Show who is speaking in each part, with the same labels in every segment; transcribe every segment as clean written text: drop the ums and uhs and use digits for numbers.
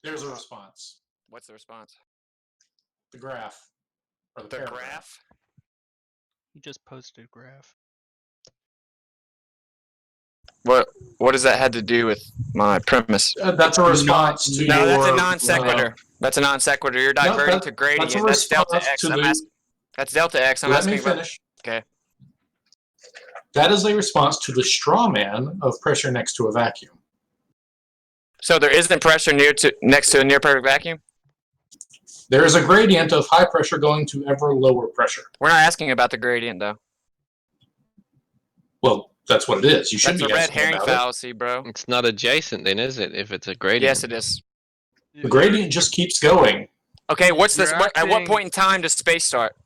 Speaker 1: There's a response.
Speaker 2: What's the response?
Speaker 1: The graph. Or the
Speaker 2: graph?
Speaker 1: paragraph.
Speaker 3: You just posted a graph.
Speaker 2: What does that have to do with my premise?
Speaker 1: That's a response to
Speaker 2: No,
Speaker 1: your...
Speaker 2: that's a non sequitur. That's a non sequitur. You're diverting to gradient. That's delta x. That's delta x. I'm asking about. Okay.
Speaker 1: That is a response to the straw man of pressure next to a vacuum.
Speaker 2: So there isn't pressure next to a near perfect vacuum?
Speaker 1: There is a gradient of high pressure going to ever lower pressure.
Speaker 2: We're not asking about the gradient, though.
Speaker 1: Well, that's what it is. You should be asking about it.
Speaker 2: That's a red herring fallacy, bro.
Speaker 4: It's not adjacent then, is it, if it's a gradient?
Speaker 2: Yes, it is.
Speaker 1: The gradient just keeps going.
Speaker 2: Okay, what's this? At what point in time does space start?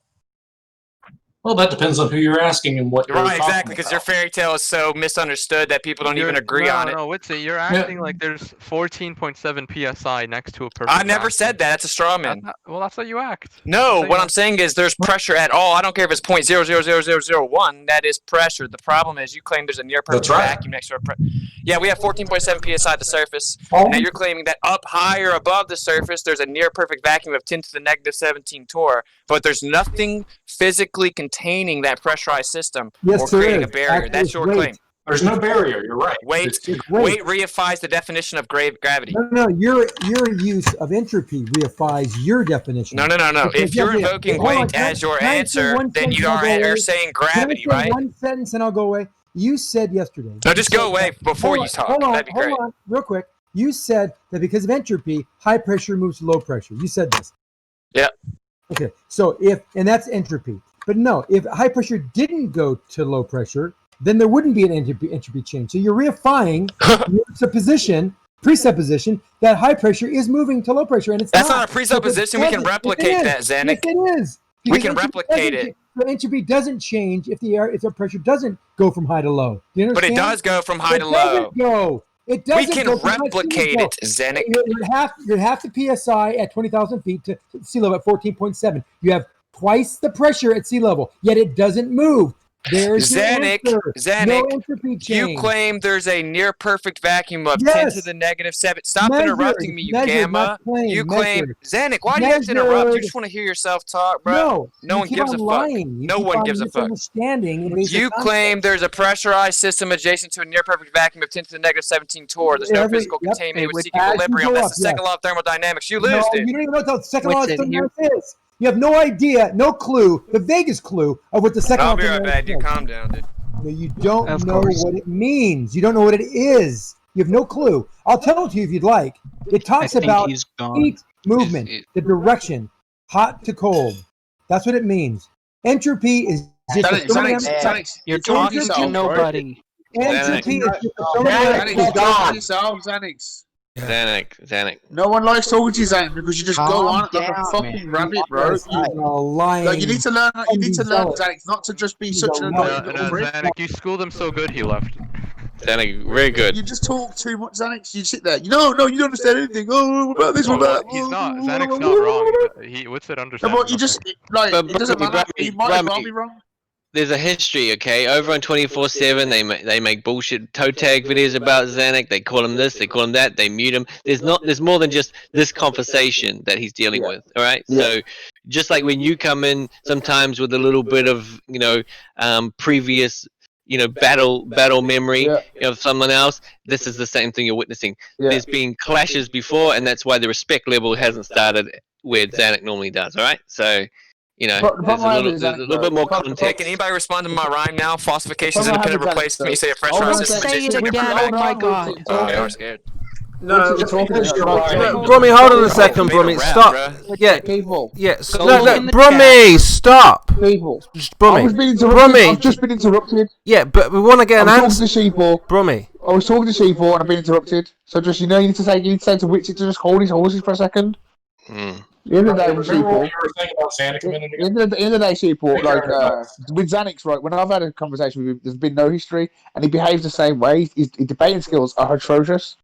Speaker 1: Well, that depends on who you're asking and what you're
Speaker 2: right, exactly, because your fairy tale is so misunderstood that people don't even agree on it.
Speaker 5: No, WITSIT, you're acting like there's 14.7 psi next to a perfect
Speaker 2: I never said that. That's a straw man.
Speaker 5: Well, that's how you act.
Speaker 2: No, what I'm saying is there's pressure at all. I don't care if it's 0.000001. That is pressure. The problem is you claim there's a near perfect vacuum next to a yeah, we have 14.7 psi at the surface. Now you're claiming that up higher above the surface there's a near perfect vacuum of 10 to the negative 17 torr, but there's nothing physically containing that pressurized system or creating a barrier. That's your claim.
Speaker 1: There's no barrier. You're right.
Speaker 2: Weight reifies the definition of gravity.
Speaker 6: No, your use of entropy reifies your definition.
Speaker 2: No. If you're invoking weight as your answer, then you are saying gravity, right?
Speaker 6: One sentence and I'll go away. You said yesterday.
Speaker 2: No, just go away before you talk. That'd be great.
Speaker 6: Hold on, real quick. You said that because of entropy, high pressure moves to low pressure. You said this.
Speaker 2: Yeah.
Speaker 6: Okay, so and that's entropy. But no, if high pressure didn't go to low pressure, then there wouldn't be an entropy change. So you're reifying your presupposition that high pressure is moving to low pressure, and it's
Speaker 2: That's not a presupposition. We can replicate that, Zanuck.
Speaker 6: Yes, it is.
Speaker 2: We can replicate it.
Speaker 6: The entropy doesn't change if the pressure doesn't go from high to low. Do you understand?
Speaker 2: But it does go from high to low.
Speaker 6: It doesn't
Speaker 2: we can replicate it, Zanuck.
Speaker 6: You're half the psi at 20,000 feet to sea level at 14.7. You have twice the pressure at sea level, yet it doesn't move. There's
Speaker 2: Zanuck,
Speaker 6: no entropy change.
Speaker 2: You claim there's a near perfect vacuum of 10 to the negative 7. Stop interrupting me, you gamma. You claim, Zanuck, why do you have to interrupt? You just want to hear yourself talk, bro. No one gives a fuck. No one gives a fuck. You claim there's a pressurized system adjacent to a near perfect vacuum of 10 to the negative 17 torr. There's no physical containment. It would seek equilibrium. That's the second law of thermodynamics. You lose, dude.
Speaker 6: You don't even know what the second law of thermodynamics is. You have no idea, no clue, the vaguest clue of what the second law of thermodynamics is.
Speaker 2: I'll be right back, dude. Calm down, dude.
Speaker 6: No, you don't know what it means. You don't know what it is. You have no clue. I'll tell it to you if you'd like. It talks about heat movement, the direction, hot to cold. That's what it means. Entropy is just
Speaker 3: you're talking to nobody.
Speaker 6: Entropy is just
Speaker 4: Zanuck.
Speaker 7: No one likes talking to you, Zanuck, because you just go on like a fucking rabbit, bro. You need to learn, Zanuck, not to just be such an annoying prick.
Speaker 5: Zanuck, you schooled him so good, he left.
Speaker 4: Zanuck, very good.
Speaker 7: You just talk too much, Zanuck. You sit there. No, you don't understand anything. Oh, what about this, what about that?
Speaker 5: He's not. Zanuck's not wrong. WITSIT understands.
Speaker 7: No, but you just, like, it doesn't matter. He might as well be wrong.
Speaker 4: There's a history, okay? Over on 24/7, they make bullshit toe tag videos about Zanuck. They call him this, they call him that, they mute him. There's more than just this conversation that he's dealing with, all right? Yeah. So just like when you come in sometimes with a little bit of previous battle memory of someone else, this is the same thing you're witnessing. There's been clashes before, and that's why the respect level hasn't started where Zanuck normally does, all right? So there's a little bit more context.
Speaker 2: Can anybody respond to my rhyme now? Falsifications independent replaced me. Say a pressurized system.
Speaker 3: Say it again. Oh my god.
Speaker 2: Okay, I'm scared.
Speaker 8: No, Brummy, hold on a second, Brummy. Stop. Yeah, Brummy, stop. Just Brummy.
Speaker 7: I've just been interrupted.
Speaker 8: Yeah, but we want to get an answer.
Speaker 7: Brummy. I was talking to C4 and I've been interrupted. So just you need to say to WITSIT to just hold his horses for a second. The end of the day, with Seaport, the end of the day, Seaport, like with Zanuck's, right? When I've had a conversation with him, there's been no history, and he behaves the same way. His debating skills are atrocious.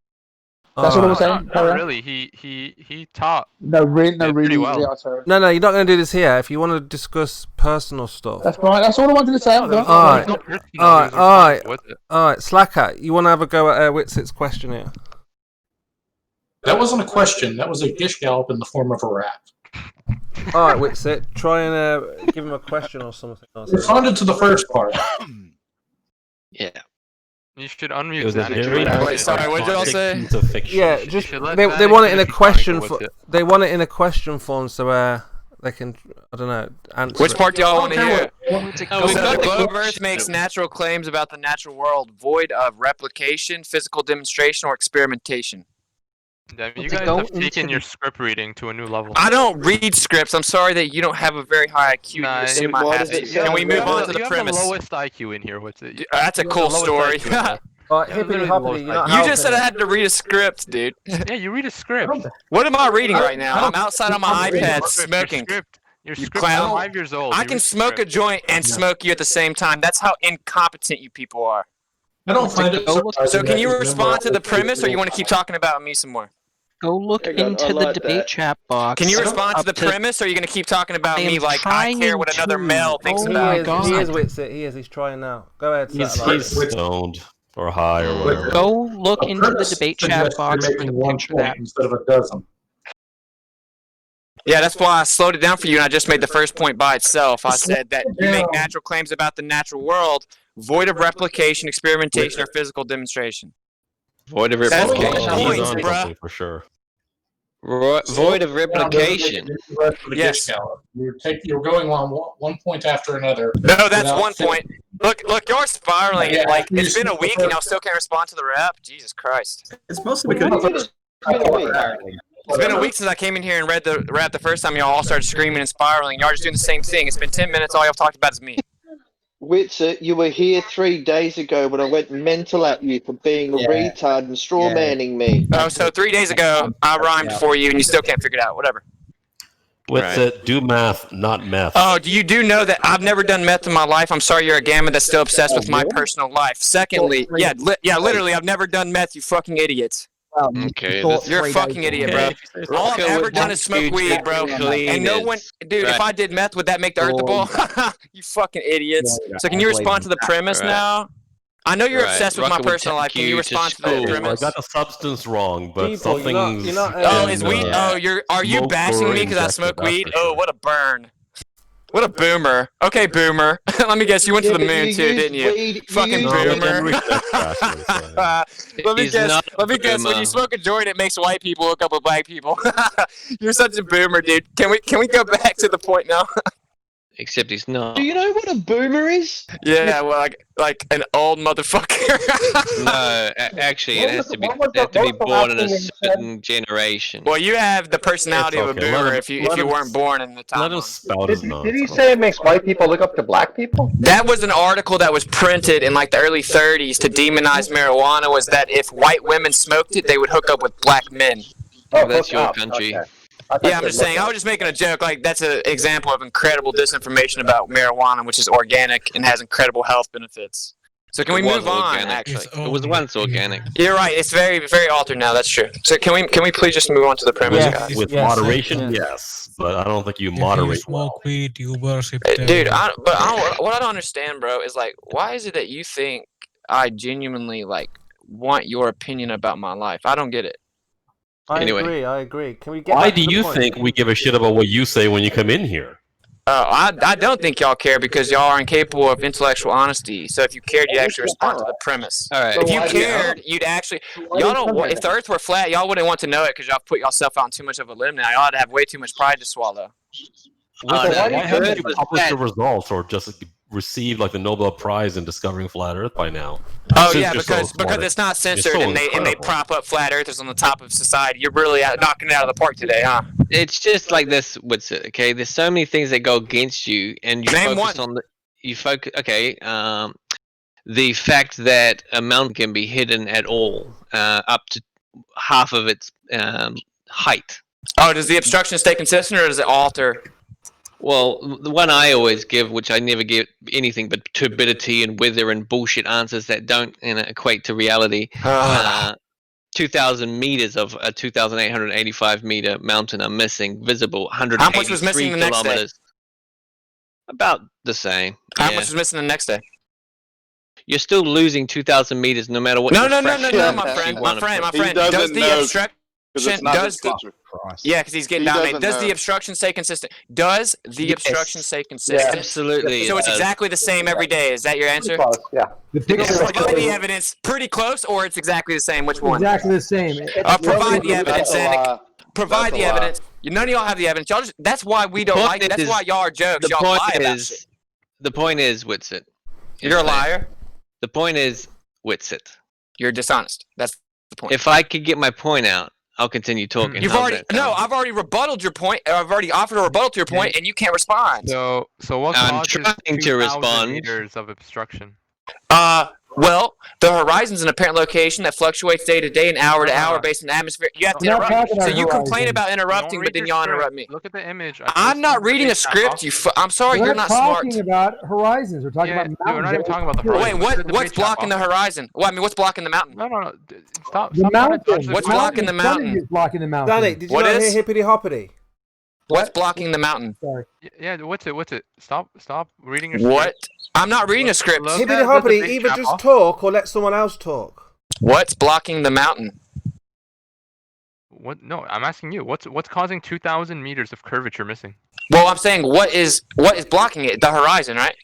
Speaker 7: That's what I was saying.
Speaker 5: Not really. He taught.
Speaker 7: No, really.
Speaker 5: Well.
Speaker 8: No, you're not going to do this here. If you want to discuss personal stuff,
Speaker 7: that's fine. That's all I wanted to say.
Speaker 8: All right. Slacker, you want to have a go at WITSIT's question here?
Speaker 1: That wasn't a question. That was a gish gallop in the form of a rap.
Speaker 8: All right, WITSIT, try and give him a question or something.
Speaker 1: Responded to the first part.
Speaker 4: Yeah.
Speaker 5: You should unmute Xanax.
Speaker 2: Wait, sorry, what did y'all say?
Speaker 8: Yeah, just they want it in a question. They want it in a question form, so they can, I don't know, answer.
Speaker 2: Which part do y'all want to hear?
Speaker 4: Oh,
Speaker 2: So the globe Earth makes natural claims about the natural world void of replication, physical demonstration, or experimentation.
Speaker 5: Damn, you guys have taken your script reading to a new level.
Speaker 2: I don't read scripts. I'm sorry that you don't have a very high IQ.
Speaker 5: Nah,
Speaker 2: You assume I have it. Can we move on to the premise?
Speaker 5: You have the lowest IQ in here. What's it?
Speaker 2: That's a cool story. You just said I had to read a script, dude.
Speaker 5: Yeah, you read a script.
Speaker 2: What am I reading right now? I'm outside on my iPad smoking.
Speaker 5: Your
Speaker 2: You
Speaker 5: script
Speaker 2: clown.
Speaker 5: is 5 years old.
Speaker 2: I can smoke a joint and smoke you at the same time. That's how incompetent you people are.
Speaker 1: I don't find it
Speaker 2: So can you respond to the premise, or you want to keep talking about me some more?
Speaker 3: Go look into the debate chat box.
Speaker 2: Can you respond to the premise, or are you going to keep talking about me like I care what another male thinks about me?
Speaker 8: He is WITSIT. He is. He's trying now. Go ahead.
Speaker 9: He's stoned or high or whatever.
Speaker 3: Go look into the debate chat box and picture that.
Speaker 1: Instead of a dozen.
Speaker 2: Yeah, that's why I slowed it down for you, and I just made the first point by itself. I said that you make natural claims about the natural world, void of replication, experimentation, or physical demonstration.
Speaker 4: Void of
Speaker 2: That's
Speaker 4: replication.
Speaker 2: points,
Speaker 9: on
Speaker 2: bruh.
Speaker 9: something for sure.
Speaker 4: Void of replication.
Speaker 2: Yes.
Speaker 1: You're going on one point after another.
Speaker 2: No, that's one point. Look, you're spiraling.
Speaker 1: Yeah,
Speaker 2: Like, it's been a week and y'all still can't respond to the rap? Jesus Christ.
Speaker 10: It's mostly because
Speaker 2: It's been a week since I came in here and read the rap the first time. Y'all all started screaming and spiraling. Y'all are just doing the same thing. It's been 10 minutes. All y'all talked about is me.
Speaker 11: WITSIT, you were here 3 days ago when I went mental at you for being a retard and strawmanning me.
Speaker 2: Oh, so 3 days ago, I rhymed for you and you still can't figure it out. Whatever.
Speaker 9: WITSIT, do math, not meth.
Speaker 2: Oh, you do know that I've never done meth in my life. I'm sorry you're a gamma that's still obsessed with my personal life. Secondly, literally, I've never done meth, you fucking idiots.
Speaker 4: Okay,
Speaker 2: You're a fucking idiot, bro. All I've ever done is smoke weed, bro. And no one, dude, if I did meth, would that make the Earth a ball? You fucking idiots. So can you respond to the premise now? I know you're obsessed with my personal life. Can you respond to the
Speaker 9: I
Speaker 2: premise?
Speaker 9: got the substance wrong, but
Speaker 8: People,
Speaker 9: something's...
Speaker 2: Oh, is weed? Oh, are you bashing me because I smoke weed? Oh, what a burn. What a boomer. Okay, boomer. Let me guess, you went to the moon too, didn't you? Fucking boomer. Let me guess, when you smoke a joint, it makes white people hook up with black people. You're such a boomer, dude. Can we go back to the point now?
Speaker 4: Except he's not.
Speaker 11: Do you know what a boomer is?
Speaker 2: Yeah, well, like an old motherfucker.
Speaker 4: No, actually, it has to be born in a certain generation.
Speaker 2: Well, you have the personality of a boomer if you weren't born in the time.
Speaker 9: Let him spout his nonsense.
Speaker 10: Did he say it makes white people look up to black people?
Speaker 2: That was an article that was printed in like the early 30s to demonize marijuana, was that if white women smoked it, they would hook up with black men.
Speaker 4: Oh, that's your country.
Speaker 10: Okay.
Speaker 2: Yeah, I'm just saying, I was just making a joke. Like, that's an example of incredible disinformation about marijuana, which is organic and has incredible health benefits. So can we move on, actually?
Speaker 4: It was once organic.
Speaker 2: You're right. It's very, very altered now. That's true. So can we please just move on to the premise, guys?
Speaker 9: With moderation, yes. But I don't think you moderate well.
Speaker 2: Dude, what I don't understand, bro, is like, why is it that you think I genuinely, like, want your opinion about my life? I don't get it.
Speaker 8: I agree. Can we get
Speaker 9: Why
Speaker 8: back to
Speaker 9: do
Speaker 8: the
Speaker 9: you
Speaker 8: point?
Speaker 9: think we give a shit about what you say when you come in here?
Speaker 2: I don't think y'all care because y'all are incapable of intellectual honesty. So if you cared, you'd actually respond to the premise.
Speaker 4: All right.
Speaker 2: If you cared, you'd actually. Y'all don't. If the Earth were flat, y'all wouldn't want to know it because y'all put yourself out on too much of a limb now. Y'all would have way too much pride to swallow.
Speaker 9: Why haven't you published the results or just received like the Nobel Prize in discovering flat Earth by now?
Speaker 2: Oh
Speaker 9: Since
Speaker 2: yeah,
Speaker 9: you're so
Speaker 2: because
Speaker 9: smart.
Speaker 2: it's not censored
Speaker 9: so
Speaker 2: and they prop up flat earthers on the top of society. You're really knocking it out of the park today, huh?
Speaker 4: It's just like this. What's it? Okay, there's so many things that go against you, and you
Speaker 2: Name
Speaker 4: focus
Speaker 2: one.
Speaker 4: on the fact that a mountain can be hidden at all, up to half of its height.
Speaker 2: Oh, does the obstruction stay consistent or does it alter?
Speaker 4: Well, the one I always give, which I never give anything but turbidity and weather and bullshit answers that don't equate to reality. 2,000 meters of a 2,885 meter mountain are missing, visible. 183
Speaker 2: How much was missing the next day?
Speaker 4: kilometers. About the same.
Speaker 2: How
Speaker 4: yeah.
Speaker 2: much was missing the next day?
Speaker 4: You're still losing 2,000 meters no matter what.
Speaker 2: No,
Speaker 4: your
Speaker 2: my
Speaker 4: fraction
Speaker 2: friend.
Speaker 4: you wanna put.
Speaker 2: Does the obstruction? Yeah, because he's getting dominated. Does the obstruction stay consistent? Does the obstruction stay consistent?
Speaker 4: Absolutely.
Speaker 2: So it's exactly the same every day. Is that your answer?
Speaker 10: Yeah.
Speaker 2: Provide the evidence. Pretty close, or it's exactly the same. Which one?
Speaker 6: Exactly the same.
Speaker 2: Provide the evidence, Zanuck. Provide
Speaker 10: That's
Speaker 2: the
Speaker 10: a lie.
Speaker 2: evidence. None of y'all have the evidence. Y'all that's why we don't like it. That's why y'all are jokes. Y'all lie about shit.
Speaker 4: The point is, WITSIT.
Speaker 2: You're a liar.
Speaker 4: The point is, WITSIT.
Speaker 2: You're dishonest. That's the point.
Speaker 4: If I could get my point out, I'll continue talking.
Speaker 2: I've already rebutted your point. I've already offered a rebuttal to your point, and you can't respond.
Speaker 5: So what
Speaker 4: I'm
Speaker 5: causes
Speaker 4: trying to
Speaker 5: 2,000
Speaker 4: respond.
Speaker 5: meters of obstruction?
Speaker 2: Well, the horizon's an apparent location that fluctuates day to day and hour to hour based on the atmosphere. You have to interrupt. So you complain about interrupting, but then y'all interrupt me.
Speaker 5: Look at the image.
Speaker 2: I'm not reading a script. I'm sorry, you're not smart.
Speaker 6: We're talking about horizons. We're talking about mountains.
Speaker 5: We're not even talking about the horizon.
Speaker 2: Wait, what's blocking the horizon? Well, I mean, what's blocking the mountain?
Speaker 5: No. Stop.
Speaker 6: The mountain.
Speaker 2: What's blocking the mountain?
Speaker 6: Is blocking the mountain.
Speaker 8: Danny, did you not hear hippity hoppity?
Speaker 2: What's blocking the mountain?
Speaker 6: Sorry.
Speaker 5: Yeah, what's it? Stop reading your script.
Speaker 2: What? I'm not reading a script.
Speaker 8: Hippity hoppity, either just talk or let someone else talk.
Speaker 2: What's blocking the mountain?
Speaker 5: What? No, I'm asking you. What's causing 2,000 meters of curvature missing?
Speaker 2: Well, I'm saying what is blocking it? The horizon, right?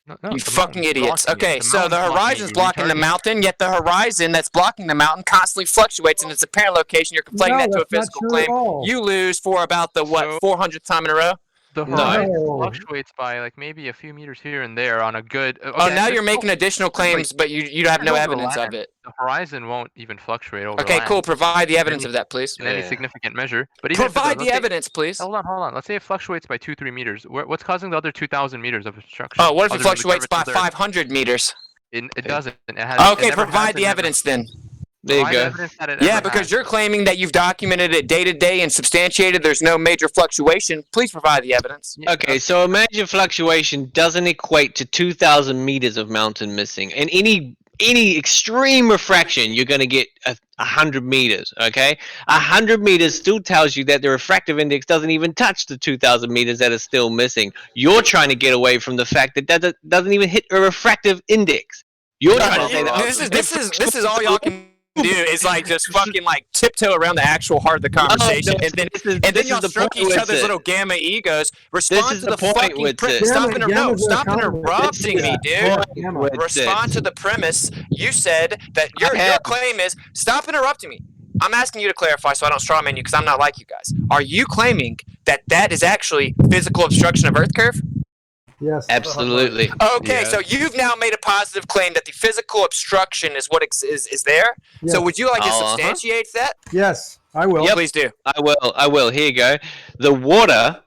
Speaker 5: No,
Speaker 2: you fucking idiots. Okay, so the horizon's blocking the mountain, yet the horizon that's blocking the mountain constantly fluctuates in its apparent location. You're complaining that to a physical claim. You lose for about the 400th time in a row?
Speaker 5: The horizon fluctuates by like maybe a few meters here and there on a good.
Speaker 2: Okay, now you're making additional claims, but you have no evidence of it.
Speaker 5: The horizon won't even fluctuate over.
Speaker 2: Okay, cool. Provide the evidence of that, please.
Speaker 5: In any significant measure, but even
Speaker 2: provide the evidence, please.
Speaker 5: Hold on. Let's say it fluctuates by 2-3 meters. What's causing the other 2,000 meters of obstruction?
Speaker 2: Oh, what if it fluctuates by 500 meters?
Speaker 5: It doesn't.
Speaker 2: Okay, provide the evidence then.
Speaker 4: There you go.
Speaker 2: Yeah, because you're claiming that you've documented it day to day and substantiated there's no major fluctuation. Please provide the evidence.
Speaker 4: Okay, so a major fluctuation doesn't equate to 2,000 meters of mountain missing. And any extreme refraction, you're going to get 100 meters, okay? 100 meters still tells you that the refractive index doesn't even touch the 2,000 meters that are still missing. You're trying to get away from the fact that that doesn't even hit a refractive index. You're trying to say that
Speaker 2: this is all y'all can do is like just fucking like tiptoe around the actual heart of the conversation, and then y'all stroke each other's little gamma egos. Respond to the fucking stop interrupting me, dude. Respond to the premise. You said that your claim is stop interrupting me. I'm asking you to clarify so I don't strawman you because I'm not like you guys. Are you claiming that is actually physical obstruction of Earth curve?
Speaker 6: Yes.
Speaker 4: Absolutely.
Speaker 2: Okay, so you've now made a positive claim that the physical obstruction is what is there. Yes. So would you like to substantiate that?
Speaker 6: Yes, I will.
Speaker 2: Yep. Please do.
Speaker 4: I will. Here you go. The water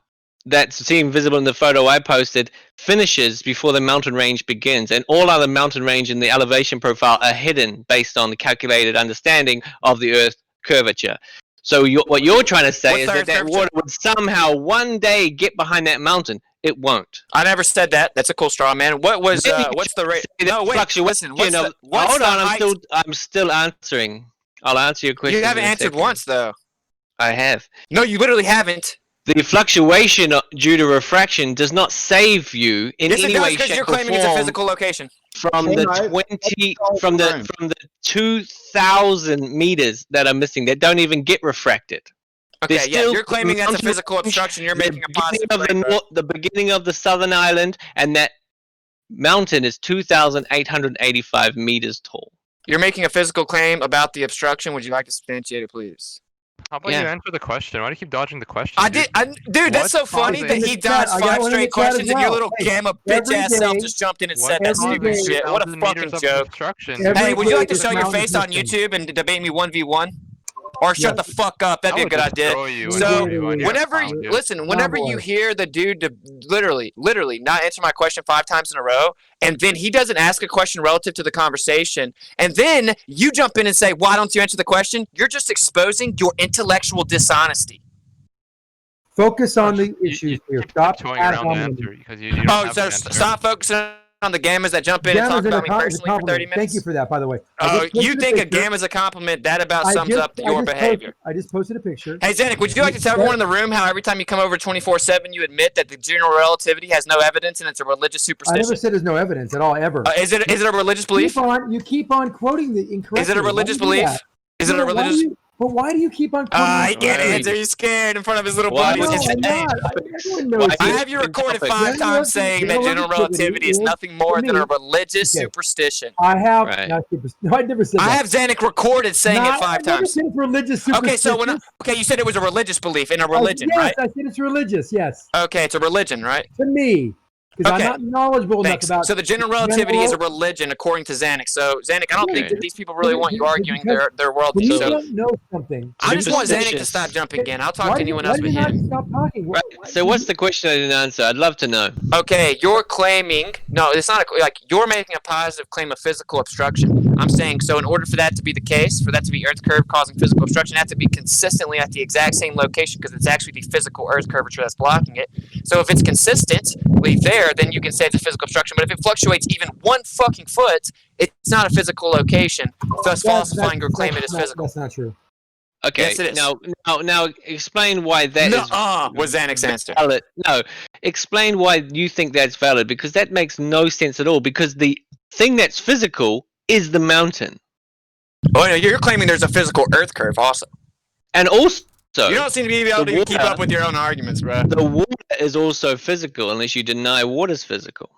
Speaker 4: that's seen visible in the photo I posted finishes before the mountain range begins, and all other mountain range in the elevation profile are hidden based on the calculated understanding of the Earth curvature. So what you're trying to say is that water would somehow one day get behind that mountain. It won't.
Speaker 2: I never said that. That's a cool straw man. What was what's the rate? No, wait. Listen.
Speaker 4: Hold on. I'm still answering. I'll answer your question.
Speaker 2: You haven't answered once though.
Speaker 4: I have.
Speaker 2: No, you literally haven't.
Speaker 4: The fluctuation due to refraction does not save you in any way, shape, or form. Because you're claiming it's a physical location. From the 2,000 meters that are missing, that don't even get refracted.
Speaker 2: Okay, yeah, you're claiming that's a physical obstruction. You're making a positive claim.
Speaker 4: The beginning of the southern island, and that mountain is 2,885 meters tall.
Speaker 2: You're making a physical claim about the obstruction. Would you like to substantiate it, please?
Speaker 5: How about you answer the question? Why do you keep dodging the question?
Speaker 2: Dude, that's so funny that he dodged 5 straight questions and your little gamma bitch-ass self just jumped in and said that stupid shit. What a fucking joke. Hey, would you like to show your face on YouTube and debate me 1v1? Or shut the fuck up. That'd be a good idea. So whenever you hear the dude to literally not answer my question 5 times in a row, and then he doesn't ask a question relative to the conversation, and then you jump in and say, why don't you answer the question? You're just exposing your intellectual dishonesty.
Speaker 6: Focus on the issues here. Stop
Speaker 5: toying around the answer because you don't have an answer.
Speaker 2: Stop focusing on the gammas that jump in and talk about me personally for 30 minutes.
Speaker 6: Thank you for that, by the way.
Speaker 2: You think a gamma's a compliment? That about sums up your behavior.
Speaker 6: I just posted a picture.
Speaker 2: Hey, Zanuck, would you like to tell everyone in the room how every time you come over 24/7, you admit that the general relativity has no evidence and it's a religious superstition?
Speaker 6: I never said there's no evidence at all, ever.
Speaker 2: Is it a religious belief?
Speaker 6: You keep on quoting the incorrect.
Speaker 2: Is it a religious belief? Is it a religious?
Speaker 6: But why do you keep on?
Speaker 2: He can't answer. He's scared in front of his little buddy.
Speaker 6: No, I'm not. Everyone knows
Speaker 2: I
Speaker 6: this.
Speaker 2: have you recorded 5 times saying that general relativity is nothing more than a religious superstition.
Speaker 6: I have not no, I never said that.
Speaker 2: I have Zanuck recorded saying it 5
Speaker 6: I never
Speaker 2: times.
Speaker 6: said it's religious superstition.
Speaker 2: Okay, so you said it was a religious belief in a religion, right?
Speaker 6: Yes, I said it's religious. Yes.
Speaker 2: Okay, it's a religion, right?
Speaker 6: To me, because I'm not knowledgeable enough about.
Speaker 2: So the general relativity is a religion according to Zanuck. So Zanuck, I don't think that these people really want you arguing their worldview.
Speaker 6: You don't know something.
Speaker 2: I just want Zanuck to stop jumping in. I'll talk to anyone else but him.
Speaker 6: Stop talking.
Speaker 4: Right. So what's the question I didn't answer? I'd love to know.
Speaker 2: Okay, you're claiming it's not you're making a positive claim of physical obstruction. I'm saying so in order for that to be the case, for that to be Earth curve causing physical obstruction, it has to be consistently at the exact same location because it's actually the physical Earth curvature that's blocking it. So if it's consistently there, then you can say it's a physical obstruction. But if it fluctuates even 1 fucking foot, it's not a physical location, thus falsifying your claim it is physical.
Speaker 6: That's not true.
Speaker 4: Okay,
Speaker 2: yes, it is.
Speaker 4: Now explain why that is
Speaker 2: was Zanuck's answer.
Speaker 4: Valid. No, explain why you think that's valid, because that makes no sense at all, because the thing that's physical is the mountain.
Speaker 2: Oh, no, you're claiming there's a physical Earth curve also.
Speaker 4: And also,
Speaker 2: you don't seem to be able to keep up with your own arguments, bro.
Speaker 4: The water is also physical, unless you deny water's physical.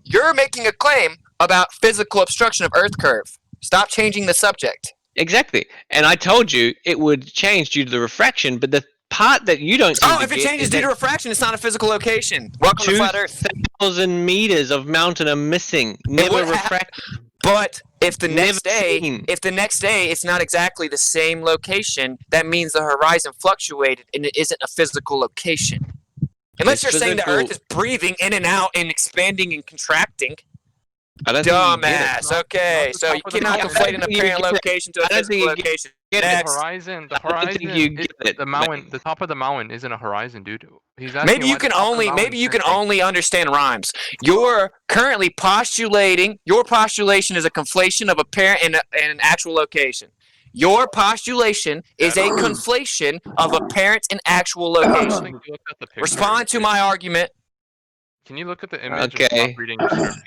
Speaker 2: You're making a claim about physical obstruction of Earth curve. Stop changing the subject.
Speaker 4: Exactly. And I told you it would change due to the refraction, but the part that you don't
Speaker 2: if it changes due to refraction, it's not a physical location. Welcome to Flat Earth.
Speaker 4: 2,000 meters of mountain are missing. Never refract.
Speaker 2: But if the next day it's not exactly the same location, that means the horizon fluctuated and it isn't a physical location. Unless you're saying the Earth is breathing in and out and expanding and contracting. Dumbass. Okay, so you cannot conflate an apparent location to a physical location.
Speaker 5: The horizon is the mountain. The top of the mountain isn't a horizon, dude.
Speaker 2: Maybe you can only understand rhymes. You're currently postulating. Your postulation is a conflation of apparent and an actual location. Your postulation is a conflation of apparent and actual location. Respond to my argument.
Speaker 5: Can you look at the image? Okay. Reading your script,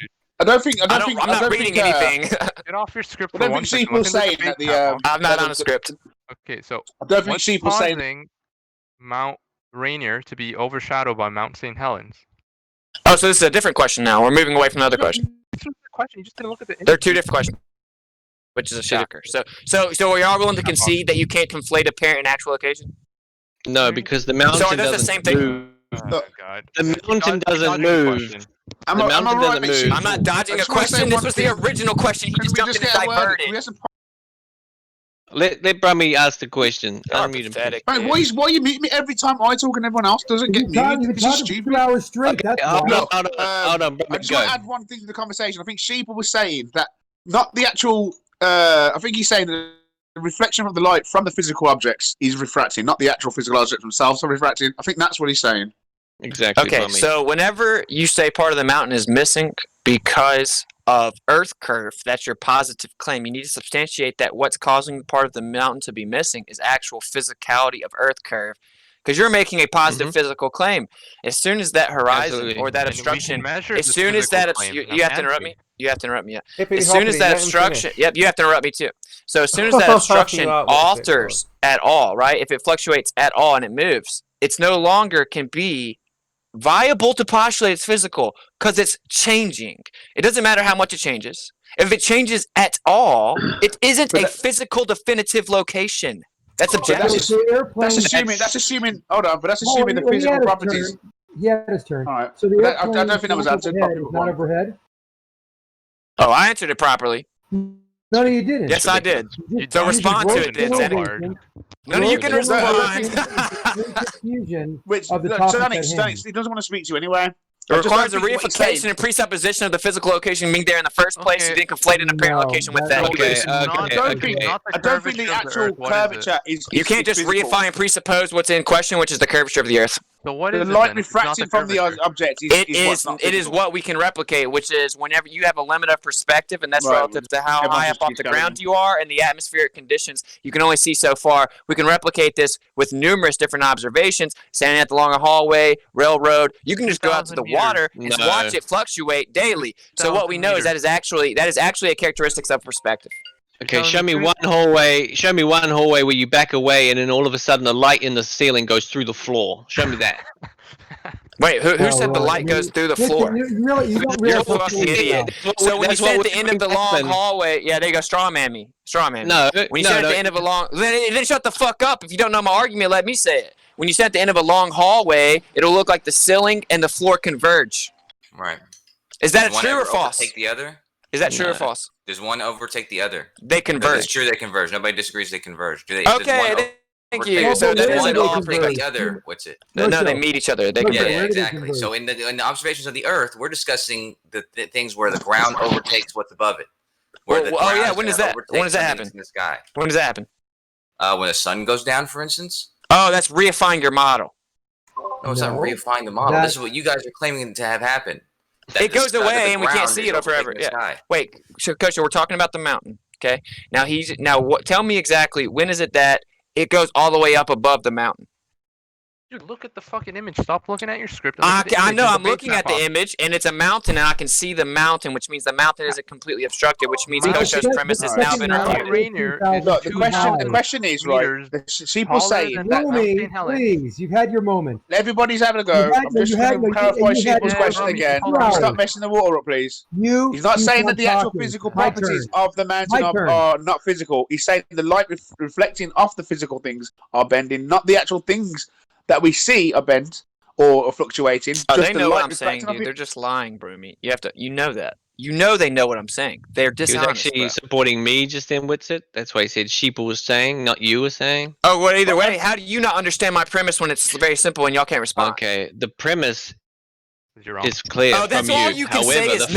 Speaker 5: dude?
Speaker 7: I'm not
Speaker 2: reading anything.
Speaker 5: Get off your script.
Speaker 7: I don't think Sheeple's saying that the.
Speaker 2: I'm not on a script.
Speaker 5: Okay, so
Speaker 7: I don't think Sheeple's saying
Speaker 5: Mount Rainier to be overshadowed by Mount St. Helens.
Speaker 2: Oh, so this is a different question now. We're moving away from the other question.
Speaker 5: You just didn't look at the.
Speaker 2: They're 2 different questions, which is a shocker. So are y'all willing to concede that you can't conflate apparent and actual location?
Speaker 4: No, because the mountain doesn't
Speaker 2: the same thing.
Speaker 4: move. Oh, God. The mountain doesn't move. I'm
Speaker 2: not dodging a question. This was the original question. He just jumped in and diverted.
Speaker 4: Let Brummy ask the question.
Speaker 7: Why you mute me every time I talk and everyone else doesn't get muted? This is stupid.
Speaker 6: 2 hours straight.
Speaker 4: Hold on.
Speaker 7: I just want to add one thing to the conversation. I think Sheeple was saying that not the actual. I think he's saying that the reflection of the light from the physical objects is refracting, not the actual physical objects themselves are refracting. I think that's what he's saying.
Speaker 4: Exactly.
Speaker 2: Okay, so whenever you say part of the mountain is missing because of Earth curve, that's your positive claim. You need to substantiate that what's causing part of the mountain to be missing is actual physicality of Earth curve. Because you're making a positive physical claim. As soon as that horizon or that obstruction, as soon as that, you have to interrupt me. You have to interrupt me. Yeah. As soon as that obstruction, you have to interrupt me too. So as soon as that obstruction alters at all, right? If it fluctuates at all and it moves, it's no longer can be viable to postulate it's physical because it's changing. It doesn't matter how much it changes. If it changes at all, it isn't a physical definitive location. That's objective.
Speaker 7: That's assuming. Hold on, but that's assuming the physical properties.
Speaker 6: He had his turn.
Speaker 7: All right.
Speaker 6: So
Speaker 7: I don't think that was answered.
Speaker 6: Not overhead.
Speaker 2: Oh, I answered it properly.
Speaker 6: No, you didn't.
Speaker 2: Yes, I did. So respond to it, then, Zanuck. None of you can respond.
Speaker 7: Which, Zanuck, he doesn't want to speak to you anyway.
Speaker 2: It requires a reification and presupposition of the physical location being there in the first place. You didn't conflate an apparent location with that.
Speaker 7: I don't think the actual curvature is.
Speaker 2: You can't just reify and presuppose what's in question, which is the curvature of the Earth.
Speaker 5: So what is
Speaker 7: the light refracting from the object?
Speaker 2: It is what we can replicate, which is whenever you have a limit of perspective, and that's relative to how high up off the ground you are and the atmospheric conditions. You can only see so far. We can replicate this with numerous different observations. Standing at the long hallway, railroad. You can just go out to the water and watch it fluctuate daily. So what we know is that is actually a characteristic of perspective.
Speaker 4: Okay, show me one hallway. Show me one hallway where you back away, and then all of a sudden the light in the ceiling goes through the floor. Show me that.
Speaker 2: Wait, who said the light goes through the floor?
Speaker 6: You don't
Speaker 2: You're a
Speaker 6: realize how
Speaker 2: fucking
Speaker 6: cool it
Speaker 2: idiot.
Speaker 6: is.
Speaker 2: So when you
Speaker 4: That's
Speaker 2: said
Speaker 4: what
Speaker 2: at the end of the long hallway, yeah, there you go, straw man me. Straw man me.
Speaker 4: No,
Speaker 2: When you said at the end of a long, then shut the fuck up. If you don't know my argument, let me say it. When you said at the end of a long hallway, it'll look like the ceiling and the floor converge.
Speaker 12: Right.
Speaker 2: Is that true or false?
Speaker 12: Take the other?
Speaker 2: Is that true or false?
Speaker 12: Does one overtake the other?
Speaker 2: They converge.
Speaker 12: It's true they converge. Nobody disagrees they converge. Do they?
Speaker 2: Okay, thank you.
Speaker 12: So
Speaker 2: that
Speaker 12: does
Speaker 2: is
Speaker 12: one
Speaker 2: an
Speaker 12: overtake
Speaker 2: offer.
Speaker 12: the other? What's it?
Speaker 2: No, they meet each other. They
Speaker 12: Yeah,
Speaker 2: converge.
Speaker 12: yeah, exactly. So in the observations of the Earth, we're discussing the things where the ground overtakes what's above it. Where the
Speaker 2: Oh yeah,
Speaker 12: ground
Speaker 2: when does that? When does that happen?
Speaker 12: In the sky.
Speaker 2: When does that happen?
Speaker 12: When the sun goes down, for instance.
Speaker 2: Oh, that's reifying your model.
Speaker 12: No, it's not reifying the model. This is what you guys are claiming to have happened.
Speaker 2: It goes away and we can't see it forever. Yeah. Wait, so Coach, we're talking about the mountain. Okay. Tell me exactly when is it that it goes all the way up above the mountain?
Speaker 5: Dude, look at the fucking image. Stop looking at your script.
Speaker 2: I know. I'm looking at the image, and it's a mountain, and I can see the mountain, which means the mountain isn't completely obstructed, which means Kosho's premise has now been refuted.
Speaker 7: Look, the question is, right, people say,
Speaker 6: please, you've had your moment.
Speaker 7: Everybody's having a go. I'm just going to clarify Sheeple's question again. Stop messing the water up, please. He's not saying that the actual physical properties of the mountain are not physical. He's saying the light reflecting off the physical things are bending, not the actual things that we see are bent or fluctuating.
Speaker 2: Oh, they know what I'm saying, dude. They're just lying, Broomy. You know that. You know they know what I'm saying. They're dishonest.
Speaker 4: He was actually supporting me just then, WITSIT. That's why he said Sheeple was saying, not you were saying.
Speaker 2: Oh, well, either way, how do you not understand my premise when it's very simple and y'all can't respond?
Speaker 4: Okay, the premise is clear
Speaker 2: from you. Oh, that's all you can say is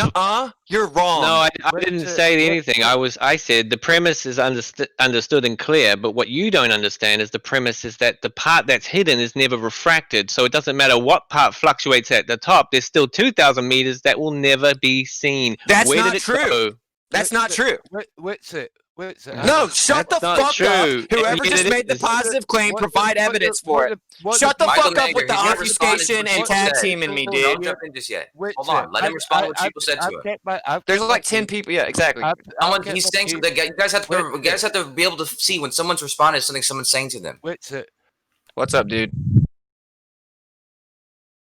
Speaker 2: you're wrong.
Speaker 4: No, I didn't say anything. I said the premise is understood and clear, but what you don't understand is the premise is that the part that's hidden is never refracted. So it doesn't matter what part fluctuates at the top. There's still 2,000 meters that will never be seen.
Speaker 2: That's not true. That's not true.
Speaker 8: WITSIT.
Speaker 2: No, shut the fuck up. Whoever just made the positive claim, provide evidence for it. Shut the fuck up with the obfuscation and tag teaming me, dude.
Speaker 12: Don't jump in just yet. Hold on. Let him respond to what people said to him.
Speaker 2: There's like 10 people. Yeah, exactly.
Speaker 12: He's saying something. You guys have to be able to see when someone's responding to something someone's saying to them.
Speaker 2: What's up, dude?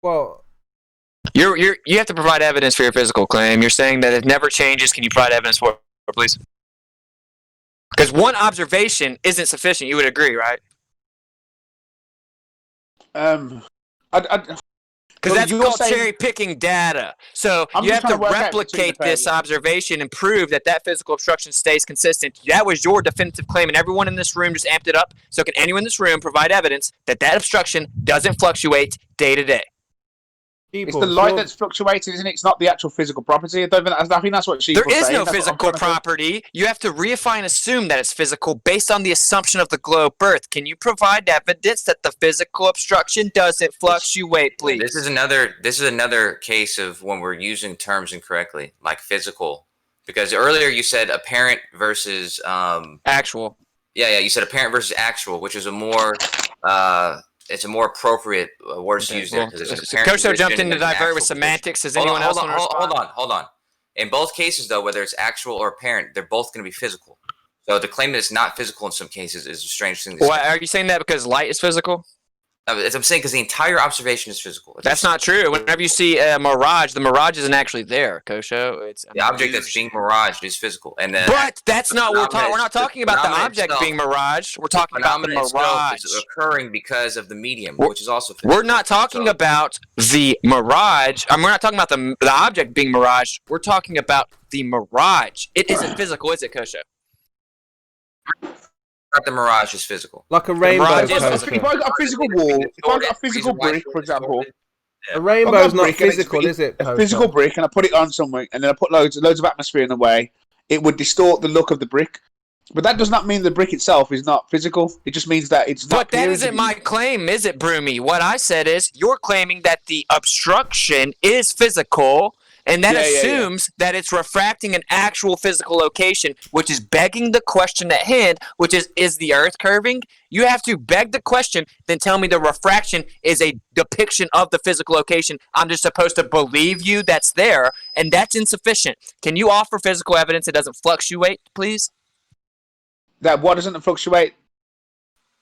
Speaker 8: Well,
Speaker 2: you have to provide evidence for your physical claim. You're saying that it never changes. Can you provide evidence for it, please? Because one observation isn't sufficient. You would agree, right? Because that's called cherry-picking data. So you have to replicate this observation and prove that physical obstruction stays consistent. That was your definitive claim, and everyone in this room just amped it up. So can anyone in this room provide evidence that obstruction doesn't fluctuate day to day?
Speaker 7: It's the light that's fluctuating, isn't it? It's not the actual physical property. I think that's what she's saying.
Speaker 2: There is no physical property. You have to reify and assume that it's physical based on the assumption of the globe Earth. Can you provide evidence that the physical obstruction doesn't fluctuate, please?
Speaker 12: This is another case of when we're using terms incorrectly, like physical. Because earlier you said apparent versus
Speaker 2: actual.
Speaker 12: Yeah, you said apparent versus actual, which is a more it's a more appropriate word to use there.
Speaker 2: Coach jumped in to divert with semantics. Does anyone else want to respond?
Speaker 12: Hold on. In both cases, though, whether it's actual or apparent, they're both going to be physical. So to claim that it's not physical in some cases is a strange thing to say.
Speaker 2: Well, are you saying that because light is physical?
Speaker 12: As I'm saying, because the entire observation is physical.
Speaker 2: That's not true. Whenever you see a mirage, the mirage isn't actually there, Kosho. It's
Speaker 12: the object that's being miraged is physical, and then.
Speaker 2: But that's not what we're talking. We're not talking about the object being miraged. We're talking about the mirage
Speaker 12: is occurring because of the medium, which is also physical.
Speaker 2: We're not talking about the mirage. We're not talking about the object being miraged. We're talking about the mirage. It isn't physical, is it, Kosho?
Speaker 12: The mirage is physical.
Speaker 8: Like a rainbow.
Speaker 7: If I got a physical wall, if I got a physical brick, for example,
Speaker 8: a rainbow's not physical, is it?
Speaker 7: A physical brick, and I put it on somewhere, and then I put loads of atmosphere in the way, it would distort the look of the brick. But that does not mean the brick itself is not physical. It just means that it's not.
Speaker 2: But that isn't my claim, is it, Broomy? What I said is you're claiming that the obstruction is physical. And that assumes that it's refracting an actual physical location, which is begging the question at hand, which is the Earth curving? You have to beg the question, then tell me the refraction is a depiction of the physical location. I'm just supposed to believe you that's there, and that's insufficient. Can you offer physical evidence that doesn't fluctuate, please?
Speaker 7: That what doesn't fluctuate?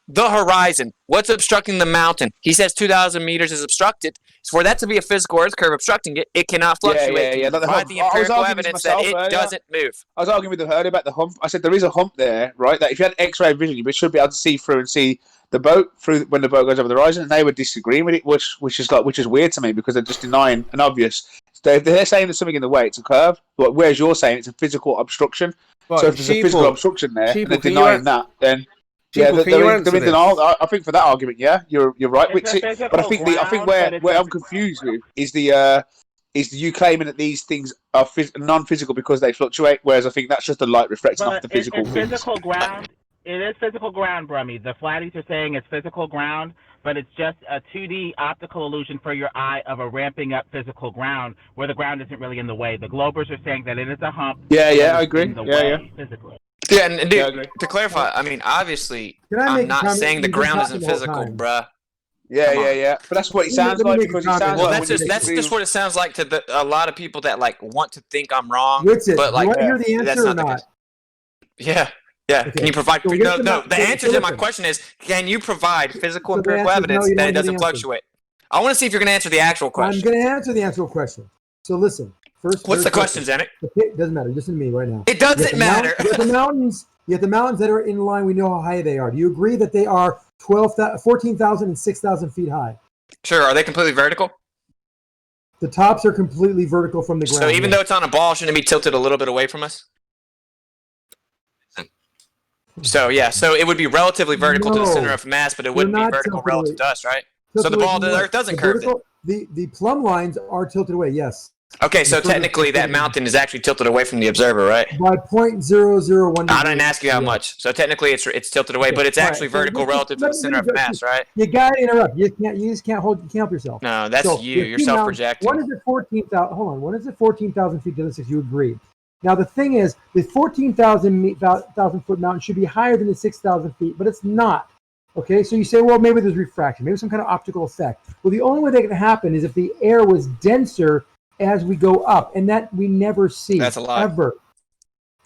Speaker 2: The horizon. What's obstructing the mountain? He says 2,000 meters is obstructed. So for that to be a physical Earth curve obstructing it, it cannot fluctuate.
Speaker 7: Yeah.
Speaker 2: Provide the empirical evidence that it doesn't move.
Speaker 7: I was arguing with them earlier about the hump. I said there is a hump there, right? That if you had X-ray vision, you should be able to see through and see the boat through when the boat goes over the horizon. And they were disagreeing with it, which is weird to me because they're just denying an obvious. So if they're saying there's something in the way, it's a curve. But whereas you're saying it's a physical obstruction. So if there's a physical obstruction there, and they're denying that, then. Yeah, they're in denial. I think for that argument, yeah, you're right, WITSIT. But I think where I'm confused with is you claiming that these things are non-physical because they fluctuate, whereas I think that's just a light reflecting off the physical.
Speaker 13: It's physical ground. It is physical ground, Brummy. The flatties are saying it's physical ground, but it's just a 2D optical illusion for your eye of a ramping up physical ground where the ground isn't really in the way. The Globers are saying that it is a hump.
Speaker 7: Yeah, I agree. Yeah.
Speaker 13: Physically.
Speaker 2: Yeah, and dude, to clarify, I mean, obviously, I'm not saying the ground isn't physical, bruh.
Speaker 7: Yeah. But that's what it sounds like because it sounds like
Speaker 2: that's just what it sounds like to a lot of people that like want to think I'm wrong.
Speaker 6: WITSIT,
Speaker 2: but like,
Speaker 6: do you want to hear the answer or not?
Speaker 2: Yeah. Okay. Can you provide? No. The answer to my question is: can you provide physical empirical evidence that it doesn't fluctuate? I want to see if you're going to answer the actual question.
Speaker 6: I'm going to answer the actual question. So listen.
Speaker 2: What's the question, Zanuck?
Speaker 6: It doesn't matter. Listen to me right now.
Speaker 2: It doesn't matter.
Speaker 6: You have the mountains that are in line. We know how high they are. Do you agree that they are 14,000 and 6,000 feet high?
Speaker 2: Sure. Are they completely vertical?
Speaker 6: The tops are completely vertical from the ground.
Speaker 2: So even though it's on a ball, shouldn't it be tilted a little bit away from us? So yeah. So it would be relatively vertical to the center of mass, but it wouldn't be vertical relative to us, right? So the ball to the Earth doesn't curve.
Speaker 6: The plumb lines are tilted away. Yes.
Speaker 2: Okay, so technically that mountain is actually tilted away from the observer, right?
Speaker 6: By 0.001.
Speaker 2: I didn't ask you how much. So technically it's tilted away, but it's actually vertical relative to the center of mass, right?
Speaker 6: You gotta interrupt. You just can't help yourself.
Speaker 2: No, that's you. You're self-projecting.
Speaker 6: One is at 14,000. Hold on. One is at 14,000 feet to the 6. You agreed. Now the thing is, the 14,000 foot mountain should be higher than the 6,000 feet, but it's not. Okay, so you say, well, maybe there's refraction, maybe some kind of optical effect. Well, the only way that can happen is if the air was denser as we go up, and that we never see.
Speaker 2: That's a lie.
Speaker 6: Ever.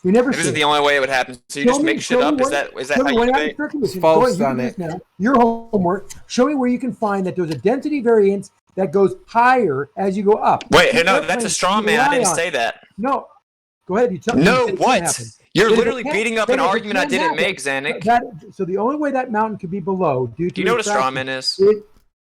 Speaker 6: We never see.
Speaker 2: This is the only way it would happen. So you just make shit up? Is that how you think?
Speaker 6: It's false, Zanuck. Your homework. Show me where you can find that there's a density variance that goes higher as you go up.
Speaker 2: Wait, no, that's a straw man. I didn't say that.
Speaker 6: No. Go ahead. You tell me.
Speaker 2: No, what? You're literally beating up an argument I didn't make, Zanuck.
Speaker 6: So the only way that mountain could be below due to
Speaker 2: Do you know what a straw man is?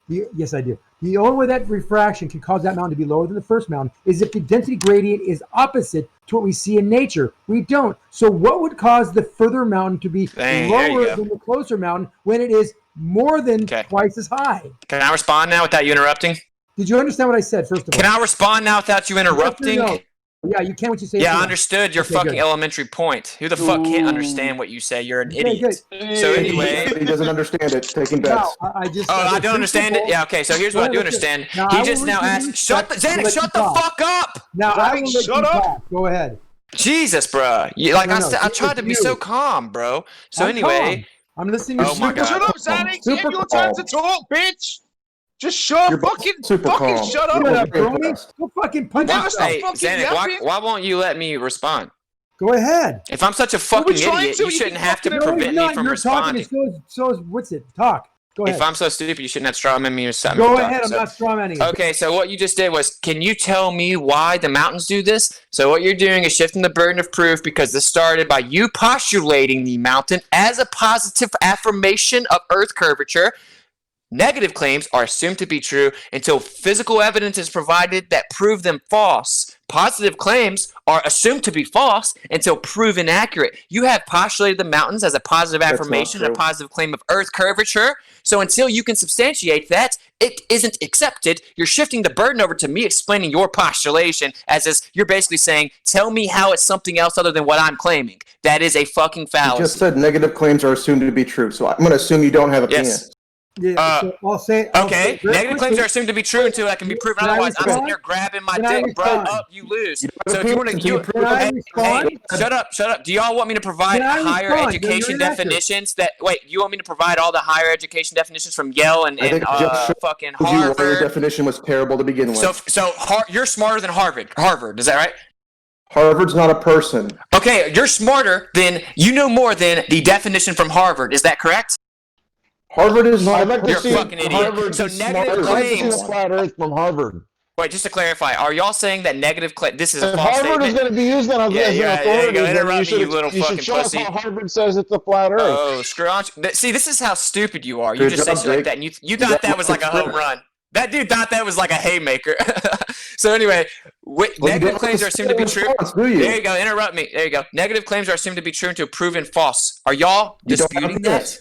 Speaker 6: Yes, I do. The only way that refraction can cause that mountain to be lower than the first mountain is if the density gradient is opposite to what we see in nature. We don't. So what would cause the further mountain to be lower than the closer mountain when it is more than twice as high?
Speaker 2: Can I respond now without you interrupting?
Speaker 6: Did you understand what I said, first of all?
Speaker 2: Can I respond now without you interrupting?
Speaker 6: Yes or no? Yeah, you can what you say.
Speaker 2: Yeah, I understood your fucking elementary point. Who the fuck can't understand what you say? You're an idiot. So anyway,
Speaker 10: he doesn't understand it. Taking bets.
Speaker 6: No,
Speaker 2: I don't understand it. Yeah, okay. So here's what I do understand. He just now asked. Zanuck, shut the fuck up.
Speaker 6: Now I will shut up. Go ahead.
Speaker 2: Jesus, bro. I tried to be so calm, bro. So anyway,
Speaker 6: I'm listening.
Speaker 2: Oh my God.
Speaker 7: Shut up, Zanuck. It's your turn to talk, bitch. Just shut up. Fucking shut up.
Speaker 6: Go fucking punch yourself.
Speaker 2: Hey, Zanuck, why won't you let me respond?
Speaker 6: Go ahead.
Speaker 2: If I'm such a fucking idiot, you shouldn't have to prevent me from responding.
Speaker 6: So is WITSIT. Talk. Go ahead.
Speaker 2: If I'm so stupid, you shouldn't have strawman me or something.
Speaker 6: Go ahead. I'm not strawmanning you.
Speaker 2: Okay, so what you just did was, can you tell me why the mountains do this? So what you're doing is shifting the burden of proof because this started by you postulating the mountain as a positive affirmation of Earth curvature. Negative claims are assumed to be true until physical evidence is provided that prove them false. Positive claims are assumed to be false until proven accurate. You have postulated the mountains as a positive affirmation, a positive claim of Earth curvature. So until you can substantiate that, it isn't accepted. You're shifting the burden over to me explaining your postulation as is you're basically saying, tell me how it's something else other than what I'm claiming. That is a fucking fallacy.
Speaker 10: You just said negative claims are assumed to be true. So I'm going to assume you don't have a penis.
Speaker 6: Yeah, so I'll say.
Speaker 2: Okay, negative claims are assumed to be true until that can be proven otherwise. I'm sitting here grabbing my dick, bro. Up, you lose. So if you want to, shut up. Do y'all want me to provide higher education definitions? You want me to provide all the higher education definitions from Yale and fucking Harvard?
Speaker 10: Your definition was terrible to begin with.
Speaker 2: So you're smarter than Harvard. Is that right?
Speaker 10: Harvard's not a person.
Speaker 2: Okay, you're smarter than you know more than the definition from Harvard. Is that correct?
Speaker 10: Harvard is not.
Speaker 2: You're a fucking idiot.
Speaker 14: Harvard
Speaker 2: So negative claims.
Speaker 14: flat Earth from Harvard.
Speaker 2: Wait, just to clarify, are y'all saying that negative claim? This is a
Speaker 14: If
Speaker 2: false
Speaker 14: Harvard
Speaker 2: statement.
Speaker 14: is going to be used as an
Speaker 2: There
Speaker 14: authority,
Speaker 2: you go.
Speaker 14: then
Speaker 2: Interrupt me, you little
Speaker 14: you
Speaker 2: fucking
Speaker 14: should show us
Speaker 2: pussy.
Speaker 14: how Harvard says it's a flat Earth.
Speaker 2: Oh, screw on. See, this is how stupid you are. You
Speaker 10: Good
Speaker 2: just say
Speaker 10: job,
Speaker 2: shit like
Speaker 10: Jake.
Speaker 2: that, and you thought that was like a home run. That dude thought that was like a haymaker. So anyway, negative claims are assumed to be true. There you go. Interrupt me. There you go. Negative claims are assumed to be true until proven false. Are y'all disputing that?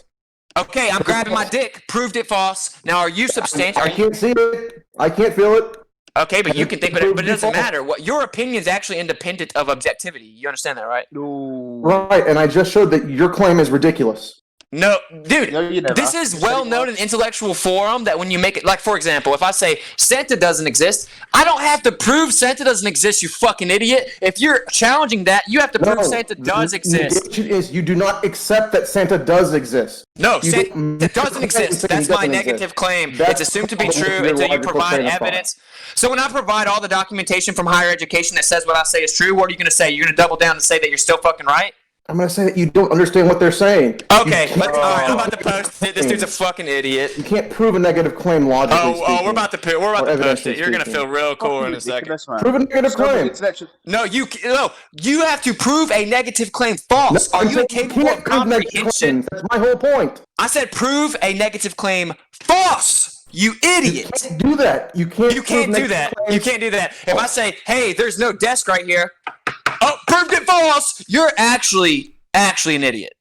Speaker 2: Okay, I'm grabbing my dick. Proved it false. Now, are you substantial?
Speaker 10: I can't see it. I can't feel it.
Speaker 2: Okay, but you can think, but it doesn't matter. What your opinion is actually independent of objectivity. You understand that, right?
Speaker 10: Right, and I just showed that your claim is ridiculous.
Speaker 2: No, dude,
Speaker 7: No, you never.
Speaker 2: this is well known in intellectual forum that when you make it, like for example, if I say Santa doesn't exist, I don't have to prove Santa doesn't exist, you fucking idiot. If you're challenging that, you have to prove Santa does exist.
Speaker 10: The negation is you do not accept that Santa does exist.
Speaker 2: No,
Speaker 10: You
Speaker 2: Santa doesn't exist. That's my negative claim. It's assumed to be true until you provide evidence. So when I provide all the documentation from higher education that says what I say is true, what are you going to say? You're going to double down and say that you're still fucking right?
Speaker 10: I'm going to say that you don't understand what they're saying.
Speaker 2: Okay, all right, I'm about to post it. This dude's a fucking idiot.
Speaker 10: You can't prove a negative claim logically speaking.
Speaker 2: We're about to post it. You're gonna feel real cool in a second.
Speaker 10: Prove a negative claim.
Speaker 2: No, you have to prove a negative claim false. Are you incapable of comprehension?
Speaker 10: That's my whole point.
Speaker 2: I said prove a negative claim false. You idiot.
Speaker 10: You can't do that. You can't
Speaker 2: do that. You can't do that. If I say, hey, there's no desk right here. Oh, proved it false. You're actually an idiot.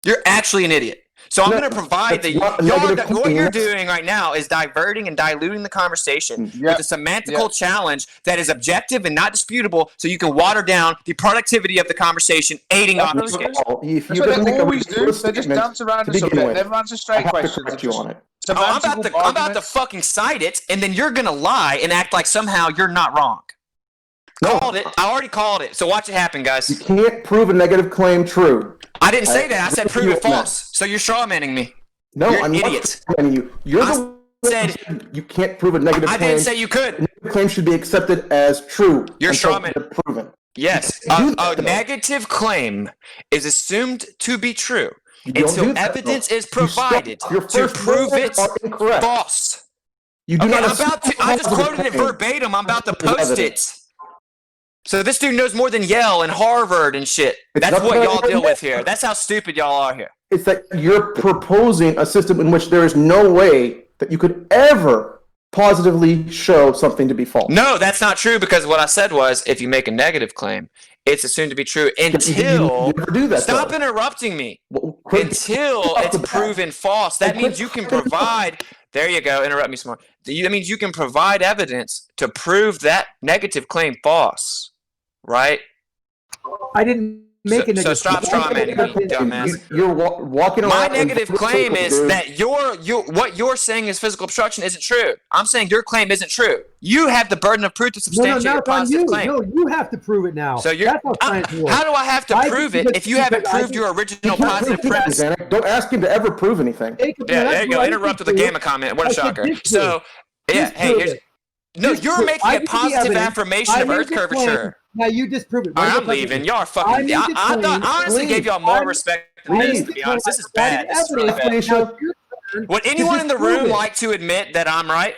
Speaker 2: You're actually an idiot. So I'm going to provide what you're doing right now is diverting and diluting the conversation with a semantical challenge that is objective and not disputable, so you can water down the productivity of the conversation, aiding obfuscation.
Speaker 7: That's what they always do. They just dance around the subject. Never answer straight questions.
Speaker 2: I'm about to fucking cite it, and then you're going to lie and act like somehow you're not wrong. Called it. I already called it. So watch it happen, guys.
Speaker 10: You can't prove a negative claim true.
Speaker 2: I didn't say that. I said prove it false. So you're strawmanning me.
Speaker 10: No,
Speaker 2: you're
Speaker 10: I'm
Speaker 2: an
Speaker 10: not
Speaker 2: idiot.
Speaker 10: strawmanning you. You're the one said you can't prove a negative claim.
Speaker 2: I didn't say you could.
Speaker 10: A negative claim should be accepted as true.
Speaker 2: You're strawman.
Speaker 10: Proven.
Speaker 2: Yes. A negative claim is assumed to be true until evidence is provided to prove it false.
Speaker 10: You do not.
Speaker 2: I just quoted it verbatim. I'm about to post it. So this dude knows more than Yale and Harvard and shit. That's what y'all deal with here. That's how stupid y'all are here.
Speaker 10: It's that you're proposing a system in which there is no way that you could ever positively show something to be false.
Speaker 2: No, that's not true, because what I said was if you make a negative claim, it's assumed to be true until...
Speaker 10: You never do that,
Speaker 2: Stop interrupting me. Until it's proven false. That means you can provide... There you go. Interrupt me some more. That means you can provide evidence to prove that negative claim false. Right?
Speaker 6: I didn't make a negative.
Speaker 2: So stop strawmanning me, dumbass.
Speaker 10: You're walking around.
Speaker 2: My negative claim is that what you're saying is physical obstruction isn't true. I'm saying your claim isn't true. You have the burden of proof to substantiate your positive claim.
Speaker 6: No, you have to prove it now.
Speaker 2: So how do I have to prove it if you haven't proved your original positive premise?
Speaker 10: Don't ask him to ever prove anything.
Speaker 2: Yeah, there you go. Interrupt with a gamma comment. What a shocker. So, yeah, hey, here's... No, you're making a positive affirmation of Earth curvature.
Speaker 6: Now you disprove it.
Speaker 2: All right, I'm leaving. Y'all are fucking... I honestly gave y'all more respect than this, to be honest. This is bad. This is really bad. Would anyone in the room like to admit that I'm right?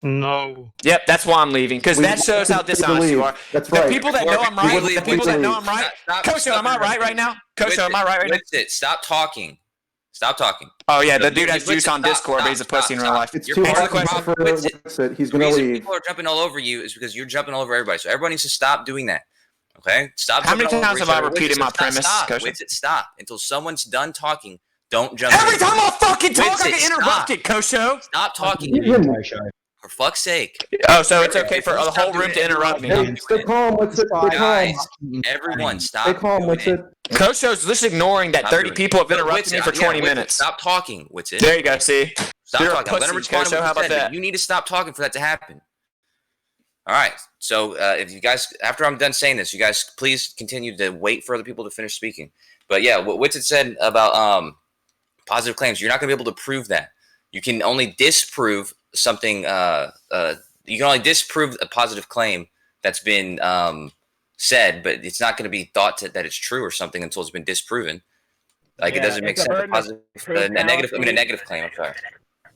Speaker 3: No.
Speaker 2: Yep, that's why I'm leaving, because that shows how dishonest you are.
Speaker 10: That's right.
Speaker 2: The people that know I'm right, the people that know I'm right. Coach, am I right right now? Coach, am I right right now?
Speaker 12: WITSIT, stop talking. Stop talking.
Speaker 2: Oh yeah, the dude has juice on Discord, but he's a pussy in real life.
Speaker 10: It's too hard for WITSIT. He's going to leave.
Speaker 12: People are jumping all over you is because you're jumping all over everybody. So everybody needs to stop doing that. Okay? Stop.
Speaker 2: How many times have I repeated my premise?
Speaker 12: WITSIT, stop. Until someone's done talking, don't jump
Speaker 2: Every time I fucking talk, I get interrupted, Kosho.
Speaker 12: Stop talking. For fuck's sake.
Speaker 2: Oh, so it's okay for the whole room to interrupt me.
Speaker 10: Stay calm, WITSIT.
Speaker 12: Guys, everyone, stop.
Speaker 10: Stay calm, WITSIT.
Speaker 2: Kosho's just ignoring that 30 people have interrupted me for 20 minutes.
Speaker 12: Stop talking, WITSIT.
Speaker 2: There you go, see?
Speaker 12: Stop
Speaker 2: You're
Speaker 12: talking.
Speaker 2: a pussy, Kosho. How about that?
Speaker 12: You need to stop talking for that to happen. All right. So if you guys, after I'm done saying this, you guys please continue to wait for other people to finish speaking. But yeah, what WITSIT said about positive claims, you're not going to be able to prove that. You can only disprove something. You can only disprove a positive claim that's been said, but it's not going to be thought that it's true or something until it's been disproven. Like it doesn't make sense. A negative claim. I'm sorry.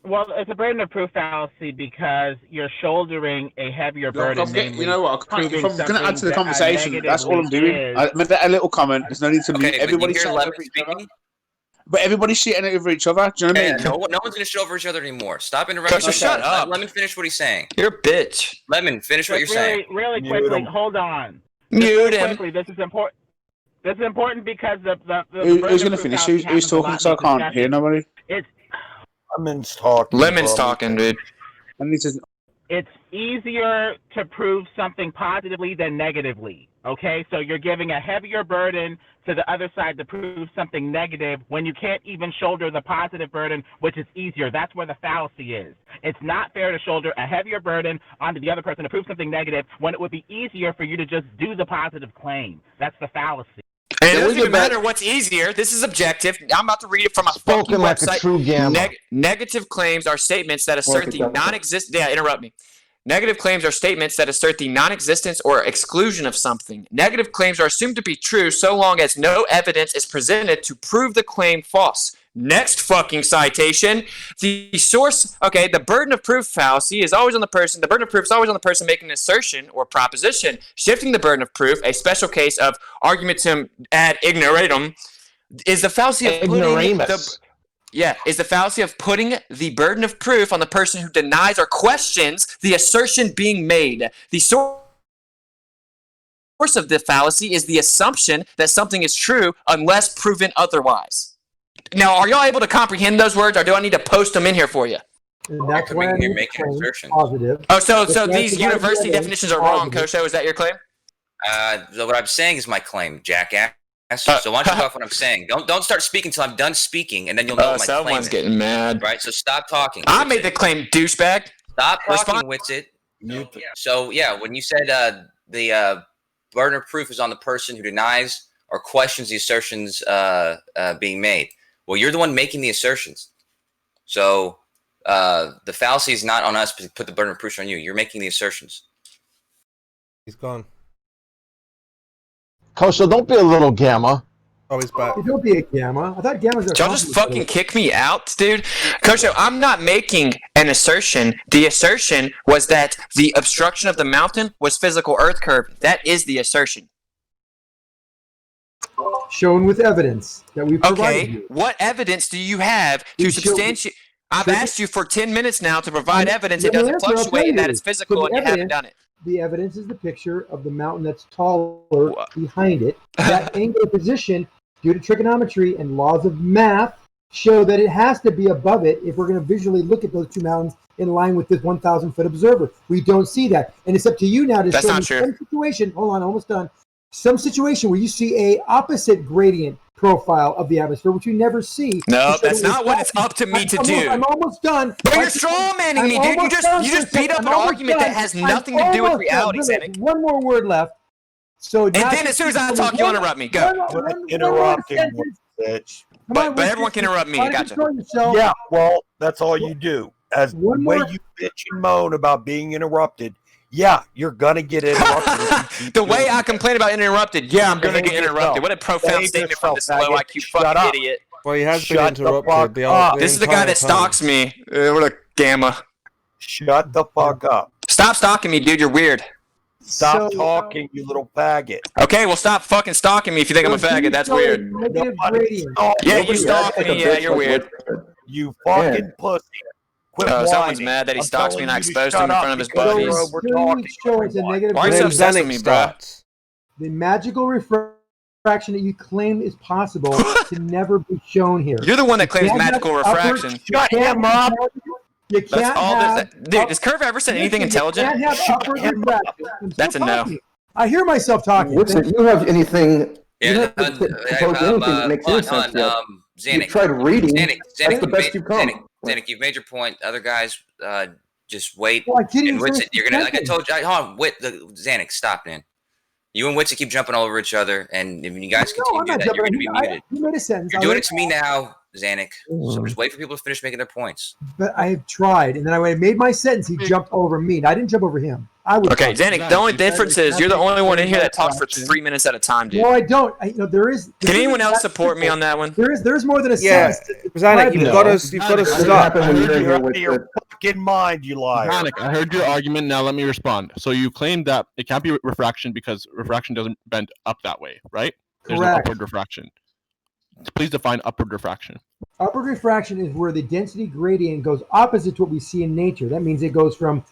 Speaker 13: Well, it's a burden of proof fallacy because you're shouldering a heavier burden.
Speaker 7: You know what? If I'm going to add to the conversation, that's all I'm doing. I made a little comment. There's no need to mute. Everybody's shitting over each other. But everybody's shitting over each other. Do you know what I mean?
Speaker 12: No one's going to shit over each other anymore. Stop interrupting.
Speaker 2: Shut up.
Speaker 12: Let me finish what he's saying.
Speaker 2: You're a bitch.
Speaker 12: Lemon, finish what you're saying.
Speaker 13: Really quickly, hold on.
Speaker 2: Mute him.
Speaker 13: This is important. This is important because
Speaker 7: who's going to finish? Who's talking so I can't hear nobody?
Speaker 14: Lemon's talking.
Speaker 2: Lemon's talking, dude.
Speaker 13: It's easier to prove something positively than negatively. Okay, so you're giving a heavier burden to the other side to prove something negative when you can't even shoulder the positive burden, which is easier. That's where the fallacy is. It's not fair to shoulder a heavier burden onto the other person to prove something negative when it would be easier for you to just do the positive claim. That's the fallacy.
Speaker 2: And it doesn't even matter what's easier. This is objective. I'm about to read it from a fucking
Speaker 14: like
Speaker 2: website.
Speaker 14: A true gamma.
Speaker 2: Negative claims are statements that assert the non-existence. Yeah, interrupt me. Negative claims are statements that assert the non-existence or exclusion of something. Negative claims are assumed to be true so long as no evidence is presented to prove the claim false. Next fucking citation. The source, okay, the burden of proof fallacy is always on the person. The burden of proof is always on the person making an assertion or proposition. Shifting the burden of proof, a special case of argumentum ad ignoratum, is the fallacy of is the fallacy of putting the burden of proof on the person who denies or questions the assertion being made. The source of the fallacy is the assumption that something is true unless proven otherwise. Now, are y'all able to comprehend those words, or do I need to post them in here for you?
Speaker 6: And that's why
Speaker 12: you're making assertions.
Speaker 6: Positive.
Speaker 2: Oh, so these university definitions are wrong, Kosho. Is that your claim?
Speaker 12: So what I'm saying is my claim, jackass. So why don't you go off what I'm saying? Don't start speaking until I'm done speaking, and then you'll know what my claim is.
Speaker 2: Someone's getting mad.
Speaker 12: Right, so stop talking.
Speaker 2: I made the claim, douchebag.
Speaker 12: Stop talking, WITSIT. So, yeah, when you said the burden of proof is on the person who denies or questions the assertions being made. Well, you're the one making the assertions. So the fallacy is not on us to put the burden of proof on you. You're making the assertions.
Speaker 8: He's gone.
Speaker 14: Kosho, don't be a little gamma.
Speaker 8: Oh, he's back.
Speaker 6: Don't be a gamma. I thought gammas are.
Speaker 2: Y'all just fucking kick me out, dude. Kosho, I'm not making an assertion. The assertion was that the obstruction of the mountain was physical earth curve. That is the assertion.
Speaker 6: Shown with evidence that we provided you.
Speaker 2: What evidence do you have to substantiate? I've asked you for 10 minutes now to provide evidence. It doesn't fluctuate and that it's physical, and you haven't done it.
Speaker 6: The evidence is the picture of the mountain that's taller behind it. That angular position, due to trigonometry and laws of math, show that it has to be above it if we're going to visually look at those two mountains in line with this 1,000-foot observer. We don't see that. And it's up to you now to show me some situation. Hold on, almost done. Some situation where you see a opposite gradient profile of the atmosphere, which you never see.
Speaker 2: No, that's not what it's up to me to do.
Speaker 6: I'm almost done.
Speaker 2: But you're strawmanning me, dude. You just beat up an argument that has nothing to do with reality, Zanik.
Speaker 6: One more word left. So
Speaker 2: and then as soon as I talk, you interrupt me. Go.
Speaker 14: Interrupting, bitch.
Speaker 2: But everyone can interrupt me. Gotcha.
Speaker 14: Yeah, well, that's all you do. As the way you bitch and moan about being interrupted, yeah, you're gonna get interrupted.
Speaker 2: The way I complain about interrupted, yeah, I'm gonna get interrupted. What a profound statement from this low IQ fucking idiot.
Speaker 8: Well, he has been interrupted.
Speaker 2: This is the guy that stalks me. What a gamma.
Speaker 14: Shut the fuck up.
Speaker 2: Stop stalking me, dude. You're weird.
Speaker 14: Stop talking, you little faggot.
Speaker 2: Okay, well, stop fucking stalking me if you think I'm a faggot. That's weird. Yeah, you stalk me. Yeah, you're weird.
Speaker 14: You fucking pussy.
Speaker 2: Someone's mad that he stalks me and I exposed him in front of his buddies. Why are you so obsessed with me, bro?
Speaker 6: The magical refraction that you claim is possible can never be shown here.
Speaker 2: You're the one that claims magical refraction.
Speaker 14: Shut him up.
Speaker 6: You can't
Speaker 2: dude, has Curve ever said anything intelligent? That's a no.
Speaker 6: I hear myself talking.
Speaker 10: Listen, you have anything?
Speaker 12: Yeah,
Speaker 10: that makes any sense yet.
Speaker 12: Zanik,
Speaker 10: you tried reading. That's the best you've come.
Speaker 12: Zanik, you've made your point. Other guys, just wait.
Speaker 6: Well,
Speaker 12: and WITSIT, you're gonna, like I told you, hold on, Zanik, stop, man. You and WITSIT keep jumping all over each other, and if you guys continue to do that, you're gonna be muted. You're doing it to me now, Zanik. So just wait for people to finish making their points.
Speaker 6: But I have tried, and then I made my sentence. He jumped over me. I didn't jump over him. I would.
Speaker 2: Okay, Zanik, the only difference is you're the only one in here that talks for 3 minutes at a time, dude.
Speaker 6: No, I don't. There is.
Speaker 2: Can anyone else support me on that one?
Speaker 6: There's more than a
Speaker 8: Yeah, Zanik, you've got to stop.
Speaker 14: I heard your fucking mind, you liar.
Speaker 15: Zanik, I heard your argument. Now let me respond. So you claim that it can't be refraction because refraction doesn't bend up that way, right? There's no
Speaker 6: Correct.
Speaker 15: upward refraction. Please define upward refraction.
Speaker 6: Upward refraction is where the density gradient goes opposite to what we see in nature. That means it goes from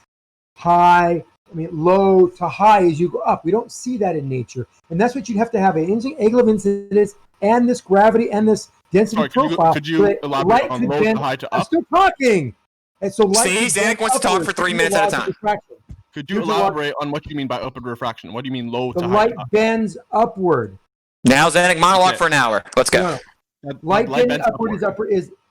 Speaker 6: low to high as you go up. We don't see that in nature. And that's what you'd have to have an angle of incidence and this gravity and this density profile.
Speaker 15: Could you elaborate on low to high to up?
Speaker 6: I'm still talking. And so light
Speaker 2: See, Zanik wants to talk for 3 minutes at a time.
Speaker 15: Could you elaborate on what you mean by upward refraction? What do you mean low to
Speaker 6: the
Speaker 15: high?
Speaker 6: light bends upward.
Speaker 2: Now Zanik monologue for an hour. Let's go.
Speaker 6: Light bending upward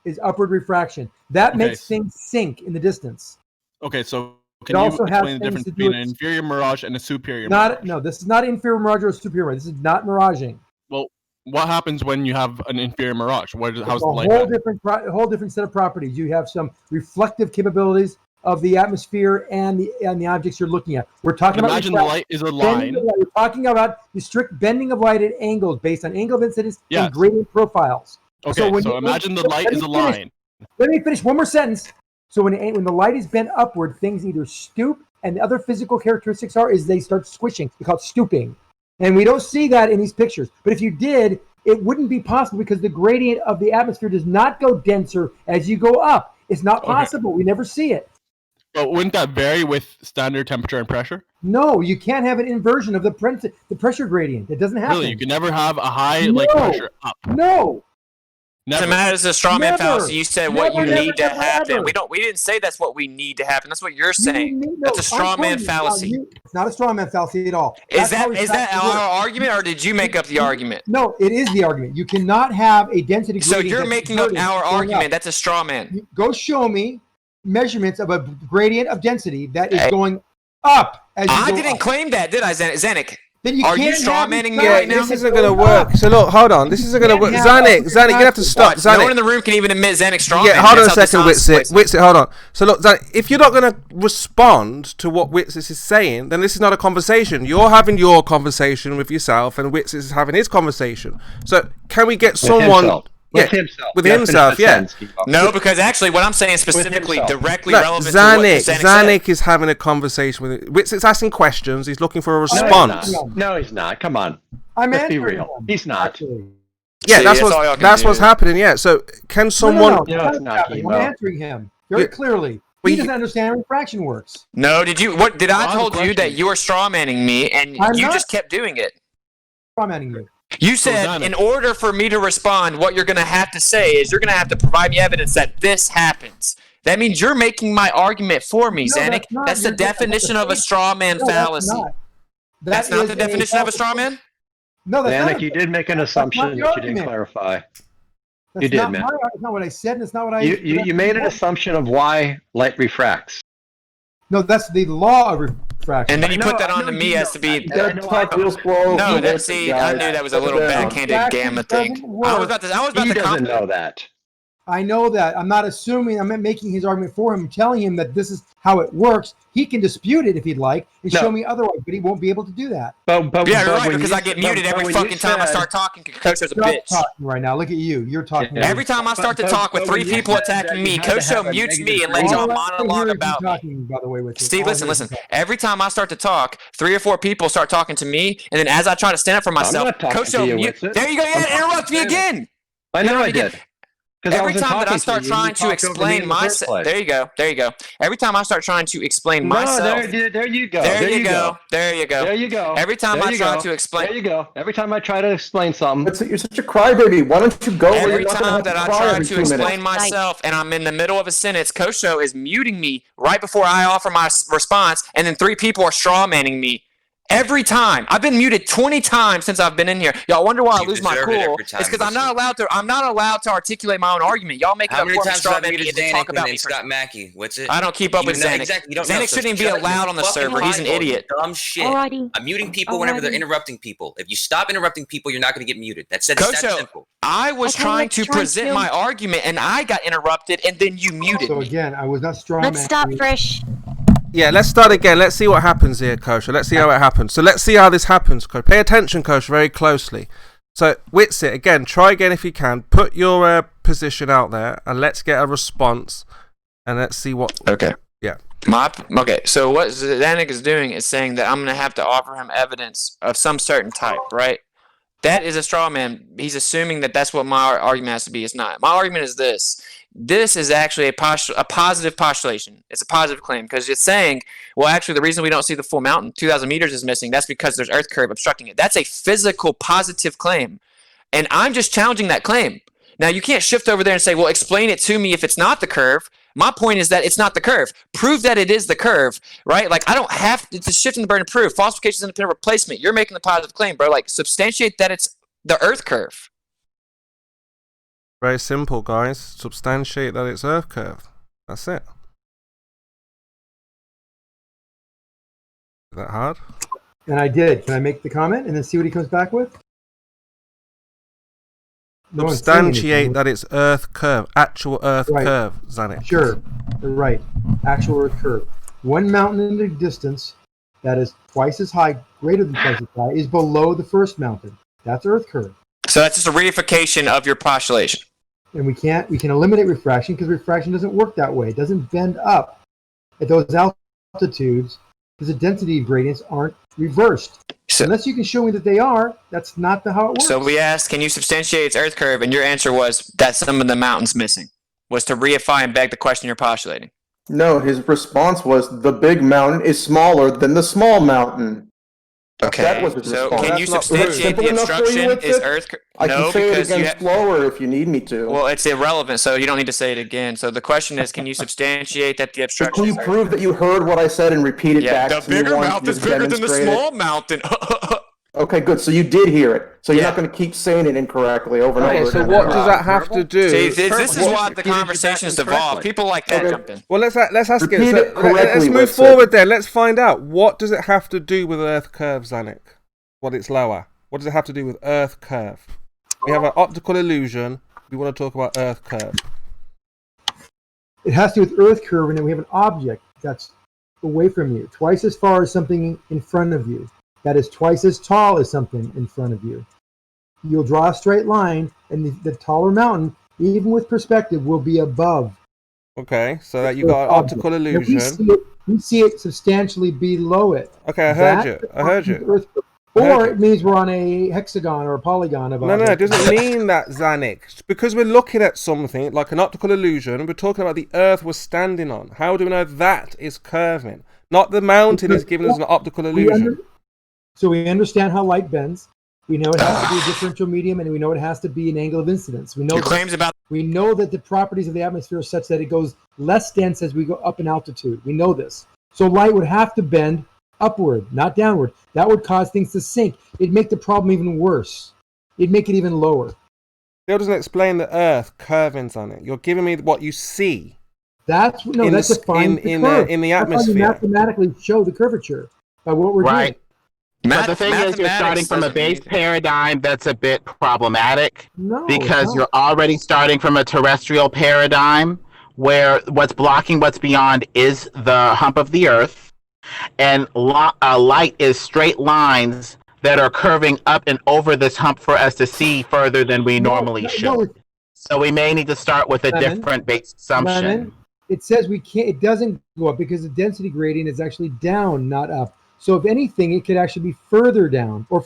Speaker 6: is upward refraction. That makes things sink in the distance.
Speaker 15: Okay, so can you explain the difference between an inferior mirage and a superior mirage?
Speaker 6: No, this is not inferior mirage or superior mirage. This is not miraging.
Speaker 15: Well, what happens when you have an inferior mirage? How's the light?
Speaker 6: A whole different set of properties. You have some reflective capabilities of the atmosphere and the objects you're looking at. We're talking about.
Speaker 15: Imagine the light is a line.
Speaker 6: We're talking about the strict bending of light at angles based on angle of incidence and gradient profiles.
Speaker 15: Okay, so imagine the light is a line.
Speaker 6: Let me finish one more sentence. So when the light is bent upward, things either stoop, and the other physical characteristics is they start squishing. We call it stooping. And we don't see that in these pictures. But if you did, it wouldn't be possible because the gradient of the atmosphere does not go denser as you go up. It's not possible. We never see it.
Speaker 15: But wouldn't that vary with standard temperature and pressure?
Speaker 6: No, you can't have an inversion of the pressure gradient. It doesn't happen.
Speaker 15: Really, you can never have a high pressure up.
Speaker 6: No.
Speaker 2: Doesn't matter. It's a straw man fallacy. You said what you need to happen. We didn't say that's what we need to happen. That's what you're saying. That's a straw man fallacy.
Speaker 6: It's not a straw man fallacy at all.
Speaker 2: Is that our argument, or did you make up the argument?
Speaker 6: No, it is the argument. You cannot have a density gradient.
Speaker 2: So you're making up our argument. That's a straw man.
Speaker 6: Go show me measurements of a gradient of density that is going up as you go
Speaker 2: didn't
Speaker 6: up.
Speaker 2: claim that, did I, Zanik?
Speaker 6: Then you
Speaker 2: Are you
Speaker 6: can't
Speaker 2: straw manning me right now?
Speaker 8: This isn't going to work. So look, hold on. This isn't going to work. Zanik, you're going to have to stop. Zanik.
Speaker 2: No one in the room can even admit Zanik straw
Speaker 8: Yeah, hold on a second, WITSIT, hold on. So look, Zanik, if you're not going to respond to what WITSIT is saying, then this is not a conversation. You're having your conversation with yourself, and WITSIT is having his conversation. So can we get someone... With himself, yeah.
Speaker 2: No, because actually what I'm saying specifically directly relevant
Speaker 8: Zanik,
Speaker 2: to what
Speaker 8: Zanik is having a conversation with it. WITSIT's asking questions. He's looking for a response.
Speaker 16: No, he's not. Come on. Let's be real. He's not.
Speaker 8: Yeah, that's what's happening, yeah. So can someone...
Speaker 6: No, it's not. I'm answering him very clearly. He doesn't understand how refraction works.
Speaker 2: No, did I told you that you were straw manning me and you just kept doing it.
Speaker 6: Straw manning you.
Speaker 2: You said in order for me to respond, what you're going to have to say is you're going to have to provide me evidence that this happens. That means you're making my argument for me, Zanik. That's the definition of a straw man fallacy. That's not the definition of a straw man?
Speaker 6: No, that's
Speaker 16: Zanik, you did make an assumption that you didn't clarify. You did, man.
Speaker 6: That's not what I said, and it's not what I...
Speaker 16: You made an assumption of why light refracts.
Speaker 6: No, that's the law of refraction.
Speaker 2: And then you put that on to me as to be... No, I knew that was a little backhanded gamma thing. I was about to
Speaker 16: He doesn't know that.
Speaker 6: I know that. I'm not assuming. I'm not making his argument for him. I'm telling him that this is how it works. He can dispute it if he'd like and show me otherwise, but he won't be able to do that.
Speaker 2: Yeah, you're right, because I get muted every fucking time I start talking because Kosho's a bitch.
Speaker 6: Talking right now. Look at you. You're talking.
Speaker 2: Every time I start to talk with 3 people attacking me, Kosho mutes me and lets y'all monologue about me.
Speaker 6: By the way, with
Speaker 2: Steve, listen. Every time I start to talk, 3 or 4 people start talking to me, and then as I try to stand up for myself, Kosho mutes. There you go. You interrupt me again.
Speaker 16: I know I did.
Speaker 2: Every time that I start trying to explain myself, there you go. Every time I start trying to explain myself,
Speaker 16: there you go.
Speaker 2: There you go. Every time I try to explain,
Speaker 16: there you go. Every time I try to explain something,
Speaker 10: you're such a crybaby. Why don't you go?
Speaker 2: Every time that I try to explain myself and I'm in the middle of a sentence, Kosho is muting me right before I offer my response, and then 3 people are straw manning me. Every time. I've been muted 20 times since I've been in here. Y'all wonder why I lose my cool. It's because I'm not allowed to articulate my own argument. Y'all make it up for me, straw man me, and then talk about me.
Speaker 12: Scott Mackey. What's it?
Speaker 2: I don't keep up with Zanik. Zanik shouldn't even be allowed on the server. He's an idiot.
Speaker 12: Dumb shit. I'm muting people whenever they're interrupting people. If you stop interrupting people, you're not going to get muted. That's simple.
Speaker 2: I was trying to present my argument, and I got interrupted, and then you muted me.
Speaker 6: So again, I was not straw man.
Speaker 17: Let's stop, Fresh.
Speaker 8: Yeah, let's start again. Let's see what happens here, Kosher. Let's see how it happens. So let's see how this happens, Kosher. Pay attention, Kosher, very closely. So, WITSIT, again, try again if you can. Put your position out there, and let's get a response, and let's see what...
Speaker 2: Okay.
Speaker 8: Yeah.
Speaker 2: Okay, so what Zanuck is doing is saying that I'm going to have to offer him evidence of some certain type, right? That is a straw man. He's assuming that that's what my argument has to be. It's not. My argument is this. This is actually a positive postulation. It's a positive claim because it's saying, well, actually, the reason we don't see the full mountain, 2,000 meters is missing, that's because there's earth curve obstructing it. That's a physical positive claim. And I'm just challenging that claim. Now, you can't shift over there and say, well, explain it to me if it's not the curve. My point is that it's not the curve. Prove that it is the curve, right? Like, I don't have to, it's a shift in the burden of proof. Falsification is independent replacement. You're making the positive claim, bro. Like, substantiate that it's the earth curve.
Speaker 8: Very simple, guys. Substantiate that it's earth curve. That's it. Is that hard?
Speaker 6: And I did. Can I make the comment and then see what he comes back with? No
Speaker 8: Substantiate that it's earth curve. Actual earth curve, Zanuck.
Speaker 6: Sure. Right. Actual earth curve. One mountain in the distance that is twice as high, greater than twice as high, is below the first mountain. That's earth curve.
Speaker 2: So that's just a reification of your postulation.
Speaker 6: And we can eliminate refraction because refraction doesn't work that way. It doesn't bend up at those altitudes because the density gradients aren't reversed. So, unless you can show me that they are, that's not how it works.
Speaker 2: So we asked, can you substantiate its earth curve? And your answer was that some of the mountains missing. Was to reify and beg the question you're postulating.
Speaker 10: No, his response was the big mountain is smaller than the small mountain.
Speaker 2: Okay,
Speaker 10: That was his
Speaker 2: so
Speaker 10: response.
Speaker 2: can you substantiate the obstruction is earth curve?
Speaker 10: I can say it again slower if you need me to.
Speaker 2: Well, it's irrelevant, so you don't need to say it again. So the question is, can you substantiate that the obstruction?
Speaker 10: Can you prove that you heard what I said and repeat it back?
Speaker 2: The bigger mountain is bigger than the small mountain.
Speaker 10: Okay, good. So you did hear it. So you're not going to keep saying it incorrectly over and over.
Speaker 8: Okay, so what does that have to do?
Speaker 2: See, this is what the conversation's evolved. People like that jump in.
Speaker 8: Well, let's ask
Speaker 10: Repeat
Speaker 8: it.
Speaker 10: it
Speaker 8: Let's
Speaker 10: correctly,
Speaker 8: move
Speaker 10: WITSIT.
Speaker 8: forward then. Let's find out. What does it have to do with earth curve, Zanuck? What it's lower. What does it have to do with earth curve? We have an optical illusion. We want to talk about earth curve.
Speaker 6: It has to do with earth curve, and then we have an object that's away from you, twice as far as something in front of you. That is twice as tall as something in front of you. You'll draw a straight line, and the taller mountain, even with perspective, will be above.
Speaker 8: Okay, so that you got an optical illusion.
Speaker 6: We see it substantially below it.
Speaker 8: Okay, I heard you. I heard you.
Speaker 6: Or it means we're on a hexagon or a polygon.
Speaker 8: No, it doesn't mean that, Zanuck. Because we're looking at something like an optical illusion, and we're talking about the Earth we're standing on. How do we know that is curving? Not the mountain is giving us an optical illusion.
Speaker 6: So we understand how light bends. We know it has to be a differential medium, and we know it has to be an angle of incidence. We know we know that the properties of the atmosphere are such that it goes less dense as we go up in altitude. We know this. So light would have to bend upward, not downward. That would cause things to sink. It'd make the problem even worse. It'd make it even lower.
Speaker 8: Still doesn't explain the Earth curvings on it. You're giving me what you see.
Speaker 6: That's defined
Speaker 8: in the atmosphere.
Speaker 6: You mathematically show the curvature by what we're doing.
Speaker 13: But the thing is, you're starting from a base paradigm that's a bit problematic because you're already starting from a terrestrial paradigm where what's blocking what's beyond is the hump of the Earth. And light is straight lines that are curving up and over this hump for us to see further than we normally should. So we may need to start with a different base assumption.
Speaker 6: It says we can't. It doesn't go up because the density gradient is actually down, not up. So if anything, it could actually be further down or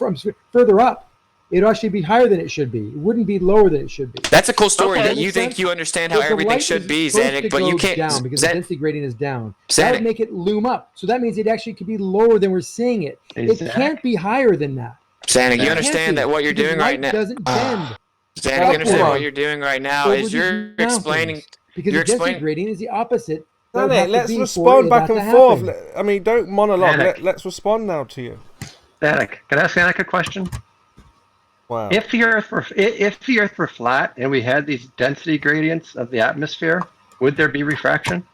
Speaker 6: further up. It'd actually be higher than it should be. It wouldn't be lower than it should be.
Speaker 2: That's a cool story that you think you understand how everything should be, Zanuck, but you can't.
Speaker 6: Down because the density gradient is down. That would make it loom up. So that means it actually could be lower than we're seeing it. It can't be higher than that.
Speaker 2: Zanuck, you understand that what you're doing right now.
Speaker 6: Doesn't bend.
Speaker 2: Zanuck, you understand what you're doing right now is you're explaining.
Speaker 6: Because the density gradient is the opposite.
Speaker 8: Zanuck, let's respond back and forth. I mean, don't monologue. Let's respond now to you.
Speaker 16: Zanuck, can I ask Zanuck a question?
Speaker 8: Wow.
Speaker 16: If the Earth were flat and we had these density gradients of the atmosphere, would there be refraction?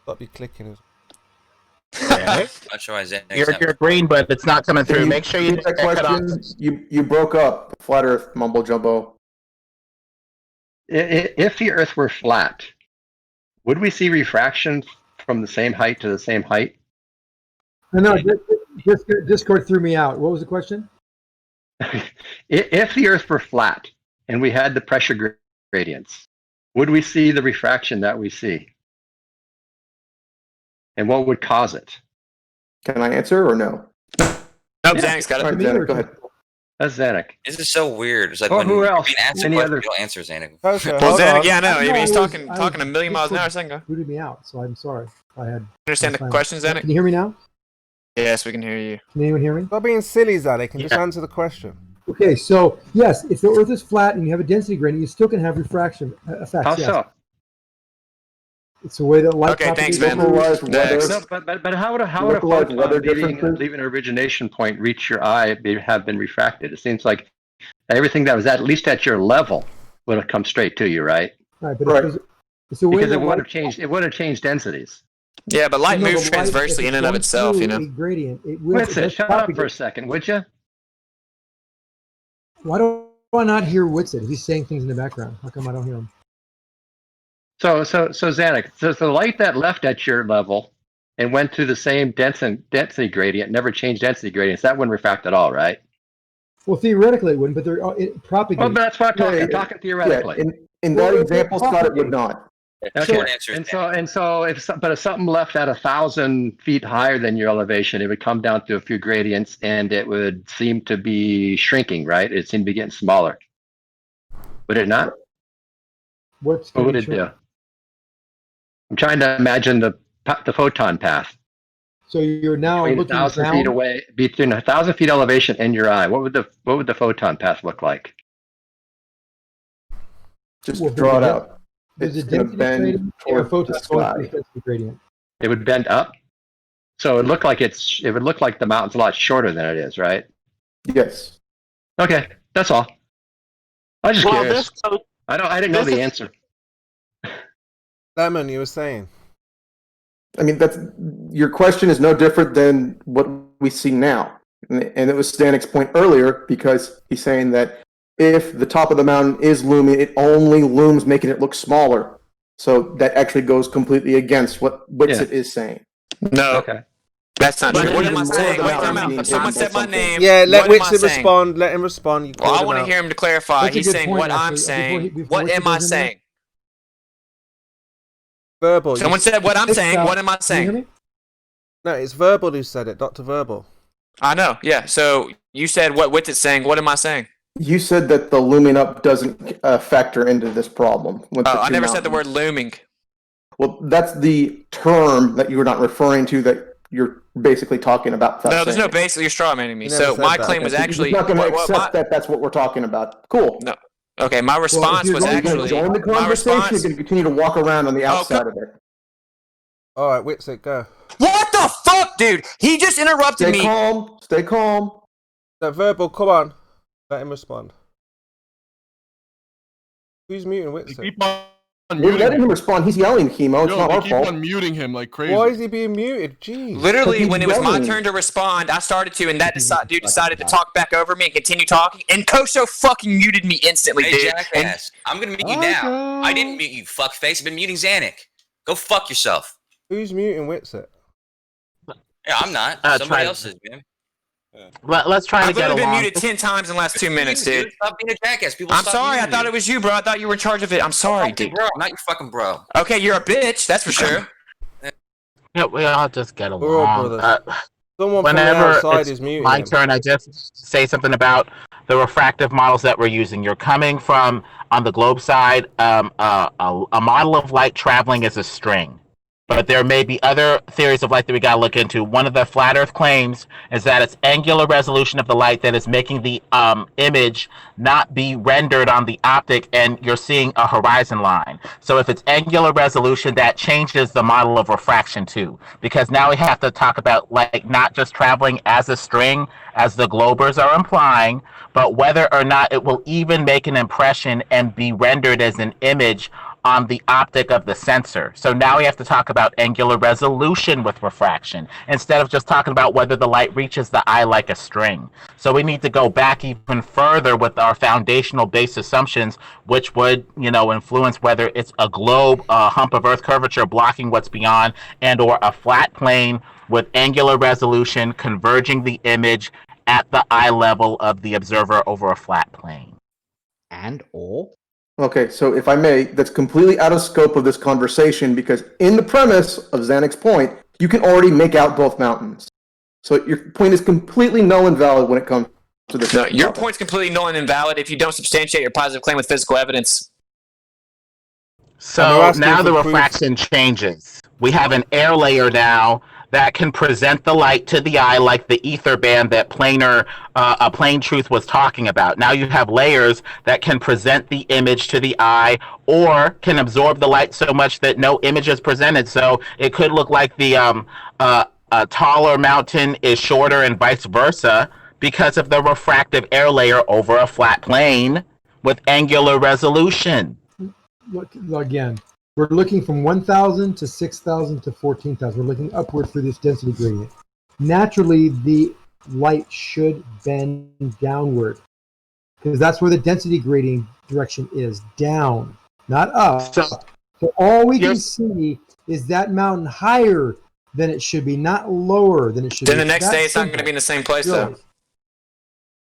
Speaker 8: That'd be clicking.
Speaker 12: Not sure why
Speaker 13: You're green, but it's not coming through. Make sure you
Speaker 10: that question. You broke up. Flat Earth mumbo jumbo.
Speaker 16: If the Earth were flat, would we see refraction from the same height to the same height?
Speaker 6: No, Discord threw me out. What was the question?
Speaker 16: If the Earth were flat and we had the pressure gradients, would we see the refraction that we see? And what would cause it?
Speaker 10: Can I answer or no?
Speaker 2: Nope, Zanek's got it.
Speaker 10: All right, Zanik, go ahead.
Speaker 16: That's Zanik.
Speaker 12: This is so weird. It's like
Speaker 16: Oh,
Speaker 12: when
Speaker 16: who
Speaker 12: you're
Speaker 16: else?
Speaker 12: being asked a
Speaker 16: Any
Speaker 12: question,
Speaker 16: other-
Speaker 12: you don't answer, Zanik.
Speaker 8: Okay,
Speaker 2: Well,
Speaker 8: hold
Speaker 2: Zanek,
Speaker 8: on.
Speaker 2: yeah, no, I mean, he's
Speaker 6: I was-
Speaker 2: talking a million miles an hour. Zango.
Speaker 6: Booted me out, so I'm sorry. I had.
Speaker 2: Understand the question, Zanek?
Speaker 6: Can you hear me now?
Speaker 2: Yes, we can hear you.
Speaker 6: Can anyone hear me?
Speaker 8: Stop being silly, Zanek, and just answer the question.
Speaker 6: Okay, so yes, if the Earth is flat and you have a density gradient, you still can have refraction effects.
Speaker 16: How
Speaker 6: yes.
Speaker 16: so?
Speaker 6: It's the way that light.
Speaker 2: Okay, thanks,
Speaker 6: propagates
Speaker 2: man.
Speaker 6: through-
Speaker 2: Next.
Speaker 16: No, but how would a
Speaker 10: Localized
Speaker 16: photon
Speaker 10: weather
Speaker 16: leaving
Speaker 10: differences?
Speaker 16: an origination point reach your eye have been refracted? It seems like everything that was at least at your level would have come straight to you, right?
Speaker 6: Right, but
Speaker 10: Right.
Speaker 6: it's the way
Speaker 16: Because
Speaker 6: that
Speaker 16: it would
Speaker 6: light-
Speaker 16: have changed. It would have changed densities.
Speaker 2: Yeah, but light
Speaker 6: No,
Speaker 2: moves
Speaker 6: the light,
Speaker 2: transversely
Speaker 6: if
Speaker 2: in
Speaker 6: it's
Speaker 2: and of
Speaker 6: going
Speaker 2: itself,
Speaker 6: through
Speaker 2: you know.
Speaker 6: A gradient. It will.
Speaker 16: Wait,
Speaker 6: it does
Speaker 16: shut up
Speaker 6: propagate.
Speaker 16: for a second, would you?
Speaker 6: Why do I not hear WITSIT? He's saying things in the background. How come I don't hear him?
Speaker 16: So Zanik, so the light that left at your level and went through the same density gradient, never changed density gradients, that wouldn't refract at all, right?
Speaker 6: Well, theoretically it wouldn't, but it propagates.
Speaker 16: Well, but that's what I'm talking. I'm
Speaker 10: Yeah,
Speaker 16: talking theoretically.
Speaker 10: in
Speaker 6: Well,
Speaker 10: that
Speaker 6: it
Speaker 10: example, Scott, it would
Speaker 6: propagates.
Speaker 10: not.
Speaker 16: Okay.
Speaker 12: Short answer is
Speaker 16: And so if something left at 1,000 feet higher than your elevation, it would come down to a few gradients, and it would seem to be shrinking, right? It seemed to be getting smaller. Would it not?
Speaker 6: What
Speaker 16: What would it do? I'm trying to imagine the photon path
Speaker 6: So you're now
Speaker 16: between
Speaker 6: looking
Speaker 16: 1,000
Speaker 6: down.
Speaker 16: feet away, between 1,000 feet elevation and your eye. What would the photon path look like?
Speaker 10: Just
Speaker 6: Well,
Speaker 10: draw it
Speaker 6: there's a
Speaker 10: out.
Speaker 6: There's
Speaker 10: It's
Speaker 6: a
Speaker 10: going to
Speaker 6: density
Speaker 10: bend
Speaker 6: gradient or
Speaker 10: toward the
Speaker 6: photon going through
Speaker 10: sky.
Speaker 6: a density gradient.
Speaker 16: It would bend up. So it would look like the mountain's a lot shorter than it is, right?
Speaker 10: Yes.
Speaker 16: Okay, that's all. I was just
Speaker 13: Well,
Speaker 16: curious. I didn't know the answer.
Speaker 8: Lemon, you were saying.
Speaker 10: I mean, that's your question is no different than what we see now. And it was Stanik's point earlier, because he's saying that if the top of the mountain is looming, it only looms, making it look smaller. So that actually goes completely against what WITSIT is saying.
Speaker 2: No.
Speaker 16: Okay.
Speaker 2: That's not
Speaker 10: But
Speaker 2: true. What
Speaker 10: even
Speaker 2: am I
Speaker 10: more
Speaker 2: saying?
Speaker 10: than
Speaker 2: Wait,
Speaker 10: that
Speaker 2: time
Speaker 10: would
Speaker 2: out.
Speaker 10: be
Speaker 2: Someone
Speaker 10: into
Speaker 2: said my
Speaker 10: something.
Speaker 2: name.
Speaker 8: Yeah, let
Speaker 2: What am I
Speaker 8: WITSIT
Speaker 2: saying?
Speaker 8: respond. Let him respond. You
Speaker 2: Well,
Speaker 8: called
Speaker 2: I
Speaker 8: him
Speaker 2: want to
Speaker 8: out.
Speaker 2: hear him to clarify.
Speaker 6: That's a
Speaker 2: He's
Speaker 6: good
Speaker 2: saying
Speaker 6: point,
Speaker 2: what I'm
Speaker 6: actually.
Speaker 2: saying.
Speaker 6: Before
Speaker 2: What
Speaker 6: he
Speaker 2: am
Speaker 6: goes
Speaker 2: I
Speaker 6: in there.
Speaker 2: saying?
Speaker 8: Verbal. you
Speaker 2: Someone said what I'm saying. What am I
Speaker 6: Can you hear
Speaker 2: saying?
Speaker 6: me?
Speaker 8: No, it's Verbal who said it, Dr. Verbal.
Speaker 2: I know. Yeah. So you said what WITSIT's saying. What am I saying?
Speaker 10: You said that the looming up doesn't factor into this problem. With the
Speaker 2: Oh, I
Speaker 10: two
Speaker 2: never said the
Speaker 10: mountains.
Speaker 2: word looming.
Speaker 10: Well, that's the term that you were not referring to, that you're basically talking about.
Speaker 2: No, there's no basically you're straw manning me.
Speaker 8: You never
Speaker 2: So
Speaker 8: said
Speaker 2: my
Speaker 8: that.
Speaker 2: claim was actually
Speaker 10: You're not going to
Speaker 2: what
Speaker 10: accept that that's what we're talking about. Cool.
Speaker 2: No. Okay, my response
Speaker 6: you're
Speaker 2: was
Speaker 6: going to
Speaker 2: actually
Speaker 10: Join the
Speaker 2: my
Speaker 10: conversation. You're
Speaker 2: response.
Speaker 10: going to continue to walk around on the outside of it.
Speaker 8: All right, WITSIT, go.
Speaker 2: What the fuck, dude? He just interrupted
Speaker 10: Stay
Speaker 2: me.
Speaker 10: calm. Stay calm.
Speaker 8: No, Verbal, come on. Let him respond. Who's muting
Speaker 15: They
Speaker 8: WITSIT?
Speaker 15: keep on
Speaker 10: We're
Speaker 15: muting
Speaker 10: letting
Speaker 15: him.
Speaker 10: him respond. He's yelling, Chemo. It's
Speaker 15: Yo,
Speaker 10: not
Speaker 15: they
Speaker 10: our
Speaker 15: keep
Speaker 10: fault.
Speaker 15: on muting him like crazy.
Speaker 8: Why is he being muted? Jeez.
Speaker 2: Literally,
Speaker 10: he's
Speaker 2: when it was my
Speaker 10: yelling.
Speaker 2: turn to respond, I started to, and that dude decided to talk back over me and continue talking. And Kosho fucking muted me instantly,
Speaker 12: Hey,
Speaker 2: dude. And
Speaker 12: jackass. I'm going to mute you now. I didn't mute you, fuckface. I've been muting Zanik. Go fuck yourself.
Speaker 8: Who's muting WITSIT?
Speaker 12: Yeah, I'm not. Somebody
Speaker 13: try-
Speaker 12: else is, man.
Speaker 13: Let's try to
Speaker 2: I've
Speaker 13: get
Speaker 2: literally been
Speaker 13: along.
Speaker 2: muted 10 times in the last 2 minutes, dude.
Speaker 12: Stop being a jackass. People
Speaker 2: I'm
Speaker 12: stop
Speaker 2: sorry. I
Speaker 12: muting
Speaker 2: thought
Speaker 12: you.
Speaker 2: it was you, bro. I thought you were in charge of it. I'm sorry,
Speaker 12: Fucking
Speaker 2: dude.
Speaker 12: bro. I'm not your fucking bro.
Speaker 2: Okay, you're a bitch. That's for sure.
Speaker 13: Yeah, we all just get
Speaker 8: We're all
Speaker 13: along.
Speaker 8: brothers. Someone from the
Speaker 13: Whenever
Speaker 8: outside
Speaker 13: it's
Speaker 8: is muting
Speaker 13: my
Speaker 8: him.
Speaker 13: turn, I just say something about the refractive models that we're using. You're coming from, on the globe side, a model of light traveling as a string. But there may be other theories of light that we got to look into. One of the flat Earth claims is that it's angular resolution of the light that is making the image not be rendered on the optic, and you're seeing a horizon line. So if it's angular resolution, that changes the model of refraction too, because now we have to talk about like not just traveling as a string, as the globers are implying, but whether or not it will even make an impression and be rendered as an image on the optic of the sensor. So now we have to talk about angular resolution with refraction instead of just talking about whether the light reaches the eye like a string. So we need to go back even further with our foundational base assumptions, which would, influence whether it's a globe, a hump of Earth curvature blocking what's beyond, and or a flat plane with angular resolution converging the image at the eye level of the observer over a flat plane.
Speaker 17: And or?
Speaker 10: Okay, so if I may, that's completely out of scope of this conversation because in the premise of Zanek's point, you can already make out both mountains. So your point is completely null and valid when it comes to this.
Speaker 2: No, your point's completely null and invalid if you don't substantiate your positive claim with physical evidence.
Speaker 13: So now the refraction changes. We have an air layer now that can present the light to the eye like the ether band that Plain Truth was talking about. Now you have layers that can present the image to the eye or can absorb the light so much that no image is presented. So it could look like the a taller mountain is shorter and vice versa because of the refractive air layer over a flat plane with angular resolution.
Speaker 6: Look, again, we're looking from 1,000 to 6,000 to 14,000. We're looking upward through this density gradient. Naturally, the light should bend downward because that's where the density gradient direction is, down, not up. So all we can see is that mountain higher than it should be, not lower than it should be.
Speaker 2: Then the next day, it's not going to be in the same place, though.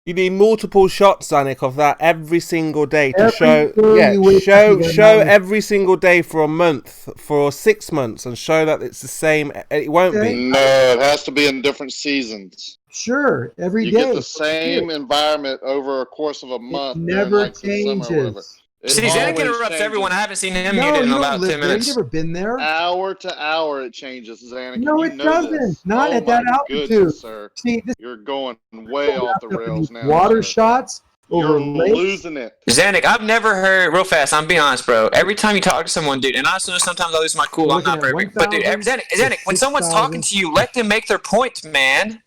Speaker 8: You need multiple shots, Zanik, of that every single day to show every single day for a month, for 6 months, and show that it's the same. It won't be.
Speaker 18: No, it has to be in different seasons.
Speaker 6: Sure, every
Speaker 18: you
Speaker 6: day.
Speaker 18: You get the same environment over a course of a month.
Speaker 6: It never
Speaker 18: like
Speaker 6: changes.
Speaker 2: See, Zanik interrupts everyone. I haven't seen him mute in about 10 minutes.
Speaker 6: You've never been there.
Speaker 18: Hour to hour, it changes, Zanik.
Speaker 6: No, it doesn't. Not at that altitude.
Speaker 18: Goodness, sir.
Speaker 6: See,
Speaker 18: you're going way off the rails now.
Speaker 6: Water shots over lakes.
Speaker 18: Losing it.
Speaker 2: Zanik, I've never heard, real fast, I'm being honest, bro. Every time you talk to someone, dude, and I know sometimes I lose my cool, I'm not perfect. But, dude, Zanik, when someone's talking to you, let them make their point, man.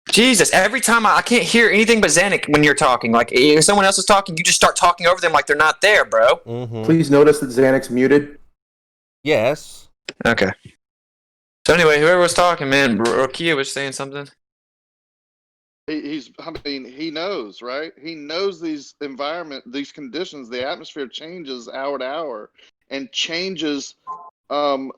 Speaker 2: Jesus, every time I can't hear anything but Zanik when you're talking. Like, if someone else is talking, you just start talking over them like they're not there, bro.
Speaker 8: Mm-hmm.
Speaker 10: Please notice that Zanik's muted.
Speaker 8: Yes.
Speaker 2: Okay. So anyway, whoever was talking, man, Rokia was saying something.
Speaker 18: He knows, right? He knows these these conditions, the atmosphere changes hour to hour and changes the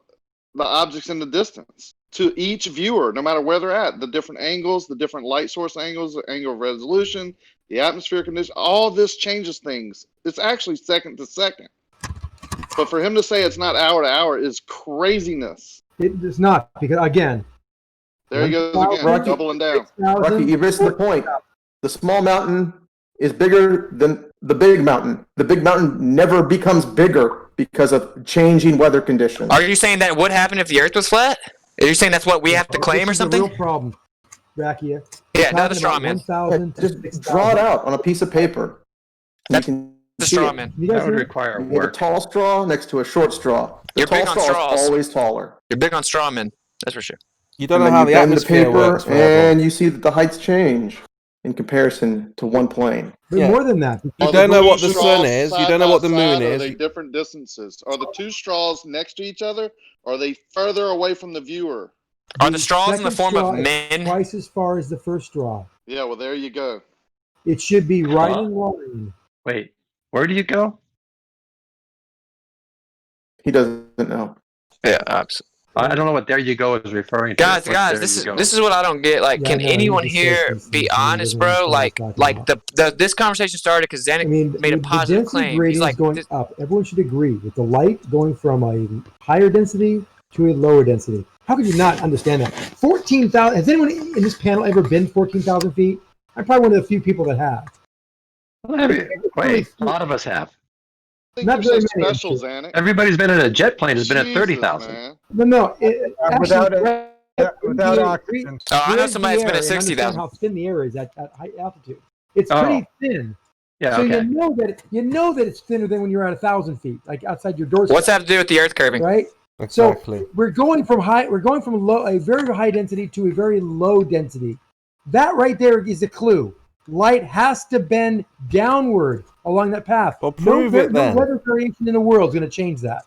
Speaker 18: objects in the distance to each viewer, no matter where they're at, the different angles, the different light source angles, the angle of resolution, the atmosphere condition, all this changes things. It's actually second to second. But for him to say it's not hour to hour is craziness.
Speaker 6: It's not, because again.
Speaker 18: There he goes again,
Speaker 10: Rocky,
Speaker 18: doubling down.
Speaker 10: Rocky, you missed the point. The small mountain is bigger than the big mountain. The big mountain never becomes bigger because of changing weather conditions.
Speaker 2: Are you saying that would happen if the Earth was flat? Are you saying that's what we have to claim or something?
Speaker 6: This is a real problem, Rakia.
Speaker 2: Yeah, another straw man.
Speaker 10: Just draw it out on a piece of paper.
Speaker 2: That's the straw man.
Speaker 16: That would require
Speaker 10: you have a tall straw next to a short straw.
Speaker 2: You're big on straws.
Speaker 10: Is always taller.
Speaker 2: You're big on straw men. That's for sure.
Speaker 8: You don't know how the atmosphere works.
Speaker 10: And you see that the heights change in comparison to one plane.
Speaker 6: But more than that.
Speaker 8: You don't know what the sun is. You don't know what the moon is.
Speaker 18: Are they different distances? Are the two straws next to each other? Or are they further away from the viewer?
Speaker 2: Are the straws in the form of men?
Speaker 6: Twice as far as the first straw.
Speaker 18: Yeah, well, there you go.
Speaker 6: It should be right in line.
Speaker 16: Wait, where do you go?
Speaker 10: He doesn't know.
Speaker 2: Yeah, absolutely.
Speaker 16: I don't know what "there you go" is referring to.
Speaker 2: Guys, this is what I don't get. Like, can anyone here be honest, bro? Like this conversation started because Zanik made a positive claim. He's like,
Speaker 6: going up. Everyone should agree with the light going from a higher density to a lower density. How could you not understand that? 14,000. Has anyone in this panel ever been 14,000 feet? I'm probably one of the few people that have.
Speaker 16: Wait, a lot of us have.
Speaker 6: Not very many.
Speaker 18: Special, Zanik.
Speaker 16: Everybody's been in a jet plane has been at 30,000.
Speaker 6: No.
Speaker 14: Without oxygen.
Speaker 2: Oh, I know somebody that's been at 60,000.
Speaker 6: How thin the air is at high altitude. It's pretty thin.
Speaker 16: Yeah.
Speaker 6: So
Speaker 16: okay.
Speaker 6: you know that it's thinner than when you're at 1,000 feet, like outside your doorstep.
Speaker 2: What's that have to do with the Earth curving?
Speaker 6: Right.
Speaker 8: Exactly.
Speaker 6: So we're going from a very high density to a very low density. That right there is a clue. Light has to bend downward along that path.
Speaker 8: Well, prove it then.
Speaker 6: No weather variation in the world is going to change that.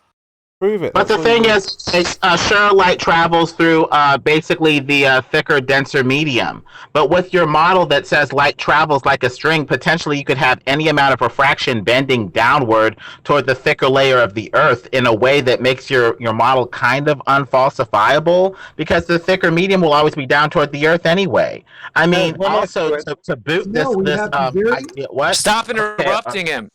Speaker 8: Prove it.
Speaker 13: But the thing is, sure, light travels through basically the thicker, denser medium. But with your model that says light travels like a string, potentially you could have any amount of refraction bending downward toward the thicker layer of the Earth in a way that makes your model kind of unfalsifiable, because the thicker medium will always be down toward the Earth anyway. I mean, also to boot this idea, what?
Speaker 2: Stop interrupting him.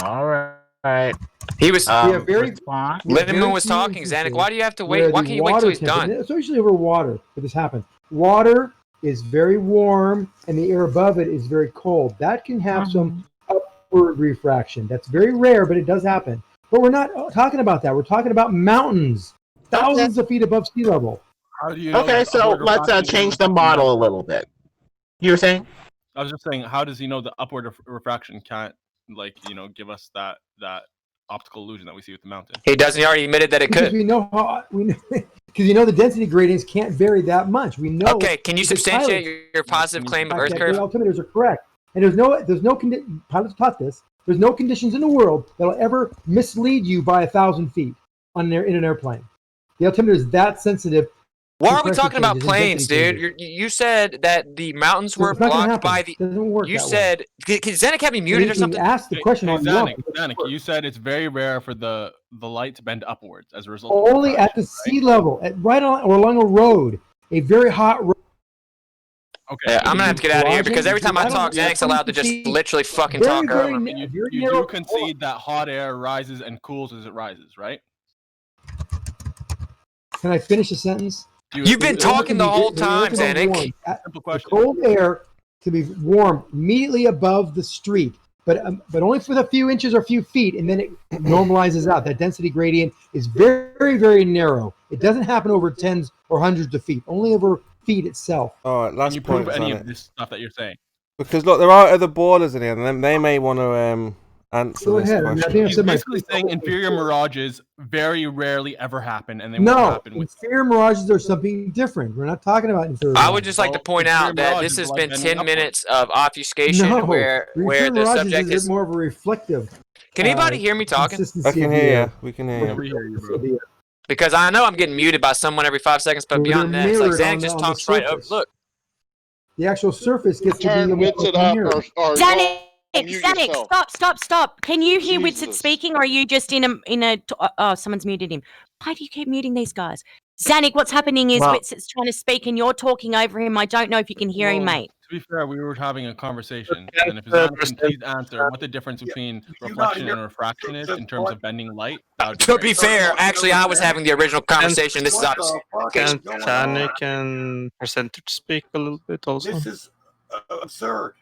Speaker 13: All right.
Speaker 2: He was.
Speaker 6: Lindemann
Speaker 2: was talking. Zanuck, why do you have to wait? Why can't you wait till he's done?
Speaker 6: Especially over water, if this happens. Water is very warm, and the air above it is very cold. That can have some upward refraction. That's very rare, but it does happen. But we're not talking about that. We're talking about mountains, thousands of feet above sea level.
Speaker 15: How do you know
Speaker 13: Okay, so let's change the model a little bit. You were saying?
Speaker 15: I was just saying, how does he know the upward refraction can't, give us that optical illusion that we see with the mountain?
Speaker 2: He doesn't. He already admitted that it could.
Speaker 6: Because we know the density gradients can't vary that much. We know.
Speaker 2: Okay, can you substantiate your positive claim of Earth curve?
Speaker 6: The altimeters are correct, and there's no pilots taught this. There's no conditions in the world that will ever mislead you by 1,000 feet in an airplane. The altimeter is that sensitive.
Speaker 2: Why are we talking about planes, dude? You said that the mountains were blocked by the. You said, can Zanuck have me muted or something?
Speaker 6: Ask the question on
Speaker 15: Zanuck, you said it's very rare for the light to bend upwards as a result.
Speaker 6: Only at the sea level, right on or along a road, a very hot road.
Speaker 2: Okay, yeah, I'm gonna have to get out of here because every time I talk, Zanuck's allowed to just literally fucking talk over me.
Speaker 15: You do concede that hot air rises and cools as it rises, right?
Speaker 6: Can I finish a sentence?
Speaker 2: You've been talking the whole time, Zanuck.
Speaker 6: The cold air can be warmed immediately above the street, but only for a few inches or a few feet, and then it normalizes out. That density gradient is very, very narrow. It doesn't happen over tens or hundreds of feet, only over feet itself.
Speaker 8: All right, last
Speaker 15: Can you
Speaker 8: point.
Speaker 15: prove any of this stuff that you're saying?
Speaker 8: Because look, there are other borders in here, and they may want to answer
Speaker 6: Go
Speaker 8: this
Speaker 6: ahead.
Speaker 8: question.
Speaker 15: He's basically saying inferior mirages very rarely ever happen, and they won't happen with.
Speaker 6: Inferior mirages are something different. We're not talking about inferior.
Speaker 2: I would just like to point out that this has been 10 minutes of obfuscation where the subject is
Speaker 6: more of a reflective.
Speaker 2: Can anybody hear me talking?
Speaker 8: I can hear you. We can hear you.
Speaker 2: Because I know I'm getting muted by someone every 5 seconds, but beyond that, it's like Zanuck just talks right over. Look.
Speaker 6: The actual surface gets to be the
Speaker 19: Zanuck, stop. Can you hear WITSIT speaking, or are you just in a oh, someone's muted him. Why do you keep muting these guys? Zanuck, what's happening is WITSIT's trying to speak and you're talking over him. I don't know if you can hear him, mate.
Speaker 15: To be fair, we were having a conversation, and if Zanuck can please answer what the difference between reflection and refraction is in terms of bending light.
Speaker 2: To be fair, actually, I was having the original conversation. This is
Speaker 20: Can Zanuck and percentage speak a little bit also?
Speaker 14: This is absurd.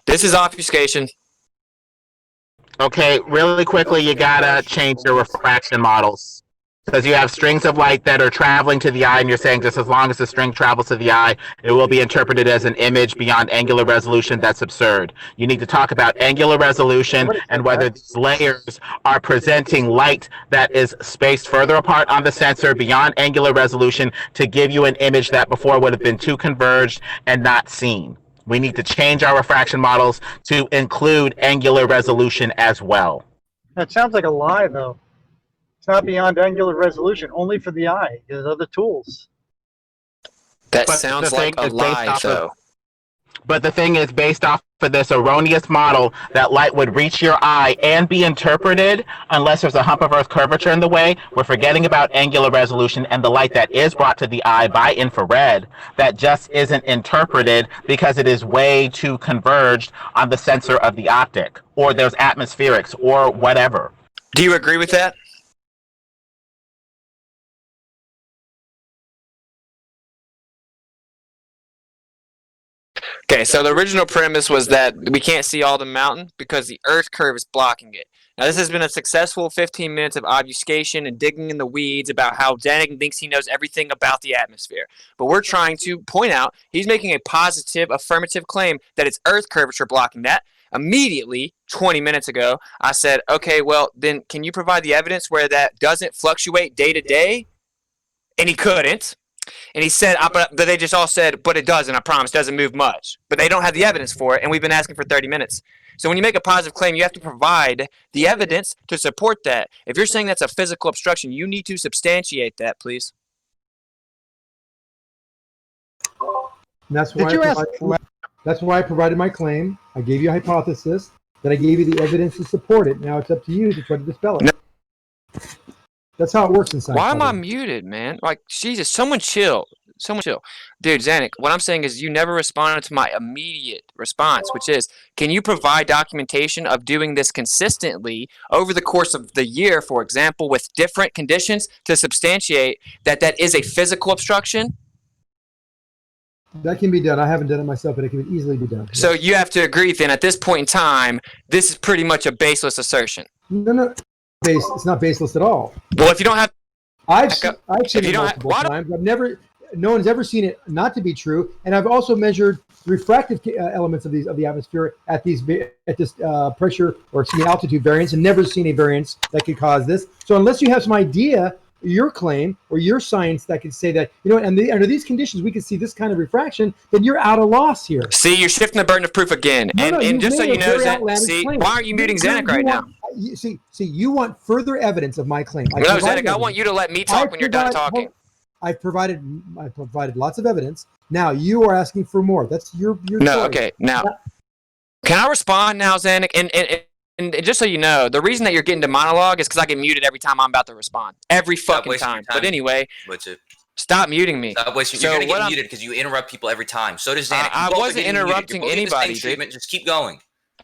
Speaker 2: This is obfuscation.
Speaker 13: Okay, really quickly, you gotta change your refraction models. Because you have strings of light that are traveling to the eye, and you're saying just as long as the string travels to the eye, it will be interpreted as an image beyond angular resolution. That's absurd. You need to talk about angular resolution and whether these layers are presenting light that is spaced further apart on the sensor beyond angular resolution to give you an image that before would have been too converged and not seen. We need to change our refraction models to include angular resolution as well.
Speaker 21: That sounds like a lie, though. It's not beyond angular resolution, only for the eye. There's other tools.
Speaker 2: That sounds like a lie, though.
Speaker 13: But the thing is, based off of this erroneous model, that light would reach your eye and be interpreted unless there's a hump of Earth curvature in the way. We're forgetting about angular resolution and the light that is brought to the eye by infrared that just isn't interpreted because it is way too converged on the sensor of the optic, or there's atmospherics, or whatever.
Speaker 2: Do you agree with that? Okay, so the original premise was that we can't see all the mountain because the Earth curve is blocking it. Now, this has been a successful 15 minutes of obfuscation and digging in the weeds about how Zanuck thinks he knows everything about the atmosphere. But we're trying to point out he's making a positive, affirmative claim that it's Earth curvature blocking that. Immediately, 20 minutes ago, I said, okay, well, then can you provide the evidence where that doesn't fluctuate day to day? And he couldn't. And he said, but they just all said, but it doesn't, I promise, it doesn't move much. But they don't have the evidence for it, and we've been asking for 30 minutes. So when you make a positive claim, you have to provide the evidence to support that. If you're saying that's a physical obstruction, you need to substantiate that, please.
Speaker 6: And that's why I provided my claim. I gave you a hypothesis. Then I gave you the evidence to support it. Now it's up to you to try to dispel it. No. That's how it works in science.
Speaker 2: Why am I muted, man? Like, Jesus, someone chill. Someone chill. Dude, Zanuck, what I'm saying is you never responded to my immediate response, which is, can you provide documentation of doing this consistently over the course of the year, for example, with different conditions to substantiate that that is a physical obstruction?
Speaker 6: That can be done. I haven't done it myself, but it can easily be done.
Speaker 2: So you have to agree then at this point in time, this is pretty much a baseless assertion.
Speaker 6: No. It's not baseless at all.
Speaker 2: Well, if you don't have...
Speaker 6: I've seen it multiple times. No one's ever seen it not to be true. And I've also measured refractive elements of the atmosphere at this pressure or altitude variance and never seen a variance that could cause this. So unless you have some idea, your claim or your science that could say that, under these conditions, we can see this kind of refraction, then you're out of loss here.
Speaker 2: See, you're shifting the burden of proof again. And just so you know, why aren't you muting Zanuck right now?
Speaker 6: You want further evidence of my claim.
Speaker 2: No, Zanuck, I want you to let me talk when you're done talking.
Speaker 6: I've provided lots of evidence. Now you are asking for more. That's your choice.
Speaker 2: Okay. Now, can I respond now, Zanuck? And just so you know, the reason that you're getting to monologue is because I get muted every time I'm about to respond. Every fucking time. But anyway, stop muting me.
Speaker 12: Stop wasting. You're gonna get muted because you interrupt people every time. So does Zanuck.
Speaker 2: I wasn't interrupting anybody, dude.
Speaker 12: Just keep going.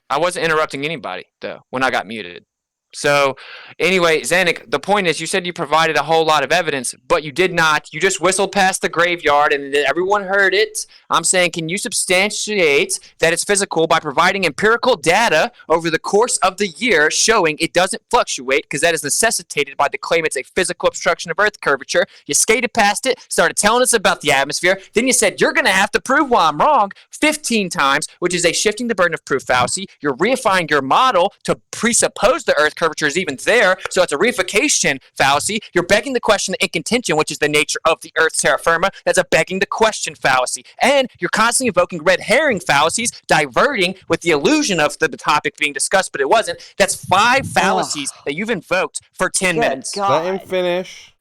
Speaker 2: I wasn't interrupting anybody though when I got muted. So anyway, Zanuck, the point is you said you provided a whole lot of evidence, but you did not. You just whistled past the graveyard and everyone heard it. I'm saying, can you substantiate that it's physical by providing empirical data over the course of the year showing it doesn't fluctuate because that is necessitated by the claim it's a physical obstruction of Earth curvature. You skated past it, started telling us about the atmosphere. Then you said you're going to have to prove why I'm wrong 15 times, which is a shifting the burden of proof fallacy. You're reifying your model to presuppose the Earth curvature is even there, so it's a reification fallacy. You're begging the question in contention, which is the nature of the Earth's terra firma. That's a begging the question fallacy. And you're constantly invoking red herring fallacies, diverting with the illusion of the topic being discussed, but it wasn't. That's 5 fallacies that you've invoked for 10 minutes.
Speaker 8: Let him finish.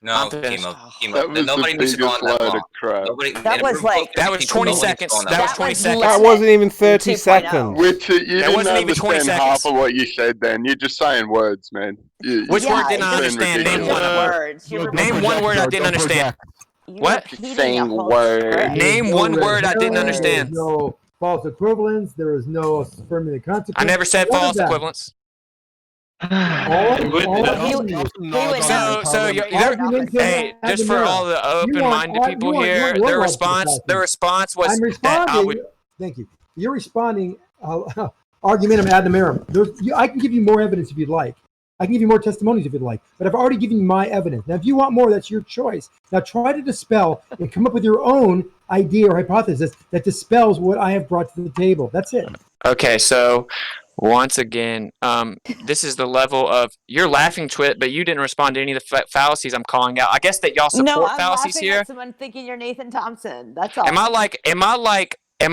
Speaker 12: No, Chemo. Nobody needs to go on that long.
Speaker 2: That was 20 seconds. That was 20 seconds.
Speaker 8: That wasn't even 30 seconds.
Speaker 1: WITSIT, you
Speaker 2: That wasn't
Speaker 1: didn't
Speaker 2: even 20
Speaker 1: understand
Speaker 2: seconds.
Speaker 1: half of what you said then. You're just saying words, man.
Speaker 2: Which word didn't I understand? Name one. Name one word I didn't understand. What?
Speaker 1: Saying words.
Speaker 2: Name one word I didn't understand.
Speaker 6: There is no false equivalence. There is no affirmative consequence.
Speaker 2: I never said
Speaker 6: What is
Speaker 2: false
Speaker 6: that?
Speaker 2: equivalence. Hey, just for all the open-minded people here, their response was
Speaker 6: I'm
Speaker 2: that I
Speaker 6: responding.
Speaker 2: would.
Speaker 6: Thank you. You're responding argumentum ad numerium. I can give you more evidence if you'd like. I can give you more testimonies if you'd like, but I've already given you my evidence. Now, if you want more, that's your choice. Now, try to dispel and come up with your own idea or hypothesis that dispels what I have brought to the table. That's it.
Speaker 2: Okay, so once again, this is the level of you're laughing, Twit, but you didn't respond to any of the fallacies I'm calling out. I guess that y'all support fallacies here.
Speaker 22: At someone thinking you're Nathan Thompson. That's all.
Speaker 2: Am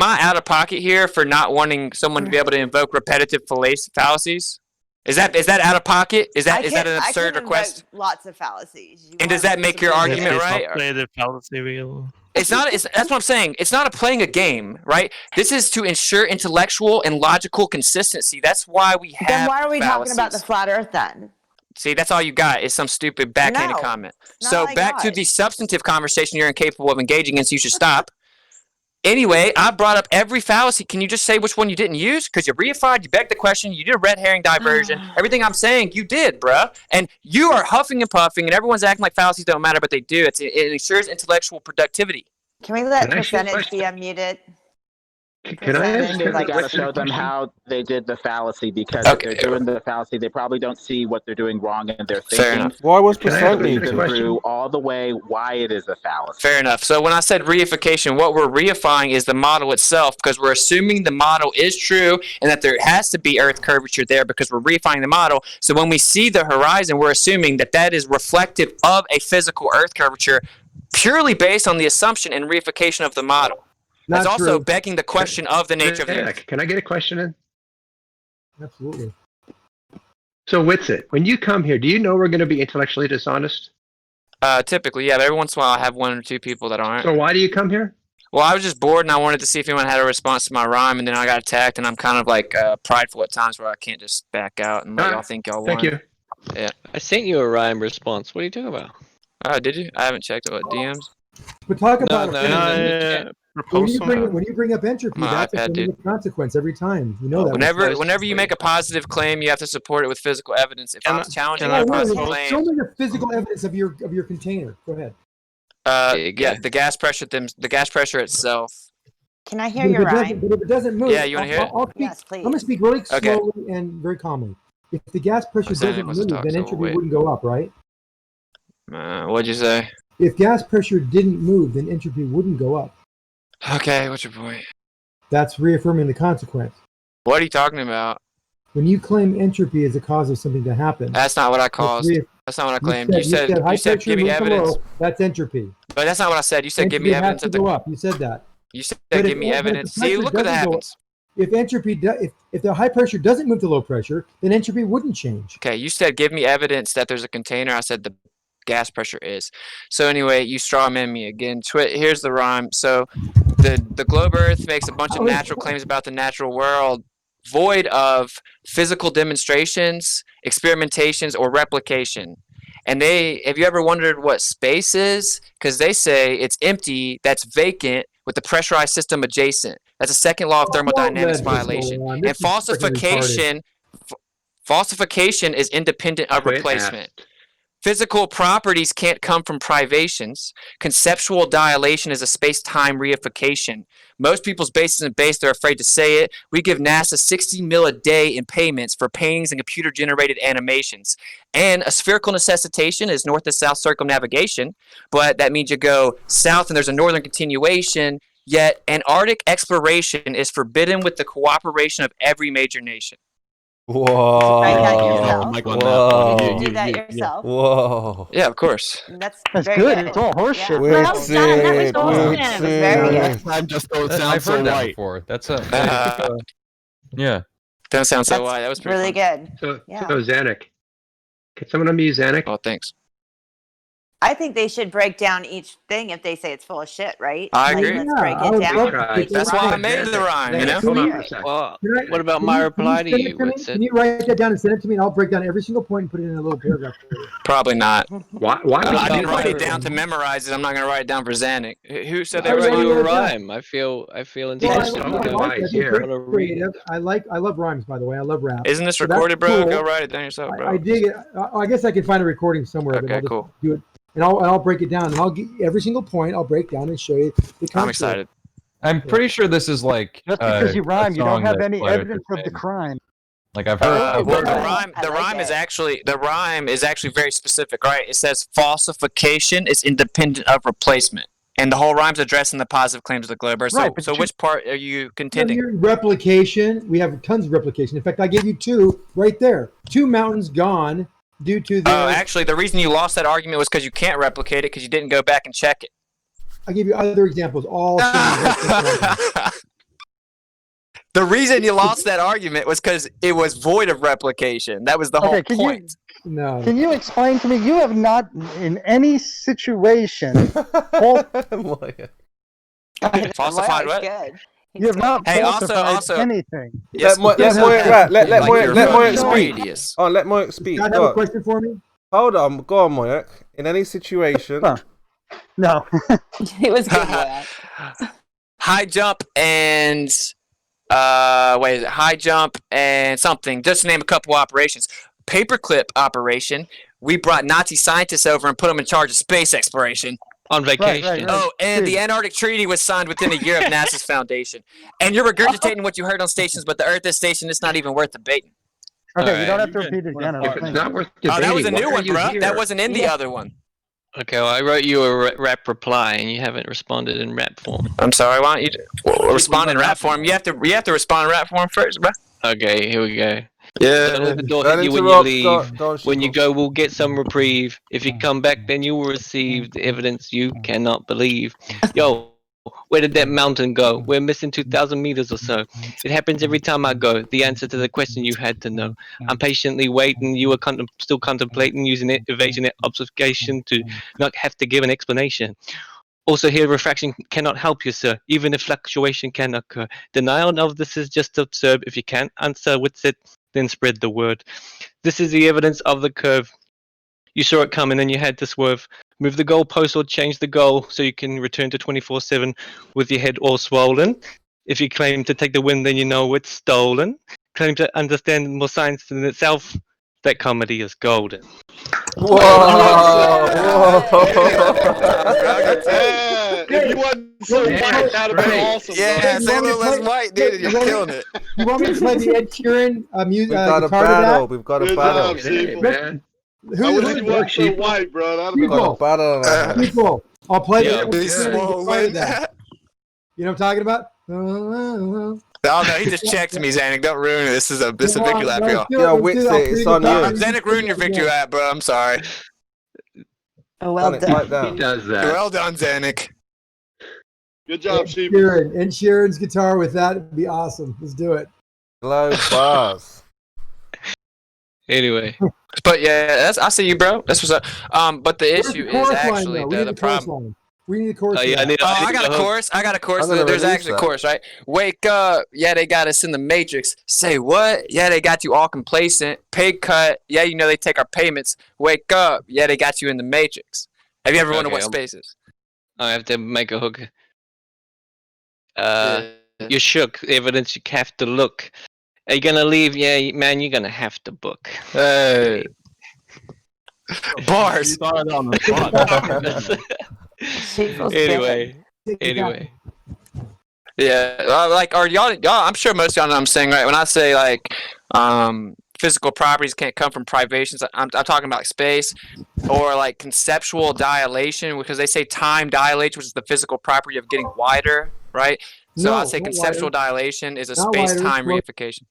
Speaker 2: I out of pocket here for not wanting someone to be able to invoke repetitive fallacies? Is that out of pocket? Is that an absurd request?
Speaker 22: Lots of fallacies.
Speaker 2: And does that make your argument right?
Speaker 20: Play the fallacy wheel.
Speaker 2: That's what I'm saying. It's not playing a game, right? This is to ensure intellectual and logical consistency. That's why we have
Speaker 22: Then why are we
Speaker 2: fallacies.
Speaker 22: talking about the flat Earth then?
Speaker 2: See, that's all you got is some stupid backhanded comment. So back to the substantive conversation you're incapable of engaging in, so you should stop. Anyway, I brought up every fallacy. Can you just say which one you didn't use? Because you reified, you begged the question, you did a red herring diversion. Everything I'm saying, you did, bruh. And you are huffing and puffing, and everyone's acting like fallacies don't matter, but they do. It ensures intellectual productivity.
Speaker 22: Can we let percentage be unmuted?
Speaker 13: Can I ask you, we got to show them how they did the fallacy, because if they're doing the fallacy, they probably don't see what they're doing wrong in their thinking.
Speaker 8: Why was percent needed?
Speaker 13: Through all the way why it is a fallacy.
Speaker 2: Fair enough. So when I said reification, what we're reifying is the model itself, because we're assuming the model is true and that there has to be Earth curvature there because we're reifying the model. So when we see the horizon, we're assuming that that is reflective of a physical Earth curvature purely based on the assumption and reification of the model. That's also begging the question of the nature of the Earth.
Speaker 16: Can I get a question in?
Speaker 6: Absolutely.
Speaker 16: So, WITSIT, when you come here, do you know we're going to be intellectually dishonest?
Speaker 2: Typically, yeah, but every once in a while I have one or two people that aren't.
Speaker 16: So why do you come here?
Speaker 2: Well, I was just bored and I wanted to see if anyone had a response to my rhyme, and then I got attacked, and I'm kind of like prideful at times where I can't just back out and let y'all think y'all won.
Speaker 16: Thank you.
Speaker 2: Yeah.
Speaker 4: I sent you a rhyme response. What are you talking about?
Speaker 2: Oh, did you? I haven't checked what DMs.
Speaker 6: But talk about when you bring up entropy,
Speaker 2: My
Speaker 6: that's
Speaker 2: iPad,
Speaker 6: a
Speaker 2: dude.
Speaker 6: consequence every time. You know that.
Speaker 2: Whenever you make a positive claim, you have to support it with physical evidence. If I was challenging your positive claim,
Speaker 6: show me the physical evidence of your container. Go ahead.
Speaker 2: yeah, the gas pressure itself.
Speaker 22: Can I hear your rhyme?
Speaker 6: But if it doesn't move,
Speaker 2: Yeah, you want to hear it?
Speaker 22: Yes, please.
Speaker 6: I'm going to speak really
Speaker 2: Okay.
Speaker 6: slowly and very calmly. If the gas pressure doesn't
Speaker 2: wants to
Speaker 6: move,
Speaker 2: talk,
Speaker 6: then
Speaker 2: so
Speaker 6: entropy
Speaker 2: we'll wait.
Speaker 6: wouldn't go up, right?
Speaker 2: What'd you say?
Speaker 6: If gas pressure didn't move, then entropy wouldn't go up.
Speaker 2: Okay, what's your point?
Speaker 6: That's reaffirming the consequence.
Speaker 2: What are you talking about?
Speaker 6: When you claim entropy as a cause of something to happen,
Speaker 2: That's not what I caused. That's not what I claimed. You said
Speaker 6: high pressure
Speaker 2: give me
Speaker 6: moves to
Speaker 2: evidence.
Speaker 6: low, that's entropy.
Speaker 2: But that's not what I said. You said give me
Speaker 6: Entropy
Speaker 2: evidence
Speaker 6: has
Speaker 2: that
Speaker 6: to go up. You said that.
Speaker 2: You said
Speaker 6: But
Speaker 2: give me evidence. See, look what happens.
Speaker 6: If entropy, if the high pressure doesn't move to low pressure, then entropy wouldn't change.
Speaker 2: Okay, you said give me evidence that there's a container. I said the gas pressure is. So anyway, you straw man me again. Here's the rhyme. So the globe Earth makes a bunch of natural claims about the natural world, void of physical demonstrations, experimentations, or replication. And have you ever wondered what space is? Because they say it's empty, that's vacant, with the pressurized system adjacent. That's a second law of thermodynamics violation. And falsification is independent of replacement. Physical properties can't come from privations. Conceptual dilation is a space-time reification. Most people's bases and base, they're afraid to say it. We give NASA $60 million a day in payments for paintings and computer-generated animations. And a spherical necessitation is north to south circumnavigation, but that means you go south and there's a northern continuation, yet Antarctic exploration is forbidden with the cooperation of every major nation.
Speaker 8: Whoa.
Speaker 22: Oh
Speaker 8: my God.
Speaker 22: Did you do that yourself?
Speaker 8: Whoa.
Speaker 2: Yeah, of course.
Speaker 22: That's
Speaker 21: That's
Speaker 22: very
Speaker 21: good.
Speaker 22: good.
Speaker 21: It's all horseshit.
Speaker 22: Well done. That was awesome. That was very good.
Speaker 15: Next time, just don't sound
Speaker 9: I've
Speaker 15: so
Speaker 9: heard that
Speaker 15: white.
Speaker 9: before. That's a
Speaker 15: yeah.
Speaker 2: Don't sound so
Speaker 22: That's
Speaker 2: white. That was pretty
Speaker 22: really
Speaker 2: fun.
Speaker 22: good.
Speaker 16: So,
Speaker 22: Yeah.
Speaker 16: so Zanuck. Can someone unmute Zanuck?
Speaker 2: Oh, thanks.
Speaker 22: I think they should break down each thing if they say it's full of shit, right?
Speaker 2: I
Speaker 22: Like,
Speaker 2: agree.
Speaker 22: let's break it down.
Speaker 2: That's why I made the rhyme, you know?
Speaker 16: Hold on for a second.
Speaker 4: Well, what about my reply to you? What's
Speaker 6: Can
Speaker 4: it?
Speaker 6: you write that down and send it to me, and I'll break down every single point and put it in a little paragraph for you.
Speaker 2: Probably not.
Speaker 16: Why
Speaker 2: I didn't write it down to memorize it. I'm not going to write it down for Zanuck. Who said they
Speaker 4: I
Speaker 2: were
Speaker 4: wrote you a
Speaker 6: yeah.
Speaker 4: rhyme. I feel
Speaker 6: Well,
Speaker 4: inspired.
Speaker 6: I like rhymes, by the way. I love rap.
Speaker 2: Isn't this
Speaker 6: So that's
Speaker 2: recorded, bro?
Speaker 6: cool.
Speaker 2: Go write it down yourself, bro.
Speaker 6: I dig it. I guess I can find a recording somewhere.
Speaker 2: Okay,
Speaker 6: but I'll just
Speaker 2: cool.
Speaker 6: do it, and I'll break it down, and I'll get every single point. I'll break down and show you the concept.
Speaker 2: I'm excited.
Speaker 9: I'm pretty sure this is like
Speaker 21: Just because you rhyme, you don't
Speaker 9: song
Speaker 21: have
Speaker 9: that
Speaker 21: any
Speaker 9: Flair
Speaker 21: evidence
Speaker 9: just
Speaker 21: of the
Speaker 9: made.
Speaker 21: crime.
Speaker 9: Like I've heard.
Speaker 2: Well, the rhyme is actually very specific, right? It says falsification is independent of replacement, and the whole rhyme's addressing the positive claims of the globe Earth.
Speaker 6: Right,
Speaker 2: So which part are you contending?
Speaker 6: Your replication. We have tons of replication. In fact, I gave you two right there. 2 mountains gone due to the.
Speaker 2: Oh, actually, the reason you lost that argument was because you can't replicate it because you didn't go back and check it.
Speaker 6: I give you other examples. All.
Speaker 2: The reason you lost that argument was because it was void of replication. That was the whole point.
Speaker 6: No.
Speaker 21: Can you explain to me? You have not, in any situation,
Speaker 2: Falsified what?
Speaker 21: You have not
Speaker 2: Hey,
Speaker 21: falsified anything.
Speaker 8: Let Moyak speak. Oh, let Moyak speak.
Speaker 6: God have a question for me?
Speaker 8: Hold on, go on, Moyak. In any situation.
Speaker 21: No.
Speaker 22: It was good.
Speaker 2: High jump and high jump and something. Just to name a couple operations. Paperclip operation. We brought Nazi scientists over and put them in charge of space exploration.
Speaker 4: On vacation.
Speaker 21: Right.
Speaker 2: Oh, and the Antarctic Treaty was signed within a year of NASA's foundation. And you're regurgitating what you heard on stations, but the Earth is station. It's not even worth debating.
Speaker 21: Okay, you don't have to repeat it again.
Speaker 16: If it's not worth
Speaker 2: Oh, that was a
Speaker 16: debating,
Speaker 2: new
Speaker 16: why are
Speaker 2: one,
Speaker 16: you
Speaker 2: bro.
Speaker 16: here?
Speaker 2: That wasn't in the other one.
Speaker 4: Okay, well, I wrote you a rap reply, and you haven't responded in rap form.
Speaker 2: I'm sorry. Why don't you respond in rap form? You have to respond in rap form first, bro.
Speaker 4: Okay, here we go.
Speaker 2: Yeah.
Speaker 4: Don't let the door
Speaker 8: Don't
Speaker 4: hit you when you
Speaker 8: interrupt.
Speaker 4: leave.
Speaker 8: Don't
Speaker 4: When you
Speaker 8: shoot.
Speaker 4: go, we'll get some reprieve. If you come back, then you will receive the evidence you cannot believe. Yo, where did that mountain go? We're missing 2,000 meters or so. It happens every time I go. The answer to the question you had to know. I'm patiently waiting. You are still contemplating using evasion and obfuscation to not have to give an explanation. Also here, refraction cannot help you, sir, even if fluctuation can occur. Denial of this is just absurd. If you can't answer WITSIT, then spread the word. This is the evidence of the curve. You saw it coming and you had to swerve. Move the goalpost or change the goal so you can return to 24/7 with your head all swollen. If you claim to take the win, then you know it's stolen. Claim to understand more science than itself. That comedy is golden.
Speaker 18: If you wasn't so white, that'd have been awesome.
Speaker 2: Yeah, say a little less white, dude. You're killing it.
Speaker 6: You want me to play the Ed Sheeran
Speaker 8: We've got a
Speaker 6: guitar to
Speaker 8: battle.
Speaker 6: that?
Speaker 8: We've got a
Speaker 18: Good
Speaker 8: battle.
Speaker 18: job, Sheeple.
Speaker 16: man.
Speaker 18: I wish you wasn't so white, bro. That'd have been
Speaker 6: People.
Speaker 8: Got a battle on our hands.
Speaker 6: People, I'll play
Speaker 4: Yeah.
Speaker 6: the Ed Sheeran guitar to that. You know what I'm talking about?
Speaker 2: Oh no, he just checked me, Zanuck. Don't ruin it. This is a victory lap, y'all.
Speaker 8: Yo, WITSIT, it's on you.
Speaker 2: Zanuck ruined your victory lap, bro. I'm sorry.
Speaker 22: Oh, well
Speaker 8: Zanuck, pipe
Speaker 22: done.
Speaker 8: down.
Speaker 16: He does that.
Speaker 2: Well done, Zanuck.
Speaker 18: Good job,
Speaker 6: Ed
Speaker 18: Sheeple.
Speaker 6: Sheeran. Ed Sheeran's guitar with that would be awesome. Let's do it.
Speaker 8: Low bars.
Speaker 2: Anyway, but yeah, I see you, bro. That's what's up. But the
Speaker 6: Where's
Speaker 2: issue
Speaker 6: the
Speaker 2: is
Speaker 6: chorus line,
Speaker 2: actually
Speaker 6: though? We need
Speaker 2: the
Speaker 6: the chorus
Speaker 2: problem.
Speaker 6: line. We need a chorus.
Speaker 4: Oh, yeah,
Speaker 6: for
Speaker 4: I
Speaker 6: that.
Speaker 4: need a,
Speaker 2: I got a chorus. I got a chorus.
Speaker 8: I'm gonna
Speaker 2: There's
Speaker 8: release
Speaker 2: actually a
Speaker 8: that.
Speaker 2: chorus, right? Wake up. Yeah, they got us in the matrix. Say what? Yeah, they got you all complacent. Pay cut. Yeah, you know they take our payments. Wake up. Yeah, they got you in the matrix. Have you ever wondered what space is?
Speaker 4: I have to make a hook. You're shook. Evidence you have to look. Are you gonna leave? Yeah, man, you're gonna have to book.
Speaker 2: Hey. Bars.
Speaker 15: You thought of that on the spot.
Speaker 4: Anyway.
Speaker 2: Yeah, like, are y'all? I'm sure most of y'all know what I'm saying, right? When I say like, physical properties can't come from privations, I'm talking about like space, or like conceptual dilation, because they say time dilates, which is the physical property of getting wider, right? So
Speaker 6: No,
Speaker 2: I say
Speaker 6: not
Speaker 2: conceptual
Speaker 6: wider.
Speaker 2: dilation is a
Speaker 6: Not wider,
Speaker 2: space-time
Speaker 6: slow-
Speaker 2: reification.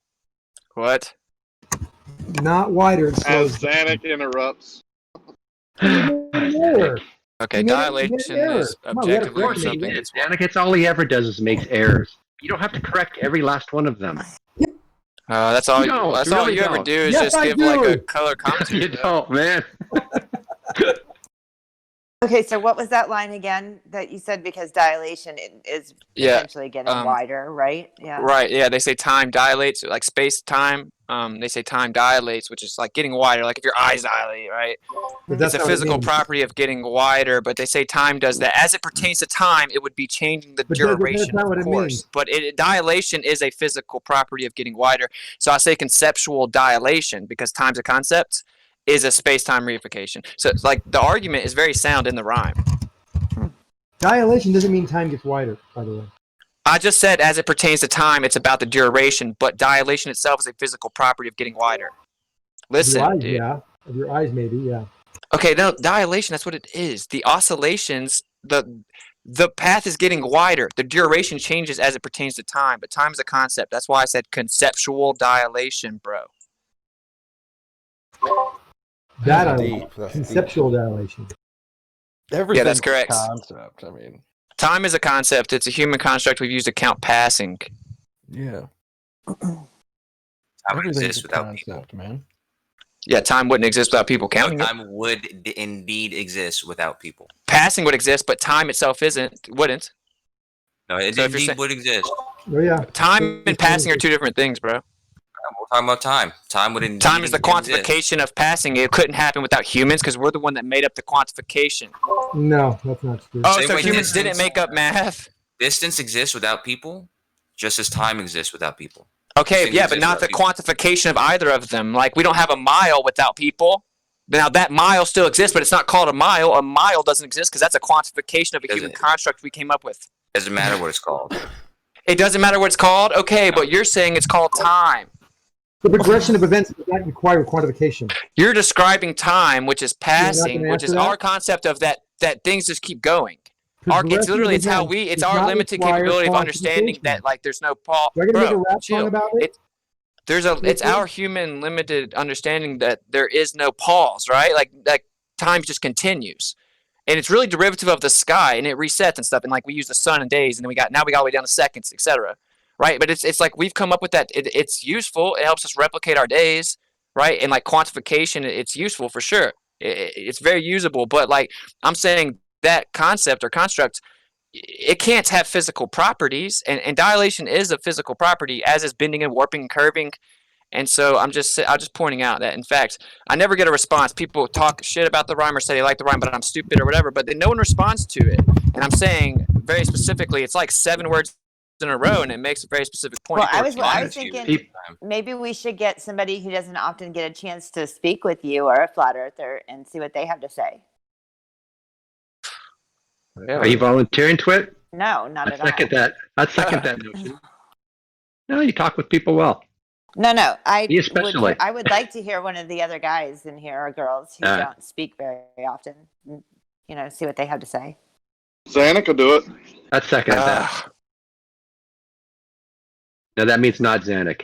Speaker 2: What?
Speaker 6: Not wider. It
Speaker 18: As
Speaker 6: slows.
Speaker 18: Zanuck interrupts.
Speaker 6: Error.
Speaker 2: Okay,
Speaker 6: You made
Speaker 2: dilation
Speaker 6: an error.
Speaker 2: is
Speaker 6: Come on, we gotta
Speaker 2: objectively when
Speaker 6: correct it.
Speaker 2: something gets wider.
Speaker 16: Danica, it's all he ever does is makes errors. You don't have to correct every last one of them.
Speaker 2: That's all.
Speaker 16: You don't,
Speaker 2: That's
Speaker 16: you
Speaker 2: all
Speaker 16: really
Speaker 2: you ever
Speaker 16: don't.
Speaker 2: do is
Speaker 6: Yes,
Speaker 2: just
Speaker 6: I
Speaker 2: give like a
Speaker 6: do.
Speaker 2: color commentary.
Speaker 16: You don't, man.
Speaker 22: Okay, so what was that line again that you said? Because dilation is
Speaker 2: Yeah,
Speaker 22: essentially getting wider, right? Yeah.
Speaker 2: Right. Yeah, they say time dilates, like space time. They say time dilates, which is like getting wider, like if your eyes dilate, right?
Speaker 6: But that's
Speaker 2: It's a
Speaker 6: not what it
Speaker 2: physical
Speaker 6: means.
Speaker 2: property of getting wider, but they say time does that. As it pertains to time, it would be changing the
Speaker 6: But that's
Speaker 2: duration,
Speaker 6: not what
Speaker 2: of
Speaker 6: it
Speaker 2: course.
Speaker 6: means.
Speaker 2: But dilation is a physical property of getting wider. So I say conceptual dilation because time's a concept is a space-time reification. So it's like the argument is very sound in the rhyme.
Speaker 6: Dilation doesn't mean time gets wider, by the way.
Speaker 2: I just said as it pertains to time, it's about the duration, but dilation itself is a physical property of getting wider. Listen,
Speaker 6: Of your eyes,
Speaker 2: dude.
Speaker 6: yeah. Of your eyes, maybe, yeah.
Speaker 2: Okay, no, dilation, that's what it is. The oscillations, the path is getting wider. The duration changes as it pertains to time, but time is a concept. That's why I said conceptual dilation, bro.
Speaker 6: Conceptual dilation.
Speaker 2: Yeah, that's correct.
Speaker 9: Concept. I mean,
Speaker 2: Time is a concept. It's a human construct we've used to count passing.
Speaker 9: yeah.
Speaker 12: Time would
Speaker 9: Everything's
Speaker 12: exist
Speaker 9: a
Speaker 12: without
Speaker 9: concept, man.
Speaker 2: Yeah, time wouldn't exist without people counting it.
Speaker 12: Time would indeed exist without people.
Speaker 2: Passing would exist, but time itself wouldn't.
Speaker 12: No, it
Speaker 2: So if you're
Speaker 12: indeed would exist.
Speaker 6: Oh, yeah.
Speaker 2: Time and passing are two different things, bro.
Speaker 12: We're talking about time. Time would indeed
Speaker 2: Time is the
Speaker 12: exist.
Speaker 2: quantification of passing. It couldn't happen without humans because we're the one that made up the quantification.
Speaker 6: No, that's not true.
Speaker 2: Oh,
Speaker 12: Same
Speaker 2: so
Speaker 12: way
Speaker 2: humans
Speaker 12: distance-
Speaker 2: didn't make up math?
Speaker 12: Distance exists without people, just as time exists without people.
Speaker 2: Okay,
Speaker 12: Things
Speaker 2: yeah, but
Speaker 12: exist
Speaker 2: not the
Speaker 12: without people.
Speaker 2: quantification of either of them. Like, we don't have a mile without people. Now, that mile still exists, but it's not called a mile. A mile doesn't exist because that's a quantification of a human construct we came up with.
Speaker 12: Doesn't matter what it's called.
Speaker 2: It doesn't matter what it's called? Okay, but you're saying it's called time.
Speaker 6: The progression of events does not require quantification.
Speaker 2: You're describing time, which is passing,
Speaker 6: gonna
Speaker 2: which is
Speaker 6: answer that?
Speaker 2: our concept of that things just keep going. It's literally, it's how we, it's
Speaker 6: does
Speaker 2: our
Speaker 6: not
Speaker 2: limited
Speaker 6: require
Speaker 2: capability of understanding
Speaker 6: quantification.
Speaker 2: that, like, there's no Paul.
Speaker 6: Do I gotta make a
Speaker 2: Bro,
Speaker 6: rap song
Speaker 2: chill.
Speaker 6: about it?
Speaker 2: it's our human limited understanding that there is no pause, right? Like time just continues. And it's really derivative of the sky, and it resets and stuff. And like we use the sun and days, and then we got all the way down to seconds, etc. Right? But it's like we've come up with that. It's useful. It helps us replicate our days, right? And like quantification, it's useful for sure. It's very usable. But like I'm saying, that concept or construct, it can't have physical properties, and dilation is a physical property, as is bending and warping and curving. And so I'm just pointing out that, in fact, I never get a response. People talk shit about the rhyme or say they like the rhyme, but I'm stupid or whatever, but then no one responds to it. And I'm saying very specifically, it's like 7 words in a row, and it makes a very specific point.
Speaker 22: Well, I was thinking maybe we should get somebody who doesn't often get a chance to speak with you, or a flat earther, and see what they have to say.
Speaker 16: Are you volunteering, Twit?
Speaker 22: No, not at all.
Speaker 16: I'd second that notion. No, you talk with people well.
Speaker 22: No,
Speaker 16: especially.
Speaker 22: I would like to hear one of the other guys in here, or girls, who don't speak very often. See what they have to say.
Speaker 18: Zanuck will do it.
Speaker 16: I'd second that. No, that means not Zanuck.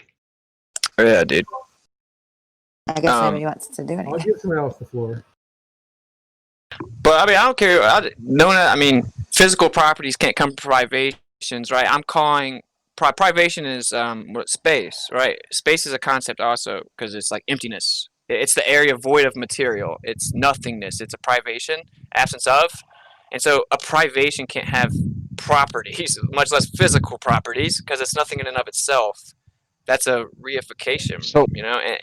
Speaker 2: Yeah, dude.
Speaker 22: I guess nobody wants to do anything.
Speaker 6: I'll give someone else the floor.
Speaker 2: But I mean, I don't care. Physical properties can't come from privations, right? I'm calling privation is space, right? Space is a concept also, because it's like emptiness. It's the area void of material. It's nothingness. It's a privation, absence of. And so a privation can't have properties, much less physical properties, because it's nothing in and of itself. That's a reification,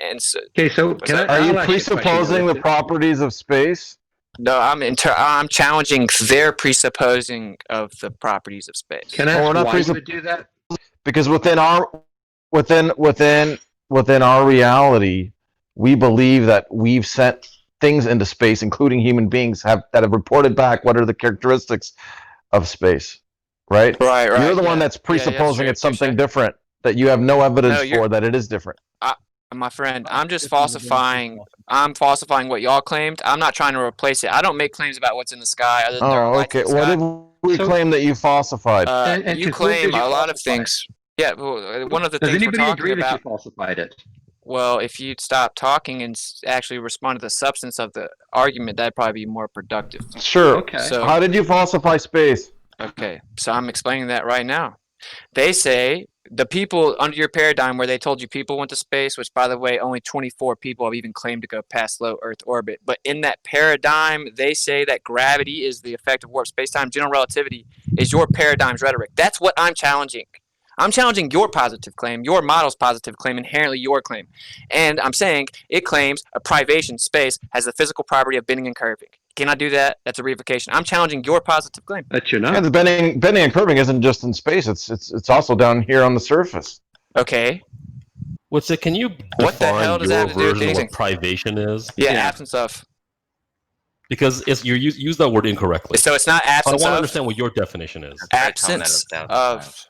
Speaker 2: and so.
Speaker 16: Okay, so
Speaker 5: are you presupposing the properties of space?
Speaker 2: No, I'm challenging their presupposing of the properties of space.
Speaker 16: Can I ask why you would do that?
Speaker 5: Because within our reality, we believe that we've sent things into space, including human beings that have reported back what are the characteristics of space, right?
Speaker 2: Right.
Speaker 5: You're the one that's presupposing it's something different, that you have no evidence for that it is different.
Speaker 2: My friend, I'm just falsifying. I'm falsifying what y'all claimed. I'm not trying to replace it. I don't make claims about what's in the sky. Other than
Speaker 5: okay. What did we claim that you falsified?
Speaker 2: You claim a lot of things. Yeah, well, one of the things we're talking about.
Speaker 16: That you falsified it?
Speaker 2: Well, if you'd stop talking and actually respond to the substance of the argument, that'd probably be more productive.
Speaker 5: Sure.
Speaker 16: Okay.
Speaker 2: So,
Speaker 5: how did you falsify space?
Speaker 2: Okay, so I'm explaining that right now. They say the people under your paradigm where they told you people went to space, which, by the way, only 24 people have even claimed to go past low Earth orbit. But in that paradigm, they say that gravity is the effect of warp space-time. General relativity is your paradigm's rhetoric. That's what I'm challenging. I'm challenging your positive claim, your model's positive claim, inherently your claim. And I'm saying it claims a privation space has the physical property of bending and curving. Can I do that? That's a reification. I'm challenging your positive claim.
Speaker 16: That you're not.
Speaker 5: Yeah, the bending and curving isn't just in space. It's also down here on the surface.
Speaker 2: Okay.
Speaker 11: WITSIT, can you
Speaker 2: what the hell does that
Speaker 11: your
Speaker 2: have to do with
Speaker 11: version of
Speaker 2: anything?
Speaker 11: what privation is?
Speaker 2: Yeah, absence of.
Speaker 11: Because you use that word incorrectly.
Speaker 2: So it's not absence
Speaker 11: I want
Speaker 2: of.
Speaker 11: to understand what your definition is.
Speaker 2: Absence of.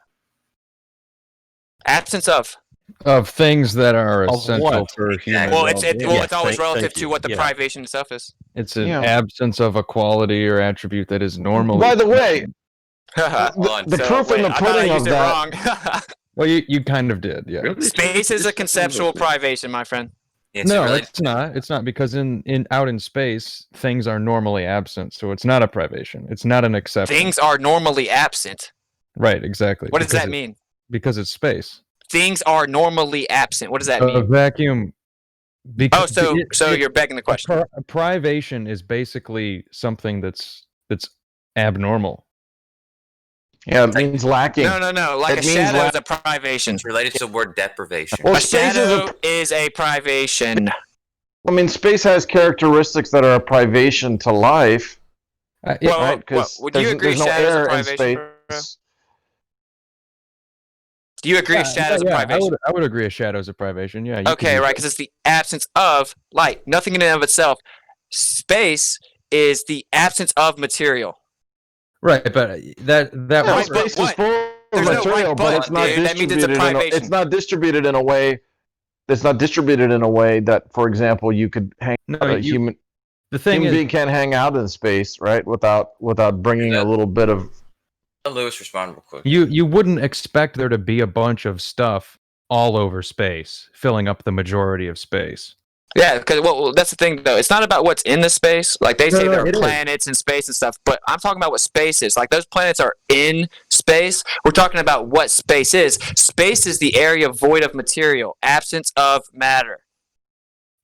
Speaker 2: Absence
Speaker 23: of things that are
Speaker 11: Of
Speaker 23: essential
Speaker 11: what?
Speaker 23: for human.
Speaker 2: Well, it's
Speaker 23: well-being.
Speaker 2: always relative
Speaker 11: thank
Speaker 2: to
Speaker 11: you.
Speaker 2: what the
Speaker 11: Yeah.
Speaker 2: privation itself is.
Speaker 23: It's an absence of a quality or attribute that is normally.
Speaker 5: By the way,
Speaker 2: the
Speaker 5: proof in the pudding of that.
Speaker 23: Well, you kind of did, yeah.
Speaker 2: Space is a conceptual privation, my friend.
Speaker 23: No, it's not. It's not, because out in space, things are normally absent, so it's not a privation. It's not an exception.
Speaker 2: Things are normally absent.
Speaker 23: Right, exactly.
Speaker 2: What does that mean?
Speaker 23: Because it's space.
Speaker 2: Things are normally absent. What does that mean?
Speaker 23: A vacuum. Because
Speaker 2: so you're begging the question.
Speaker 23: A privation is basically something that's abnormal.
Speaker 5: Yeah, it means lacking.
Speaker 2: No. Like
Speaker 5: It
Speaker 2: a
Speaker 5: means
Speaker 2: shadow is a privation.
Speaker 12: It's related to the word deprivation.
Speaker 5: Well,
Speaker 2: a
Speaker 5: space
Speaker 2: shadow is a privation.
Speaker 5: I mean, space has characteristics that are a privation to life.
Speaker 2: Well, would you agree
Speaker 5: there's no
Speaker 2: shadow is a
Speaker 5: air in
Speaker 2: privation,
Speaker 5: space.
Speaker 2: Do you agree shadow is a privation?
Speaker 23: I would agree a shadow is a privation. Yeah.
Speaker 2: Okay, right, because it's the absence of light, nothing in and of itself. Space is the absence of material.
Speaker 23: Right, but that
Speaker 5: space is full of material, but it's not distributed. It's not distributed in a way. It's not distributed in a way that, for example, you could hang. Human being can't hang out in space, right? Without bringing a little bit of.
Speaker 12: Let Lewis respond real quick.
Speaker 23: You wouldn't expect there to be a bunch of stuff all over space, filling up the majority of space.
Speaker 2: Yeah, because well, that's the thing though. It's not about what's in the space. Like they say, there are
Speaker 23: it is.
Speaker 2: planets in space and stuff. But I'm talking about what space is. Like those planets are in space. We're talking about what space is. Space is the area void of material, absence of matter.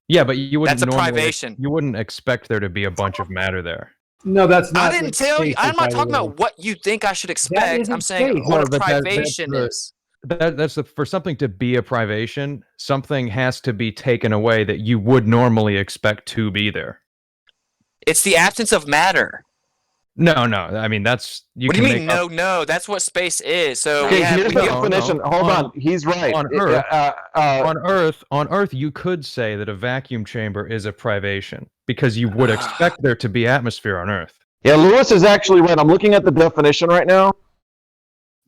Speaker 23: Yeah, but you wouldn't.
Speaker 2: That's a privation.
Speaker 23: You wouldn't expect there to be a bunch of matter there.
Speaker 6: No, that's not.
Speaker 2: I didn't tell you. I'm not talking about what you think I should expect. I'm saying what a privation is.
Speaker 23: That's for something to be a privation, something has to be taken away that you would normally expect to be there.
Speaker 2: It's the absence of matter.
Speaker 23: No. I mean, that's
Speaker 2: What do you mean? No. That's what space is. So
Speaker 5: Okay, here's the definition. Hold on. He's right.
Speaker 23: On Earth, you could say that a vacuum chamber is a privation because you would expect there to be atmosphere on Earth.
Speaker 5: Yeah, Lewis is actually right. I'm looking at the definition right now.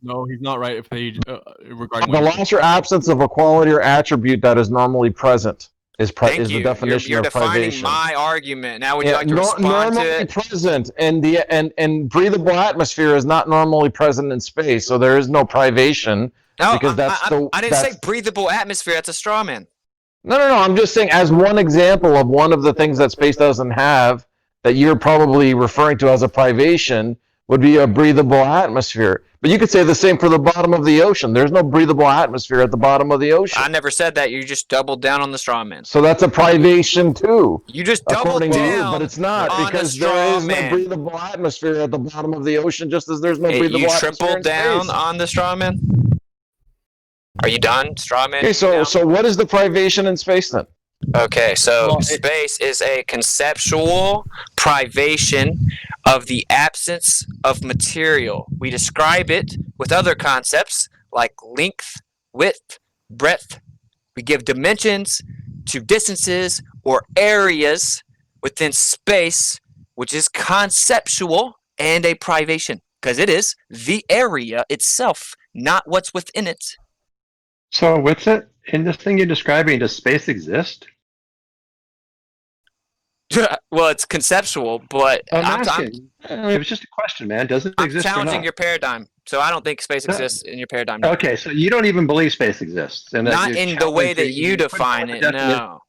Speaker 15: No, he's not right. If they regarding
Speaker 5: The loss or absence of a quality or attribute that is normally present is the definition
Speaker 2: You're
Speaker 5: of
Speaker 2: defining
Speaker 5: privation.
Speaker 2: my argument. Now, would you like to respond
Speaker 5: normally
Speaker 2: to it?
Speaker 5: present, and breathable atmosphere is not normally present in space, so there is no privation.
Speaker 2: No,
Speaker 5: because
Speaker 2: I didn't say breathable atmosphere. That's a straw man.
Speaker 5: No. I'm just saying as one example of one of the things that space doesn't have that you're probably referring to as a privation would be a breathable atmosphere. But you could say the same for the bottom of the ocean. There's no breathable atmosphere at the bottom of the ocean.
Speaker 2: I never said that. You just doubled down on the straw man.
Speaker 5: So that's a privation too.
Speaker 2: You just doubled
Speaker 5: according
Speaker 2: down
Speaker 5: to you, but it's not
Speaker 2: on
Speaker 5: because
Speaker 2: the
Speaker 5: there is
Speaker 2: straw
Speaker 5: no
Speaker 2: man.
Speaker 5: breathable atmosphere at the bottom of the ocean, just as there's no breathable
Speaker 2: You
Speaker 5: atmosphere
Speaker 2: tripled
Speaker 5: in
Speaker 2: down
Speaker 5: space.
Speaker 2: on the straw man. Are you done, straw man?
Speaker 5: Okay, so what is the privation in space then?
Speaker 2: Okay, so space is a conceptual privation of the absence of material. We describe it with other concepts like length, width, breadth. We give dimensions to distances or areas within space, which is conceptual and a privation, because it is the area itself, not what's within it.
Speaker 16: So WITSIT, in this thing you're describing, does space exist?
Speaker 2: Well, it's conceptual, but
Speaker 16: I'm asking. It was just a question, man. Does it exist or not?
Speaker 2: I'm challenging your paradigm, so I don't think space exists in your paradigm. No.
Speaker 16: Okay, so you don't even believe space exists, and
Speaker 2: Not in the way that you define it. No.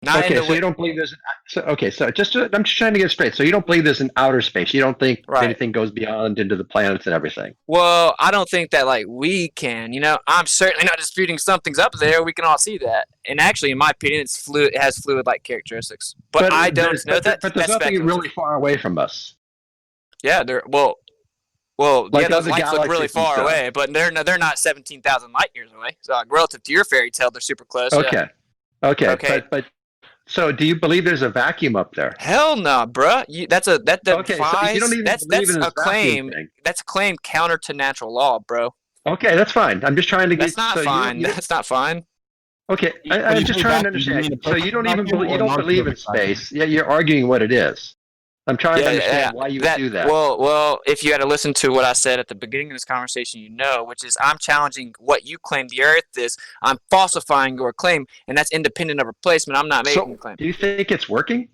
Speaker 2: Not
Speaker 16: okay,
Speaker 2: in the
Speaker 16: so
Speaker 2: way.
Speaker 16: you don't believe there's. I'm just trying to get it straight. So you don't believe there's an outer space. You don't think anything goes beyond into the planets and everything.
Speaker 2: Well, I don't think that we can. I'm certainly not disputing something's up there. We can all see that. And actually, in my opinion, it's fluid. It has fluid-like characteristics. But I don't know that.
Speaker 16: But there's nothing really far away from us.
Speaker 2: Yeah, well,
Speaker 16: Like
Speaker 2: those
Speaker 16: other
Speaker 2: lights look really
Speaker 16: galaxies and
Speaker 2: far
Speaker 16: stuff.
Speaker 2: away, but they're not 17,000 light years away. So relative to your fairy tale, they're super close.
Speaker 16: Okay.
Speaker 2: Yeah.
Speaker 16: Okay. But so do you believe there's a vacuum up there?
Speaker 2: Hell no, bruh. That
Speaker 16: so you don't even
Speaker 2: that's
Speaker 16: believe in
Speaker 2: a
Speaker 16: this
Speaker 2: claim.
Speaker 16: vacuum thing.
Speaker 2: That's a claim counter to natural law, bro.
Speaker 16: Okay, that's fine. I'm just trying to get.
Speaker 2: That's not fine. That's not fine.
Speaker 16: Okay, I'm just trying to understand. So you don't believe in space, yet you're arguing what it is. I'm trying to understand why you would do that.
Speaker 2: Well, if you had to listen to what I said at the beginning of this conversation, which is I'm challenging what you claim the Earth is. I'm falsifying your claim, and that's independent of replacement. I'm not making a claim.
Speaker 16: Do you think it's working?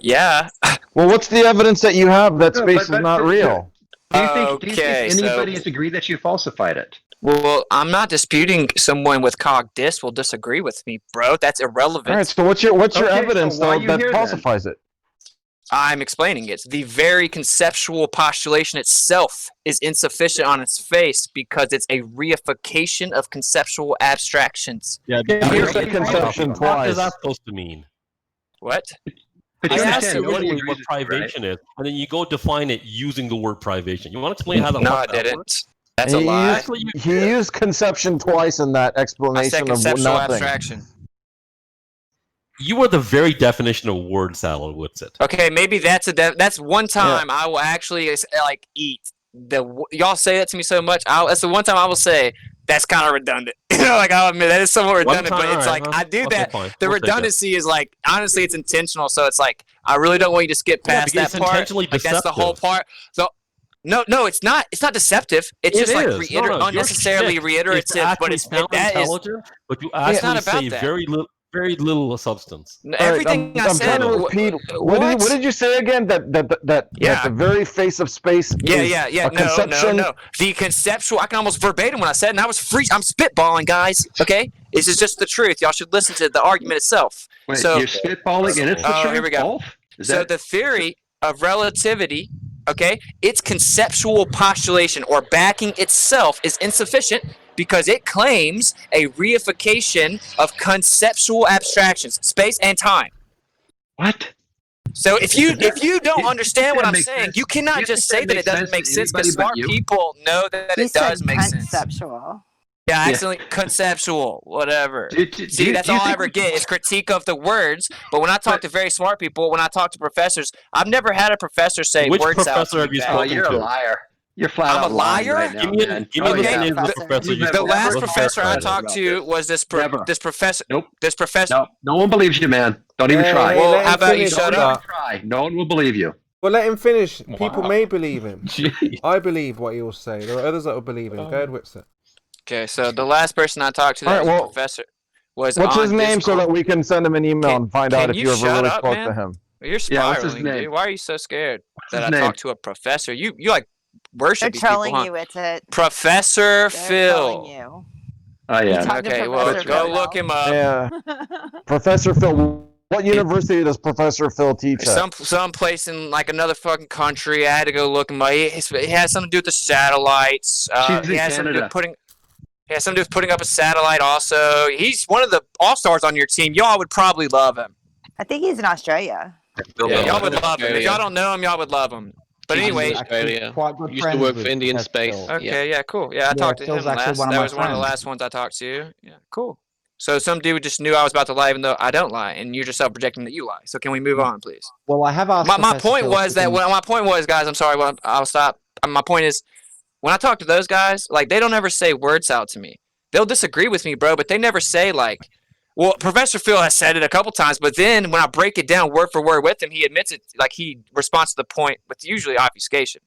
Speaker 2: Yeah.
Speaker 5: Well, what's the evidence that you have that space is not real?
Speaker 16: Do you think anybody has agreed that you falsified it?
Speaker 2: Well, I'm not disputing someone with cog dis will disagree with me, bro. That's irrelevant.
Speaker 5: All right, so what's your evidence that falsifies it?
Speaker 2: I'm explaining it. The very conceptual postulation itself is insufficient on its face because it's a reification of conceptual abstractions.
Speaker 11: Yeah,
Speaker 5: here's the conception twice.
Speaker 11: What is that supposed to mean?
Speaker 2: What?
Speaker 11: I asked you earlier what privation is, and then you go define it using the word privation. You want to explain how that
Speaker 2: No,
Speaker 11: works?
Speaker 2: I didn't. That's a lie.
Speaker 5: He used conception twice in that explanation
Speaker 2: I said
Speaker 5: of
Speaker 2: conceptual
Speaker 5: nothing.
Speaker 2: abstraction.
Speaker 11: You are the very definition of word salad. What's it?
Speaker 2: Okay, maybe that's one time I will actually eat. Y'all say that to me so much. That's the one time I will say that's kind of redundant. I'll admit that is somewhat redundant, but it's I do that.
Speaker 11: Fine.
Speaker 2: The redundancy is honestly, it's intentional. So it's I really don't want you to skip past that part.
Speaker 11: Intentionally
Speaker 2: That's the whole part. So. No, it's not. It's not deceptive. It's just unnecessarily reiterative. But it's
Speaker 11: intelligent. But you actually say very little. very little substance.
Speaker 2: Everything
Speaker 5: I'm trying to repeat. What did you say again? That the very face of space.
Speaker 2: Yeah.
Speaker 5: A conception.
Speaker 2: No. The conceptual. I can almost verbatim what I said, and I was free. I'm spitballing, guys. Okay, this is just the truth. Y'all should listen to the argument itself.
Speaker 16: Wait,
Speaker 2: so
Speaker 16: you're spitballing, and it's the truth.
Speaker 2: Here we go. So the theory of relativity, okay, its conceptual postulation or backing itself is insufficient because it claims a reification of conceptual abstractions, space and time.
Speaker 16: What?
Speaker 2: So if you don't understand what I'm saying, you cannot just say that it doesn't make sense because smart people know that it does make sense.
Speaker 22: Conceptual.
Speaker 2: Yeah, accidentally conceptual, whatever. See, that's all I ever get is critique of the words. But when I talk to very smart people, when I talk to professors, I've never had a professor say
Speaker 11: Which
Speaker 2: words out.
Speaker 11: professor have you spoken to?
Speaker 16: You're a liar. You're flat
Speaker 2: I'm
Speaker 16: out
Speaker 2: a
Speaker 16: lying
Speaker 2: liar?
Speaker 16: right now,
Speaker 11: Give me
Speaker 16: man.
Speaker 11: the name of the professor.
Speaker 2: The last professor I talked to was this professor.
Speaker 16: Nope.
Speaker 2: This professor.
Speaker 16: Nope. No one believes you, man. Don't even try.
Speaker 2: Well, how about you shut up?
Speaker 16: Try. No one will believe you.
Speaker 8: Well, let him finish. People may believe him. I believe what he will say. There are others that will believe him. Go ahead, WITSIT.
Speaker 2: Okay, so the last person I talked to that was a professor was
Speaker 5: What's
Speaker 2: on
Speaker 5: his name
Speaker 2: Discord.
Speaker 5: so that we can send him an email and find out if you ever
Speaker 2: shut
Speaker 5: really
Speaker 2: up,
Speaker 5: spoke
Speaker 2: man?
Speaker 5: to him?
Speaker 2: You're
Speaker 16: Yeah, what's his
Speaker 2: spiraling,
Speaker 16: name?
Speaker 2: dude. Why are you so scared that
Speaker 16: his
Speaker 2: I
Speaker 16: name?
Speaker 2: talked to a professor? You like worship
Speaker 22: They're
Speaker 2: these people,
Speaker 22: trolling
Speaker 2: huh?
Speaker 22: you. It's a.
Speaker 2: Professor
Speaker 22: They're
Speaker 2: Phil.
Speaker 22: trolling you.
Speaker 16: Oh yeah.
Speaker 22: talked to
Speaker 2: Okay, well,
Speaker 22: Professor
Speaker 2: go
Speaker 22: Phil.
Speaker 2: look him up.
Speaker 5: Yeah, Professor Phil. What university does Professor Phil teach at?
Speaker 2: Some place in like another fucking country. I had to go look him up. He has something to do with the satellites. He has something to do with putting. He has something to do with putting up a satellite. Also, he's one of the all-stars on your team. Y'all would probably love him.
Speaker 22: I think he's in Australia.
Speaker 2: Yeah, y'all would love him. If y'all don't know him, y'all would love him. But anyway,
Speaker 4: Australia.
Speaker 3: Quite good
Speaker 4: Used to
Speaker 3: friends
Speaker 4: work
Speaker 3: with
Speaker 4: for Indian
Speaker 3: Ted
Speaker 4: Space.
Speaker 3: Phil.
Speaker 2: okay, yeah, cool. Yeah, I talked to him
Speaker 3: Phil's actually
Speaker 2: last.
Speaker 3: one of
Speaker 2: That
Speaker 3: my
Speaker 2: was one of the
Speaker 3: friends.
Speaker 2: last ones I talked to. Yeah, cool. So some dude just knew I was about to lie, even though I don't lie, and you're just self-projecting that you lie. So can we move on, please?
Speaker 3: Well, I have asked.
Speaker 2: My
Speaker 3: Professor
Speaker 2: point
Speaker 3: Phil
Speaker 2: was
Speaker 3: if
Speaker 2: that
Speaker 3: he can-
Speaker 2: my point was, guys. I'm sorry. Well, I'll stop. My point is, when I talk to those guys, like they don't ever say words out to me. They'll disagree with me, bro, but they never say like, well, Professor Phil has said it a couple times, but then when I break it down word for word with him, he admits it, like he responds to the point with usually obfuscation.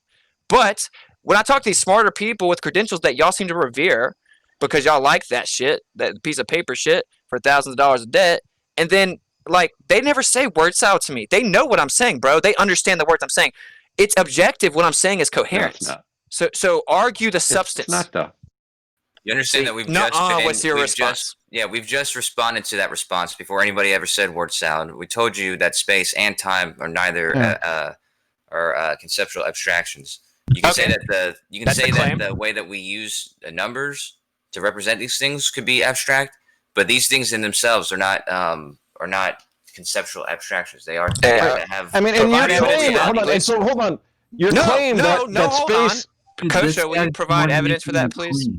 Speaker 2: But when I talk to these smarter people with credentials that y'all seem to revere because y'all like that shit, that piece of paper shit for thousands of dollars of debt, and then like they never say words out to me. They know what I'm saying, bro. They understand the words I'm saying. It's objective. What I'm saying is coherent.
Speaker 16: No, it's not.
Speaker 2: So argue the substance.
Speaker 16: It's not though.
Speaker 12: You understand that we've just responded to that response before anybody ever said word salad. We told you that space and time are neither conceptual abstractions. You can say that the way that we use the numbers to represent these things could be abstract, but these things in themselves are not conceptual abstractions. They are that have.
Speaker 5: I mean, and your claim. Hold on. Your claim that space.
Speaker 2: Kosha, will you provide evidence for that, please?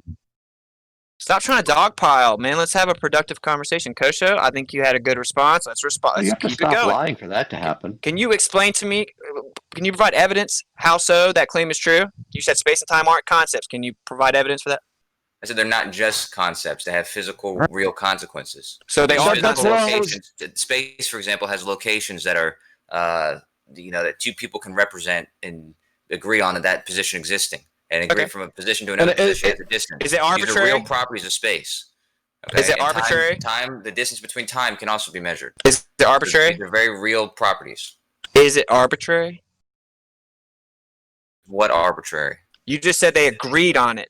Speaker 2: Stop trying to dogpile, man. Let's have a productive conversation. Kosha, I think you had a good response. Let's respond.
Speaker 16: You have to
Speaker 2: keep it
Speaker 16: stop
Speaker 2: going.
Speaker 16: lying for that to happen.
Speaker 2: Can you explain to me? Can you provide evidence how so that claim is true? You said space and time aren't concepts. Can you provide evidence for that?
Speaker 12: I said they're not just concepts; they have physical, real consequences.
Speaker 2: So they are.
Speaker 12: That's locations. Space, for example, has locations that are, that two people can represent and agree on that position existing. And agree from a position to another position at a distance.
Speaker 2: Is it arbitrary?
Speaker 12: These are real properties of space. Okay?
Speaker 2: Is it arbitrary?
Speaker 12: Time, the distance between time can also be measured.
Speaker 2: Is it arbitrary?
Speaker 12: They're very real properties.
Speaker 2: Is it arbitrary?
Speaker 12: What arbitrary?
Speaker 2: You just said they agreed on it.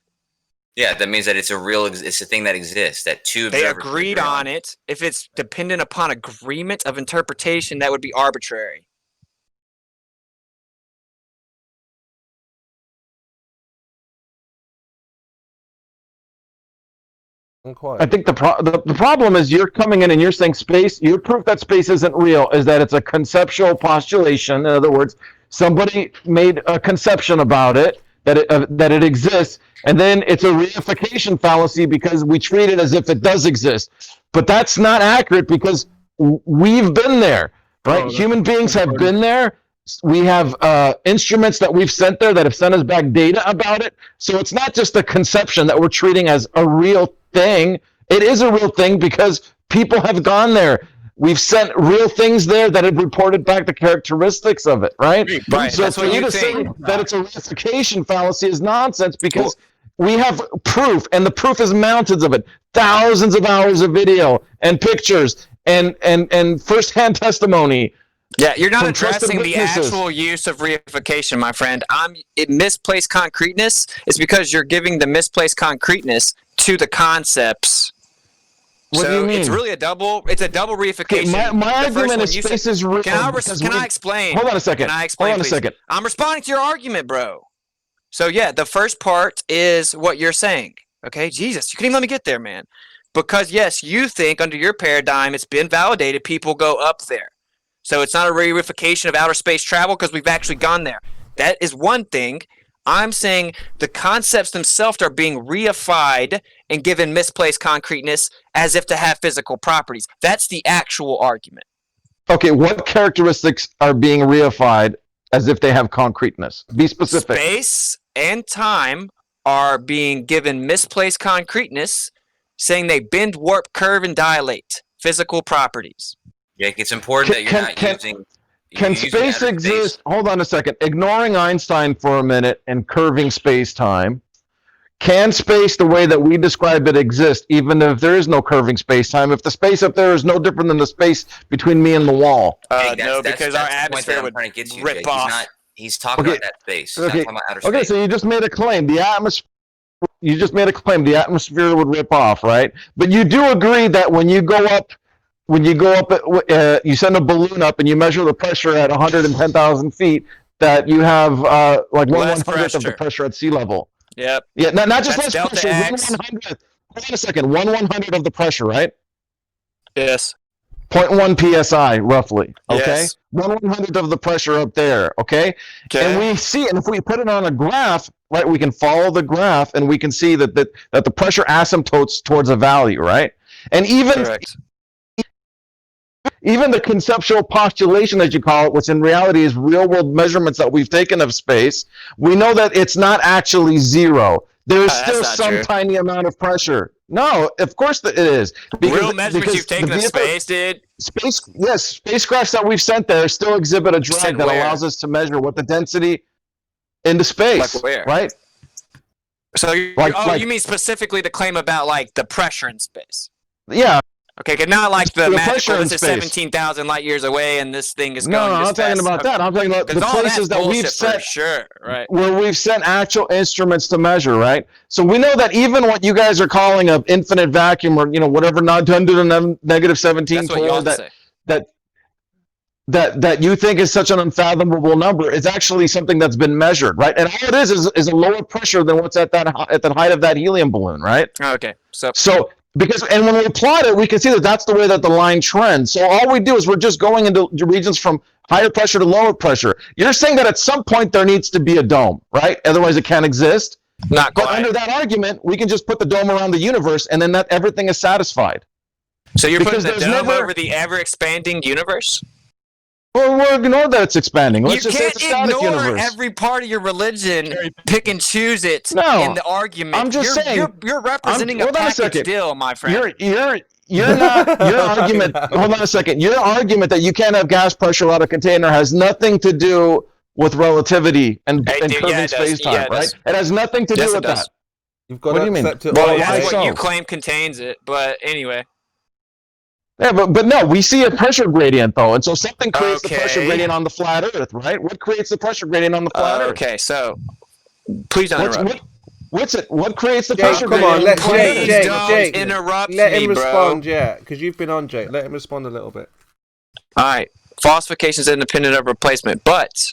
Speaker 12: Yeah, that means that it's a thing that exists. That two
Speaker 2: they
Speaker 12: observers
Speaker 2: agreed on it. If it's dependent upon agreement of interpretation, that would be arbitrary.
Speaker 5: I think the problem is you're coming in and you're saying space. Your proof that space isn't real is that it's a conceptual postulation. In other words, somebody made a conception about it that it exists, and then it's a reification fallacy because we treat it as if it does exist. But that's not accurate because we've been there, right? Human beings have been there. We have instruments that we've sent there that have sent us back data about it. So it's not just a conception that we're treating as a real thing. It is a real thing because people have gone there. We've sent real things there that have reported back the characteristics of it, right?
Speaker 2: Right.
Speaker 5: So
Speaker 2: That's
Speaker 5: for
Speaker 2: what
Speaker 5: you to say that it's a reification fallacy is nonsense because we have proof, and the proof is mountains of it, thousands of hours of video and pictures and firsthand testimony.
Speaker 2: Yeah, you're not
Speaker 5: from trusted
Speaker 2: addressing the
Speaker 5: witnesses.
Speaker 2: actual use of reification, my friend. Misplaced concreteness is because you're giving the misplaced concreteness to the concepts.
Speaker 5: What do you mean?
Speaker 2: It's really a double reification.
Speaker 5: My argument is space is real.
Speaker 2: Can I explain?
Speaker 5: Hold on a second.
Speaker 2: Can I explain,
Speaker 5: Hold on a
Speaker 2: please?
Speaker 5: second.
Speaker 2: I'm responding to your argument, bro. So yeah, the first part is what you're saying. Okay, Jesus, you couldn't even let me get there, man. Because yes, you think under your paradigm it's been validated, people go up there. So it's not a reification of outer space travel because we've actually gone there. That is one thing. I'm saying the concepts themselves are being reified and given misplaced concreteness as if to have physical properties. That's the actual argument.
Speaker 5: Okay, what characteristics are being reified as if they have concreteness? Be specific.
Speaker 2: Space and time are being given misplaced concreteness, saying they bend, warp, curve, and dilate. Physical properties.
Speaker 12: Yeah, it's important that you're not using.
Speaker 5: Can space exist? Hold on a second. Ignoring Einstein for a minute and curving space-time, can space, the way that we describe it, exist even if there is no curving space-time? If the space up there is no different than the space between me and the wall?
Speaker 2: No, because our atmosphere would rip off.
Speaker 12: He's talking about that space. He's not talking about outer space.
Speaker 5: Okay, so you just made a claim. The atmosphere. You just made a claim. The atmosphere would rip off, right? But you do agree that when you go up, you send a balloon up and you measure the pressure at 110,000 feet, that you have like 1/100th of the pressure at sea level.
Speaker 2: Yep.
Speaker 5: Yeah, not just less
Speaker 2: Delta
Speaker 5: pressure.
Speaker 2: X.
Speaker 5: 1/100th. Hold on a second. 1/100th of the pressure, right?
Speaker 2: Yes.
Speaker 5: 0.1 psi, roughly. Okay.
Speaker 2: Yes.
Speaker 5: 1/100th of the pressure up there. Okay. And we see, and if we put it on a graph, right, we can follow the graph, and we can see that the pressure asymptotes towards a value, right? And even the conceptual postulation, as you call it, which in reality is real-world measurements that we've taken of space, we know that it's not actually zero. There is still some tiny amount of pressure. No, of course it is.
Speaker 2: Real measurements you've taken of space, dude.
Speaker 5: Spacecrafts that we've sent there still exhibit a drag that allows us to measure what the density into space, right?
Speaker 2: So you mean specifically the claim about like the pressure in space?
Speaker 5: Yeah.
Speaker 2: Okay, not like the magical, this is
Speaker 5: space.
Speaker 2: 17,000 light years away and this thing is going
Speaker 5: No, I'm not talking about that. I'm talking about the places that we've sent,
Speaker 2: sure, right?
Speaker 5: where we've sent actual instruments to measure, right? So we know that even what you guys are calling an infinite vacuum, or whatever, not 10 to the negative 17 that you think is such an unfathomable number, is actually something that's been measured, right? And all it is a lower pressure than what's at the height of that helium balloon, right?
Speaker 2: Okay, so
Speaker 5: and when we plot it, we can see that that's the way that the line trends. So all we do is we're just going into regions from higher pressure to lower pressure. You're saying that at some point there needs to be a dome, right? Otherwise it can't exist.
Speaker 2: Not quite.
Speaker 5: But under that argument, we can just put the dome around the universe, and then everything is satisfied.
Speaker 2: So you're putting the dome over the ever-expanding universe?
Speaker 5: Well, we'll ignore that it's expanding. Let's
Speaker 2: you
Speaker 5: just say it's a
Speaker 2: can't
Speaker 5: static
Speaker 2: ignore
Speaker 5: universe.
Speaker 2: every part of your religion, pick and choose it in the argument.
Speaker 5: I'm just saying.
Speaker 2: You're representing a
Speaker 5: hold on a
Speaker 2: package
Speaker 5: second.
Speaker 2: deal, my friend.
Speaker 5: You're not. Your argument. Hold on a second. Your argument that you can't have gas pressure out of a container has nothing to do with relativity and curving space-time, right? It has nothing to do with that.
Speaker 8: You've got
Speaker 5: what do you mean?
Speaker 2: Well, that's what you claim contains it, but anyway.
Speaker 5: Yeah, but no, we see a pressure gradient though, and so something creates the pressure gradient on the flat Earth, right? What creates the pressure gradient on the flat Earth?
Speaker 2: Okay, so please don't interrupt.
Speaker 5: What creates the
Speaker 8: Jake,
Speaker 5: pressure
Speaker 8: come
Speaker 5: gradient?
Speaker 8: on, let Jake
Speaker 2: interrupt
Speaker 8: let him
Speaker 2: me,
Speaker 8: respond,
Speaker 2: bro.
Speaker 8: yeah, because you've been on, Jake. Let him respond a little bit.
Speaker 2: All right, falsification is independent of replacement, but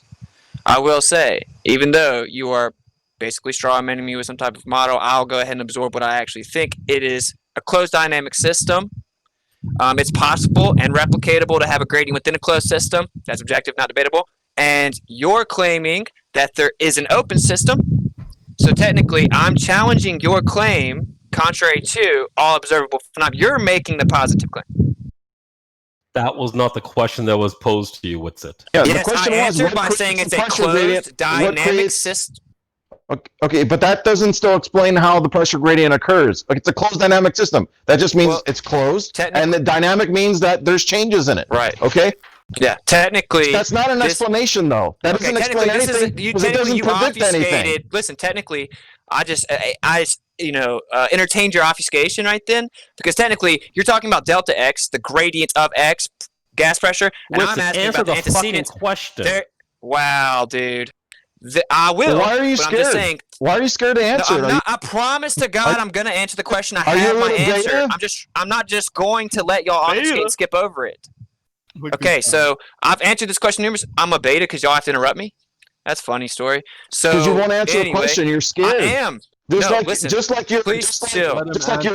Speaker 2: I will say, even though you are basically strawmanning me with some type of model, I'll go ahead and absorb what I actually think. It is a closed dynamic system. It's possible and replicatable to have a gradient within a closed system. That's objective, not debatable. And you're claiming that there is an open system. So technically, I'm challenging your claim contrary to all observable phenomena. You're making the positive claim.
Speaker 11: That was not the question that was posed to you, WITSIT.
Speaker 5: Yeah,
Speaker 2: yes,
Speaker 5: the question
Speaker 2: I
Speaker 5: was,
Speaker 2: answered by saying it's a closed dynamic system.
Speaker 5: Okay, but that doesn't still explain how the pressure gradient occurs. Like, it's a closed dynamic system. That just means it's closed, and the dynamic means that there's changes in it.
Speaker 2: Right.
Speaker 5: Okay?
Speaker 2: Yeah, technically.
Speaker 5: That's not an explanation, though. That doesn't explain anything because it doesn't predict anything.
Speaker 2: Listen, technically, I entertained your obfuscation right then, because technically you're talking about delta X, the gradient of X gas pressure, and I'm asking about the antecedents.
Speaker 11: Question.
Speaker 2: Wow, dude. I will.
Speaker 5: Why are you scared?
Speaker 2: I'm just saying,
Speaker 5: why are you scared to answer?
Speaker 2: No, I promise to God, I'm gonna answer the question. I have my answer. I'm not just going to let y'all obfuscate and skip over it. Okay, so I've answered this question numerous. I'm a beta because y'all have to interrupt me. That's a funny story. So
Speaker 5: because you won't answer the question, you're scared.
Speaker 2: I am.
Speaker 5: Just like your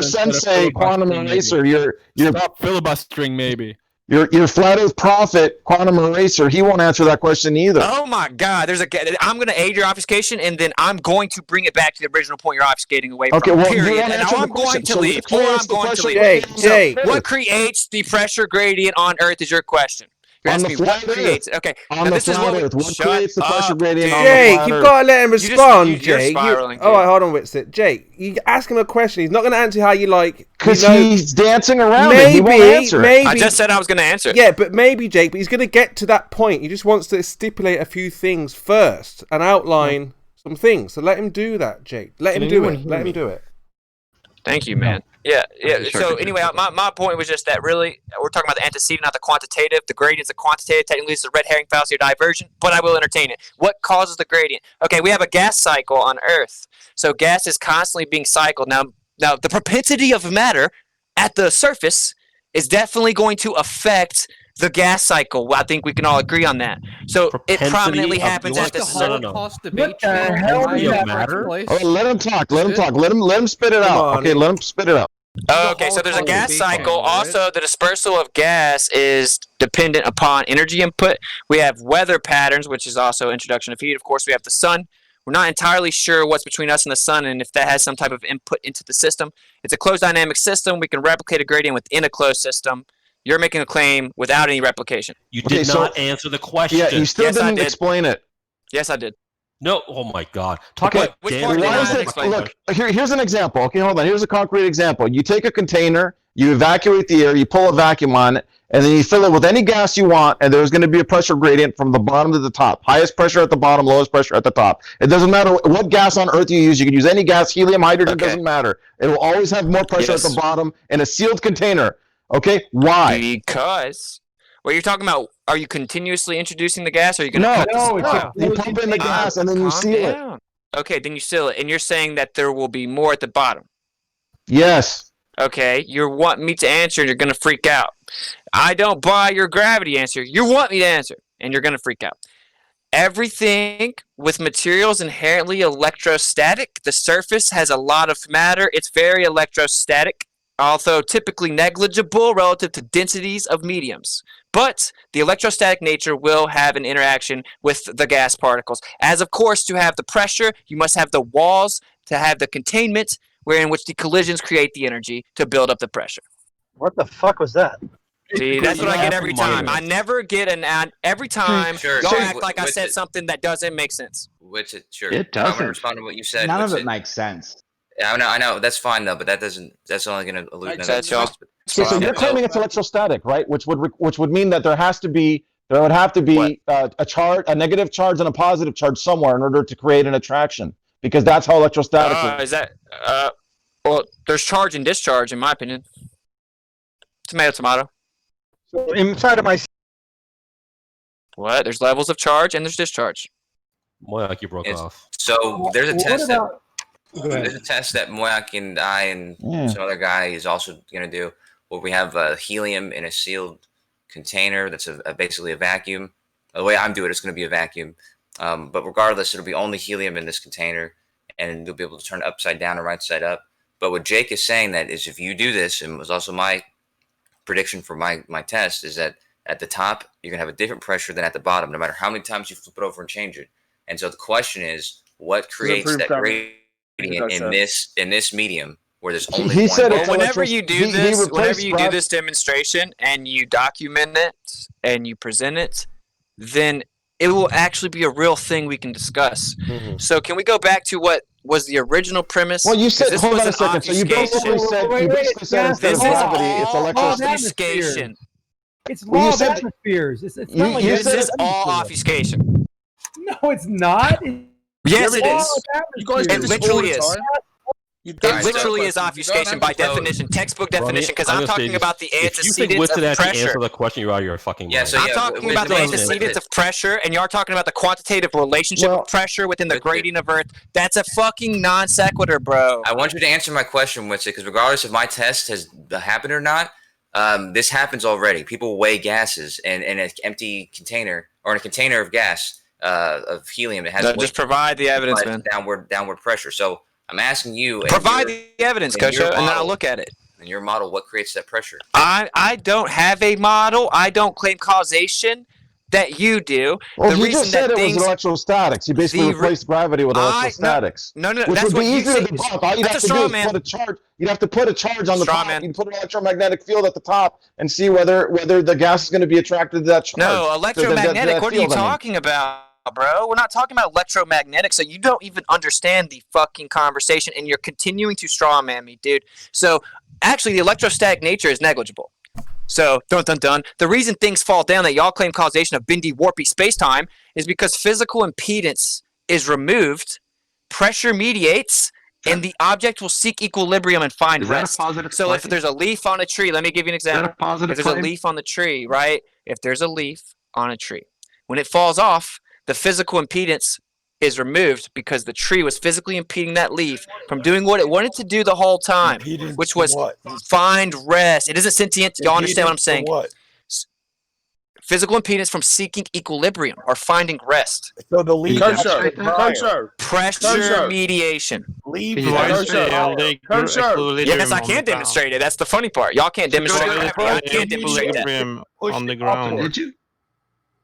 Speaker 5: sensei, Quantum Eraser. You're
Speaker 15: stop filibustering, maybe.
Speaker 5: Your flat Earth prophet, Quantum Eraser, he won't answer that question either.
Speaker 2: Oh my God! I'm going to aid your obfuscation, and then I'm going to bring it back to the original point you're obfuscating away from.
Speaker 5: Okay, well,
Speaker 2: period. And now I'm going to leave.
Speaker 8: Jake,
Speaker 2: what creates the pressure gradient on Earth is your question. You're
Speaker 5: on the
Speaker 2: asking me
Speaker 5: flat
Speaker 2: what creates.
Speaker 5: Earth.
Speaker 2: Okay,
Speaker 5: on the flat Earth, what creates the pressure gradient on the
Speaker 8: Jake,
Speaker 5: flat
Speaker 8: you've
Speaker 5: Earth?
Speaker 8: got to let him respond,
Speaker 2: you're
Speaker 8: Jake.
Speaker 2: spiraling,
Speaker 8: All right, hold on, Witsit. Jake, you ask him a question. He's not going to answer how you like.
Speaker 5: Because he's dancing around it. He won't answer
Speaker 2: I just said I was going to answer.
Speaker 8: Yeah, but maybe, Jake, but he's going to get to that point. He just wants to stipulate a few things first and outline some things. So let him do that, Jake. Let him do it. Let him do it.
Speaker 2: Thank you, man. Yeah. So anyway, my point was just that really we're talking about the antecedent, not the quantitative. The gradient's a quantitative. Technically, it's a red herring fallacy or diversion, but I will entertain it. What causes the gradient? Okay, we have a gas cycle on Earth. So gas is constantly being cycled. Now the propensity of matter at the surface is definitely going to affect the gas cycle. I think we can all agree on that. So it prominently happens at the surface.
Speaker 21: What the hell does that matter?
Speaker 5: Oh, let him talk. Let him spit it out. Okay, let him spit it out.
Speaker 2: Okay, so there's a gas cycle. Also, the dispersal of gas is dependent upon energy input. We have weather patterns, which is also introduction of heat. Of course, we have the sun. We're not entirely sure what's between us and the sun and if that has some type of input into the system. It's a closed dynamic system. We can replicate a gradient within a closed system. You're making a claim without any replication.
Speaker 11: You did not answer the question.
Speaker 5: Yeah, you still didn't explain it.
Speaker 2: Yes, I did.
Speaker 11: No, oh my God.
Speaker 5: Look, here's an example. Okay, hold on. Here's a concrete example. You take a container, you evacuate the air, you pull a vacuum on it, and then you fill it with any gas you want, and there's going to be a pressure gradient from the bottom to the top. Highest pressure at the bottom, lowest pressure at the top. It doesn't matter what gas on Earth you use. You can use any gas, helium, hydrogen, doesn't matter. It will always have more pressure at the bottom in a sealed container. Okay, why?
Speaker 2: Because what you're talking about, are you continuously introducing the gas, or are you going to
Speaker 5: you pump in the gas and then you seal it.
Speaker 2: Okay, then you seal it, and you're saying that there will be more at the bottom.
Speaker 5: Yes.
Speaker 2: Okay, you want me to answer, and you're going to freak out. I don't buy your gravity answer. You want me to answer, and you're going to freak out. Everything with materials inherently electrostatic. The surface has a lot of matter. It's very electrostatic, although typically negligible relative to densities of mediums. But the electrostatic nature will have an interaction with the gas particles. As, of course, to have the pressure, you must have the walls to have the containment, wherein which the collisions create the energy to build up the pressure.
Speaker 21: What the fuck was that?
Speaker 2: See, that's what I get every time. I never get an ad every time.
Speaker 12: Sure,
Speaker 2: y'all
Speaker 12: sure.
Speaker 2: act like I said something that doesn't make sense.
Speaker 12: Sure.
Speaker 16: It
Speaker 12: I'm
Speaker 16: doesn't.
Speaker 12: gonna respond to what you said.
Speaker 3: None of it makes sense.
Speaker 12: Yeah, I know. That's fine though, but that's only going to allude to
Speaker 2: That's y'all.
Speaker 5: Okay, so you're claiming it's electrostatic, right? Which would mean that there would have to be a negative charge and a positive charge somewhere in order to create an attraction, because that's how electrostatic is.
Speaker 2: Is that well, there's charge and discharge in my opinion. Tomato.
Speaker 21: So inside of my
Speaker 2: what? There's levels of charge and there's discharge.
Speaker 11: Moyak, you broke off.
Speaker 12: So there's a test
Speaker 21: There's
Speaker 12: a test that Moyak and I and some other guy is also going to do, where we have helium in a sealed container that's basically a vacuum. The way I'm doing it, it's going to be a vacuum. But regardless, it'll be only helium in this container, and you'll be able to turn it upside down and right side up. But what Jake is saying that is, if you do this, and it was also my prediction for my test, is that at the top, you're going to have a different pressure than at the bottom, no matter how many times you flip it over and change it. And so the question is, what creates that gradient in this medium where there's only
Speaker 5: he
Speaker 12: one?
Speaker 5: said
Speaker 2: Well, whenever you do this demonstration and you document it and you present it, then it will actually be a real thing we can discuss.
Speaker 5: Mm-hmm.
Speaker 2: So can we go back to what was the original premise?
Speaker 5: Well, you said,
Speaker 2: this
Speaker 5: hold
Speaker 2: was
Speaker 5: on a
Speaker 2: an
Speaker 5: second. So you basically said, instead of
Speaker 2: this is
Speaker 5: gravity, it's
Speaker 2: all
Speaker 5: electrostatic.
Speaker 2: obfuscation.
Speaker 6: It's law of atmospheres. It's not like
Speaker 2: This is all obfuscation.
Speaker 6: No, it's not.
Speaker 2: Yes, it is.
Speaker 6: It
Speaker 2: literally is. It literally is obfuscation by definition, textbook definition, because I'm talking about the
Speaker 11: If you think
Speaker 2: antecedents
Speaker 11: WITSIT
Speaker 2: of
Speaker 11: actually
Speaker 2: pressure.
Speaker 11: answer the question, you're out of your fucking mind.
Speaker 12: Yeah, so
Speaker 2: I'm talking about the antecedents of pressure, and you're talking about the quantitative relationship of pressure within the gradient of Earth. That's a fucking non sequitur, bro.
Speaker 12: I want you to answer my question, WITSIT, because regardless if my test has happened or not, this happens already. People weigh gases in an empty container or in a container of gas of helium. It has
Speaker 2: just provide the evidence, man.
Speaker 12: Downward pressure. So I'm asking you.
Speaker 2: Provide the evidence, Coach, and then I'll look at it.
Speaker 12: In your model, what creates that pressure?
Speaker 2: I don't have a model. I don't claim causation that you do.
Speaker 5: Well, you just said it was electrostatics. You basically replaced gravity with electrostatics.
Speaker 2: No,
Speaker 5: which
Speaker 2: that's
Speaker 5: would
Speaker 2: what
Speaker 5: be
Speaker 2: you
Speaker 5: easier
Speaker 2: say.
Speaker 5: to debunk. All you'd have to do is put a charge. You'd have to put a charge on the top. You'd put an electromagnetic field at the top and see whether the gas is going to be attracted to that charge.
Speaker 2: No, electromagnetic. What are you talking about, bro? We're not talking about electromagnetic, so you don't even understand the fucking conversation, and you're continuing to strawman me, dude. So actually, the electrostatic nature is negligible. So, dun dun dun. The reason things fall down that y'all claim causation of bendy, warpy spacetime is because physical impedance is removed, pressure mediates, and the object will seek equilibrium and find rest. So if there's a leaf on a tree, let me give you an example. If there's a leaf on the tree, right? If there's a leaf on a tree, when it falls off, the physical impedance is removed because the tree was physically impeding that leaf from doing what it wanted to do the whole time, which was find rest. It isn't sentient. Y'all understand what I'm saying? Physical impedance from seeking equilibrium or finding rest.
Speaker 14: So the leaf
Speaker 2: pressure mediation.
Speaker 20: Yes,
Speaker 2: I can demonstrate it. That's the funny part. Y'all can't demonstrate it. I can't demonstrate that.
Speaker 20: On the ground.
Speaker 16: Did you?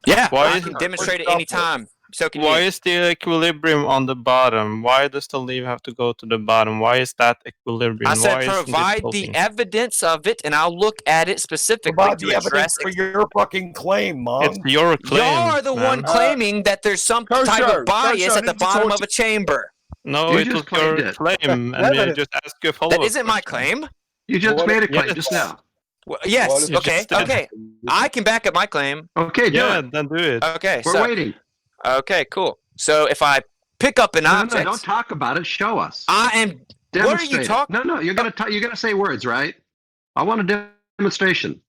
Speaker 2: Yeah, I can demonstrate it anytime. So
Speaker 20: why is the equilibrium on the bottom? Why does the leaf have to go to the bottom? Why is that equilibrium?
Speaker 2: I said provide the evidence of it, and I'll look at it specifically to address
Speaker 14: for your fucking claim, Mom.
Speaker 20: It's your claim.
Speaker 2: Y'all are the one claiming that there's some type of bias at the bottom of a chamber.
Speaker 20: No, it was your claim, and I just asked you a follow-up.
Speaker 2: That isn't my claim.
Speaker 16: You just made a claim just now.
Speaker 2: Well, yes. Okay. I can back up my claim.
Speaker 16: Okay.
Speaker 20: Then do it.
Speaker 2: Okay.
Speaker 16: We're waiting.
Speaker 2: Okay, cool. So if I pick up an object,
Speaker 16: no, don't talk about it. Show us.
Speaker 2: I am. What are you talking?
Speaker 16: No, you're gonna say words, right? I want a demonstration.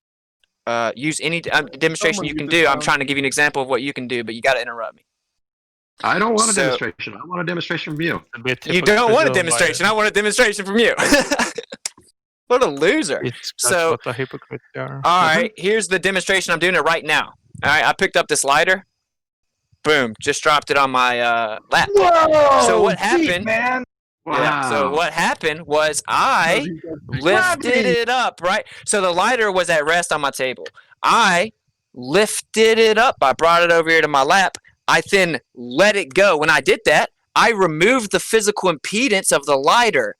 Speaker 2: Use any demonstration you can do. I'm trying to give you an example of what you can do, but you got to interrupt me.
Speaker 16: I don't want a demonstration. I want a demonstration from you.
Speaker 2: You don't want a demonstration. I want a demonstration from you. What a loser.
Speaker 20: So what a hypocrite you are.
Speaker 2: All right, here's the demonstration. I'm doing it right now. All right, I picked up this lighter. Boom! Just dropped it on my lap.
Speaker 14: Whoa,
Speaker 2: so what happened,
Speaker 14: man?
Speaker 16: Wow.
Speaker 2: Yeah, so what happened was I lifted it up, right? So the lighter was at rest on my table. I lifted it up. I brought it over here to my lap. I then let it go. When I did that, I removed the physical impedance of the lighter.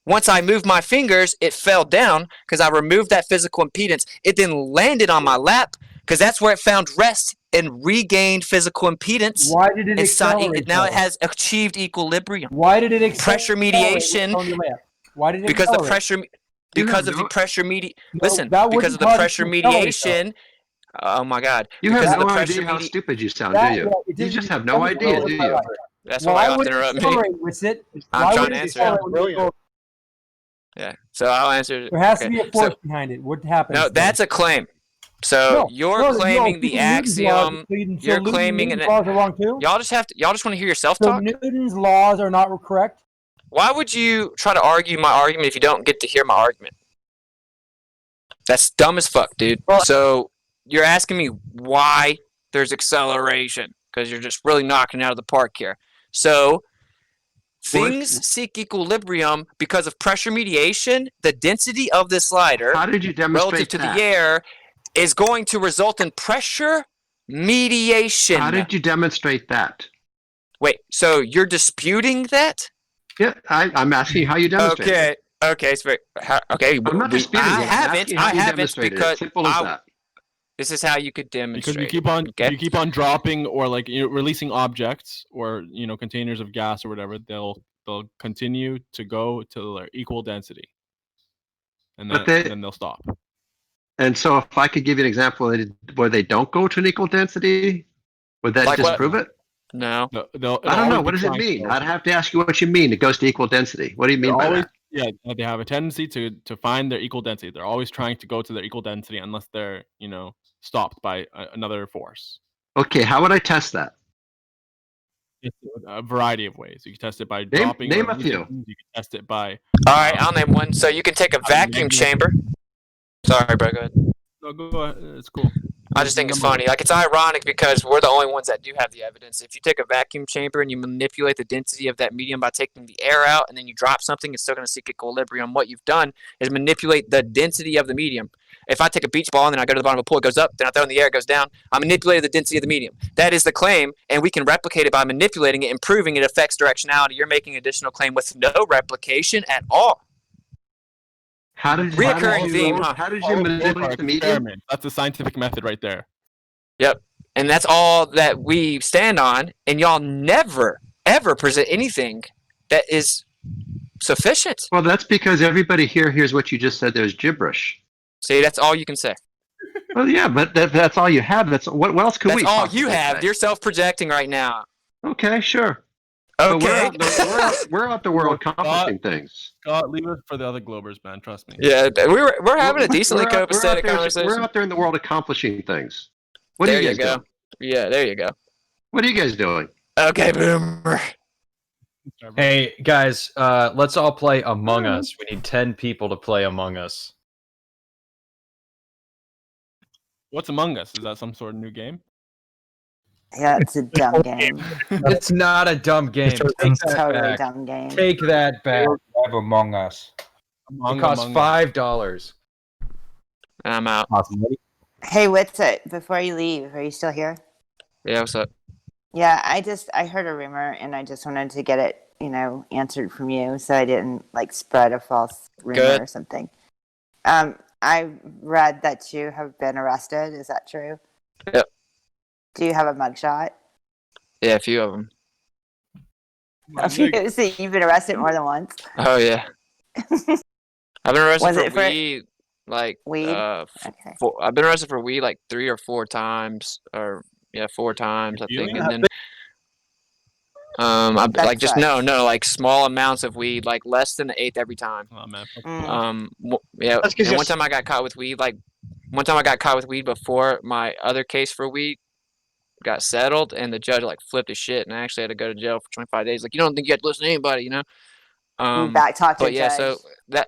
Speaker 2: Once I moved my fingers, it fell down because I removed that physical impedance. It then landed on my lap because that's where it found rest and regained physical impedance.
Speaker 6: Why did it accelerate?
Speaker 2: Now it has achieved equilibrium.
Speaker 6: Why did it accelerate?
Speaker 2: Pressure mediation.
Speaker 6: Why did it
Speaker 2: because the
Speaker 6: accelerate?
Speaker 2: pressure because of the pressure listen,
Speaker 6: that
Speaker 2: because of the
Speaker 6: wouldn't
Speaker 2: pressure
Speaker 6: cause it to accelerate,
Speaker 2: mediation. Oh my God.
Speaker 16: You
Speaker 2: because
Speaker 16: have
Speaker 2: of
Speaker 16: no
Speaker 2: the pressure
Speaker 16: idea how stupid you sound,
Speaker 6: That-
Speaker 16: do you?
Speaker 6: yeah,
Speaker 16: You just have no idea, do you?
Speaker 2: That's why I have to interrupt me. I'm trying to answer.
Speaker 6: Brilliant.
Speaker 2: Yeah. So I'll answer.
Speaker 6: There has to be a force behind it. What happens?
Speaker 2: No, that's a claim. So you're claiming the axiom. You're claiming
Speaker 6: Newton's laws are wrong too.
Speaker 2: Y'all just want to hear yourself
Speaker 6: So
Speaker 2: talk.
Speaker 6: Newton's laws are not correct.
Speaker 2: Why would you try to argue my argument if you don't get to hear my argument? That's dumb as fuck, dude. So you're asking me why there's acceleration because you're just really knocking it out of the park here. So things seek equilibrium because of pressure mediation. The density of this lighter,
Speaker 16: how did you demonstrate
Speaker 2: relative to
Speaker 16: that?
Speaker 2: the air, is going to result in pressure mediation.
Speaker 16: How did you demonstrate that?
Speaker 2: Wait, so you're disputing that?
Speaker 16: Yeah, I'm asking how you demonstrate it.
Speaker 2: Okay, it's very okay.
Speaker 16: I'm not disputing it.
Speaker 2: I haven't
Speaker 16: demonstrated
Speaker 2: because
Speaker 16: it. Simple as that.
Speaker 2: This is how you could demonstrate.
Speaker 15: Because you keep on dropping or like releasing objects or containers of gas or whatever, they'll continue to go to their equal density, and then they'll stop.
Speaker 16: And so, if I could give you an example where they don't go to an equal density, would that disprove it?
Speaker 2: No.
Speaker 16: I don't know. What does it mean? I'd have to ask you what you mean. It goes to equal density. What do you mean by that?
Speaker 15: Yeah, they have a tendency to find their equal density. They're always trying to go to their equal density unless they're, stopped by another force.
Speaker 16: Okay, how would I test that?
Speaker 15: It's a variety of ways. You can test it by dropping.
Speaker 16: Name a few.
Speaker 15: You can test it by.
Speaker 2: All right, I'll name one. So you can take a vacuum chamber. Sorry, bro. Go ahead.
Speaker 15: No, go ahead. It's cool.
Speaker 2: I just think it's funny. Like, it's ironic because we're the only ones that do have the evidence. If you take a vacuum chamber and you manipulate the density of that medium by taking the air out and then you drop something, it's still going to seek equilibrium. What you've done is manipulate the density of the medium. If I take a beach ball and then I go to the bottom of a pool, it goes up, then I throw it in the air, it goes down. I manipulated the density of the medium. That is the claim, and we can replicate it by manipulating it and proving it affects directionality. You're making an additional claim with no replication at all.
Speaker 16: How did you manipulate the medium?
Speaker 15: That's a scientific method right there.
Speaker 2: Yep. And that's all that we stand on, and y'all never, ever present anything that is sufficient.
Speaker 16: Well, that's because everybody here hears what you just said. There's gibberish.
Speaker 2: See, that's all you can say.
Speaker 16: Well, yeah, but that's all you have. What else could we?
Speaker 2: That's all you have.
Speaker 16: Say?
Speaker 2: You're self-projecting right now.
Speaker 16: Okay, sure.
Speaker 2: Okay.
Speaker 16: We're out the world accomplishing things.
Speaker 15: God, leave it for the other Globers, man. Trust me.
Speaker 2: Yeah, we're having a decently copacetic conversation.
Speaker 16: We're out there in the world accomplishing things. What are you guys doing?
Speaker 2: Yeah, there you go.
Speaker 16: What are you guys doing?
Speaker 2: Okay, boomer.
Speaker 23: Hey guys, let's all play Among Us. We need 10 people to play Among Us.
Speaker 15: What's Among Us? Is that some sort of new game?
Speaker 22: Yeah, it's a dumb game.
Speaker 23: It's not a dumb game.
Speaker 22: It's totally a dumb game.
Speaker 23: Take that back.
Speaker 3: Have Among Us.
Speaker 23: It costs $5.
Speaker 2: I'm out.
Speaker 22: Hey, WITSIT, before you leave, are you still here?
Speaker 2: Yeah, what's up?
Speaker 22: Yeah, I heard a rumor, and I just wanted to get it, answered from you, so I didn't spread a false rumor or something. I read that you have been arrested. Is that true?
Speaker 2: Yep.
Speaker 22: Do you have a mugshot?
Speaker 2: Yeah, a few of them.
Speaker 22: So you've been arrested more than once?
Speaker 2: Oh yeah. I've been arrested for weed.
Speaker 22: Weed?
Speaker 2: Okay. I've been arrested for weed 3 or 4 times, or 4 times I think, and then small amounts of weed, less than the eighth every time.
Speaker 15: Oh man.
Speaker 2: And one time I got caught with weed. One time I got caught with weed before my other case for weed got settled, and the judge flipped his shit, and I actually had to go to jail for 25 days. You don't think you have to listen to anybody,
Speaker 22: Backtalk the judge.
Speaker 2: So that.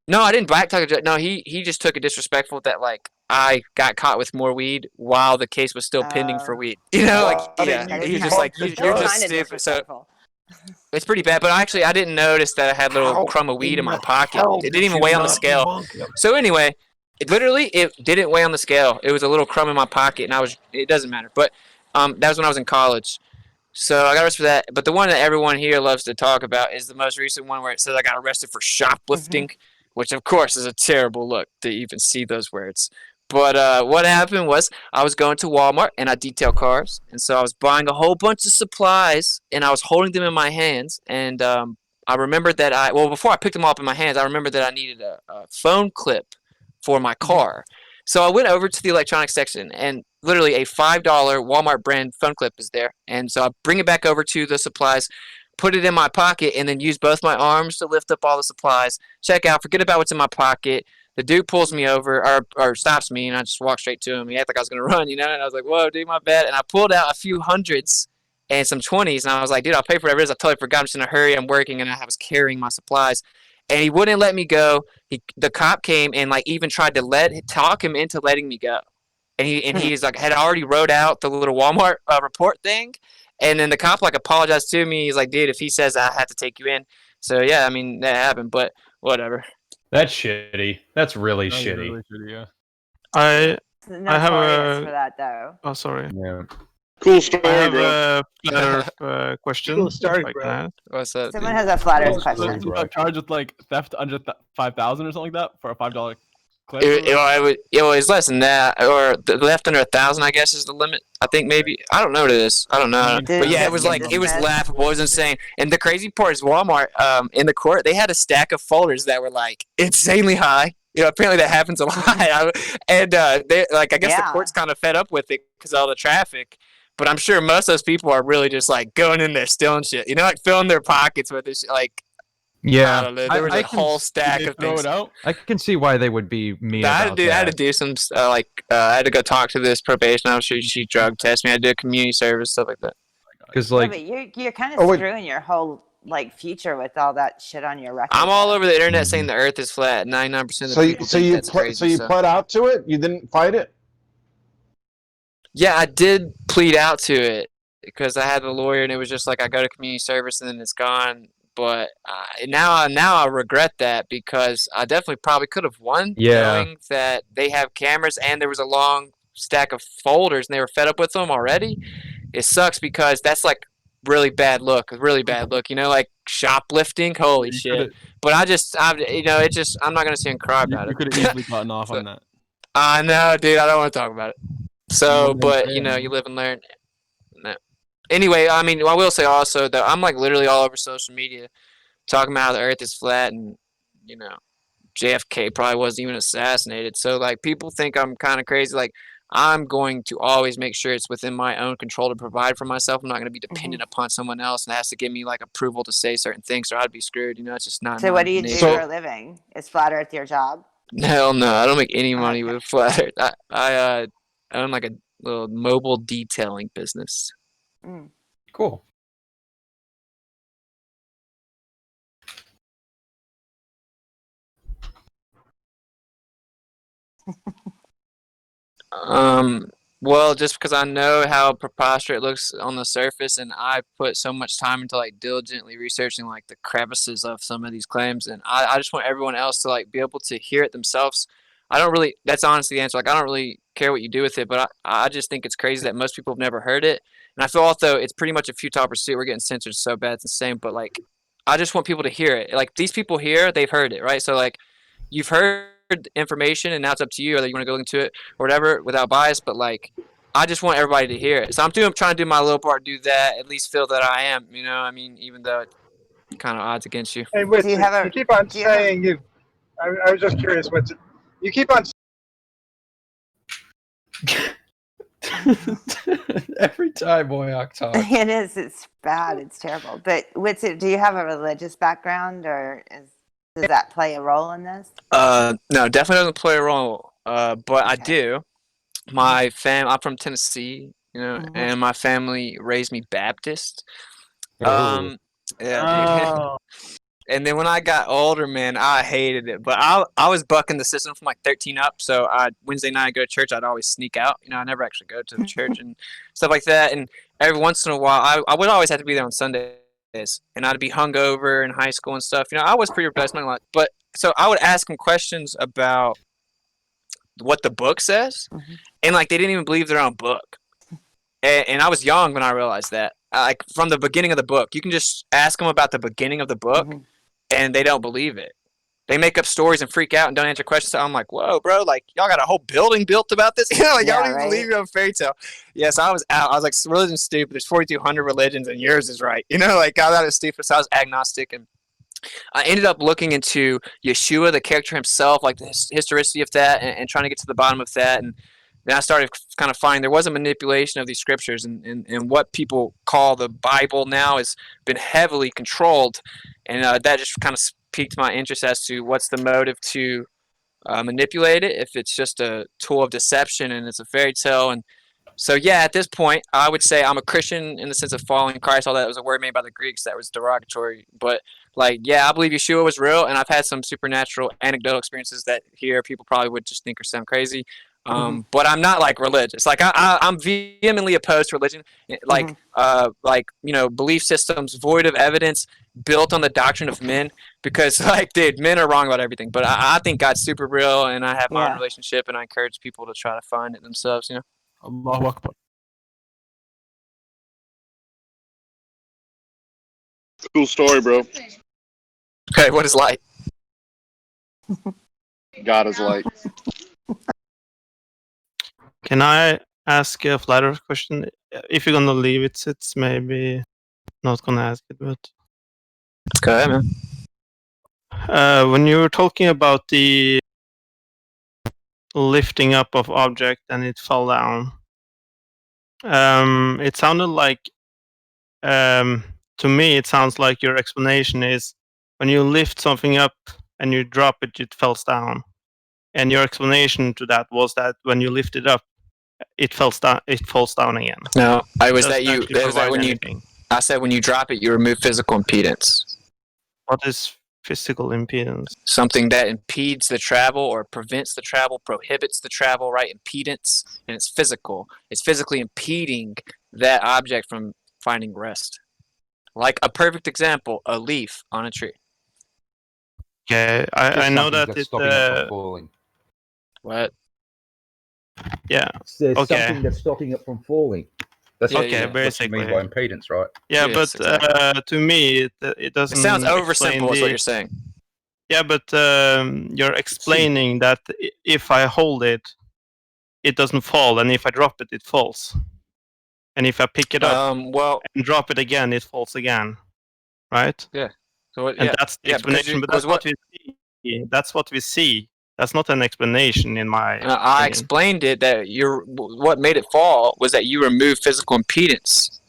Speaker 2: No, I didn't backtalk the judge. No, he just took it disrespectful that I got caught with more weed while the case was still pending for weed. He was just you're just stupid. So it's pretty bad. But actually, I didn't notice that I had a little crumb of weed in my pocket. It didn't even weigh on the scale. So anyway, it didn't weigh on the scale. It was a little crumb in my pocket, and it doesn't matter. But that was when I was in college. So I got arrested for that. But the one that everyone here loves to talk about is the most recent one where it says I got arrested for shoplifting. Which, of course, is a terrible look to even see those words. But what happened was I was going to Walmart, and I detail cars. And so I was buying a whole bunch of supplies, and I was holding them in my hands. And I remembered that before I picked them all up in my hands, I remembered that I needed a phone clip for my car. So I went over to the electronics section, and literally a $5 Walmart brand phone clip is there. And so I bring it back over to the supplies, put it in my pocket, and then use both my arms to lift up all the supplies, check out, forget about what's in my pocket. The dude pulls me over or stops me, and I just walk straight to him. He acted like I was going to run, and I was like, whoa, dude, my bad. And I pulled out a few hundreds and some 20s, and I was like, dude, I'll pay for whatever it is. I totally forgot. I'm just in a hurry. I'm working, and I was carrying my supplies. And he wouldn't let me go. The cop came and even tried to talk him into letting me go. And he's had already wrote out the little Walmart report thing. And then the cop apologized to me. He's like, dude, if he says I have to take you in. So yeah, I mean that happened, but whatever.
Speaker 23: That's shitty. That's really shitty.
Speaker 20: Really shitty, yeah. I have
Speaker 22: for that though.
Speaker 20: Oh, sorry.
Speaker 23: Yeah.
Speaker 18: Cool story,
Speaker 20: I have
Speaker 18: bro.
Speaker 20: a flat Earth question.
Speaker 21: Cool story,
Speaker 20: like
Speaker 21: bro.
Speaker 20: that.
Speaker 2: What's up?
Speaker 22: Someone has a flat Earth question.
Speaker 15: You got charged with theft under 5,000 or something like that for a $5 clip.
Speaker 2: It was less than that, or left under 1,000, I guess, is the limit. I think maybe I don't know what it is. I don't know, but yeah, it was laughable. It was insane. And the crazy part is Walmart. In the court, they had a stack of folders that were insanely high. Apparently that happens a lot. And they I guess the court's kind of fed up with it because of all the traffic. But I'm sure most of those people are really just going in there stealing shit. Filling their pockets with this.
Speaker 23: Yeah,
Speaker 2: I don't know. There was a whole stack of
Speaker 15: throw
Speaker 2: things.
Speaker 15: it out.
Speaker 23: I can see why they would be mean
Speaker 2: I
Speaker 23: about
Speaker 2: had to
Speaker 23: that.
Speaker 2: do some I had to go talk to this probation officer. She drug test me. I had to do a community service, stuff like that.
Speaker 23: Because
Speaker 22: Yeah, but you're kind of screwing your whole like future with all that shit on your record.
Speaker 2: I'm all over the internet saying the Earth is flat. 99% of people think that's crazy.
Speaker 5: So you pled out to it? You didn't fight it?
Speaker 2: Yeah, I did plead out to it because I had a lawyer, and it was just like I go to community service and then it's gone. But now I regret that because I definitely probably could have won, knowing that they have cameras and there was a long stack of folders and they were fed up with them already. It sucks because that's like really bad look, you know, like shoplifting. Holy shit! But I'm not gonna sit and cry about it.
Speaker 15: You could have easily gotten off on that.
Speaker 2: I know, dude. I don't want to talk about it. So, but you know, you live and learn. No. Anyway, I mean, I will say also that I'm like literally all over social media talking about how the Earth is flat, and you know, JFK probably wasn't even assassinated. So like, people think I'm kind of crazy. Like, I'm going to always make sure it's within my own control to provide for myself. I'm not going to be dependent upon someone else and has to give me like approval to say certain things, or I'd be screwed. You know, it's just not.
Speaker 22: So what do you do for a living? Is flat Earth your job?
Speaker 2: Hell no, I don't make any money with flat Earth. I own like a little mobile detailing business.
Speaker 23: Cool.
Speaker 2: Well, just because I know how preposterous it looks on the surface, and I put so much time into like diligently researching like the crevices of some of these claims, and I just want everyone else to like be able to hear it themselves. That's honestly the answer. Like, I don't really care what you do with it, but I just think it's crazy that most people have never heard it. And I feel also it's pretty much a futile pursuit. We're getting censored so bad, it's insane. But like, I just want people to hear it. Like, these people here, they've heard it, right? So like, you've heard information, and now it's up to you whether you want to go into it or whatever without bias. But like, I just want everybody to hear it. So I'm trying to do my little part, do that, at least feel that I am. You know, I mean, even though it's kind of odds against you.
Speaker 21: Hey, WITSIT, you keep on saying you. I was just curious, WITSIT. You keep on.
Speaker 23: Every time Boyack talks.
Speaker 22: It is. It's bad. It's terrible. But WITSIT, do you have a religious background, or does that play a role in this?
Speaker 2: No, definitely doesn't play a role. But I do. I'm from Tennessee, you know, and my family raised me Baptist. Yeah, dude. And then when I got older, man, I hated it. But I was bucking the system from like 13 up. So Wednesday night I go to church, I'd always sneak out. You know, I never actually go to the church and stuff like that. And every once in a while, I would always have to be there on Sundays. And I'd be hungover in high school and stuff. You know, I was pretty rebellious, but so I would ask them questions about what the book says, and like they didn't even believe their own book. And I was young when I realized that. Like, from the beginning of the book, you can just ask them about the beginning of the book, and they don't believe it. They make up stories and freak out and don't answer questions. So I'm like, whoa, bro, like, y'all got a whole building built about this? You know, like, y'all don't even believe your own fairy tale. Yeah, so I was out. I was like, religion's stupid. There's 4,200 religions, and yours is right. You know, like, I thought it was stupid. So I was agnostic, and I ended up looking into Yeshua, the character himself, like the historicity of that, and trying to get to the bottom of that. And then I started kind of finding there was a manipulation of these scriptures, and what people call the Bible now has been heavily controlled. And that just kind of piqued my interest as to what's the motive to manipulate it, if it's just a tool of deception and it's a fairy tale. And so, yeah, at this point, I would say I'm a Christian in the sense of following Christ. All that was a word made by the Greeks that was derogatory. But, like, yeah, I believe Yeshua was real, and I've had some supernatural anecdotal experiences that here people probably would just think or sound crazy. But I'm not, like, religious. Like, I'm vehemently opposed to religion. Like, you know, belief systems void of evidence, built on the doctrine of men. Because, like, dude, men are wrong about everything. But I think God's super real, and I have my own relationship, and I encourage people to try to find it themselves, you know?
Speaker 15: Allahu Akbar.
Speaker 18: Cool story, bro.
Speaker 2: Okay, what is light?
Speaker 18: God is light.
Speaker 20: Can I ask a flat Earth question? If you're gonna leave it, it's maybe not gonna ask it, but
Speaker 2: go ahead, man.
Speaker 20: When you were talking about the lifting up of object and it fell down, it sounded like, to me, it sounds like your explanation is when you lift something up and you drop it, it falls down. And your explanation to that was that when you lift it up, it falls down. It falls down again.
Speaker 2: No, I was
Speaker 20: Doesn't
Speaker 2: that you.
Speaker 20: actually
Speaker 2: That was that
Speaker 20: provide
Speaker 2: when
Speaker 20: anything.
Speaker 2: I said when you drop it, you remove physical impedance.
Speaker 20: What is physical impedance?
Speaker 2: Something that impedes the travel or prevents the travel, prohibits the travel, right? Impedance, and it's physical. It's physically impeding that object from finding rest. Like a perfect example, a leaf on a tree.
Speaker 20: Okay, I know that
Speaker 3: that's
Speaker 20: it.
Speaker 3: stopping it from falling.
Speaker 2: What?
Speaker 20: Yeah.
Speaker 3: There's
Speaker 20: Okay.
Speaker 3: something that's stopping it from falling. That's
Speaker 20: Yeah,
Speaker 3: what,
Speaker 20: okay,
Speaker 3: that's what you mean by impedance, right?
Speaker 20: Yeah,
Speaker 2: Yes,
Speaker 20: but
Speaker 2: exactly.
Speaker 20: to me, it doesn't.
Speaker 2: It sounds
Speaker 20: explain
Speaker 2: oversimple, is what you're saying.
Speaker 20: Yeah, but you're explaining that if I hold it, it doesn't fall, and if I drop it, it falls. And if I pick it up and drop it again, it falls again, right?
Speaker 2: Yeah. So
Speaker 20: And that's the explanation. But that's what we see. That's what we see. That's not an explanation in my.
Speaker 2: I explained it that what made it fall was that you removed physical impedance.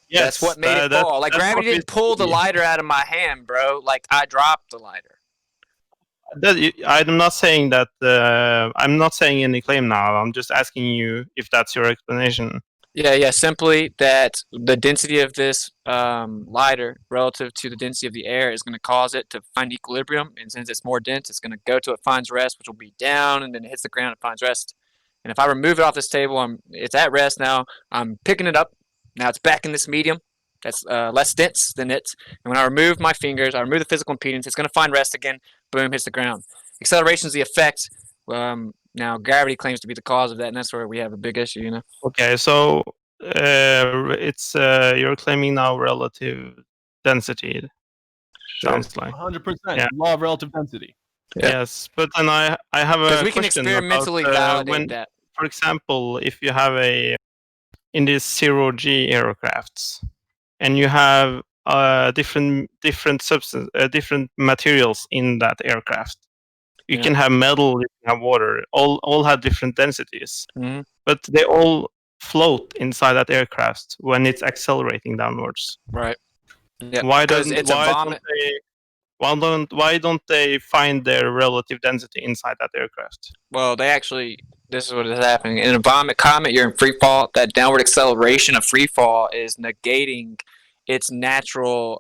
Speaker 20: Yes,
Speaker 2: that's what made it fall. Like gravity didn't pull the lighter out of my hand, bro. Like I dropped the lighter.
Speaker 20: I'm not saying that. I'm not saying any claim now. I'm just asking you if that's your explanation.
Speaker 2: Yeah. Simply that the density of this lighter relative to the density of the air is going to cause it to find equilibrium. And since it's more dense, it's going to go to it finds rest, which will be down, and then it hits the ground and finds rest. And if I remove it off this table, it's at rest now. I'm picking it up. Now it's back in this medium that's less dense than it. And when I remove my fingers, I remove the physical impedance, it's going to find rest again. Boom, hits the ground. Acceleration is the effect. Now gravity claims to be the cause of that, and that's where we have a big issue, you know.
Speaker 20: Okay, so it's you're claiming now relative density. Sounds like
Speaker 15: 100%. Law of relative density.
Speaker 2: Yeah.
Speaker 20: Yes, but then I have a
Speaker 2: we can
Speaker 20: question
Speaker 2: experimentally
Speaker 20: about,
Speaker 2: validate that.
Speaker 20: For example, if you have in these 0G aircrafts, and you have different substance, different materials in that aircraft. You can have metal, you can have water. All have different densities, but they all float inside that aircraft when it's accelerating downwards.
Speaker 2: Right. Yeah.
Speaker 20: Why don't they find their relative density inside that aircraft?
Speaker 2: Well, this is what is happening. In a vomit comet, you're in free fall. That downward acceleration of free fall is negating its natural,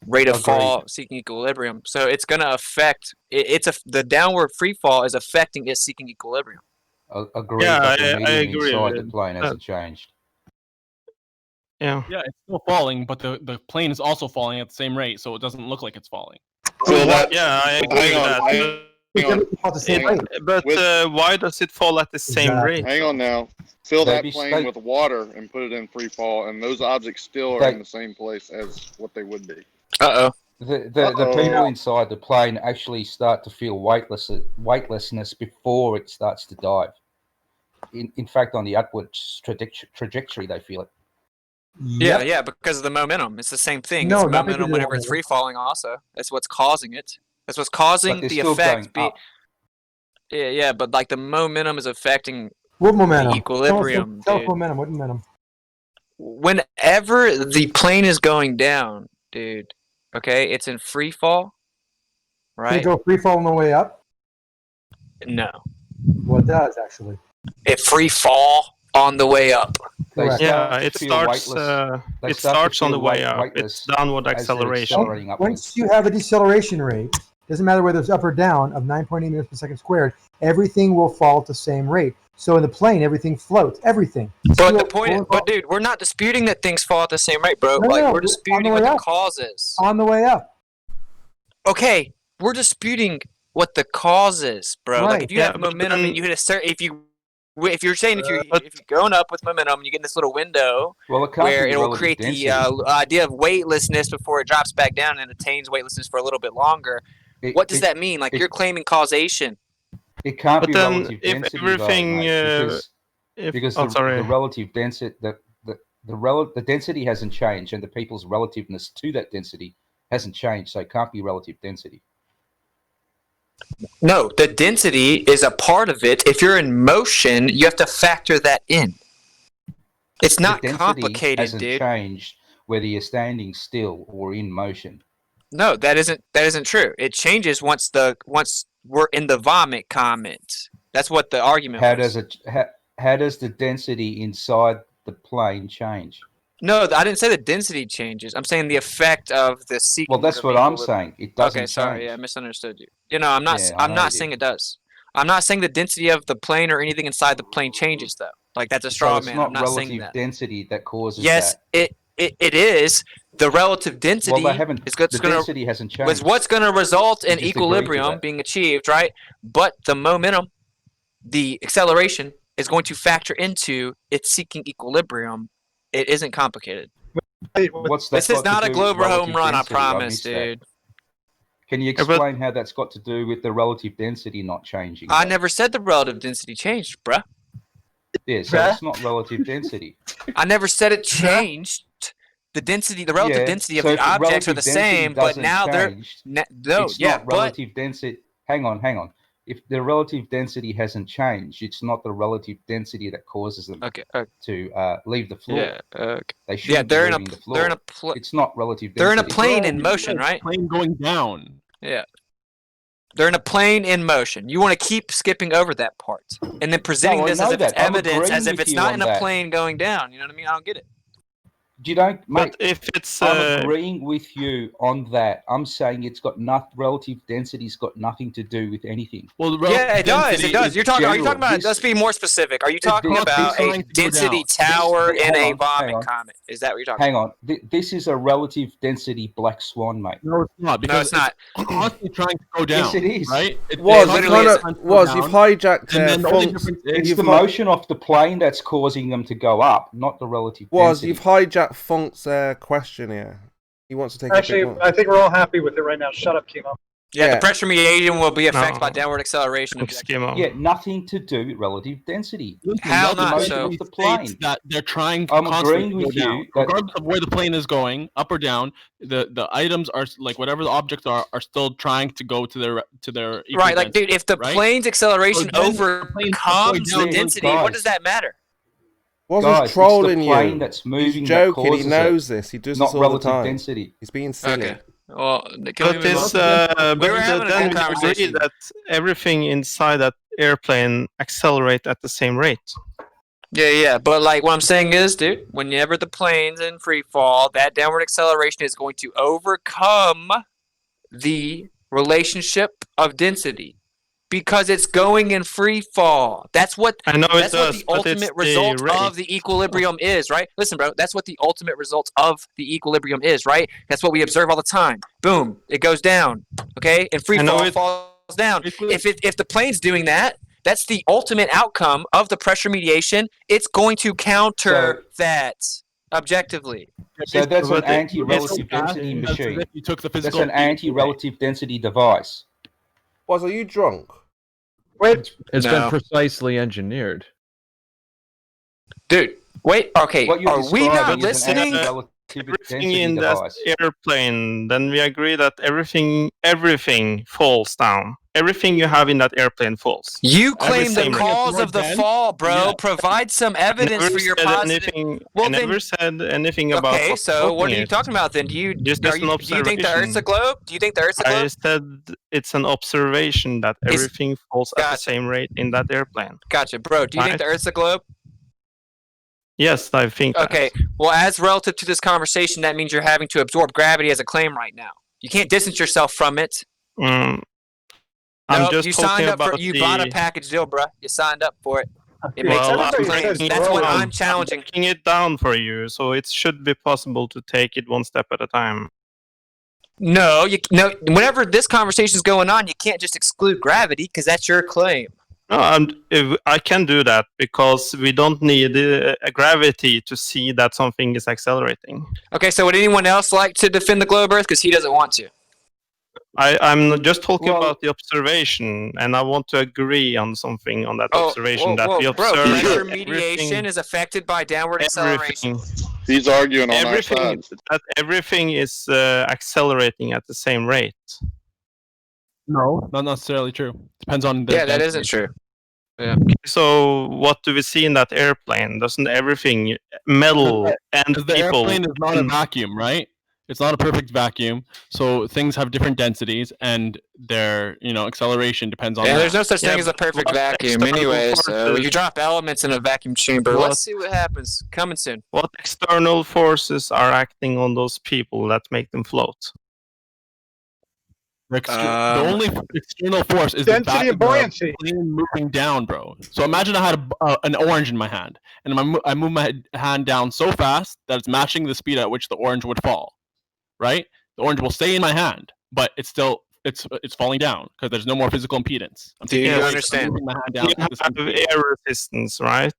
Speaker 2: rate of fall, seeking equilibrium. So it's going to affect. The downward free fall is affecting its seeking equilibrium.
Speaker 3: Agree.
Speaker 20: Yeah,
Speaker 3: but the
Speaker 20: I
Speaker 3: medium
Speaker 20: agree
Speaker 3: inside
Speaker 20: with
Speaker 3: the plane hasn't changed.
Speaker 20: Yeah.
Speaker 15: Yeah, it's still falling, but the plane is also falling at the same rate, so it doesn't look like it's falling.
Speaker 20: Yeah, I agree with that. But why does it fall at the same rate?
Speaker 18: Hang on now. Fill that plane with water and put it in free fall, and those objects still are in the same place as what they would be.
Speaker 3: The people inside the plane actually start to feel weightlessness before it starts to dive. In fact, on the upward trajectory, they feel it.
Speaker 2: Yeah, because of the momentum. It's the same thing.
Speaker 6: No,
Speaker 2: it's
Speaker 6: not
Speaker 2: momentum
Speaker 6: because of
Speaker 2: whenever
Speaker 6: the
Speaker 2: it's free falling. Also, that's what's causing it. That's what's causing the effect. Yeah, but like the momentum is affecting
Speaker 6: what momentum?
Speaker 2: the equilibrium.
Speaker 6: Tell us momentum. What momentum?
Speaker 2: Whenever the plane is going down, dude. Okay, it's in free fall, right?
Speaker 6: Can it go free fall on the way up?
Speaker 2: No.
Speaker 6: Well, it does actually.
Speaker 2: It free fall on the way up.
Speaker 20: Yeah, it starts. It starts on the way up. It's downward acceleration.
Speaker 6: Once you have a deceleration rate, doesn't matter whether it's up or down, of 9.8 meters per second squared, everything will fall at the same rate. So in the plane, everything floats. Everything.
Speaker 2: But the point is, dude, we're not disputing that things fall at the same rate, bro.
Speaker 6: No,
Speaker 2: we're disputing what the cause is.
Speaker 6: On the way up.
Speaker 2: Okay, we're disputing what the cause is, bro.
Speaker 6: Right.
Speaker 2: Like if you have momentum and you hit a certain, if you're saying if you're going up with momentum, you get in this little window where it will create the idea of weightlessness before it drops back down and attains weightlessness for a little bit longer. What does that mean? Like you're claiming causation.
Speaker 3: It can't be
Speaker 20: then
Speaker 3: relative density,
Speaker 20: everything,
Speaker 3: because the relative density, the density hasn't changed, and the people's relativeness to that density hasn't changed, so it can't be relative density.
Speaker 2: No, the density is a part of it. If you're in motion, you have to factor that in. It's not complicated,
Speaker 3: hasn't
Speaker 2: dude.
Speaker 3: Changed whether you're standing still or in motion.
Speaker 2: No, that isn't true. It changes once we're in the vomit comment. That's what the argument was.
Speaker 3: How does the density inside the plane change?
Speaker 2: No, I didn't say the density changes. I'm saying the effect of the seeking.
Speaker 3: Well, that's
Speaker 2: of
Speaker 3: what I'm
Speaker 2: equilibrium.
Speaker 3: saying. It doesn't
Speaker 2: Okay, sorry,
Speaker 3: change.
Speaker 2: yeah, I misunderstood you. You know, I'm not.
Speaker 3: Yeah, I
Speaker 2: I'm
Speaker 3: know
Speaker 2: not
Speaker 3: you
Speaker 2: saying
Speaker 3: did.
Speaker 2: it does. I'm not saying the density of the plane or anything inside the plane changes though. Like that's a straw
Speaker 3: So it's
Speaker 2: man.
Speaker 3: not
Speaker 2: I'm not saying
Speaker 3: relative
Speaker 2: that.
Speaker 3: density that causes
Speaker 2: Yes,
Speaker 3: that.
Speaker 2: it is. The relative density
Speaker 3: Well, they haven't.
Speaker 2: is what's
Speaker 3: The
Speaker 2: gonna
Speaker 3: density hasn't changed.
Speaker 2: was what's gonna result in
Speaker 3: just agreed to
Speaker 2: equilibrium
Speaker 3: that.
Speaker 2: being achieved, right? But the momentum, the acceleration, is going to factor into its seeking equilibrium. It isn't complicated.
Speaker 3: What's that
Speaker 2: This is
Speaker 3: got to
Speaker 2: not a
Speaker 3: do with
Speaker 2: Glover home
Speaker 3: relative
Speaker 2: run, I
Speaker 3: density?
Speaker 2: promise,
Speaker 3: missed that.
Speaker 2: dude.
Speaker 3: Can you explain how that's got to do with the relative density not changing?
Speaker 2: I never said the relative density changed, bruh.
Speaker 3: Yeah, so it's not relative density.
Speaker 2: I never said it changed. The density, the relative
Speaker 3: Yeah,
Speaker 2: density of
Speaker 3: so
Speaker 2: the
Speaker 3: if
Speaker 2: objects are
Speaker 3: relative
Speaker 2: the
Speaker 3: density
Speaker 2: same, but
Speaker 3: doesn't
Speaker 2: now
Speaker 3: change,
Speaker 2: they're no,
Speaker 3: it's
Speaker 2: yeah,
Speaker 3: not relative density. Hang on. If the relative density hasn't changed, it's not the relative density that causes them to leave the floor.
Speaker 2: Yeah, okay.
Speaker 3: They shouldn't be leaving the floor. It's not relative density.
Speaker 2: They're in a plane in motion, right?
Speaker 15: Plane going down.
Speaker 2: Yeah. They're in a plane in motion. You want to keep skipping over that part and then presenting
Speaker 3: No, I
Speaker 2: this as
Speaker 3: know
Speaker 2: if it's
Speaker 3: that. I'm
Speaker 2: evidence,
Speaker 3: agreeing
Speaker 2: as if
Speaker 3: with
Speaker 2: it's
Speaker 3: you
Speaker 2: not
Speaker 3: on
Speaker 2: in a
Speaker 3: that.
Speaker 2: plane going down. You know what I mean? I don't get it.
Speaker 3: You don't, mate.
Speaker 20: But if it's
Speaker 3: I'm agreeing with you on that. I'm saying it's got relative density's got nothing to do with anything.
Speaker 15: Well,
Speaker 2: Yeah, it does. It does. Are you talking about?
Speaker 3: This-
Speaker 2: Let's be more specific. Are you talking about a density tower in a vomit comet? Is that what you're talking
Speaker 3: Hang
Speaker 2: about?
Speaker 3: on. This is a relative density black swan, mate.
Speaker 15: No, it's not. Because
Speaker 2: it's not.
Speaker 15: Constantly trying to go down.
Speaker 3: Yes, it is.
Speaker 15: Right?
Speaker 8: You've
Speaker 15: You've
Speaker 8: hijacked
Speaker 3: It's the motion of the plane that's causing them to go up, not the relative density.
Speaker 8: You've hijacked Funk's question here. He wants to take
Speaker 21: Actually,
Speaker 8: a bit more.
Speaker 21: I think we're all happy with it right now. Shut up, Kimo.
Speaker 2: Yeah, the pressure mediation will be affected by downward acceleration.
Speaker 3: Yeah, nothing to do with relative density.
Speaker 2: How not
Speaker 3: motion
Speaker 2: so?
Speaker 3: of the plane.
Speaker 15: That they're trying to
Speaker 3: I'm
Speaker 15: constantly
Speaker 3: agreeing
Speaker 15: go
Speaker 3: with
Speaker 15: down.
Speaker 3: you that-
Speaker 15: Regardless of where the plane is going, up or down, the items are like whatever the objects are still trying to go to their equal
Speaker 2: Right, like
Speaker 15: density,
Speaker 2: dude, if the
Speaker 15: right?
Speaker 2: plane's acceleration
Speaker 15: So then the plane's
Speaker 2: overcomes
Speaker 15: going
Speaker 2: the
Speaker 15: down,
Speaker 2: density, what does that matter?
Speaker 8: Wasn't
Speaker 3: Guys,
Speaker 8: trolling
Speaker 3: it's the plane
Speaker 8: you.
Speaker 3: that's moving.
Speaker 8: He's joking.
Speaker 3: That
Speaker 8: He
Speaker 3: causes
Speaker 8: knows
Speaker 3: it,
Speaker 8: this. He does
Speaker 3: not
Speaker 8: this all the
Speaker 3: relative
Speaker 8: time.
Speaker 3: density.
Speaker 8: He's being silly.
Speaker 2: Okay. Well,
Speaker 20: But this, but
Speaker 2: we were having a
Speaker 20: then
Speaker 2: good
Speaker 20: we agree
Speaker 2: conversation.
Speaker 20: that everything inside that airplane accelerate at the same rate.
Speaker 2: Yeah, but like what I'm saying is, dude, whenever the plane's in free fall, that downward acceleration is going to overcome the relationship of density because it's going in free fall. That's what
Speaker 20: I know
Speaker 2: that's
Speaker 20: it
Speaker 2: what
Speaker 20: does,
Speaker 2: the
Speaker 20: but
Speaker 2: ultimate
Speaker 20: it's
Speaker 2: result
Speaker 20: the rate.
Speaker 2: of the equilibrium is, right? Listen, bro, that's what the ultimate result of the equilibrium is, right? That's what we observe all the time. Boom, it goes down. Okay? And free
Speaker 20: I know
Speaker 2: fall
Speaker 20: it-
Speaker 2: falls down. If the plane's doing that, that's the ultimate outcome of the pressure mediation. It's going to counter that objectively.
Speaker 3: So that's an
Speaker 15: But
Speaker 3: anti-relative
Speaker 15: it's-
Speaker 3: density
Speaker 15: that's as
Speaker 3: machine.
Speaker 15: if you took the
Speaker 3: That's
Speaker 15: physical
Speaker 3: an anti-relative density device.
Speaker 8: Are you drunk?
Speaker 21: Wait,
Speaker 23: It's
Speaker 2: No.
Speaker 23: been precisely engineered.
Speaker 2: Dude, wait, okay,
Speaker 3: What you're
Speaker 2: are we not
Speaker 3: describing is an
Speaker 2: listening?
Speaker 3: anti-relative
Speaker 20: Everything
Speaker 3: density
Speaker 20: in that
Speaker 3: device.
Speaker 20: airplane, then we agree that everything falls down. Everything you have in that airplane falls.
Speaker 2: You claim the
Speaker 20: Everything.
Speaker 2: cause of the fall, bro.
Speaker 20: Yeah.
Speaker 2: Provide some evidence
Speaker 20: Never
Speaker 2: for your
Speaker 20: said
Speaker 2: positive.
Speaker 20: anything.
Speaker 2: Well,
Speaker 20: I
Speaker 2: then-
Speaker 20: never said anything about.
Speaker 2: Okay,
Speaker 20: what's
Speaker 2: so what are
Speaker 20: causing
Speaker 2: you
Speaker 20: it.
Speaker 2: talking about then? Do you
Speaker 20: Just
Speaker 2: are
Speaker 20: an
Speaker 2: you, do you think the Earth's a
Speaker 20: observation.
Speaker 2: globe? Do you think the Earth's a
Speaker 20: I
Speaker 2: globe?
Speaker 20: said it's an observation that
Speaker 2: It's-
Speaker 20: everything falls at the same rate in that airplane.
Speaker 2: Gotcha, bro. Do you think
Speaker 20: Right.
Speaker 2: the Earth's a globe?
Speaker 20: Yes, I think. that.
Speaker 2: Okay. Well, as relative to this conversation, that means you're having to absorb gravity as a claim right now. You can't distance yourself from it.
Speaker 20: I'm
Speaker 2: No,
Speaker 20: just
Speaker 2: you
Speaker 20: talking
Speaker 2: signed up for.
Speaker 20: about
Speaker 2: You
Speaker 20: the.
Speaker 2: bought a package deal, bro. You signed up for it. It makes
Speaker 20: Well,
Speaker 2: a lot of
Speaker 20: I'm
Speaker 2: claims.
Speaker 20: breaking
Speaker 2: That's
Speaker 20: it
Speaker 2: what
Speaker 20: down.
Speaker 2: I'm challenging.
Speaker 20: Breaking it down for you, so it should be possible to take it one step at a time.
Speaker 2: No, whenever this conversation's going on, you can't just exclude gravity because that's your claim.
Speaker 20: No, I can do that because we don't need a gravity to see that something is accelerating.
Speaker 2: Okay, so would anyone else like to defend the globe Earth? Because he doesn't want to.
Speaker 20: I'm just talking about the observation, and I want to agree on something on that observation that we
Speaker 2: bro,
Speaker 20: observe.
Speaker 2: pressure mediation is affected by downward acceleration.
Speaker 18: He's arguing on our
Speaker 20: everything
Speaker 18: side.
Speaker 20: that everything is accelerating at the same rate.
Speaker 15: No, not necessarily true. Depends on the
Speaker 2: Yeah, that
Speaker 15: density.
Speaker 2: isn't true. Yeah.
Speaker 20: So what do we see in that airplane? Doesn't everything, metal and
Speaker 15: Because the
Speaker 20: people,
Speaker 15: airplane is not a vacuum, right? It's not a perfect vacuum, so things have different densities, and their acceleration depends on.
Speaker 2: Yeah,
Speaker 15: that.
Speaker 2: there's no such thing as a perfect vacuum, anyway. So you drop elements in a vacuum chamber. Let's see what happens. Coming soon.
Speaker 20: What external forces are acting on those people that make them float?
Speaker 15: The only external force is
Speaker 21: Density and buoyancy.
Speaker 15: the plane moving down, bro. So imagine I had an orange in my hand, and I move my hand down so fast that it's matching the speed at which the orange would fall. Right? The orange will stay in my hand, but it's still it's falling down because there's no more physical impedance.
Speaker 2: Do you understand?
Speaker 20: You have air resistance, right?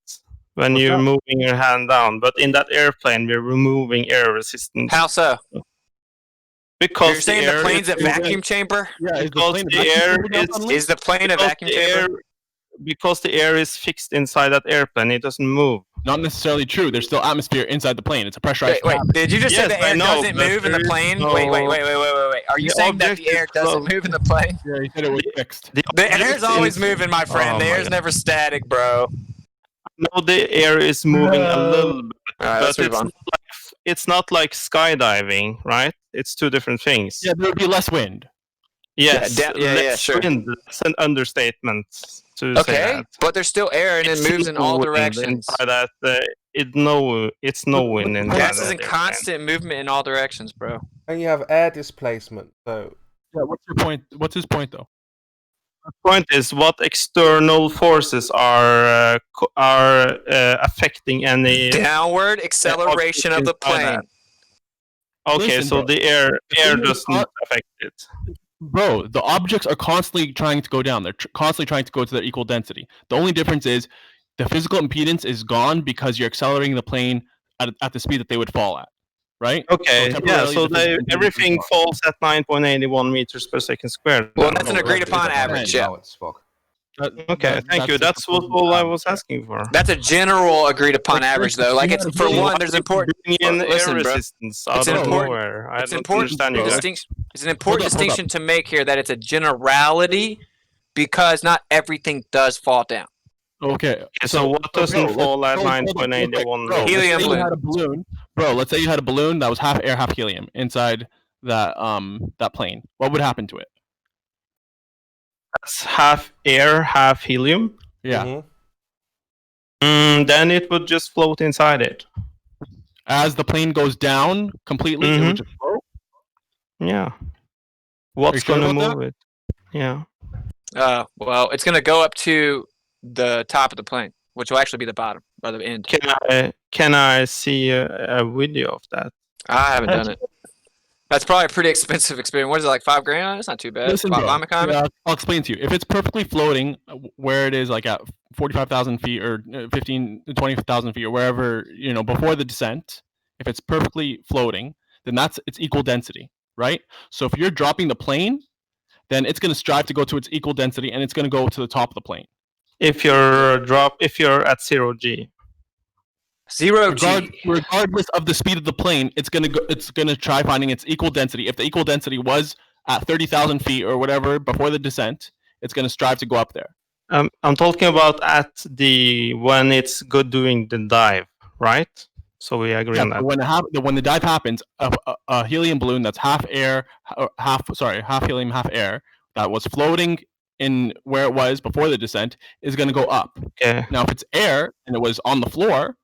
Speaker 20: When you're moving your hand down, but in that airplane, we're removing air resistance.
Speaker 2: How so?
Speaker 20: Because
Speaker 2: you're saying the plane's a vacuum chamber?
Speaker 20: Yeah, because the air
Speaker 2: is the plane a vacuum chamber?
Speaker 20: Because the air is fixed inside that airplane, it doesn't move.
Speaker 15: Not necessarily true. There's still atmosphere inside the plane. It's a pressurized.
Speaker 2: Wait, did you just say the air doesn't move in the plane?
Speaker 20: no-
Speaker 2: Wait. Are you
Speaker 20: The
Speaker 2: saying that the
Speaker 20: object
Speaker 2: air
Speaker 20: is
Speaker 2: doesn't
Speaker 20: flow.
Speaker 2: move in the plane?
Speaker 15: Yeah, you said it was fixed.
Speaker 2: The air's always moving, my friend. The air's never static, bro.
Speaker 20: No, the air is moving a little bit,
Speaker 2: Alright, let's
Speaker 20: but
Speaker 2: move on.
Speaker 20: it's not like skydiving, right? It's two different things.
Speaker 15: Yeah, there would be less wind.
Speaker 20: Yes,
Speaker 2: yeah, sure.
Speaker 20: wind. That's an understatement to say
Speaker 2: Okay,
Speaker 20: that.
Speaker 2: but there's still air and it
Speaker 20: It's
Speaker 2: moves in
Speaker 20: no
Speaker 2: all
Speaker 20: wind
Speaker 2: directions.
Speaker 20: inside that, it's no wind in
Speaker 2: Gas is in constant movement in all directions, bro.
Speaker 8: And you have air displacement. So
Speaker 15: yeah, what's your point? What's his point though?
Speaker 20: The point is, what external forces are affecting any
Speaker 2: Downward acceleration of the plane.
Speaker 20: Okay,
Speaker 15: Listen,
Speaker 20: so
Speaker 15: bro.
Speaker 20: the air
Speaker 15: thing is
Speaker 20: doesn't affect it.
Speaker 15: Bro, the objects are constantly trying to go down. They're constantly trying to go to their equal density. The only difference is the physical impedance is gone because you're accelerating the plane at the speed that they would fall at, right?
Speaker 20: Okay,
Speaker 15: temporarily
Speaker 20: so
Speaker 15: the physical impedance is
Speaker 20: everything
Speaker 15: gone.
Speaker 20: falls at 9.81 meters per second squared.
Speaker 2: Well, that's an agreed upon average, yeah.
Speaker 20: Okay, thank you. That's all I was asking for.
Speaker 2: That's a general agreed upon average, though. Like, it's for one, there's important.
Speaker 20: In
Speaker 2: Listen,
Speaker 20: air
Speaker 2: bro.
Speaker 20: resistance
Speaker 2: It's
Speaker 20: out
Speaker 2: an
Speaker 20: of
Speaker 2: important.
Speaker 20: nowhere. I
Speaker 2: It's
Speaker 20: don't
Speaker 2: important
Speaker 20: understand you guys.
Speaker 2: distinction. It's an important distinction to make here that it's a generality because not everything does fall down.
Speaker 15: Okay,
Speaker 20: so what doesn't fall at 9.81?
Speaker 2: Helium
Speaker 15: let's say you
Speaker 2: balloon.
Speaker 15: had a balloon, bro. Let's say you had a balloon that was half air, half helium inside that that plane. What would happen to it?
Speaker 20: That's half air, half helium.
Speaker 15: Yeah.
Speaker 20: Then it would just float inside it.
Speaker 15: As the plane goes down completely, it would just float.
Speaker 20: Yeah. What's
Speaker 15: sure
Speaker 20: gonna
Speaker 15: about
Speaker 20: move it? Yeah.
Speaker 2: Well, it's gonna go up to the top of the plane, which will actually be the bottom or the end.
Speaker 20: Can I see a video of that?
Speaker 2: I haven't done it. That's probably a pretty expensive experience. What is it, like $5,000? It's not too bad.
Speaker 15: Listen, bro,
Speaker 2: Mama comment?
Speaker 15: yeah, I'll explain to you. If it's perfectly floating, where it is like at 45,000 feet or 15, 20,000 feet or wherever, before the descent, if it's perfectly floating, then it's equal density, right? So if you're dropping the plane, then it's going to strive to go to its equal density and it's going to go to the top of the plane.
Speaker 20: If you're at 0 G.
Speaker 2: 0 G.
Speaker 15: Regardless of the speed of the plane, it's gonna try finding its equal density. If the equal density was at 30,000 feet or whatever before the descent, it's gonna strive to go up there.
Speaker 20: I'm talking about when it's good doing the dive, right? So we agree on that.
Speaker 15: When the dive happens, a helium balloon that's half helium, half air, that was floating in where it was before the descent is gonna go up.
Speaker 20: Okay.
Speaker 15: Now, if it's air and it was on the floor,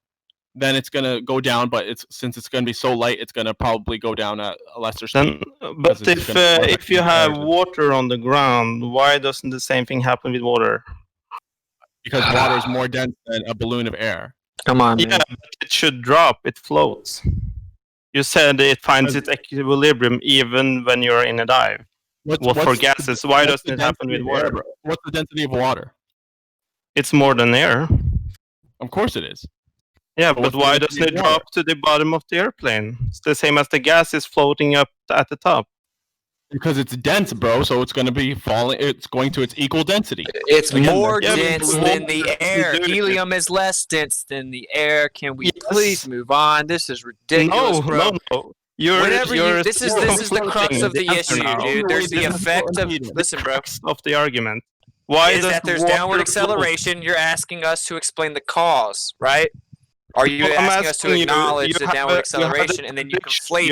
Speaker 15: then it's gonna go down, but since it's gonna be so light, it's gonna probably go down at a lesser speed.
Speaker 20: But if you have water on the ground, why doesn't the same thing happen with water?
Speaker 15: Because water is more dense than a balloon of air.
Speaker 2: Come on, man.
Speaker 20: Yeah, but it should drop. It floats. You said it finds its equilibrium even when you're in a dive. For gases, why doesn't it happen with water?
Speaker 15: What's the density of water?
Speaker 20: It's more than air.
Speaker 15: Of course it is.
Speaker 20: Yeah, but why doesn't it drop to the bottom of the airplane? It's the same as the gas is floating up at the top.
Speaker 15: Because it's dense, bro, so it's going to be falling. It's going to its equal density.
Speaker 2: It's more dense than the air. Helium is less dense than the air. Can we please move on? This is ridiculous, bro.
Speaker 20: No.
Speaker 2: This is the crux of the issue, dude. There's the effect of. Listen, bro.
Speaker 20: Of the argument.
Speaker 4: Why
Speaker 2: is
Speaker 4: does
Speaker 2: that there's
Speaker 4: water
Speaker 2: downward
Speaker 4: float?
Speaker 2: acceleration. You're asking us to explain the cause, right? Are you
Speaker 4: Well, I'm
Speaker 2: asking us to
Speaker 4: asking you,
Speaker 2: acknowledge
Speaker 4: you
Speaker 2: the
Speaker 4: have
Speaker 2: downward
Speaker 4: a
Speaker 2: acceleration and then you
Speaker 4: prediction.
Speaker 2: conflate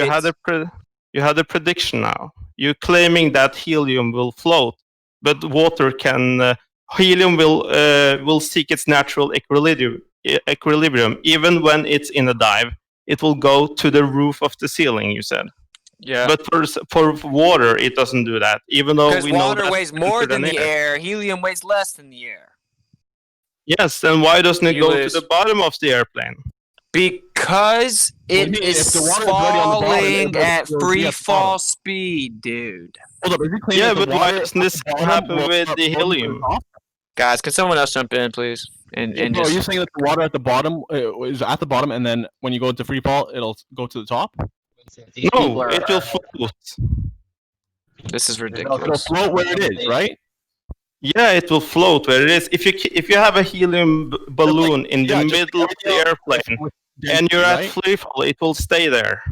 Speaker 2: it?
Speaker 4: You had a prediction now. You're claiming that helium will float, but water can. Helium will seek its natural equilibrium. Even when it's in a dive, it will go to the roof of the ceiling. You said.
Speaker 2: Yeah.
Speaker 4: But for water, it doesn't do that. Even though
Speaker 2: Because
Speaker 4: we know
Speaker 2: water
Speaker 4: that's
Speaker 2: weighs more
Speaker 4: denser
Speaker 2: than the air, helium weighs less than the air.
Speaker 4: Yes, then why doesn't it
Speaker 2: You
Speaker 4: go
Speaker 2: lose.
Speaker 4: to the bottom of the airplane?
Speaker 2: Because it
Speaker 15: Well,
Speaker 2: is
Speaker 15: if the water is already on the bottom,
Speaker 2: falling at
Speaker 15: it'll be
Speaker 2: free
Speaker 15: at the
Speaker 2: fall
Speaker 15: bottom.
Speaker 2: speed, dude.
Speaker 15: Hold up, is he claiming
Speaker 4: Yeah,
Speaker 15: that the
Speaker 4: but why
Speaker 15: water
Speaker 4: doesn't this
Speaker 15: at the bottom
Speaker 4: happen
Speaker 15: will
Speaker 4: with
Speaker 15: start
Speaker 4: the
Speaker 15: floating to
Speaker 4: helium?
Speaker 15: top?
Speaker 2: Guys, can someone else jump in, please? And
Speaker 15: Bro, are you
Speaker 2: just
Speaker 15: saying that the water at the bottom is at the bottom, and then when you go into free fall, it'll go to the top?
Speaker 4: No, it will float.
Speaker 2: this is
Speaker 15: It'll
Speaker 2: ridiculous.
Speaker 15: float where it is, right?
Speaker 4: Yeah, it will float where it is. If you have a helium balloon in the middle of the airplane and you're at free fall, it will stay there.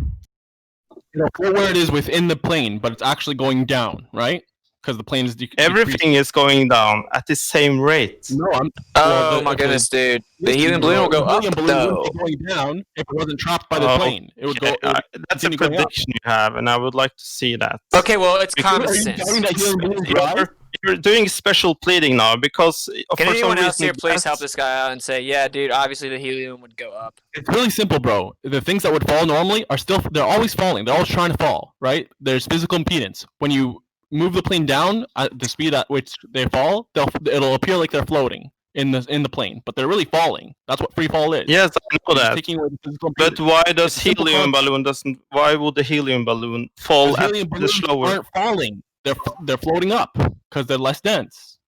Speaker 15: It'll float where it is within the plane, but it's actually going down, right? Because the plane is
Speaker 4: Everything is going down at the same rate.
Speaker 15: No,
Speaker 2: Oh my goodness, dude. The helium balloon will go up,
Speaker 15: helium balloon
Speaker 2: though.
Speaker 15: wouldn't be going down if it wasn't trapped by the plane. It would go. It would
Speaker 4: That's a
Speaker 15: continue going up.
Speaker 4: prediction you have, and I would like to see that.
Speaker 2: Okay, well, it's common
Speaker 15: Are you
Speaker 2: sense.
Speaker 15: doubting that helium balloons rise?
Speaker 4: You're doing special pleading now because
Speaker 2: Can
Speaker 4: for some
Speaker 2: anyone else
Speaker 4: reason
Speaker 2: here please help this guy out and say, yeah, dude, obviously the helium would go up.
Speaker 15: It's really simple, bro. The things that would fall normally are they're always falling. They're always trying to fall, right? There's physical impedance. When you move the plane down at the speed at which they fall, it'll appear like they're floating in the plane, but they're really falling. That's what free fall is.
Speaker 4: Yes, I know
Speaker 15: It's
Speaker 4: that.
Speaker 15: taking away the physical
Speaker 4: But
Speaker 15: impedance.
Speaker 4: why does
Speaker 15: It's a simple
Speaker 4: helium
Speaker 15: concept.
Speaker 4: balloon doesn't? Why would the helium balloon fall
Speaker 15: Because
Speaker 4: at
Speaker 15: helium
Speaker 4: the
Speaker 15: balloons
Speaker 4: slower?
Speaker 15: aren't falling. They're floating up because they're less dense.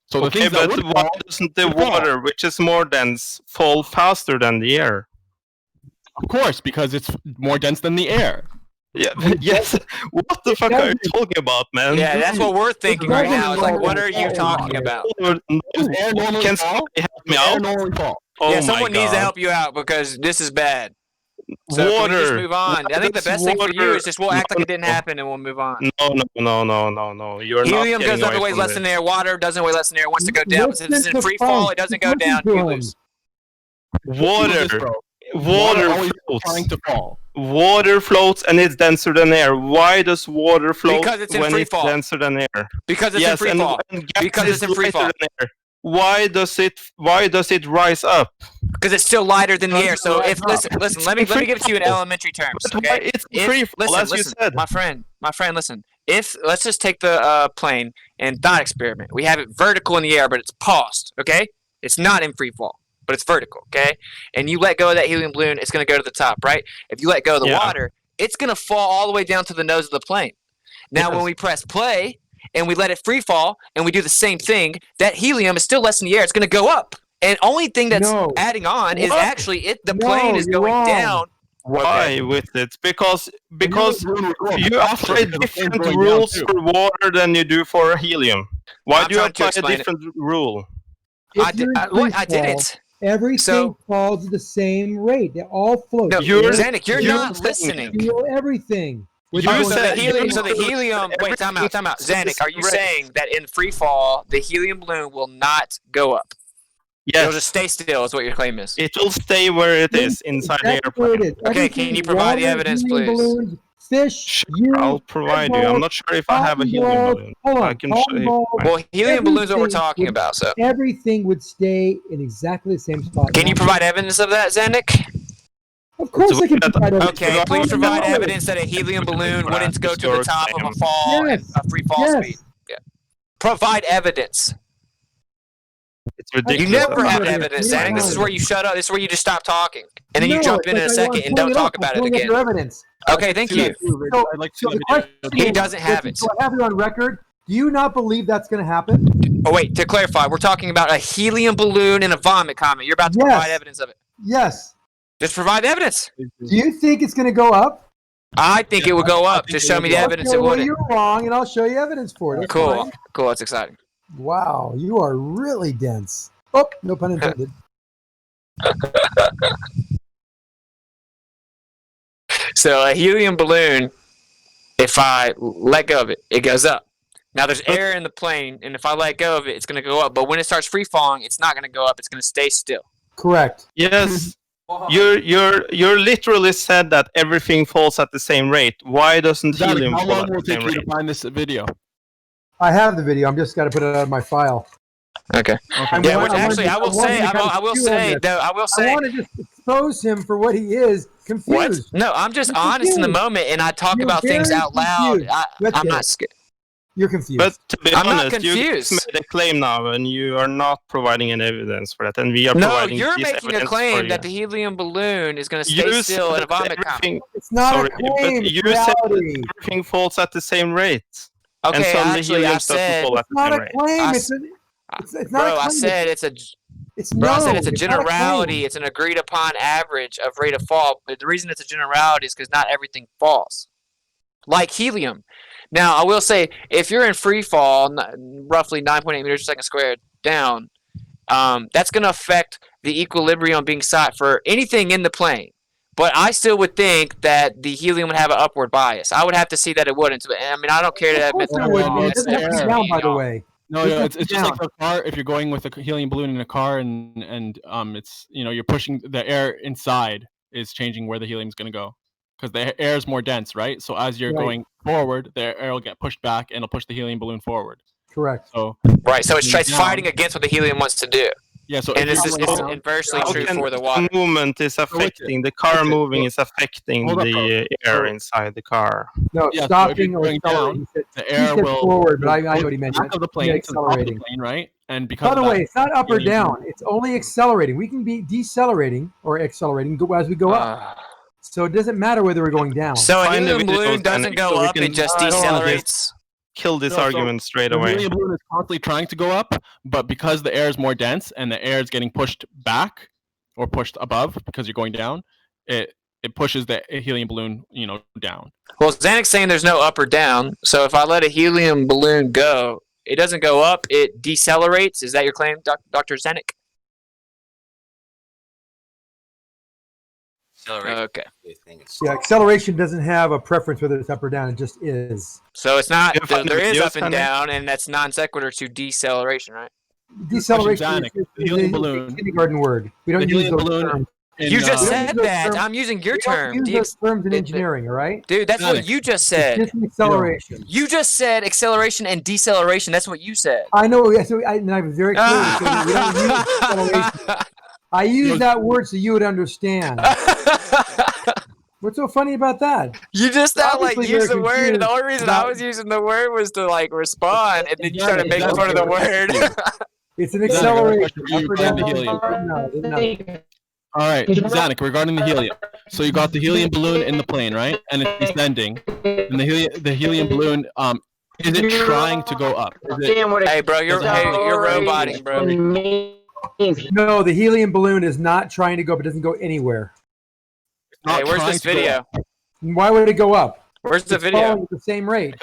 Speaker 15: So the
Speaker 4: Okay,
Speaker 15: things that
Speaker 4: but
Speaker 15: would
Speaker 4: why
Speaker 15: fall
Speaker 4: doesn't the
Speaker 15: would fall.
Speaker 4: water, which is more dense, fall faster than the air?
Speaker 15: Of course, because it's more dense than the air.
Speaker 4: Yeah. Yes. What the fuck are you talking about, man?
Speaker 2: Yeah, that's what we're thinking right now. It's like, what are you talking about?
Speaker 15: Does air normally
Speaker 4: Can
Speaker 15: fall?
Speaker 4: somebody help me
Speaker 15: Does air
Speaker 4: out?
Speaker 15: normally fall?
Speaker 4: Oh
Speaker 2: Yeah,
Speaker 4: my
Speaker 2: someone needs to
Speaker 4: God.
Speaker 2: help you out because this is bad. So can we just
Speaker 4: Water.
Speaker 2: move on? I think the
Speaker 4: That's
Speaker 2: best thing for you
Speaker 4: water.
Speaker 2: is just we'll act like it didn't
Speaker 4: No.
Speaker 2: happen and we'll move on.
Speaker 4: No. You're
Speaker 2: Helium
Speaker 4: not
Speaker 2: goes
Speaker 4: getting
Speaker 2: up, it
Speaker 4: away
Speaker 2: weighs
Speaker 4: from
Speaker 2: less
Speaker 4: this.
Speaker 2: than air. Water doesn't weigh less than air. It wants to go down. But since it's in free fall, it doesn't go down. You lose.
Speaker 4: Water.
Speaker 15: Water
Speaker 4: Water
Speaker 15: always
Speaker 4: floats.
Speaker 15: trying to fall.
Speaker 4: Water floats and it's denser than air. Why does water float
Speaker 2: Because it's in
Speaker 4: when
Speaker 2: free
Speaker 4: it's
Speaker 2: fall.
Speaker 4: denser than air?
Speaker 2: Because it's in
Speaker 4: Yes,
Speaker 2: free
Speaker 4: and
Speaker 2: fall.
Speaker 4: when gas
Speaker 2: Because
Speaker 4: is
Speaker 2: it's in free
Speaker 4: lighter
Speaker 2: fall.
Speaker 4: than air, why does it rise up?
Speaker 2: Because it's still lighter than the air. So if listen, let me give it to you in elementary terms.
Speaker 4: But why
Speaker 2: Okay.
Speaker 4: it's
Speaker 2: If-
Speaker 4: free fall,
Speaker 2: listen,
Speaker 4: as you
Speaker 2: listen,
Speaker 4: said.
Speaker 2: my friend, listen. If let's just take the plane and thought experiment. We have it vertical in the air, but it's paused. Okay. It's not in free fall, but it's vertical. Okay. And you let go of that helium balloon, it's going to go to the top, right? If you let go of the water, it's going to fall all the way down to the nose of the plane. Now, when we press play and we let it free fall and we do the same thing, that helium is still less in the air. It's going to go up. And only thing that's adding on is
Speaker 4: What?
Speaker 2: actually the plane is going down.
Speaker 4: Why with it? Because you apply different
Speaker 15: going
Speaker 4: rules
Speaker 15: down,
Speaker 4: for water than you do for helium. Why
Speaker 2: I'm
Speaker 4: do you
Speaker 2: trying to
Speaker 4: apply a
Speaker 2: explain it.
Speaker 4: different rule?
Speaker 2: I didn't.
Speaker 6: Everything
Speaker 2: So-
Speaker 6: falls at the same rate. They all float.
Speaker 2: No,
Speaker 6: Air,
Speaker 2: Zanuck, you're
Speaker 6: air,
Speaker 2: not listening.
Speaker 6: Feel everything.
Speaker 2: So the helium. Wait, time out. Zanuck, are you saying that in free fall the helium balloon will not go up?
Speaker 4: Yes.
Speaker 2: It'll just stay still. Is what your claim is.
Speaker 4: It will stay where it is inside the airplane.
Speaker 2: Okay, can you provide the evidence, please?
Speaker 6: Balloons, fish, you,
Speaker 4: I'll provide you. I'm not sure if I have a helium balloon.
Speaker 6: Hold on,
Speaker 4: I can show you.
Speaker 2: Well, helium balloons are what we're
Speaker 6: Everything
Speaker 2: talking
Speaker 6: would-
Speaker 2: about. So,
Speaker 6: everything would stay in exactly the same spot.
Speaker 2: can you provide evidence of that, Zanuck?
Speaker 6: Of course, I can provide evidence.
Speaker 2: Okay, please provide evidence that a helium balloon wouldn't go to the top of a fall at a free fall speed. Yeah. Provide evidence.
Speaker 4: It's ridiculous.
Speaker 2: You never have evidence, Zanuck. This is where you shut up. This is where you just stop talking, and then you jump in a second and don't talk about it again.
Speaker 6: Evidence.
Speaker 2: Okay, thank you.
Speaker 6: So,
Speaker 15: I'd like to
Speaker 6: so
Speaker 15: see
Speaker 6: the
Speaker 15: the
Speaker 6: question
Speaker 15: video.
Speaker 2: He
Speaker 6: is-
Speaker 2: doesn't have it.
Speaker 6: So I have it on record. Do you not believe that's going to happen?
Speaker 2: Oh wait, to clarify, we're talking about a helium balloon and a vomit comet. You're about to provide evidence of it.
Speaker 6: Yes.
Speaker 2: Just provide the evidence.
Speaker 6: Do you think it's going to go up?
Speaker 2: I think it would go up. Just show me the evidence
Speaker 6: Okay,
Speaker 2: it
Speaker 6: well,
Speaker 2: wouldn't.
Speaker 6: you're wrong, and I'll show you evidence for it. That's
Speaker 2: Cool.
Speaker 6: fine.
Speaker 2: Cool. That's exciting.
Speaker 6: Wow, you are really dense. Oh, no pun intended.
Speaker 2: So a helium balloon, if I let go of it, it goes up. Now there's air in the plane, and if I let go of it, it's going to go up. But when it starts free falling, it's not going to go up. It's going to stay still.
Speaker 6: Correct.
Speaker 20: Yes. You're literally said that everything falls at the same rate. Why doesn't
Speaker 15: Zach,
Speaker 20: helium
Speaker 15: how
Speaker 20: fall
Speaker 15: long
Speaker 20: at
Speaker 15: will
Speaker 20: the
Speaker 15: it take
Speaker 20: same
Speaker 15: you
Speaker 20: rate?
Speaker 15: to find this video?
Speaker 6: I have the video. I'm just got to put it out of my file.
Speaker 2: Okay. Yeah, which actually I will say, I will say,
Speaker 6: I want to just expose him for what he is, confused.
Speaker 2: What? No, I'm just honest in the moment, and I talk about things out loud. I'm not scared.
Speaker 6: You're confused.
Speaker 20: But to be
Speaker 2: I'm not
Speaker 20: honest, you
Speaker 2: confused.
Speaker 20: made a claim now, and you are not providing any evidence for that, and we are
Speaker 2: No,
Speaker 20: providing
Speaker 2: you're
Speaker 20: this
Speaker 2: making a
Speaker 20: evidence for
Speaker 2: claim
Speaker 20: you.
Speaker 2: that the helium balloon is going to
Speaker 20: You
Speaker 2: stay still
Speaker 20: said
Speaker 2: in a vomit
Speaker 20: everything-
Speaker 2: column.
Speaker 6: It's not
Speaker 20: Sorry,
Speaker 6: a claim.
Speaker 20: but
Speaker 6: It's
Speaker 20: you said
Speaker 6: reality.
Speaker 20: that everything falls at the same rate. And
Speaker 2: Okay,
Speaker 20: suddenly
Speaker 2: actually,
Speaker 20: helium
Speaker 2: I
Speaker 20: starts to
Speaker 2: said
Speaker 20: fall at
Speaker 6: It's
Speaker 20: the
Speaker 6: not
Speaker 20: same
Speaker 6: a
Speaker 20: rate.
Speaker 6: claim. It's not a
Speaker 2: Bro,
Speaker 6: claim.
Speaker 2: I said it's a.
Speaker 6: It's
Speaker 2: Bro, I said
Speaker 6: known.
Speaker 2: it's a
Speaker 6: It's not a
Speaker 2: generality.
Speaker 6: claim.
Speaker 2: It's an agreed upon average of rate of fall. But the reason it's a generality is because not everything falls. Like helium. Now, I will say, if you're in free fall, roughly 9.8 meters per second squared down, that's going to affect the equilibrium being sought for anything in the plane. But I still would think that the helium would have an upward bias. I would have to see that it wouldn't. I mean, I don't care to admit that.
Speaker 6: It doesn't have to be down, by the way.
Speaker 15: No, it's just like a car. If you're going with a helium balloon in a car, and it's you're pushing the air inside is changing where the helium's going to go, because the air is more dense, right? So as you're going forward, the air will get pushed back, and it'll push the helium balloon forward.
Speaker 6: Correct.
Speaker 15: So
Speaker 2: right. So it's fighting against what the helium wants to do.
Speaker 15: Yeah. So
Speaker 2: and it's inversely true for the water.
Speaker 20: The movement is affecting the car moving is affecting the air inside the car.
Speaker 6: No,
Speaker 15: Yeah,
Speaker 6: stopping
Speaker 15: so
Speaker 6: or
Speaker 15: if you're going
Speaker 6: accelerating.
Speaker 15: down, the air will
Speaker 6: forward, but I know what he meant.
Speaker 15: back of the plane to the top of the plane, right? And because
Speaker 6: By the
Speaker 15: of that,
Speaker 6: way, it's not up or
Speaker 15: helium-
Speaker 6: down. It's only accelerating. We can be decelerating or accelerating as we go up. So it doesn't matter whether we're going down.
Speaker 2: So a
Speaker 20: Find the
Speaker 2: helium balloon
Speaker 20: videos,
Speaker 2: doesn't
Speaker 20: and
Speaker 2: go
Speaker 20: so we
Speaker 2: up;
Speaker 20: can-
Speaker 2: it just
Speaker 20: I don't wanna
Speaker 2: decelerates.
Speaker 20: Kill this
Speaker 15: No, so
Speaker 20: argument straight
Speaker 15: the
Speaker 20: away.
Speaker 15: helium balloon is constantly trying to go up, but because the air is more dense and the air is getting pushed back or pushed above because you're going down, it pushes the helium balloon, down.
Speaker 2: Well, Zanic's saying there's no up or down. So if I let a helium balloon go, it doesn't go up; it decelerates. Is that your claim, Dr. Zanik? Okay.
Speaker 6: Yeah, acceleration doesn't have a preference whether it's up or down. It just is.
Speaker 2: So it's not.
Speaker 20: You find
Speaker 2: There
Speaker 20: the
Speaker 2: is
Speaker 20: videos,
Speaker 2: up and
Speaker 20: Zanik?
Speaker 2: down, and that's non sequitur to deceleration, right?
Speaker 6: Deceleration
Speaker 15: Zanik,
Speaker 6: is
Speaker 15: the helium
Speaker 6: a
Speaker 15: balloon.
Speaker 6: kindergarten word. We don't
Speaker 15: The
Speaker 6: use
Speaker 15: helium
Speaker 6: those
Speaker 15: balloon
Speaker 6: terms.
Speaker 2: You just
Speaker 6: we don't
Speaker 2: said
Speaker 6: use those
Speaker 2: that.
Speaker 6: terms.
Speaker 2: I'm using your
Speaker 6: We don't
Speaker 2: term.
Speaker 6: use those terms in engineering, all right?
Speaker 2: Dude, that's what
Speaker 15: Zanik.
Speaker 2: you just said.
Speaker 6: It's just acceleration.
Speaker 2: You just said acceleration and deceleration. That's what you said.
Speaker 6: I know. And I was very clear to say that we don't use acceleration. I use that word so you would understand. What's so funny about that?
Speaker 2: You just now
Speaker 6: Obviously
Speaker 2: used
Speaker 6: you're
Speaker 2: the word.
Speaker 6: confused
Speaker 2: The only reason I was using the word was to respond, and then you started making fun of the word.
Speaker 6: It's an acceleration.
Speaker 15: Zanik,
Speaker 6: Up or down?
Speaker 15: the helium.
Speaker 6: No, there's nothing.
Speaker 15: All right, Zanik, regarding the helium. So you got the helium balloon in the plane, right? And it's descending. And the helium balloon, is it trying to go up? Is it,
Speaker 2: Hey, bro, you're roboting, bro.
Speaker 6: No, the helium balloon is not trying to go up. It doesn't go anywhere.
Speaker 15: not
Speaker 2: Hey, where's
Speaker 15: trying
Speaker 2: this
Speaker 15: to go
Speaker 2: video?
Speaker 15: up
Speaker 6: Why would it go up?
Speaker 2: Where's the
Speaker 6: It's
Speaker 2: video?
Speaker 6: falling at the same rate.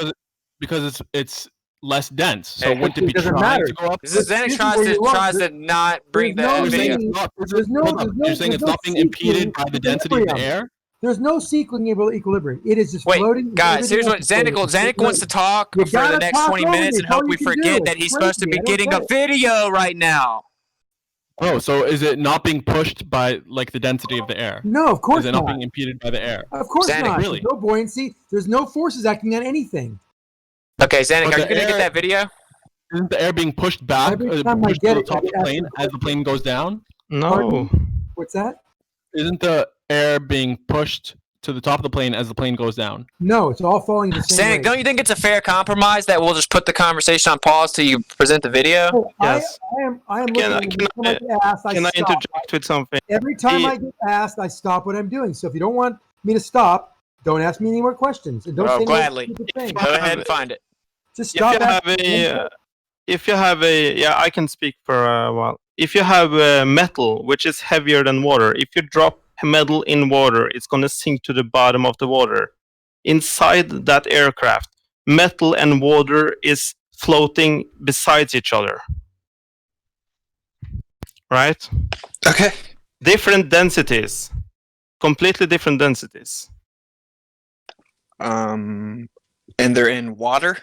Speaker 15: because it's less dense. So
Speaker 2: Hey,
Speaker 15: wouldn't it be
Speaker 6: doesn't
Speaker 15: trying
Speaker 6: matter.
Speaker 15: to go up?
Speaker 2: This is Zanik
Speaker 6: This is
Speaker 2: tries
Speaker 6: where
Speaker 2: to
Speaker 6: you are.
Speaker 2: tries to not bring
Speaker 6: There's no
Speaker 2: the
Speaker 15: You're saying
Speaker 2: video.
Speaker 15: it's not.
Speaker 6: There's no-
Speaker 15: hold up.
Speaker 6: there's no-
Speaker 15: You're saying
Speaker 6: there's
Speaker 15: it's
Speaker 6: no
Speaker 15: not being impeded
Speaker 6: sequence
Speaker 15: by the density of the
Speaker 6: equilibrium.
Speaker 15: air.
Speaker 6: There's no sequencing equilibrium. It is just
Speaker 2: Wait,
Speaker 6: floating.
Speaker 2: guys, here's what Zanik wants to talk
Speaker 6: You
Speaker 2: for the
Speaker 6: gotta
Speaker 2: next
Speaker 6: talk
Speaker 2: 20
Speaker 6: over
Speaker 2: minutes
Speaker 6: me.
Speaker 2: and
Speaker 6: It's all
Speaker 2: hope
Speaker 6: you
Speaker 2: we
Speaker 6: can do.
Speaker 2: forget that
Speaker 6: It's
Speaker 2: he's supposed to
Speaker 6: crazy.
Speaker 2: be
Speaker 6: I don't
Speaker 2: getting
Speaker 6: get
Speaker 2: a
Speaker 6: it.
Speaker 2: video right now.
Speaker 15: Oh, so is it not being pushed by the density of the air?
Speaker 6: No, of course
Speaker 15: Is it not
Speaker 6: not.
Speaker 15: being impeded by the air?
Speaker 6: Of course
Speaker 2: Zanik,
Speaker 6: not.
Speaker 15: really?
Speaker 6: There's no buoyancy. There's no forces acting on anything.
Speaker 2: Okay, Zanik,
Speaker 15: But
Speaker 2: are you
Speaker 15: the
Speaker 2: gonna get
Speaker 15: air-
Speaker 2: that video?
Speaker 15: Isn't the air being pushed back,
Speaker 6: Every time I
Speaker 15: pushed
Speaker 6: get
Speaker 15: to the
Speaker 6: it,
Speaker 15: top
Speaker 6: I
Speaker 15: of the
Speaker 6: get
Speaker 15: plane
Speaker 6: asked
Speaker 15: as the plane goes down?
Speaker 20: No.
Speaker 6: What's that?
Speaker 15: Isn't the air being pushed to the top of the plane as the plane goes down?
Speaker 6: No, it's all falling the same
Speaker 2: Zanik,
Speaker 6: rate.
Speaker 2: don't you think it's a fair compromise that we'll just put the conversation on pause till you present the video?
Speaker 6: Oh,
Speaker 20: Yes.
Speaker 6: I am
Speaker 20: Can
Speaker 6: looking.
Speaker 20: I-
Speaker 6: Every time I get asked, I
Speaker 20: Can I
Speaker 6: stop.
Speaker 20: interject with something?
Speaker 6: Every time I get asked, I stop what I'm doing. So if you don't want me to stop, don't ask me any more questions. And don't
Speaker 2: Oh,
Speaker 6: say
Speaker 2: gladly.
Speaker 6: no stupid things.
Speaker 2: Go ahead and find it.
Speaker 6: Just
Speaker 20: If
Speaker 6: stop.
Speaker 20: you have
Speaker 6: asking.
Speaker 20: yeah, I can speak for a while. If you have metal which is heavier than water, if you drop metal in water, it's going to sink to the bottom of the water. Inside that aircraft, metal and water is floating beside each other. Right?
Speaker 2: Okay.
Speaker 20: Different densities. Completely different densities.
Speaker 2: And they're in water?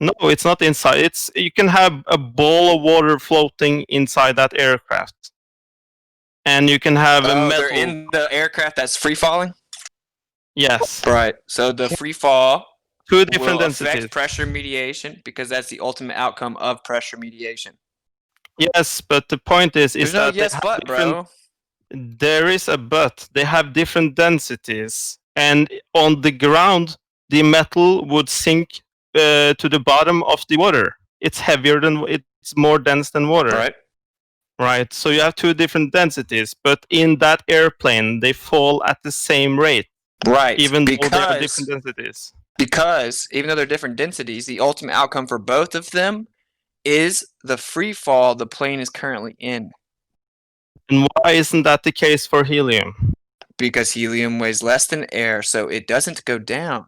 Speaker 20: No, it's not inside. You can have a ball of water floating inside that aircraft, and you can have a metal.
Speaker 2: They're in the aircraft that's free falling.
Speaker 20: Yes.
Speaker 2: Right. So the free fall
Speaker 20: Two different
Speaker 2: will
Speaker 20: densities.
Speaker 2: affect pressure mediation because that's the ultimate outcome of pressure mediation.
Speaker 20: Yes, but the point is
Speaker 2: There's no
Speaker 20: that
Speaker 2: yes but, bro.
Speaker 20: there is a but. They have different densities, and on the ground, the metal would sink to the bottom of the water. It's heavier than it's more dense than water.
Speaker 2: Right.
Speaker 20: Right. So you have two different densities, but in that airplane, they fall at the same rate.
Speaker 2: Right.
Speaker 20: Even though they have different densities.
Speaker 2: Because even though they're different densities, the ultimate outcome for both of them is the free fall the plane is currently in.
Speaker 20: And why isn't that the case for helium?
Speaker 2: Because helium weighs less than air, so it doesn't go down.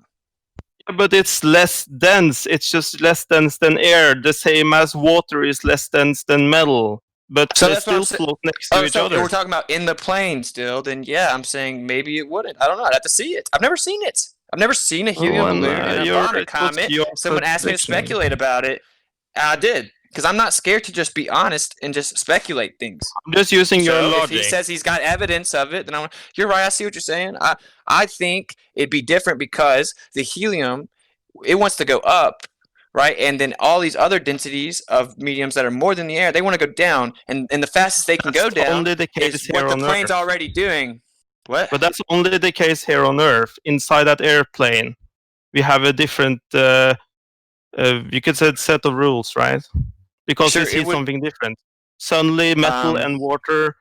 Speaker 20: Yeah, but it's less dense. It's just less dense than air, the same as water is less dense than metal. But
Speaker 2: So
Speaker 20: they
Speaker 2: that's what I'm
Speaker 20: still
Speaker 2: saying.
Speaker 20: float next to each
Speaker 2: So
Speaker 20: other.
Speaker 2: we're talking about in the plane still, then yeah, I'm saying maybe it wouldn't. I don't know. I'd have to see it. I've never seen it. I've never seen a helium balloon in a Bonner comet. Someone asked me to speculate about it. I did. Because I'm not scared to just be honest and just speculate things.
Speaker 20: I'm just using your
Speaker 2: So
Speaker 20: logic.
Speaker 2: if he says he's got evidence of it, then you're right. I see what you're saying. I think it'd be different because the helium, it wants to go up, right? And then all these other densities of mediums that are more than the air, they want to go down. And the fastest they can go down
Speaker 20: only the case
Speaker 2: is
Speaker 20: here
Speaker 2: what the
Speaker 20: on
Speaker 2: plane's
Speaker 20: Earth.
Speaker 2: already doing. What?
Speaker 20: But that's only the case here on Earth. Inside that airplane, we have a different, you could say, set of rules, right? Because we see something different. Suddenly, metal and water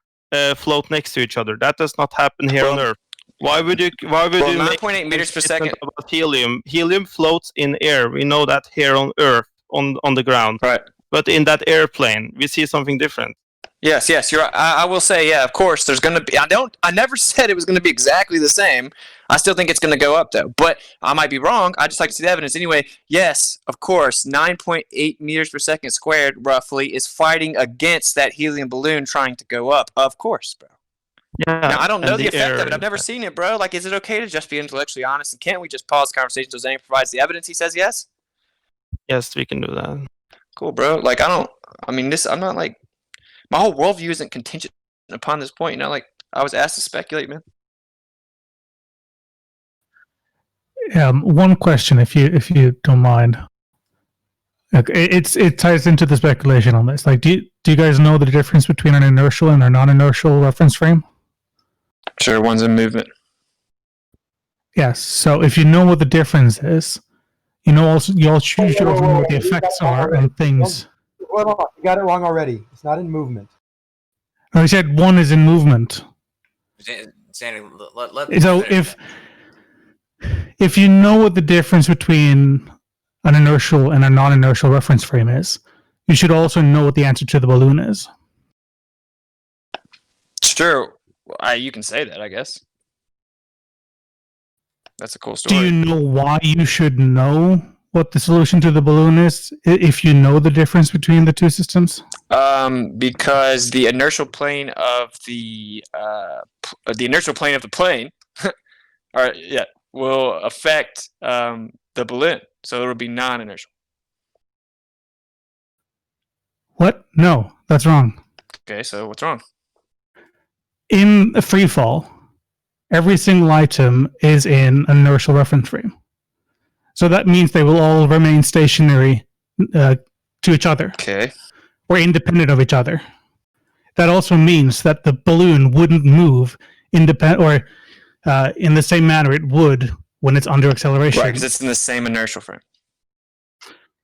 Speaker 20: float next to each other. That does not happen here on Earth. Why would you? Why would you make
Speaker 2: 9.8 meters per second
Speaker 20: about helium? Helium floats in air. We know that here on Earth, on the ground.
Speaker 2: Right.
Speaker 20: But in that airplane, we see something different.
Speaker 2: Yes, you're right. I will say, yeah, of course, there's going to be. I never said it was going to be exactly the same. I still think it's going to go up, though. But I might be wrong. I just like to see the evidence. Anyway, yes, of course, 9.8 meters per second squared, roughly, is fighting against that helium balloon trying to go up. Of course, bro.
Speaker 20: Yeah.
Speaker 2: Now, I don't know the effect
Speaker 20: air,
Speaker 2: of it. I've never seen it, bro. Like, is it okay to just be intellectually honest? And can't we just pause the conversation until Zane provides the evidence? He says yes?
Speaker 20: Yes, we can do that.
Speaker 2: Cool, bro. Like, I'm not like, my whole worldview isn't contingent upon this point. You know, like, I was asked to speculate, man.
Speaker 7: One question, if you don't mind. It ties into the speculation on this. Like, do you guys know the difference between an inertial and a non-inertial reference frame?
Speaker 2: Sure, one's in movement.
Speaker 7: Yes. So if you know what the difference is, you should also know what the effects are and things.
Speaker 6: Hold on, you got it wrong already. It's not in movement.
Speaker 7: I said one is in movement.
Speaker 12: Sandy, let
Speaker 7: So if you know what the difference between an inertial and a non-inertial reference frame is, you should also know what the answer to the balloon is.
Speaker 2: Sure, you can say that, I guess. That's a cool story.
Speaker 7: Do you know why you should know what the solution to the balloon is if you know the difference between the two systems?
Speaker 2: Because the inertial plane of the plane, will affect the balloon, so it'll be non-inertial.
Speaker 7: What? No, that's wrong.
Speaker 2: Okay, so what's wrong?
Speaker 7: In a free fall, every single item is in an inertial reference frame. So that means they will all remain stationary to each other.
Speaker 2: Okay.
Speaker 7: Or independent of each other. That also means that the balloon wouldn't move in the same manner it would when it's under acceleration.
Speaker 2: Right, because it's in the same inertial frame.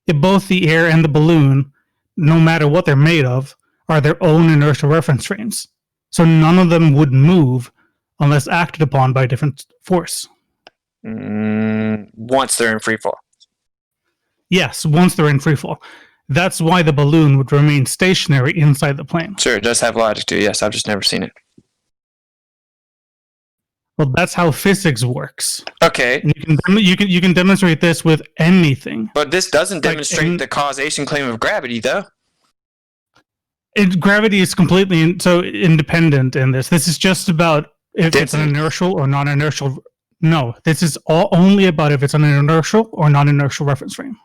Speaker 7: Both the air and the balloon, no matter what they're made of, are their own inertial reference frames. So none of them would move unless acted upon by a different force.
Speaker 2: Once they're in free fall.
Speaker 7: Yes, once they're in free fall. That's why the balloon would remain stationary inside the plane.
Speaker 2: Sure, it does have logic to it. Yes, I've just never seen it.
Speaker 7: Well, that's how physics works.
Speaker 2: Okay.
Speaker 7: And you can demonstrate this with anything.
Speaker 2: But this doesn't demonstrate the causation claim of gravity, though.
Speaker 7: Gravity is completely independent in this. This is just about if it's an inertial or non-inertial. No, this is only about if it's an inertial or non-inertial reference frame.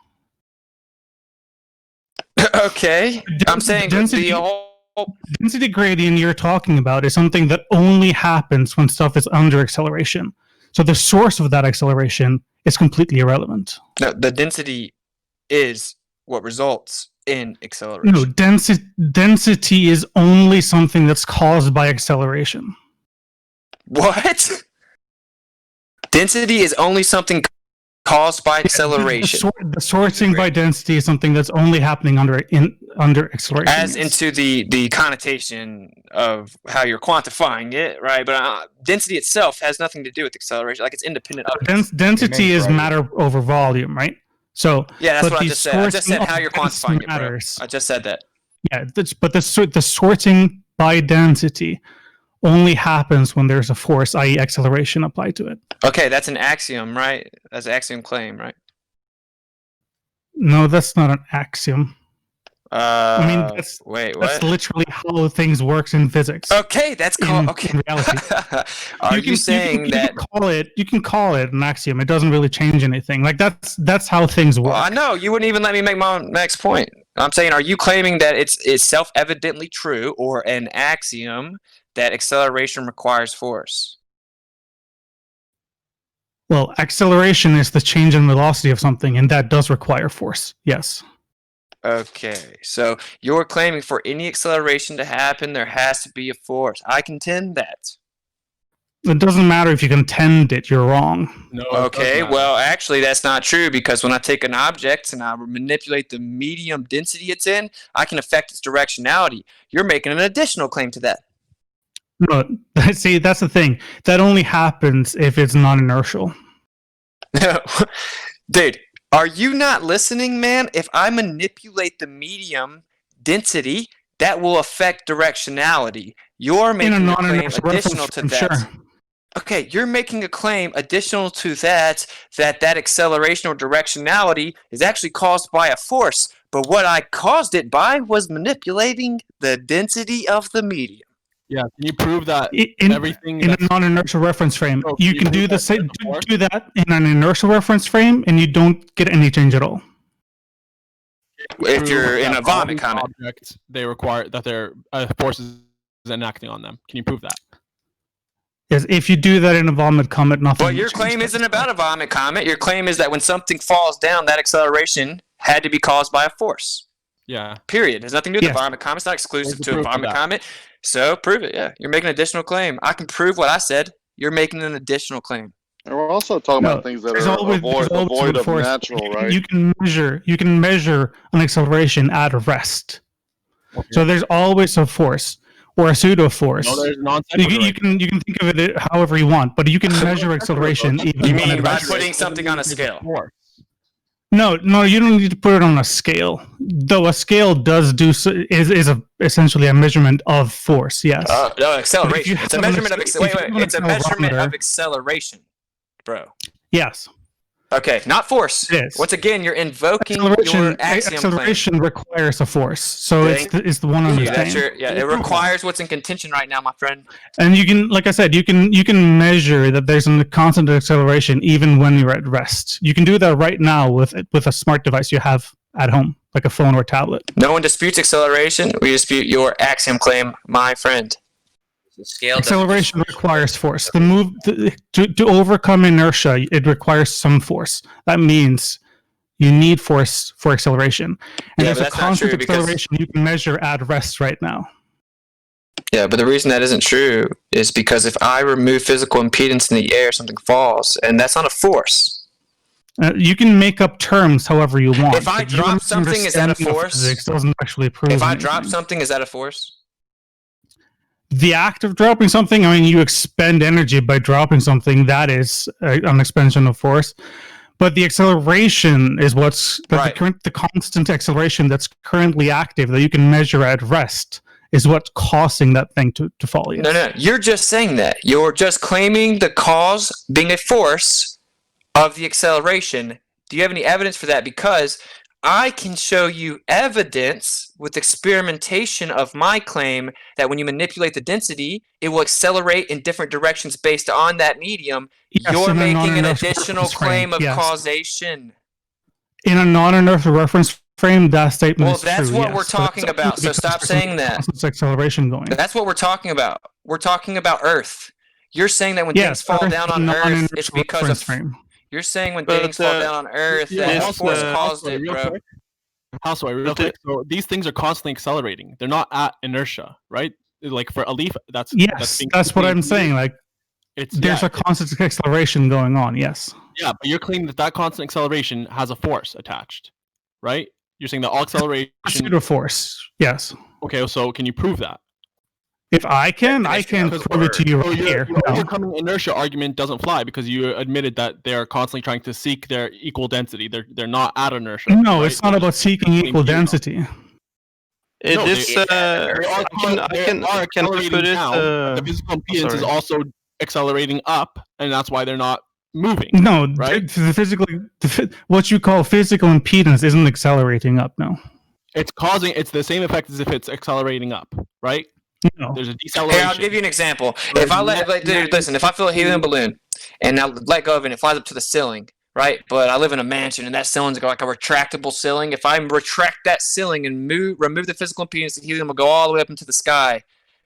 Speaker 2: Okay, I'm saying
Speaker 7: density,
Speaker 2: the whole
Speaker 7: density gradient you're talking about is something that only happens when stuff is under acceleration. So the source of that acceleration is completely irrelevant.
Speaker 2: no, the density is what results in acceleration.
Speaker 7: No, density is only something that's caused by acceleration.
Speaker 2: What? Density is only something caused by acceleration.
Speaker 7: The sorting by density is something that's only happening under acceleration.
Speaker 2: As into the connotation of how you're quantifying it, right? But density itself has nothing to do with acceleration. Like, it's independent of it.
Speaker 7: Density is matter over volume, right? So
Speaker 2: yeah, that's what I just said. I just said how you're quantifying
Speaker 7: matters.
Speaker 2: it, bro. I just said that.
Speaker 7: Yeah, but the sorting by density only happens when there's a force, i.e. acceleration, applied to it.
Speaker 2: Okay, that's an axiom, right? That's an axiom claim, right?
Speaker 7: No, that's not an axiom. I mean, that's literally how things works in physics.
Speaker 2: Okay, that's called
Speaker 7: in reality.
Speaker 2: you saying that
Speaker 7: you can call it an axiom? It doesn't really change anything. Like that's how things work.
Speaker 2: Well, I know you wouldn't even let me make my next point. I'm saying, are you claiming that it's self-evidently true or an axiom that acceleration requires force?
Speaker 7: Well, acceleration is the change in velocity of something, and that does require force. Yes.
Speaker 2: Okay, so you're claiming for any acceleration to happen, there has to be a force. I contend that.
Speaker 7: It doesn't matter if you contend it, you're wrong.
Speaker 2: No. Okay, well, actually, that's not true, because when I take an object and I manipulate the medium density it's in, I can affect its directionality. You're making an additional claim to that.
Speaker 7: No, see, that's the thing. That only happens if it's non-inertial.
Speaker 2: No, dude. Are you not listening, man? If I manipulate the medium density, that will affect directionality. You're making a claim additional to that.
Speaker 7: Sure.
Speaker 2: Okay, you're making a claim additional to that acceleration or directionality is actually caused by a force. But what I caused it by was manipulating the density of the medium.
Speaker 15: Yeah, can you prove that everything
Speaker 7: in a non-inertial reference frame? You can do the same. Do that in an inertial reference frame, and you don't get any change at all.
Speaker 2: If you're in a vomit comet,
Speaker 15: objects, they require that their forces enacting on them. Can you prove that?
Speaker 7: Yes, if you do that in a vomit comet, nothing.
Speaker 2: But your claim isn't about a vomit comet. Your claim is that when something falls down, that acceleration had to be caused by a force.
Speaker 15: Yeah.
Speaker 2: Period. It has nothing to do with the vomit comet. It's not exclusive to a vomit comet. So prove it. Yeah, you're making an additional claim. I can prove what I said. You're making an additional claim.
Speaker 18: And we're also talking about things that are void of natural, right?
Speaker 7: You can measure an acceleration at rest. Okay. So there's always a force or a pseudo force.
Speaker 15: No, there's non
Speaker 7: you can think of it however you want, but you can measure acceleration even
Speaker 2: you mean by putting something on a scale?
Speaker 7: No, you don't need to put it on a scale. Though a scale does is essentially a measurement of force. Yes.
Speaker 2: No, acceleration. It's a measurement of It's a measurement of acceleration, bro.
Speaker 7: Yes.
Speaker 2: Okay, not force. Once again, you're invoking your axiom
Speaker 7: acceleration
Speaker 2: claim.
Speaker 7: Requires a force, so it's the one on the thing.
Speaker 2: It requires what's in contention right now, my friend.
Speaker 7: And you can, like I said, you can measure that there's a constant acceleration even when you're at rest. You can do that right now with a smart device you have at home, like a phone or a tablet.
Speaker 2: No one disputes acceleration. We dispute your axiom claim, my friend.
Speaker 7: Acceleration requires force. To overcome inertia, it requires some force. That means you need force for acceleration. And there's a constant acceleration you can measure at rest right now.
Speaker 2: Yeah, but the reason that isn't true is because if I remove physical impedance in the air, something falls, and that's not a force.
Speaker 7: You can make up terms however you want.
Speaker 2: If I drop something, is that a force?
Speaker 7: Physics doesn't actually prove
Speaker 2: if I
Speaker 7: anything.
Speaker 2: drop something, is that a force?
Speaker 7: The act of dropping something, I mean, you expend energy by dropping something. That is an expansion of force. But the acceleration is the constant acceleration that's currently active that you can measure at rest is what's causing that thing to fall. Yes.
Speaker 2: No. You're just saying that. You're just claiming the cause being a force of the acceleration. Do you have any evidence for that? Because I can show you evidence with experimentation of my claim that when you manipulate the density, it will accelerate in different directions based on that medium.
Speaker 7: Yes,
Speaker 2: You're making an additional claim of causation.
Speaker 7: In a non-inertial reference frame that statement
Speaker 2: Well,
Speaker 7: is
Speaker 2: that's
Speaker 7: true,
Speaker 2: what
Speaker 7: yes,
Speaker 2: we're
Speaker 7: but
Speaker 2: talking
Speaker 7: it's
Speaker 2: about.
Speaker 7: only
Speaker 2: So
Speaker 7: because
Speaker 2: stop
Speaker 7: there's
Speaker 2: saying that.
Speaker 7: constant acceleration going.
Speaker 2: That's what we're talking about. We're talking about Earth. You're saying that when things fall
Speaker 7: Earth
Speaker 2: down
Speaker 7: is
Speaker 2: on
Speaker 7: a
Speaker 2: Earth, it's
Speaker 7: non-inertial
Speaker 2: because
Speaker 7: reference
Speaker 2: of.
Speaker 7: frame.
Speaker 2: You're saying when
Speaker 20: But,
Speaker 2: things fall down on Earth, that a force caused it,
Speaker 15: real
Speaker 2: bro.
Speaker 15: quick. Houseway, real quick. So these things are constantly accelerating. They're not at inertia, right? Like for a leaf, that's
Speaker 7: Yes, that's what I'm saying. Like, there's a constant acceleration going on. Yes.
Speaker 15: Yeah, but you're claiming that constant acceleration has a force attached, right? You're saying that all acceleration
Speaker 7: Pseudo force. Yes.
Speaker 15: Okay, so can you prove that?
Speaker 7: If I can prove it to you right here.
Speaker 15: Your overcoming inertia argument doesn't fly because you admitted that they are constantly trying to seek their equal density. They're not at inertia.
Speaker 7: No,
Speaker 15: right?
Speaker 7: it's not about seeking equal density.
Speaker 20: It
Speaker 15: No,
Speaker 20: is. I can put it.
Speaker 15: The physical impedance is also accelerating up, and that's why they're not moving.
Speaker 7: No,
Speaker 15: right?
Speaker 7: What you call physical impedance isn't accelerating up. No.
Speaker 15: It's the same effect as if it's accelerating up, right?
Speaker 7: No.
Speaker 15: There's a deceleration.
Speaker 2: Here, I'll give you an example. If I dude, listen, if I fill a helium balloon and I let go of it and it flies up to the ceiling, right? But I live in a mansion and that ceiling's like a retractable ceiling. If I retract that ceiling and remove the physical impedance, the helium will go all the way up into the sky.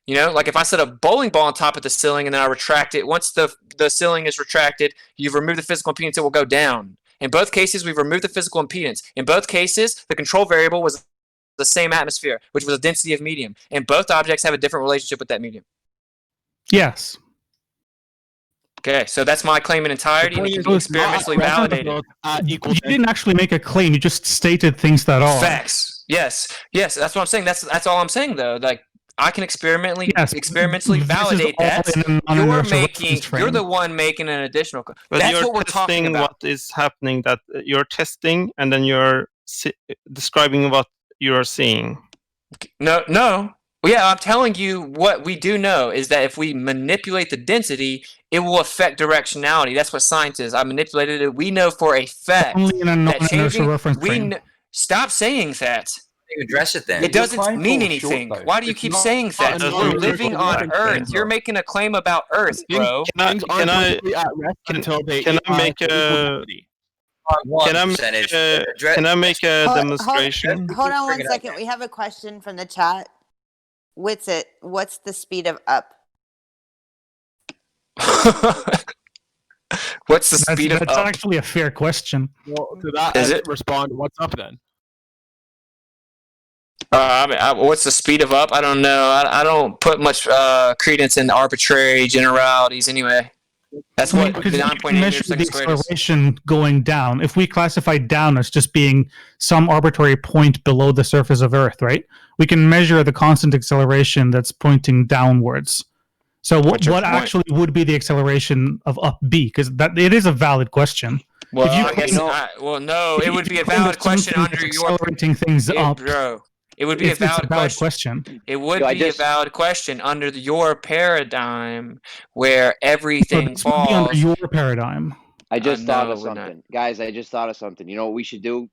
Speaker 2: You know, like if I set a bowling ball on top of the ceiling and then I retract it, once the ceiling is retracted, you've removed the physical impedance, it will go down. In both cases, we've removed the physical impedance. In both cases, the control variable was the same atmosphere, which was a density of medium. And both objects have a different relationship with that medium.
Speaker 7: Yes.
Speaker 2: Okay, so that's my claim in entirety, and it can be experimentally validated.
Speaker 7: You didn't actually make a claim. You just stated things that are
Speaker 2: Facts. Yes, that's what I'm saying. That's all I'm saying, though. Like, I can experimentally validate that. You're the one making an additional.
Speaker 20: But
Speaker 2: that's
Speaker 20: you're
Speaker 2: what we're talking
Speaker 20: testing
Speaker 2: about.
Speaker 20: what is happening. That you're testing, and then you're describing what you are seeing.
Speaker 2: No. Well, yeah, I'm telling you what we do know is that if we manipulate the density, it will affect directionality. That's what science is. I manipulated it. We know for a fact
Speaker 7: only in a non-inertial reference frame.
Speaker 2: Stop saying that.
Speaker 12: You address it then.
Speaker 2: It doesn't mean anything. Why do you keep saying that? We're living on Earth. You're making a claim about Earth, bro.
Speaker 20: Can I make a demonstration?
Speaker 22: Hold on 1 second. We have a question from the chat. WITSIT, what's the speed of up?
Speaker 2: What's the speed of up?
Speaker 7: That's actually a fair question.
Speaker 15: Well, to that, respond, what's up then?
Speaker 2: What's the speed of up? I don't know. I don't put much credence in arbitrary generalities anyway. That's what the 9.8 meters per second squared is.
Speaker 7: Acceleration going down. If we classify down as just being some arbitrary point below the surface of Earth, right? We can measure the constant acceleration that's pointing downwards. So what actually would be the acceleration of up B? Because it is a valid question.
Speaker 2: Well, no, it would be a valid question under your
Speaker 7: accelerating things up,
Speaker 2: bro. It would be a valid question. It would be a valid question under your paradigm where everything falls.
Speaker 7: Would be under your paradigm.
Speaker 10: I just thought of something. Guys, I just thought of something. You know what we should do?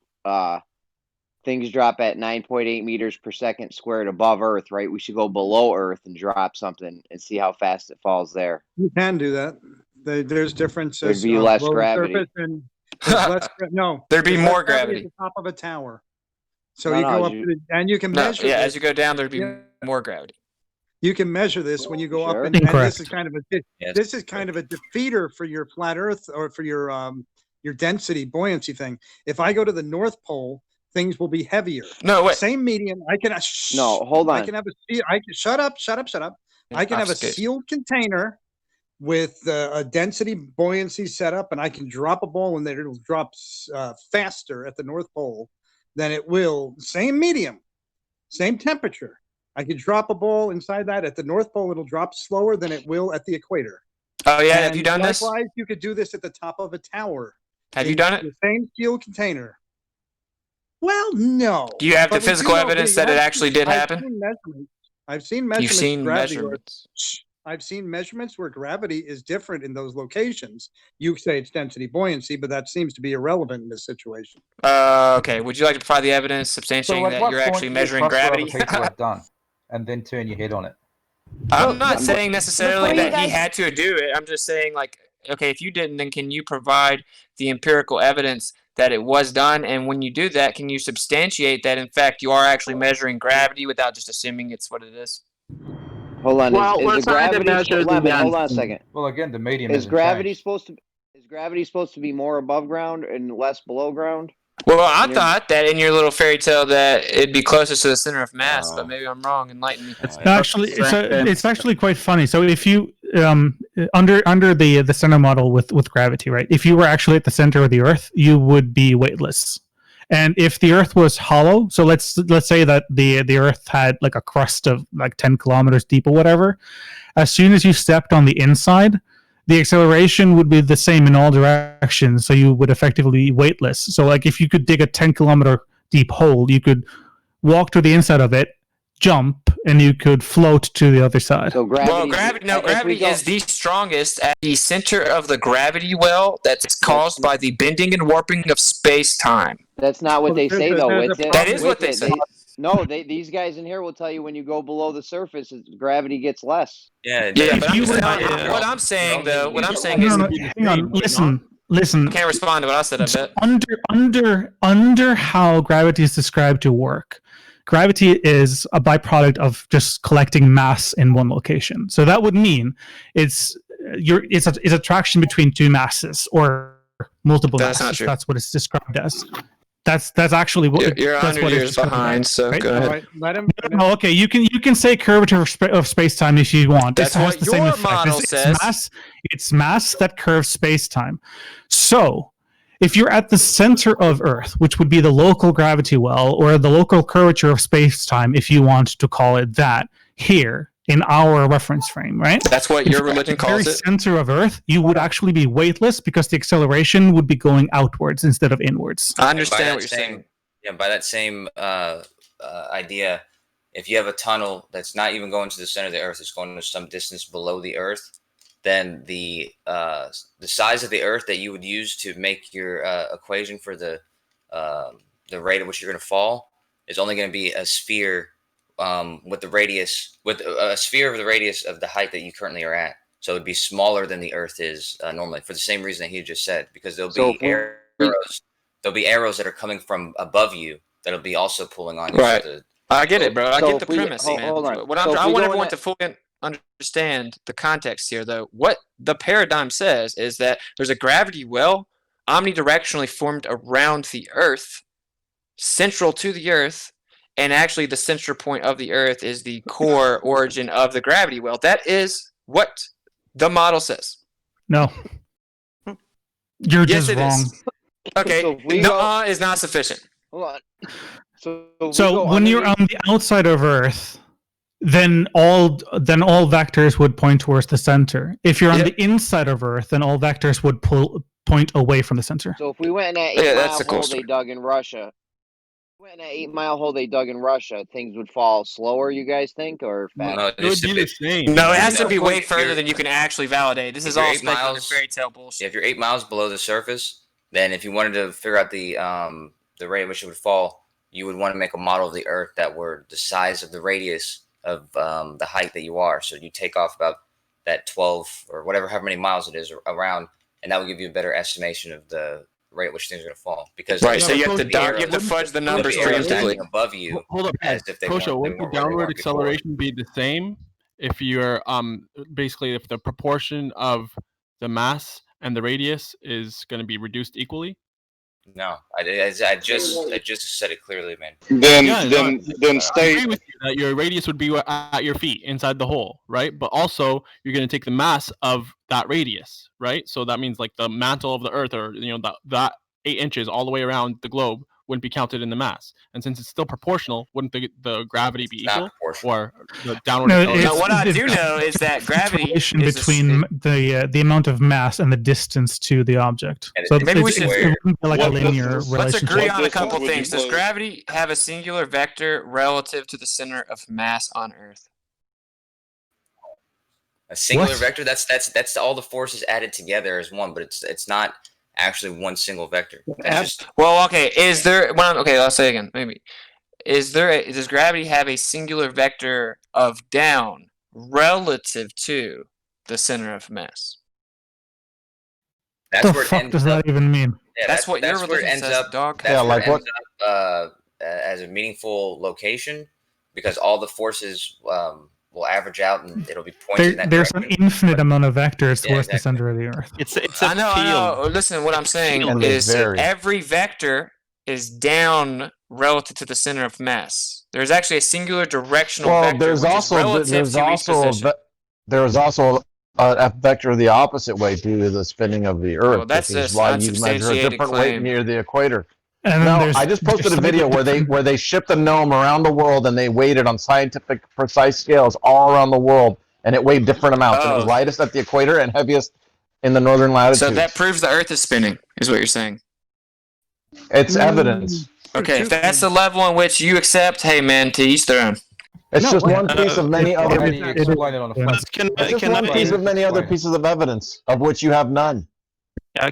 Speaker 10: Things drop at 9.8 meters per second squared above Earth, right? We should go below Earth and drop something and see how fast it falls there.
Speaker 21: You can do that. There's differences.
Speaker 10: There'd be less gravity.
Speaker 21: And no.
Speaker 2: There'd be more gravity.
Speaker 21: At the top of a tower. So you go up and you can measure.
Speaker 2: Yeah, as you go down, there'd be more gravity.
Speaker 21: You can measure this when you go up, and this is kind of a defeater for your flat Earth or for your density buoyancy thing. If I go to the North Pole, things will be heavier.
Speaker 2: No, wait.
Speaker 21: Same medium. I can.
Speaker 10: No, hold on.
Speaker 21: I can have shut up. I can have a sealed container with a density buoyancy set up, and I can drop a ball in there. It'll drop faster at the North Pole than it will, same medium, same temperature. I could drop a ball inside that. At the North Pole, it'll drop slower than it will at the equator.
Speaker 2: Oh, yeah? Have you done this?
Speaker 21: Likewise, you could do this at the top of a tower.
Speaker 2: Have you done it?
Speaker 21: The same steel container. Well, no.
Speaker 2: Do you have the physical evidence that it actually did happen?
Speaker 21: I've seen measurements.
Speaker 2: You've seen measurements.
Speaker 21: I've seen measurements where gravity is different in those locations. You say it's density buoyancy, but that seems to be irrelevant in this situation.
Speaker 2: Okay. Would you like to provide the evidence substantiating that you're actually measuring gravity?
Speaker 3: Done, and then turn your head on it.
Speaker 2: I'm not saying necessarily that he had to do it. I'm just saying, like, okay, if you didn't, then can you provide the empirical evidence that it was done? And when you do that, can you substantiate that, in fact, you are actually measuring gravity without just assuming it's what it is?
Speaker 10: Hold on.
Speaker 16: Well, we're
Speaker 10: is the
Speaker 16: trying to
Speaker 10: gravity?
Speaker 16: measure
Speaker 10: Hold on,
Speaker 16: the
Speaker 10: hold on a second.
Speaker 3: Well, again, the medium
Speaker 10: Is
Speaker 3: isn't
Speaker 10: gravity
Speaker 3: changed.
Speaker 10: supposed to be more above ground and less below ground?
Speaker 2: Well, I thought that in your little fairy tale that it'd be closest to the center of mass, but maybe I'm wrong. Enlighten me.
Speaker 7: Actually, it's actually quite funny. So if you under the center model with gravity, right? If you were actually at the center of the Earth, you would be weightless. And if the Earth was hollow, so let's say that the Earth had like a crust of like 10 kilometers deep or whatever, as soon as you stepped on the inside, the acceleration would be the same in all directions, so you would effectively be weightless. So like if you could dig a 10-kilometer deep hole, you could walk to the inside of it, jump, and you could float to the other side.
Speaker 10: So
Speaker 2: gravity is the strongest at the center of the gravity well that's caused by the bending and warping of space-time.
Speaker 10: That's not what they say, though.
Speaker 2: That is what they say.
Speaker 10: These guys in here will tell you when you go below the surface, gravity gets less.
Speaker 12: Yeah,
Speaker 2: but what I'm saying is,
Speaker 7: hang on, listen.
Speaker 2: I can't respond to what I said. I bet
Speaker 7: under how gravity is described to work, gravity is a byproduct of just collecting mass in one location. So that would mean it's attraction between two masses or multiple masses.
Speaker 2: Not true.
Speaker 7: That's what it's described as. That's actually what
Speaker 2: you're 100 years behind. So
Speaker 7: right?
Speaker 2: go ahead.
Speaker 21: Right, let him.
Speaker 7: No, okay, you can say curvature of space-time if you want.
Speaker 2: That's what
Speaker 7: the same
Speaker 2: your
Speaker 7: effect.
Speaker 2: model says.
Speaker 7: It's mass that curves space-time. So, if you're at the center of Earth, which would be the local gravity well or the local curvature of space-time, if you want to call it that, here in our reference frame, right?
Speaker 2: That's what your religion calls it.
Speaker 7: At the very center of Earth, you would actually be weightless because the acceleration would be going outwards instead of inwards.
Speaker 2: I understand what you're saying.
Speaker 12: Yeah, by that same idea, if you have a tunnel that's not even going to the center of the Earth, it's going to some distance below the Earth, then the size of the Earth that you would use to make your equation for the rate at which you're going to fall is only going to be a sphere with a sphere of the radius of the height that you currently are at. So it'd be smaller than the Earth is normally, for the same reason that he just said, because there'll be arrows. There'll be arrows that are coming from above you that'll be also pulling on you.
Speaker 2: Right. I get it, bro. I get the premise, man.
Speaker 10: Hold on.
Speaker 2: I want everyone to fully understand the context here, though. What the paradigm says is that there's a gravity well omnidirectionally formed around the Earth, central to the Earth, and actually the central point of the Earth is the core origin of the gravity well. That is what the model says.
Speaker 7: No. You're just wrong.
Speaker 10: Is.
Speaker 2: Okay, no is not sufficient.
Speaker 10: Hold on.
Speaker 7: So when you're on the outside of Earth, then all vectors would point towards the center. If you're on the inside of Earth, then all vectors would point away from the center.
Speaker 10: So if we went in that 8-mile hole they dug in Russia, things would fall slower, you guys think, or faster?
Speaker 15: No, it would be the same.
Speaker 2: No, it has to be way further than you can actually validate. This is all speculative fairy tale bullshit.
Speaker 12: If you're 8 miles below the surface, then if you wanted to figure out the rate at which it would fall, you would want to make a model of the Earth that were the size of the radius of the height that you are. So you take off about that 12 or whatever, however many miles it is around, and that will give you a better estimation of the rate at which things are going to fall. Because
Speaker 2: so you have to fudge the numbers preemptively
Speaker 12: above you.
Speaker 15: Hold up, Kosho, wouldn't the downward acceleration be the same if you're basically if the proportion of the mass and the radius is going to be reduced equally?
Speaker 12: No, I just said it clearly, man.
Speaker 15: Then stay. I agree with you that your radius would be at your feet inside the hole, right? But also you're going to take the mass of that radius, right? So that means like the mantle of the Earth, or that 8 inches all the way around the globe, wouldn't be counted in the mass. And since it's still proportional, wouldn't the gravity be equal, or the downward acceleration?
Speaker 2: What I do know is that gravity is
Speaker 7: between the amount of mass and the distance to the object. So
Speaker 2: maybe we should
Speaker 7: like a linear relationship.
Speaker 2: Let's agree on a couple things. Does gravity have a singular vector relative to the center of mass on Earth?
Speaker 12: A singular vector? That's all the forces added together as one, but it's not actually one single vector.
Speaker 2: Okay. Is there? Okay, I'll say again. Maybe does gravity have a singular vector of down relative to the center of mass? That's
Speaker 7: the fuck does that even mean?
Speaker 12: Yeah,
Speaker 2: that's what your
Speaker 12: where it
Speaker 2: religion
Speaker 12: ends
Speaker 2: says,
Speaker 12: up,
Speaker 2: dog.
Speaker 12: That's where it ends up as a meaningful location, because all the forces will average out and it'll be pointed in that
Speaker 7: There's
Speaker 12: direction.
Speaker 7: an infinite amount of vectors towards the
Speaker 12: exactly.
Speaker 7: center of the Earth.
Speaker 20: It's
Speaker 2: I know. Listen, what I'm saying is every vector is down relative to the center of mass. There's actually a singular directional vector,
Speaker 5: there's
Speaker 2: which
Speaker 5: also
Speaker 2: is relative to each position.
Speaker 5: there's also a vector the opposite way due to the spinning of the Earth,
Speaker 2: Well, that's
Speaker 5: which is
Speaker 2: just
Speaker 5: why you measure a
Speaker 2: unsubstantiated
Speaker 5: different weight
Speaker 2: claim.
Speaker 5: near the equator.
Speaker 7: And
Speaker 5: No,
Speaker 7: there's-
Speaker 5: I just posted a
Speaker 7: there's
Speaker 5: video where they shipped a gnome around the world and they weighed it on scientific precise scales all around the world, and it weighed different amounts. And it was lightest at the equator and heaviest in the northern latitudes.
Speaker 2: So that proves the Earth is spinning, is what you're saying.
Speaker 5: It's evidence.
Speaker 2: Okay, if that's the level in which you accept, hey man, to each their own.
Speaker 5: It's just one piece of many other.
Speaker 23: It's
Speaker 5: just one piece of many other pieces of evidence of which you have none.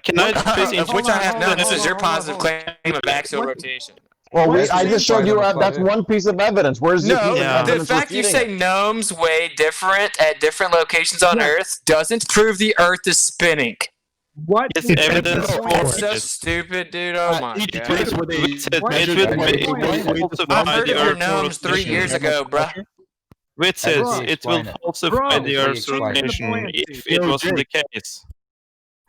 Speaker 20: Can I
Speaker 2: Of which I have none. This is your positive claim of axial rotation.
Speaker 5: Well, I just showed you that's one piece of evidence. Where's the
Speaker 2: the fact you say gnomes weigh different at different locations on Earth doesn't prove the Earth is spinning.
Speaker 21: What
Speaker 20: is evidence for
Speaker 2: It's so stupid, dude. Oh my god.
Speaker 20: I've
Speaker 2: heard of your gnomes 3 years ago, bruh.
Speaker 20: WITSIT, it will falsify the Earth's rotation if it wasn't the case.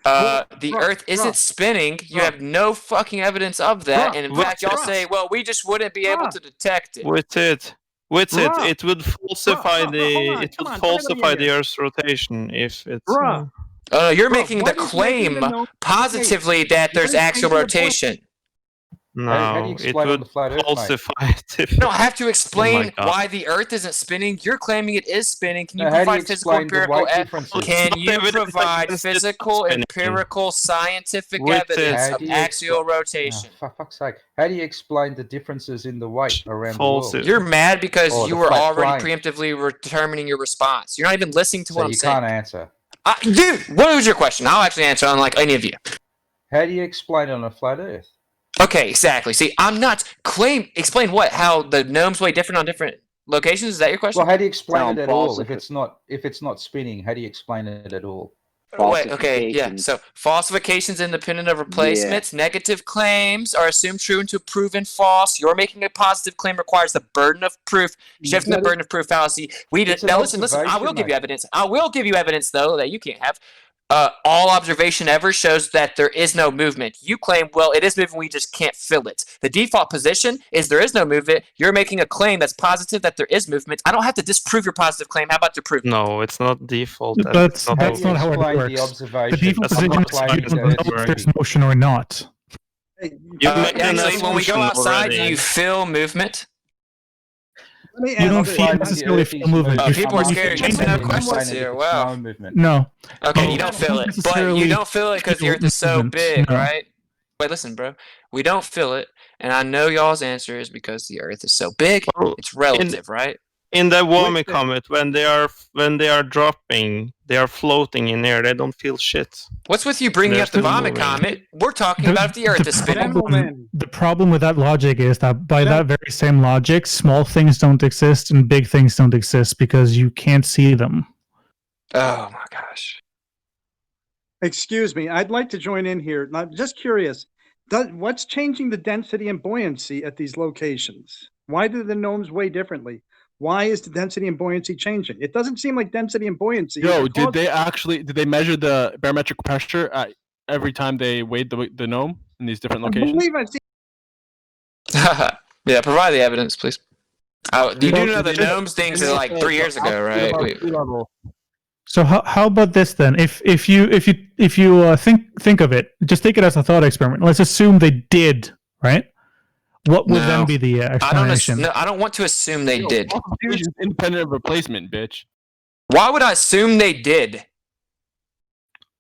Speaker 2: The Earth isn't spinning. You have no fucking evidence of that, and in fact, y'all say, "Well, we just wouldn't be able to detect it."
Speaker 20: WITSIT, it would falsify the Earth's rotation if it's.
Speaker 2: You're making the claim positively that there's axial rotation.
Speaker 20: No, it would falsify it.
Speaker 2: You don't have to explain why the Earth isn't spinning. You're claiming it is spinning. Can you provide physical, empirical evidence? Can you provide physical, empirical, scientific evidence of axial rotation?
Speaker 3: For fuck's sake. How do you explain the differences in the weight around the world?
Speaker 2: You're mad because you were already preemptively determining your response. You're not even listening to what I'm saying.
Speaker 3: You can't answer.
Speaker 2: Dude, what was your question? I'll actually answer unlike any of you.
Speaker 3: How do you explain it on a flat Earth?
Speaker 2: Okay, exactly. See, I'm not explain what? How the gnomes weigh different on different locations? Is that your question?
Speaker 3: Well, how do you explain it at all if it's not spinning? How do you explain it at all?
Speaker 2: Wait, okay, yeah. So falsifications independent of replacements. Yeah. Negative claims are assumed true until proven false. You're making a positive claim requires the burden of proof. Shifting the burden of proof fallacy. Now listen. I will give you evidence. I will give you evidence though that you can't have. All observation ever shows that there is no movement. You claim, well, it is moving, we just can't feel it. The default position is there is no movement. You're making a claim that's positive that there is movement. I don't have to disprove your positive claim. How about to prove it?
Speaker 20: No, it's not default.
Speaker 7: That's not how it works. The default position is you don't know if there's motion or not.
Speaker 2: Actually, when we go outside, do you feel movement?
Speaker 7: You don't necessarily feel movement.
Speaker 2: People are scared. You have questions here. Wow.
Speaker 7: No.
Speaker 2: Okay, you don't feel it, but you don't feel it because the Earth is so big, right? Wait, listen, bro. We don't feel it, and I know y'all's answer is because the Earth is so big. It's relative, right?
Speaker 20: In the Wami comet, when they are dropping, they are floating in air. They don't feel shit.
Speaker 2: What's with you bringing up the Vomit comet? We're talking about if the Earth is spinning.
Speaker 7: The problem with that logic is that by that very same logic, small things don't exist and big things don't exist because you can't see them.
Speaker 2: Oh my gosh.
Speaker 21: Excuse me, I'd like to join in here. I'm just curious. What's changing the density and buoyancy at these locations? Why do the gnomes weigh differently? Why is the density and buoyancy changing? It doesn't seem like density and buoyancy.
Speaker 15: Did they measure the barometric pressure every time they weighed the gnome in these different locations?
Speaker 21: I believe I've seen.
Speaker 2: Yeah, provide the evidence, please. You do know the gnomes things is like 3 years ago, right?
Speaker 7: So how about this then? If you think of it, just take it as a thought experiment. Let's assume they did, right? What would then be the explanation?
Speaker 2: I don't want to assume they did.
Speaker 15: Independent of replacement, bitch.
Speaker 2: Why would I assume they did?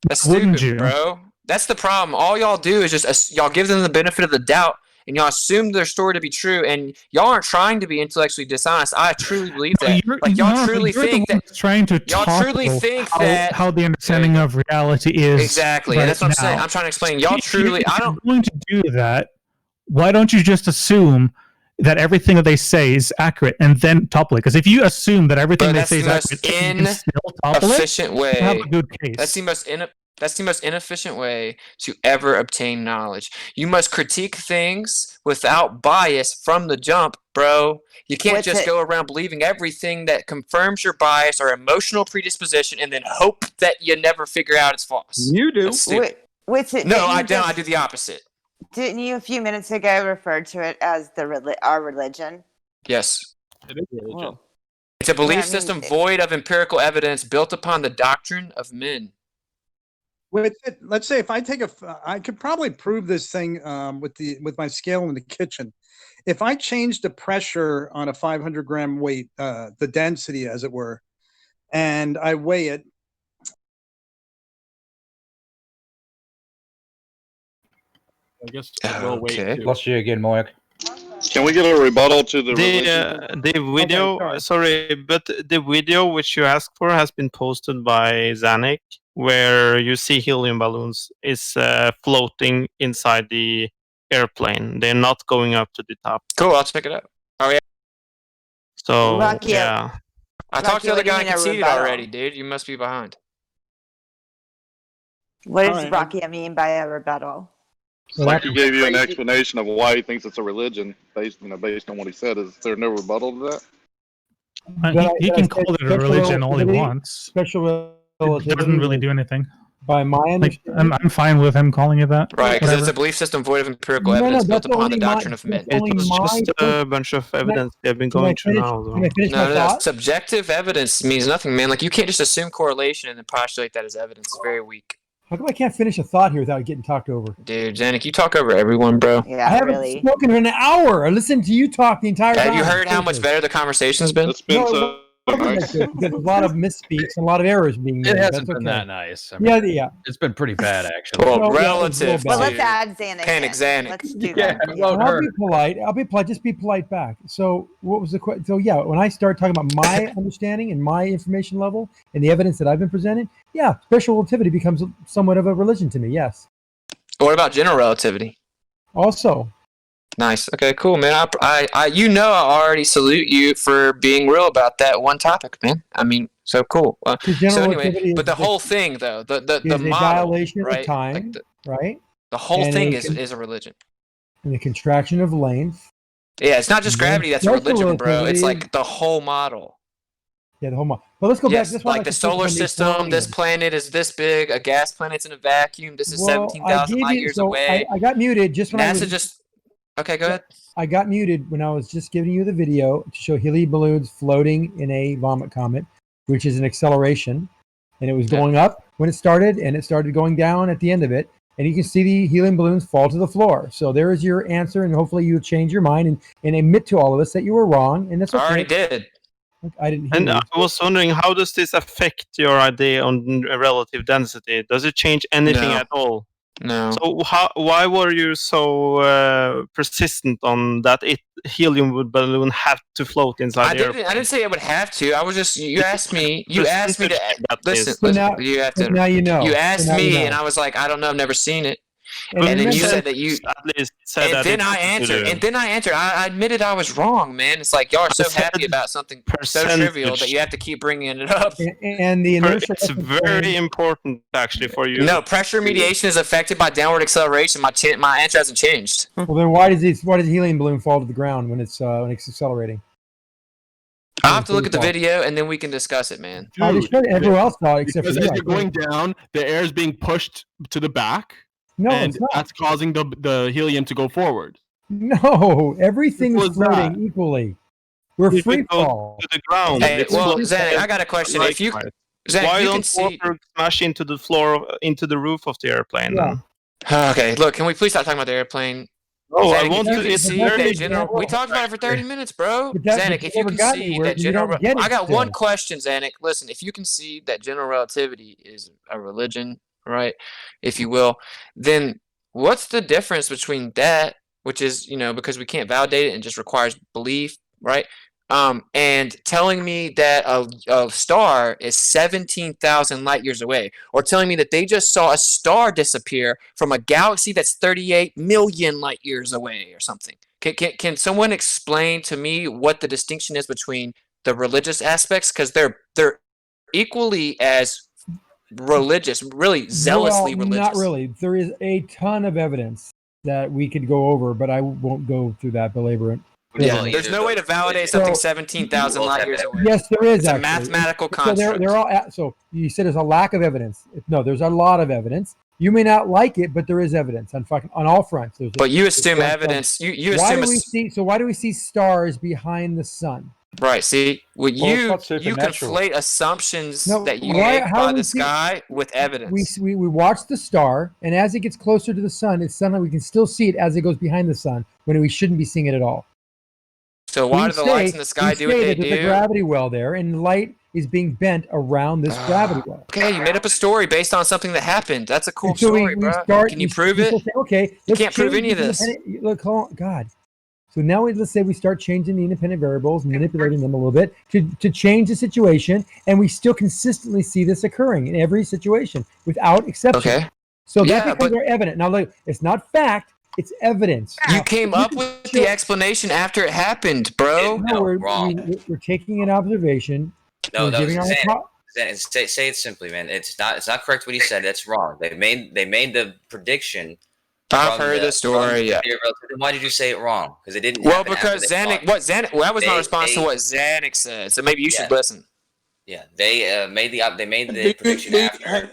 Speaker 2: That's stupid, bro. That's the problem. All y'all do is just y'all give them the benefit of the doubt, and y'all assume their story to be true, and y'all aren't trying to be intellectually dishonest. I truly believe that. Y'all truly think that.
Speaker 7: Trying to
Speaker 2: y'all truly think that
Speaker 7: how the understanding of reality is
Speaker 2: exactly.
Speaker 7: Right
Speaker 2: That's what I'm saying.
Speaker 7: now.
Speaker 2: I'm trying to explain. Y'all truly.
Speaker 7: If you're going to do that. Why don't you just assume that everything that they say is accurate and then topple it? Because if you assume that everything they say is accurate, you can still topple
Speaker 2: efficient way.
Speaker 7: you have a good case.
Speaker 2: That's the most That's the most inefficient way to ever obtain knowledge. You must critique things without bias from the jump, bro. You can't just go around believing everything that confirms your bias or emotional predisposition and then hope that you never figure out it's false.
Speaker 21: You do.
Speaker 22: WITSIT,
Speaker 2: No, I don't. I do the opposite.
Speaker 22: Didn't you a few minutes ago refer to it as our religion?
Speaker 2: Yes.
Speaker 15: It is religion.
Speaker 22: Whoa.
Speaker 2: It's a belief system void of empirical evidence built upon the doctrine of men.
Speaker 21: Let's say if I take I could probably prove this thing with my scale in the kitchen. If I change the pressure on a 500 gram weight, the density as it were, and I weigh it.
Speaker 15: I guess we'll wait.
Speaker 3: Lost you again, Mike.
Speaker 18: Can we get a rebuttal to the
Speaker 20: video?
Speaker 21: Okay,
Speaker 20: sorry, but the video which you asked for has been posted by Zanik, where you see helium balloons is floating inside the airplane. They're not going up to the top.
Speaker 2: Cool, I'll check it out. Oh yeah.
Speaker 20: So
Speaker 22: Rocky,
Speaker 20: yeah,
Speaker 2: I talked to the other
Speaker 22: what do you
Speaker 2: guy
Speaker 22: mean
Speaker 2: and
Speaker 22: a
Speaker 2: conceded
Speaker 22: rebuttal?
Speaker 2: already, dude. You must be behind.
Speaker 22: What does
Speaker 21: Alright.
Speaker 22: Rocky mean by a rebuttal?
Speaker 18: It's like he gave you an explanation of why he thinks it's a religion, based on what he said. Is there no rebuttal to that?
Speaker 7: He can call it a religion all he wants.
Speaker 6: Special
Speaker 7: It
Speaker 6: relativity
Speaker 7: doesn't really do anything.
Speaker 6: By my
Speaker 7: Like,
Speaker 6: understanding,
Speaker 7: I'm fine with him calling it that.
Speaker 2: Right, because it's
Speaker 7: Whatever.
Speaker 2: a belief system void of empirical
Speaker 6: No, no,
Speaker 2: evidence built
Speaker 6: that's
Speaker 2: upon the
Speaker 6: only
Speaker 2: doctrine
Speaker 6: my-
Speaker 2: of men.
Speaker 6: that's only
Speaker 20: it was
Speaker 6: my
Speaker 20: just a
Speaker 6: person-
Speaker 20: bunch of evidence they've been
Speaker 6: Can I
Speaker 20: going through
Speaker 6: finish-
Speaker 20: now.
Speaker 6: can I finish my
Speaker 2: No,
Speaker 6: thought?
Speaker 2: subjective evidence means nothing, man. Like, you can't just assume correlation and then postulate that as evidence. It's very weak.
Speaker 6: How come I can't finish a thought here without getting talked over?
Speaker 2: Dude, Zanik, you talk over everyone, bro.
Speaker 22: Yeah,
Speaker 6: I haven't spoken in an hour. I listened to you talk the entire time.
Speaker 2: Have you heard how much better the conversation's been?
Speaker 18: It's been
Speaker 6: No,
Speaker 18: so nice.
Speaker 6: There's a lot of misspeaks and a lot of errors being made.
Speaker 23: It hasn't
Speaker 6: That's
Speaker 23: been
Speaker 6: okay.
Speaker 23: that nice. I
Speaker 6: Yeah,
Speaker 23: mean,
Speaker 6: yeah.
Speaker 23: It's been pretty bad, actually.
Speaker 2: Well,
Speaker 6: No, yeah, it's a
Speaker 2: relative
Speaker 6: little
Speaker 22: Well,
Speaker 6: bad.
Speaker 22: let's add Zanik.
Speaker 2: Panic
Speaker 22: in.
Speaker 2: Zanik.
Speaker 22: Let's do
Speaker 23: Yeah,
Speaker 22: that.
Speaker 23: it won't
Speaker 6: I'll
Speaker 23: hurt.
Speaker 6: be polite. I'll be polite. Just be polite back. So, what was the question? So, yeah, when I start talking about my understanding and my information level and the evidence that I've been presented, yeah, special relativity becomes somewhat of a religion to me. Yes.
Speaker 2: What about general relativity?
Speaker 6: Also,
Speaker 2: Nice. Okay, cool, man. I I already salute you for being real about that one topic, man. I mean, so cool.
Speaker 6: general
Speaker 2: So anyway,
Speaker 6: relativity
Speaker 2: but
Speaker 6: is
Speaker 2: the whole thing, though, the
Speaker 6: is a
Speaker 2: model,
Speaker 6: dilation
Speaker 2: right?
Speaker 6: of time,
Speaker 2: Like
Speaker 6: right?
Speaker 2: the whole
Speaker 6: And
Speaker 2: thing
Speaker 6: a
Speaker 2: is a religion.
Speaker 6: And the contraction of length.
Speaker 2: Yeah, it's not just
Speaker 6: And then
Speaker 2: gravity that's a
Speaker 6: special
Speaker 2: religion, bro. It's
Speaker 6: relativity-
Speaker 2: like the whole model.
Speaker 6: Yeah, the whole model. But let's go back.
Speaker 2: Yes,
Speaker 6: This one
Speaker 2: like the solar system, this planet is this big, a gas planet's in a vacuum, this is 17,000 light years away.
Speaker 6: I got muted just when I
Speaker 2: NASA
Speaker 6: was.
Speaker 2: just... Okay, go ahead.
Speaker 6: I got muted when I was just giving you the video to show helium balloons floating in a vomit comet, which is an acceleration. And it was going up when it started, and it started going down at the end of it. And you can see the helium balloons fall to the floor. So there is your answer, and hopefully you change your mind and admit to all of us that you were wrong. And that's okay.
Speaker 2: I already did.
Speaker 6: I didn't hear
Speaker 20: And
Speaker 6: you.
Speaker 20: I was wondering, how does this affect your idea on relative density? Does it change anything
Speaker 2: No.
Speaker 20: at all?
Speaker 2: No.
Speaker 20: So why were you so persistent on that helium balloon had to float inside the airplane?
Speaker 2: I didn't say I would have to. I was just... You asked me to... Listen,
Speaker 6: So now-
Speaker 2: you have
Speaker 6: so
Speaker 2: to...
Speaker 6: now you know.
Speaker 2: You
Speaker 6: So
Speaker 2: asked
Speaker 6: now you
Speaker 2: me,
Speaker 6: know.
Speaker 2: and I was like, I don't know, I've never seen it.
Speaker 6: And
Speaker 2: And then you
Speaker 6: remember-
Speaker 2: said that you...
Speaker 20: At least said
Speaker 2: And
Speaker 20: that
Speaker 2: then
Speaker 20: it
Speaker 2: I
Speaker 20: had to
Speaker 2: answered.
Speaker 20: do.
Speaker 2: And then I answered. I admitted I was wrong, man. It's like y'all are so happy about something so trivial that you have to keep bringing it up.
Speaker 6: And the inertial
Speaker 20: It's very important, actually, for you.
Speaker 2: No, pressure mediation is affected by downward acceleration. My answer hasn't changed.
Speaker 6: Well, then why does the helium balloon fall to the ground when it's accelerating?
Speaker 2: I'll have to look at the video and then we can discuss it, man.
Speaker 6: I just showed everyone else saw it except for
Speaker 15: Because
Speaker 6: you.
Speaker 15: as you're going down, the air is being pushed to the back.
Speaker 6: No,
Speaker 15: and
Speaker 6: it's not.
Speaker 15: that's causing the helium to go forward.
Speaker 6: No, everything
Speaker 15: What
Speaker 6: is
Speaker 15: was
Speaker 6: floating
Speaker 15: that?
Speaker 6: equally. We're
Speaker 20: If
Speaker 6: free
Speaker 20: it goes
Speaker 6: fall.
Speaker 20: to the ground.
Speaker 2: Hey,
Speaker 20: it's
Speaker 2: well,
Speaker 20: floating
Speaker 2: Zanik, I got a question. If you,
Speaker 20: likewise.
Speaker 2: Zanik,
Speaker 20: Why
Speaker 2: you can
Speaker 20: don't
Speaker 2: see.
Speaker 20: water smash into the floor, into the roof of the airplane?
Speaker 6: Yeah.
Speaker 20: Then?
Speaker 2: Okay, look, can we please stop talking about the airplane?
Speaker 20: Oh, I
Speaker 2: Zanik,
Speaker 20: want
Speaker 2: if you
Speaker 20: to.
Speaker 2: can
Speaker 20: It's
Speaker 2: see
Speaker 20: very
Speaker 2: that general. We talked about it for 30 minutes, bro.
Speaker 6: But that-
Speaker 2: Zanik,
Speaker 6: but
Speaker 2: if
Speaker 6: you
Speaker 2: you
Speaker 6: never
Speaker 2: can
Speaker 6: got
Speaker 2: see
Speaker 6: anywhere,
Speaker 2: that
Speaker 6: you don't
Speaker 2: general.
Speaker 6: get it
Speaker 2: I got
Speaker 6: still.
Speaker 2: one question, Zanik. Listen, if you can see that general relativity is a religion, right, if you will, then what's the difference between that, which is, because we can't validate it and just requires belief, right? And telling me that a star is 17,000 light years away, or telling me that they just saw a star disappear from a galaxy that's 38 million light years away or something. Can someone explain to me what the distinction is between the religious aspects? Because they're equally as religious, really zealously religious.
Speaker 6: Not really. There is a ton of evidence that we could go over, but I won't go through that, belabor it.
Speaker 2: Yeah, there's no way to validate something 17,000 light years away.
Speaker 6: Yes, there is.
Speaker 2: It's a mathematical construct.
Speaker 6: So they're all. So you said there's a lack of evidence. No, there's a lot of evidence. You may not like it, but there is evidence on all fronts.
Speaker 2: But you assume evidence. You assume.
Speaker 6: Why do we see stars behind the sun?
Speaker 2: Right. See, you conflate assumptions that you make by the sky with evidence.
Speaker 6: We watch the star, and as it gets closer to the sun, it's something we can still see it as it goes behind the sun when we shouldn't be seeing it at all.
Speaker 2: So why do the lights in the sky do what they do?
Speaker 6: There's a gravity well there, and light is being bent around this gravity well.
Speaker 2: Okay, you made up a story based on something that happened. That's a cool story, bro. Can you prove it?
Speaker 6: Okay,
Speaker 2: you can't prove any of this.
Speaker 6: Look, God. So now let's say we start changing the independent variables, manipulating them a little bit to change the situation, and we still consistently see this occurring in every situation without exception.
Speaker 2: Okay.
Speaker 6: So that's because they're evident. Now, look, it's not fact. It's evidence.
Speaker 2: You came up with the explanation after it happened, bro.
Speaker 6: No, we're taking an observation.
Speaker 12: No, say it simply, man. It's not correct what he said. That's wrong. They made the prediction.
Speaker 2: I've heard the story. Yeah.
Speaker 12: Then why did you say it wrong? Because it didn't.
Speaker 2: Well, because Zanuck. Well, that was my response to what Zanuck said. So maybe you should listen.
Speaker 12: Yeah, they made the prediction after.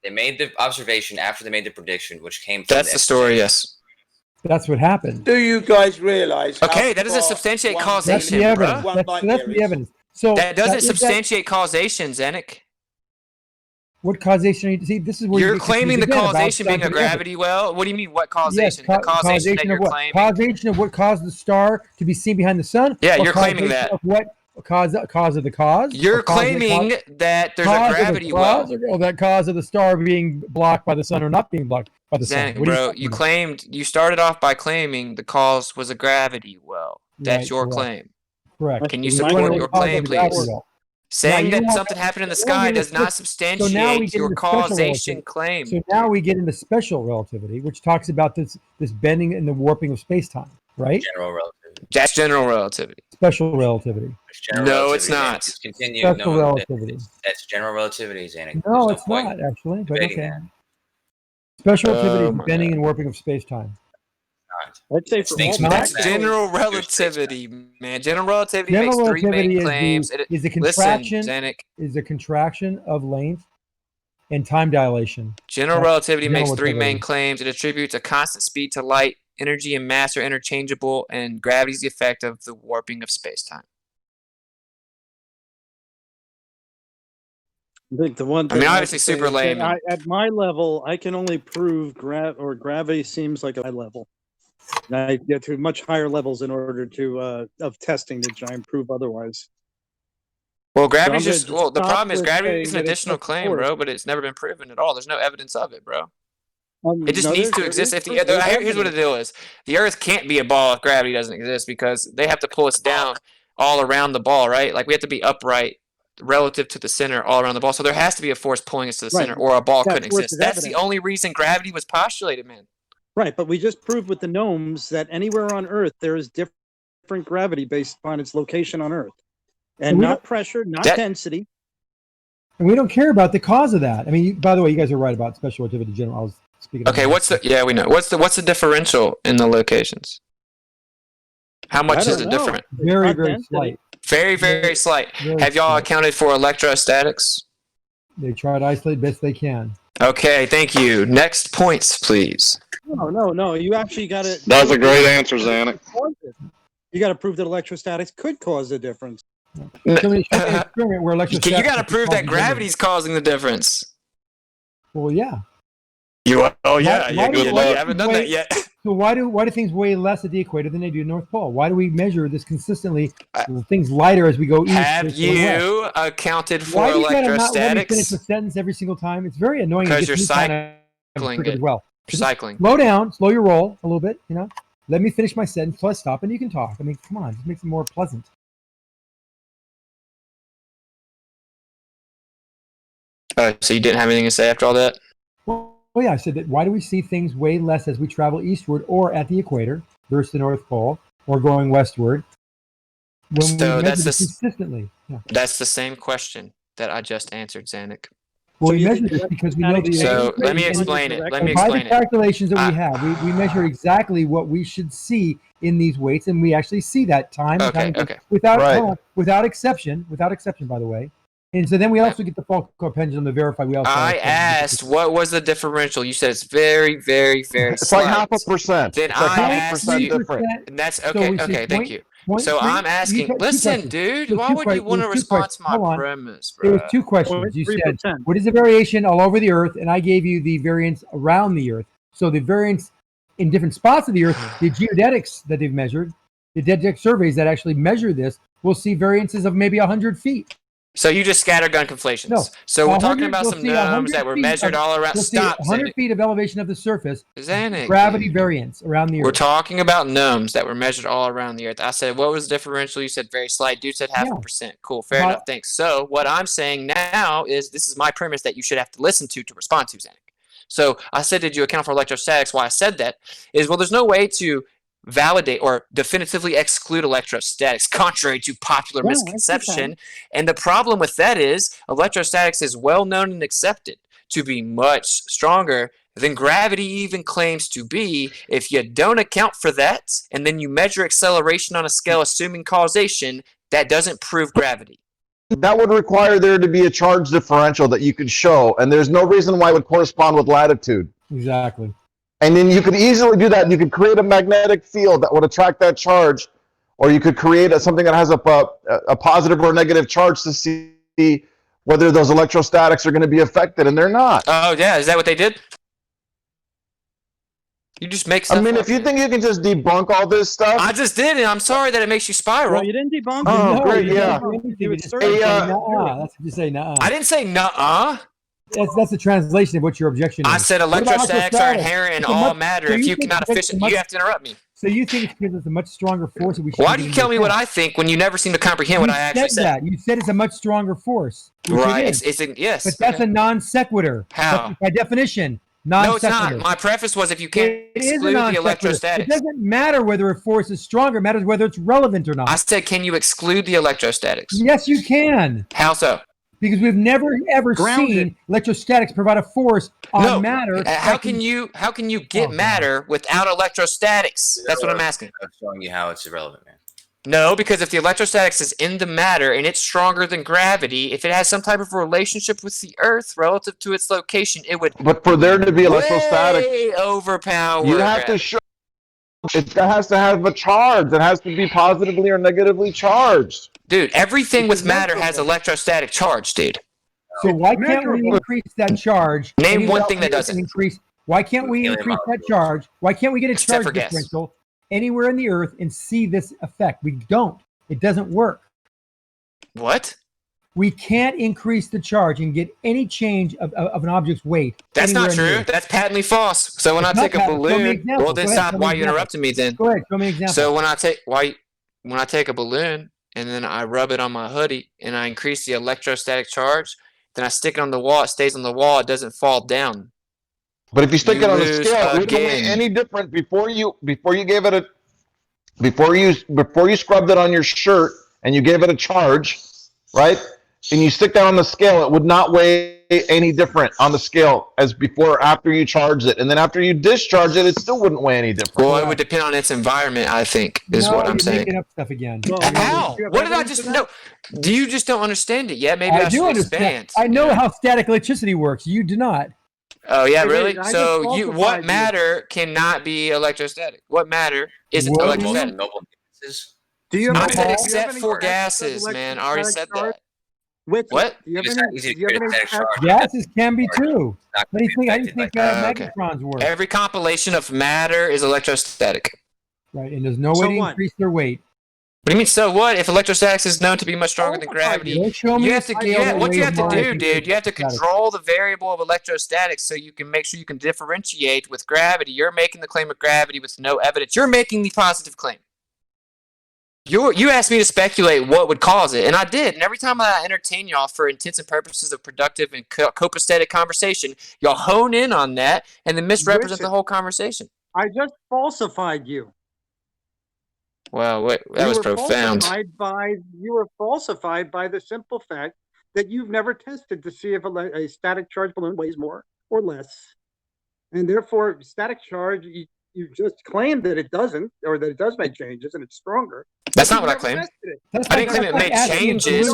Speaker 12: They made the observation after they made the prediction, which came from.
Speaker 2: That's the story. Yes.
Speaker 6: That's what happened.
Speaker 1: Do you guys realize?
Speaker 2: Okay, that doesn't substantiate causation.
Speaker 6: That's the evidence. That's the evidence. So
Speaker 2: that doesn't substantiate causation, Zanuck.
Speaker 6: What causation are you see? This is where
Speaker 2: you're claiming the causation being a gravity well. What do you mean? What causation?
Speaker 6: Yes,
Speaker 2: the causation that you're claiming.
Speaker 6: Causation of what caused the star to be seen behind the sun.
Speaker 2: Yeah, you're claiming that.
Speaker 6: Of what cause of the cause?
Speaker 2: You're claiming that there's a gravity well.
Speaker 6: Or that cause of the star being blocked by the sun or not being blocked by the sun.
Speaker 2: Bro, you started off by claiming the cause was a gravity well. That's your claim.
Speaker 6: Correct.
Speaker 2: Can you support your claim, please? Saying that something happened in the sky does not substantiate your causation claim.
Speaker 6: So now we get into special relativity, which talks about this bending and the warping of space-time, right?
Speaker 12: General relativity.
Speaker 2: That's general relativity.
Speaker 6: Special relativity.
Speaker 2: No, it's not.
Speaker 6: Special relativity.
Speaker 12: That's general relativity, Zanuck.
Speaker 6: No, it's not actually. But okay. Special relativity is bending and warping of space-time.
Speaker 1: I'd say
Speaker 2: that's general relativity, man. General relativity makes three main claims.
Speaker 6: Is a contraction. Listen, Zanuck. Is a contraction of length and time dilation.
Speaker 2: General relativity makes three main claims. It attributes a constant speed to light. Energy and mass are interchangeable, and gravity is the effect of the warping of space-time.
Speaker 1: I think the one.
Speaker 2: I mean, obviously, super lame.
Speaker 1: At my level, I can only prove gravity seems like a high level. And I get to much higher levels in order to of testing to try and prove otherwise.
Speaker 2: Well, gravity's the problem is gravity is an additional claim, bro, but it's never been proven at all. There's no evidence of it, bro. It just needs to exist. Here's what the deal is: the Earth can't be a ball if gravity doesn't exist because they have to pull us down all around the ball, right? Like we have to be upright relative to the center all around the ball. So there has to be a force pulling us to the center, or a ball couldn't exist. That's the only reason gravity was postulated, man.
Speaker 1: Right, but we just proved with the gnomes that anywhere on Earth there is different gravity based upon its location on Earth, and not pressure, not density.
Speaker 6: And we don't care about the cause of that. I mean, by the way, you guys are right about special relativity in general. I was speaking.
Speaker 2: Okay, we know what's the differential in the locations? How much is it different?
Speaker 6: Very, very slight.
Speaker 2: Very, very slight. Have y'all accounted for electrostatics?
Speaker 6: They try to isolate best they can.
Speaker 2: Okay, thank you. Next points, please.
Speaker 1: No. You actually got it.
Speaker 18: That's a great answer, Zanuck.
Speaker 1: You got to prove that electrostatics could cause a difference.
Speaker 2: You got to prove that gravity's causing the difference.
Speaker 6: Well, yeah.
Speaker 2: You haven't done that yet.
Speaker 6: So why do things weigh less at the equator than they do North Pole? Why do we measure this consistently? Things lighter as we go east.
Speaker 2: Have you accounted for electrostatics?
Speaker 6: Let me finish the sentence every single time. It's very annoying.
Speaker 2: Because you're cycling it.
Speaker 6: Well,
Speaker 2: you're cycling.
Speaker 6: Slow down. Slow your roll a little bit. Let me finish my sentence. Plus, stop, and you can talk. I mean, come on. It makes it more pleasant.
Speaker 2: So you didn't have anything to say after all that?
Speaker 6: Well, yeah, I said that. Why do we see things way less as we travel eastward or at the equator versus the North Pole or going westward?
Speaker 2: So that's
Speaker 6: consistently. Yeah.
Speaker 2: That's the same question that I just answered, Zanuck.
Speaker 6: Well, we measure this because we know the.
Speaker 2: So let me explain it. Let me explain it.
Speaker 6: By the calculations that we have, we measure exactly what we should see in these weights, and we actually see that time and time again, without exception. Without exception, by the way. And so then we also get the Falco pendulum to verify. We also.
Speaker 2: I asked what was the differential. You said it's very, very, very.
Speaker 5: It's like 0.5%.
Speaker 2: Then
Speaker 5: it's like
Speaker 2: I asked you.
Speaker 5: different.
Speaker 2: And that's okay. Okay, thank you. So I'm asking. Listen, dude. Why would you want to respond to my premise, bro?
Speaker 6: There was 2 questions. You said, "What is the variation all over the Earth?" And I gave you the variance around the Earth. So the variance in different spots of the Earth, the geodetics that they've measured, the geodetic surveys that actually measure this, will see variances of maybe 100 feet.
Speaker 2: So you just scattergun conflations. No. So we're talking about some gnomes that were measured all around. Stop.
Speaker 6: 100 feet of elevation of the surface.
Speaker 2: Zanuck,
Speaker 6: gravity variance around the Earth.
Speaker 2: We're talking about gnomes that were measured all around the Earth. I said, what was the differential? You said very slight. Dude said 0.5%. Cool. Fair enough. Thanks. So what I'm saying now is this is my premise that you should have to listen to respond to, Zanuck. So I said, did you account for electrostatics? Why I said that is, well, there's no way to validate or definitively exclude electrostatics, contrary to popular misconception. And the problem with that is electrostatics is well known and accepted to be much stronger than gravity even claims to be. If you don't account for that, and then you measure acceleration on a scale assuming causation, that doesn't prove gravity.
Speaker 5: That would require there to be a charge differential that you could show, and there's no reason why it would correspond with latitude.
Speaker 6: Exactly.
Speaker 5: And then you could easily do that. You could create a magnetic field that would attract that charge, or you could create something that has a positive or negative charge to see whether those electrostatics are going to be affected, and they're not.
Speaker 2: Oh, yeah. Is that what they did? You just make stuff
Speaker 5: if you think you can just debunk all this stuff.
Speaker 2: I just did, and I'm sorry that it makes you spiral.
Speaker 21: Well, you didn't debunk it.
Speaker 5: Oh, great, yeah.
Speaker 6: That's what you say, nuh-uh.
Speaker 2: I didn't say nuh-uh.
Speaker 6: That's the translation of what your objection is.
Speaker 2: I said electrostatics are inherent in all matter. If you cannot efficient, you have to interrupt me.
Speaker 6: So you think it's because it's a much stronger force? That we should
Speaker 2: Why do you tell me what I think when you never seem to comprehend what I actually said?
Speaker 6: You said it's a much stronger force.
Speaker 2: Right. Yes.
Speaker 6: But that's a non sequitur.
Speaker 2: How?
Speaker 6: By definition,
Speaker 2: no, it's not. My preface was if you can't exclude the electrostatics.
Speaker 6: It doesn't matter whether a force is stronger. It matters whether it's relevant or not.
Speaker 2: I said, can you exclude the electrostatics?
Speaker 6: Yes, you can.
Speaker 2: How so?
Speaker 6: Because we've never ever seen electrostatics provide a force on matter.
Speaker 2: How can you get matter without electrostatics? That's what I'm asking.
Speaker 12: I'm showing you how it's irrelevant, man.
Speaker 2: No, because if the electrostatics is in the matter and it's stronger than gravity, if it has some type of relationship with the Earth relative to its location, it would.
Speaker 5: But for there to be electrostatics,
Speaker 2: overpower.
Speaker 5: You have to show. It has to have a charge. It has to be positively or negatively charged.
Speaker 2: Dude, everything with matter has electrostatic charge, dude.
Speaker 6: So why can't we increase that charge?
Speaker 2: Name one thing that doesn't.
Speaker 6: Why can't we increase that charge? Why can't we get a charge differential anywhere in the Earth and see this effect? We don't. It doesn't work.
Speaker 2: What?
Speaker 6: We can't increase the charge and get any change of an object's weight.
Speaker 2: That's not true. That's patently false. So when I take a balloon, well then stop. Why you interrupting me then?
Speaker 6: Go ahead. Show me an example.
Speaker 2: So when I take a balloon and then I rub it on my hoodie and I increase the electrostatic charge, then I stick it on the wall. It stays on the wall. It doesn't fall down.
Speaker 5: But if you stick it on the scale, it wouldn't weigh any different before you gave it before you scrubbed it on your shirt and you gave it a charge, right? And you stick that on the scale, it would not weigh any different on the scale as before or after you charge it. And then after you discharge it, it still wouldn't weigh any different.
Speaker 2: Well, it would depend on its environment, I think, is what I'm saying.
Speaker 6: Making up stuff again.
Speaker 2: How? What did I just know? Do you just don't understand it yet? Maybe I should expand.
Speaker 6: I know how static electricity works. You do not.
Speaker 2: Oh yeah, really? So what matter cannot be electrostatic? What matter isn't electrostatic?
Speaker 21: Do you
Speaker 2: I said except for gases, man. I already said that. What?
Speaker 6: Gases can be too. How do you think magnetrons work?
Speaker 2: Every compilation of matter is electrostatic.
Speaker 6: Right, and there's no way to increase their weight.
Speaker 2: What do you mean, so what? If electrostatics is known to be much stronger than gravity, what you have to do, dude, you have to control the variable of electrostatics so you can make sure you can differentiate with gravity. You're making the claim of gravity with no evidence. You're making the positive claim. You asked me to speculate what would cause it, and I did. And every time I entertain y'all for intents and purposes of productive and copacetic conversation, y'all hone in on that and then misrepresent the whole conversation.
Speaker 21: I just falsified you.
Speaker 2: Wow, that was profound.
Speaker 21: You were falsified by the simple fact that you've never tested to see if a static charge balloon weighs more or less. And therefore, static charge, you just claim that it doesn't, or that it does make changes and it's stronger.
Speaker 2: That's not what I claimed. I didn't claim it made changes.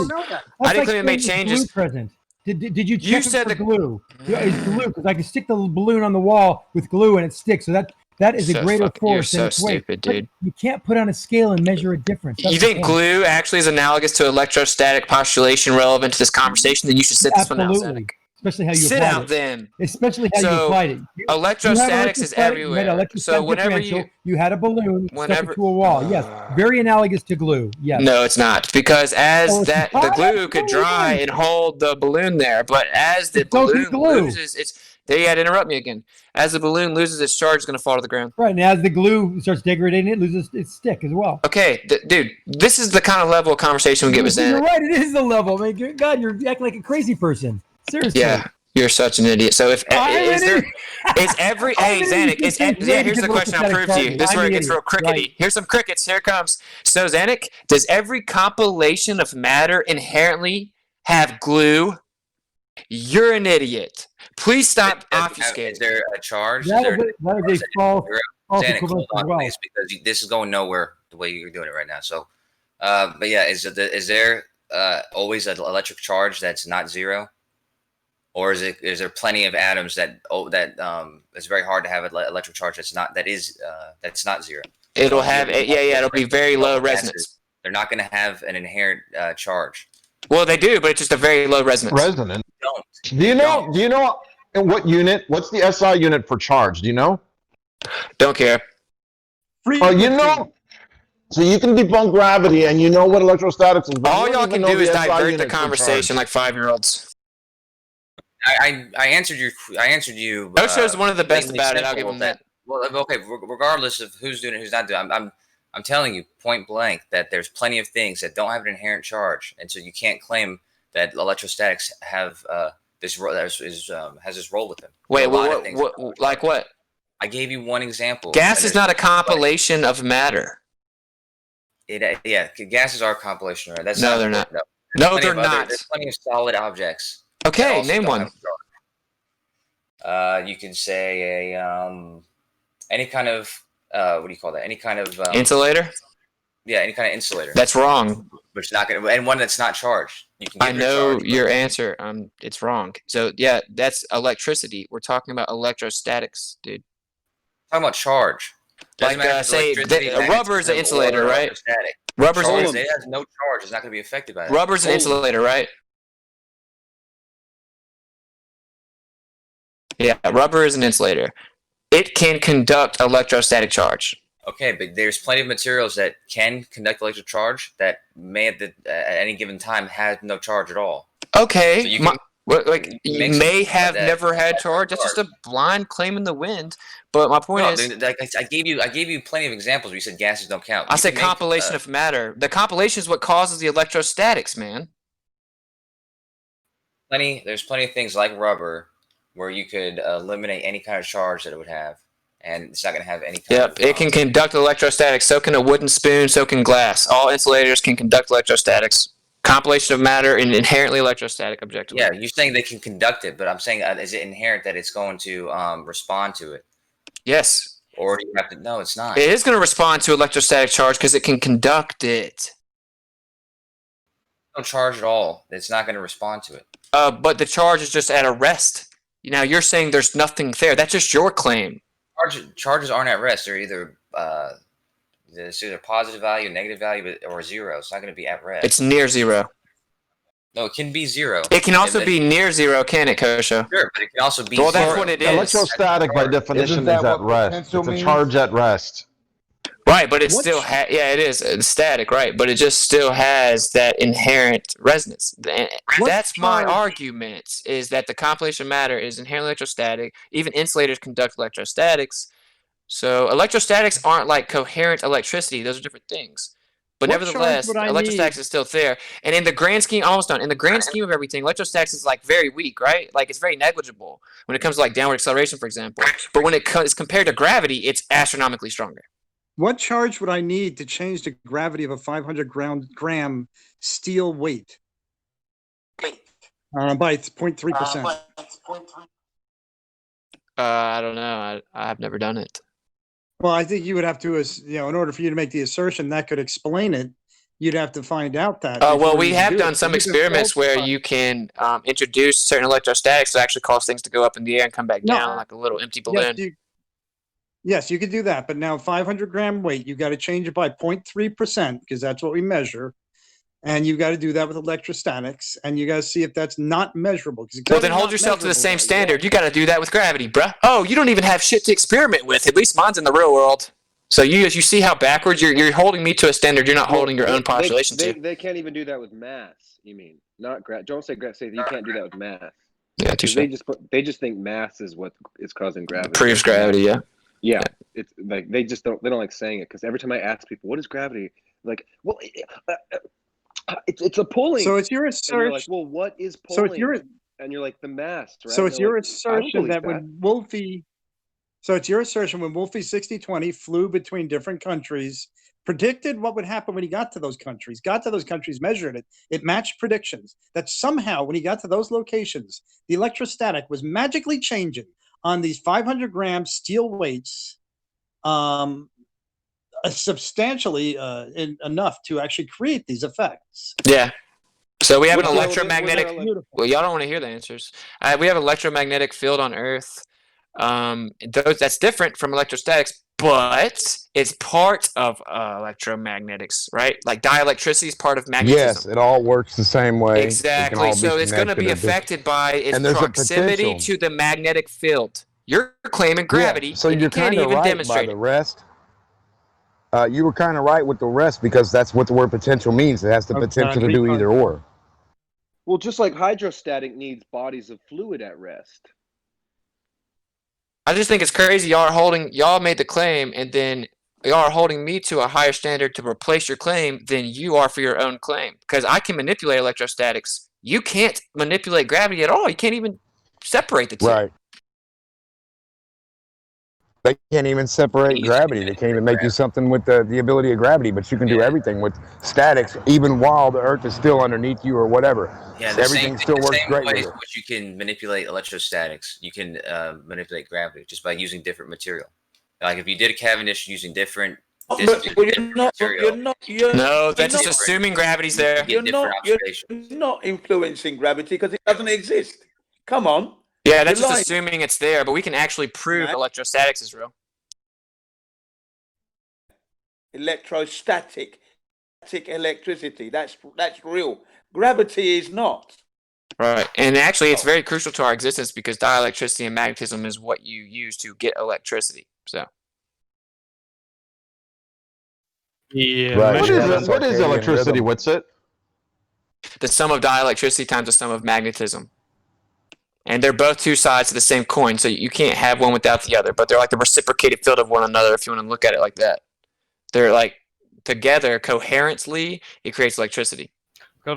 Speaker 2: I didn't claim it made changes.
Speaker 6: Present. Did you check you said for glue? It's glue, because I can stick the balloon on the wall with glue and it sticks. So that is a greater force than its weight.
Speaker 2: Stupid, dude.
Speaker 6: You can't put on a scale and measure a difference.
Speaker 2: You think glue actually is analogous to electrostatic postulation relevant to this conversation? Then you should sit this one out, Zenick.
Speaker 6: Especially how you
Speaker 2: sit
Speaker 6: applied
Speaker 2: out
Speaker 6: it.
Speaker 2: then.
Speaker 6: Especially how you applied it.
Speaker 2: Electrostatics is everywhere. So whenever
Speaker 6: you had a balloon stuck it to a wall. Yes, very analogous to glue. Yes.
Speaker 2: No, it's not, because the glue could dry and hold the balloon there, but as the balloon loses there you had to interrupt me again. As the balloon loses its charge, it's going to fall to the ground.
Speaker 6: Right, and as the glue starts degrading, it loses its stick as well.
Speaker 2: Okay, dude, this is the kind of level of conversation we get with Zenick.
Speaker 6: You're right, it is the level. I mean, God, you're acting like a crazy person. Seriously.
Speaker 2: Yeah, you're such an idiot. So if here's the question I'll prove to you. This is where it gets real crickety. Right. Here's some crickets. Here it comes. So Zenick, does every compilation of matter inherently have glue? You're an idiot. Please stop obfuscating.
Speaker 12: Is there a charge?
Speaker 6: That is a false
Speaker 12: Zenick, hold on, please, because this is going nowhere the way you're doing it right now. So, but yeah, is there always an electric charge that's not zero? Or is there plenty of atoms that it's very hard to have an electric charge that's not zero?
Speaker 2: It'll have it'll be very low resonance.
Speaker 12: They're not going to have an inherent charge.
Speaker 2: Well, they do, but it's just a very low resonance.
Speaker 5: Do you know what unit? What's the SI unit for charge? Do you know?
Speaker 2: Don't care.
Speaker 5: You know. So you can debunk gravity, and you know what electrostatics is.
Speaker 2: All y'all can do is divert the conversation like 5-year-olds.
Speaker 12: I answered you.
Speaker 2: Osho's one of the best about it. I'll give him that.
Speaker 12: Well, okay. Regardless of who's doing it, who's not doing it, I'm telling you point blank that there's plenty of things that don't have an inherent charge, and so you can't claim that electrostatics have this has this role with them.
Speaker 2: Wait, what? Like what?
Speaker 12: I gave you one example.
Speaker 2: Gas is not a compilation of matter.
Speaker 12: Gases are a compilation, right?
Speaker 2: No, they're not. No, they're not.
Speaker 12: There's plenty of solid objects.
Speaker 2: Okay, name one.
Speaker 12: You can say any kind of what do you call that? Any kind of
Speaker 2: insulator.
Speaker 12: Yeah, any kind of insulator.
Speaker 2: That's wrong.
Speaker 12: But it's not gonna, and one that's not charged. You can.
Speaker 2: I know your answer. It's wrong. So yeah, that's electricity. We're talking about electrostatics, dude.
Speaker 12: Talking about charge.
Speaker 2: Like say, rubber is an insulator, right? Rubber's
Speaker 12: it has no charge. It's not going to be affected by that.
Speaker 2: Rubber's an insulator, right? Yeah, rubber is an insulator. It can conduct electrostatic charge.
Speaker 12: Okay, but there's plenty of materials that can conduct electric charge that may at any given time have no charge at all.
Speaker 2: Okay, so you may have never had charge. That's just a blind claim in the wind. But my point is,
Speaker 12: I gave you plenty of examples where you said gases don't count.
Speaker 2: I said compilation of matter. The compilation is what causes the electrostatics, man.
Speaker 12: There's plenty of things like rubber where you could eliminate any kind of charge that it would have, and it's not going to have any kind of...
Speaker 2: it can conduct electrostatics. So can a wooden spoon, so can glass. All insulators can conduct electrostatics. Compilation of matter and inherently electrostatic objectively.
Speaker 12: Yeah, you're saying they can conduct it, but I'm saying is it inherent that it's going to respond to it?
Speaker 2: Yes.
Speaker 12: Or do you have to... No, it's not.
Speaker 2: It is going to respond to electrostatic charge because it can conduct it.
Speaker 12: No charge at all. It's not going to respond to it.
Speaker 2: But the charge is just at a rest. Now you're saying there's nothing there. That's just your claim.
Speaker 12: Charges aren't at rest. They're either positive value, negative value, or zero. It's not going to be at rest.
Speaker 2: It's near zero.
Speaker 12: No, it can be zero.
Speaker 2: It can also be near zero, can it, Kosha?
Speaker 12: Sure, but it can also be
Speaker 2: zero.
Speaker 12: That's
Speaker 2: what it is.
Speaker 5: Electrostatic, by definition, is at rest. It's a charge at rest.
Speaker 2: Right, but it still has... Yeah, it is. It's static, right? But it just still has that inherent resonance. That's my argument, is that the compilation of matter is inherently electrostatic. Even insulators conduct electrostatics. So electrostatics aren't like coherent electricity. Those are different things. But nevertheless, electrostatics is still there. And in the grand scheme, almost done. In the grand scheme of everything, electrostatics is like very weak, right? Like it's very negligible when it comes to like downward acceleration, for example. But when it is compared to gravity, it's astronomically stronger.
Speaker 21: What charge would I need to change the gravity of a 500 gram steel weight? By 0.3%.
Speaker 2: I don't know. I've never done it.
Speaker 21: Well, I think you would have to, in order for you to make the assertion that could explain it, you'd have to find out that.
Speaker 2: Well, we have done some experiments where you can introduce certain electrostatics that actually cause things to go up in the air and come back down like a little empty balloon.
Speaker 21: Yes, you could do that. But now 500-gram weight, you got to change it by 0.3% because that's what we measure. And you got to do that with electrostatics, and you got to see if that's not measurable.
Speaker 2: Well, then hold yourself to the same standard. You got to do that with gravity, bruh. Oh, you don't even have shit to experiment with. At least mine's in the real world. So you see how backwards you're holding me to a standard you're not holding your own population to.
Speaker 13: They can't even do that with mass. You mean not don't say you can't do that with mass.
Speaker 2: Yeah, touche.
Speaker 13: They just think mass is what is causing gravity.
Speaker 2: Proves gravity, yeah.
Speaker 13: Yeah, it's like they don't like saying it because every time I ask people what is gravity, like, well, it's a pulling.
Speaker 21: So it's your assertion.
Speaker 13: Like, well, what is pulling? And you're like the mass, right?
Speaker 21: So it's your assertion that when Wolfie. So it's your assertion when Wolfie 6020 flew between different countries, predicted what would happen when he got to those countries, measured it. It matched predictions. That somehow when he got to those locations, the electrostatic was magically changing on these 500-gram steel weights substantially enough to actually create these effects.
Speaker 2: Yeah. So we have an electromagnetic. Well, y'all don't want to hear the answers. We have an electromagnetic field on Earth. That's different from electrostatics, but it's part of electromagnetics, right? Like dielectricity is part of magnetism.
Speaker 5: Yes, it all works the same way.
Speaker 2: Exactly. So it's going to be affected by its proximity to the magnetic field. You're claiming gravity.
Speaker 5: Yeah, so
Speaker 2: and
Speaker 5: you're
Speaker 2: you can't
Speaker 5: kind of
Speaker 2: even
Speaker 5: right
Speaker 2: demonstrate
Speaker 5: by the
Speaker 2: it.
Speaker 5: rest. You were kind of right with the rest because that's what the word potential means. It has the potential to do either or.
Speaker 13: Well, just like hydrostatic needs bodies of fluid at rest.
Speaker 2: I just think it's crazy. Y'all made the claim, and then y'all are holding me to a higher standard to replace your claim than you are for your own claim. Because I can manipulate electrostatics. You can't manipulate gravity at all. You can't even separate the two.
Speaker 5: Right. They can't even separate gravity. They can't even make you something with the ability of gravity, but you can do everything with statics, even while the Earth is still underneath you or whatever.
Speaker 12: Yeah,
Speaker 5: everything still works great with
Speaker 12: ways
Speaker 5: it.
Speaker 12: in which you can manipulate electrostatics. You can manipulate gravity just by using different material. Like if you did a Cavendish using different material.
Speaker 2: No, that's just assuming gravity's there.
Speaker 17: You're not influencing gravity because it doesn't exist. Come on.
Speaker 2: Yeah, that's just assuming it's there, but we can actually prove electrostatics is real.
Speaker 17: Electrostatic electricity, that's real. Gravity is not.
Speaker 2: Right, and actually it's very crucial to our existence because dielectricity and magnetism is what you use to get electricity. So.
Speaker 20: Yeah.
Speaker 5: Right. What is electricity? WITSIT?
Speaker 2: The sum of dielectricity times the sum of magnetism. And they're both two sides of the same coin, so you can't have one without the other. But they're like the reciprocated field of one another, if you want to look at it like that. They're like together, coherently, it creates electricity.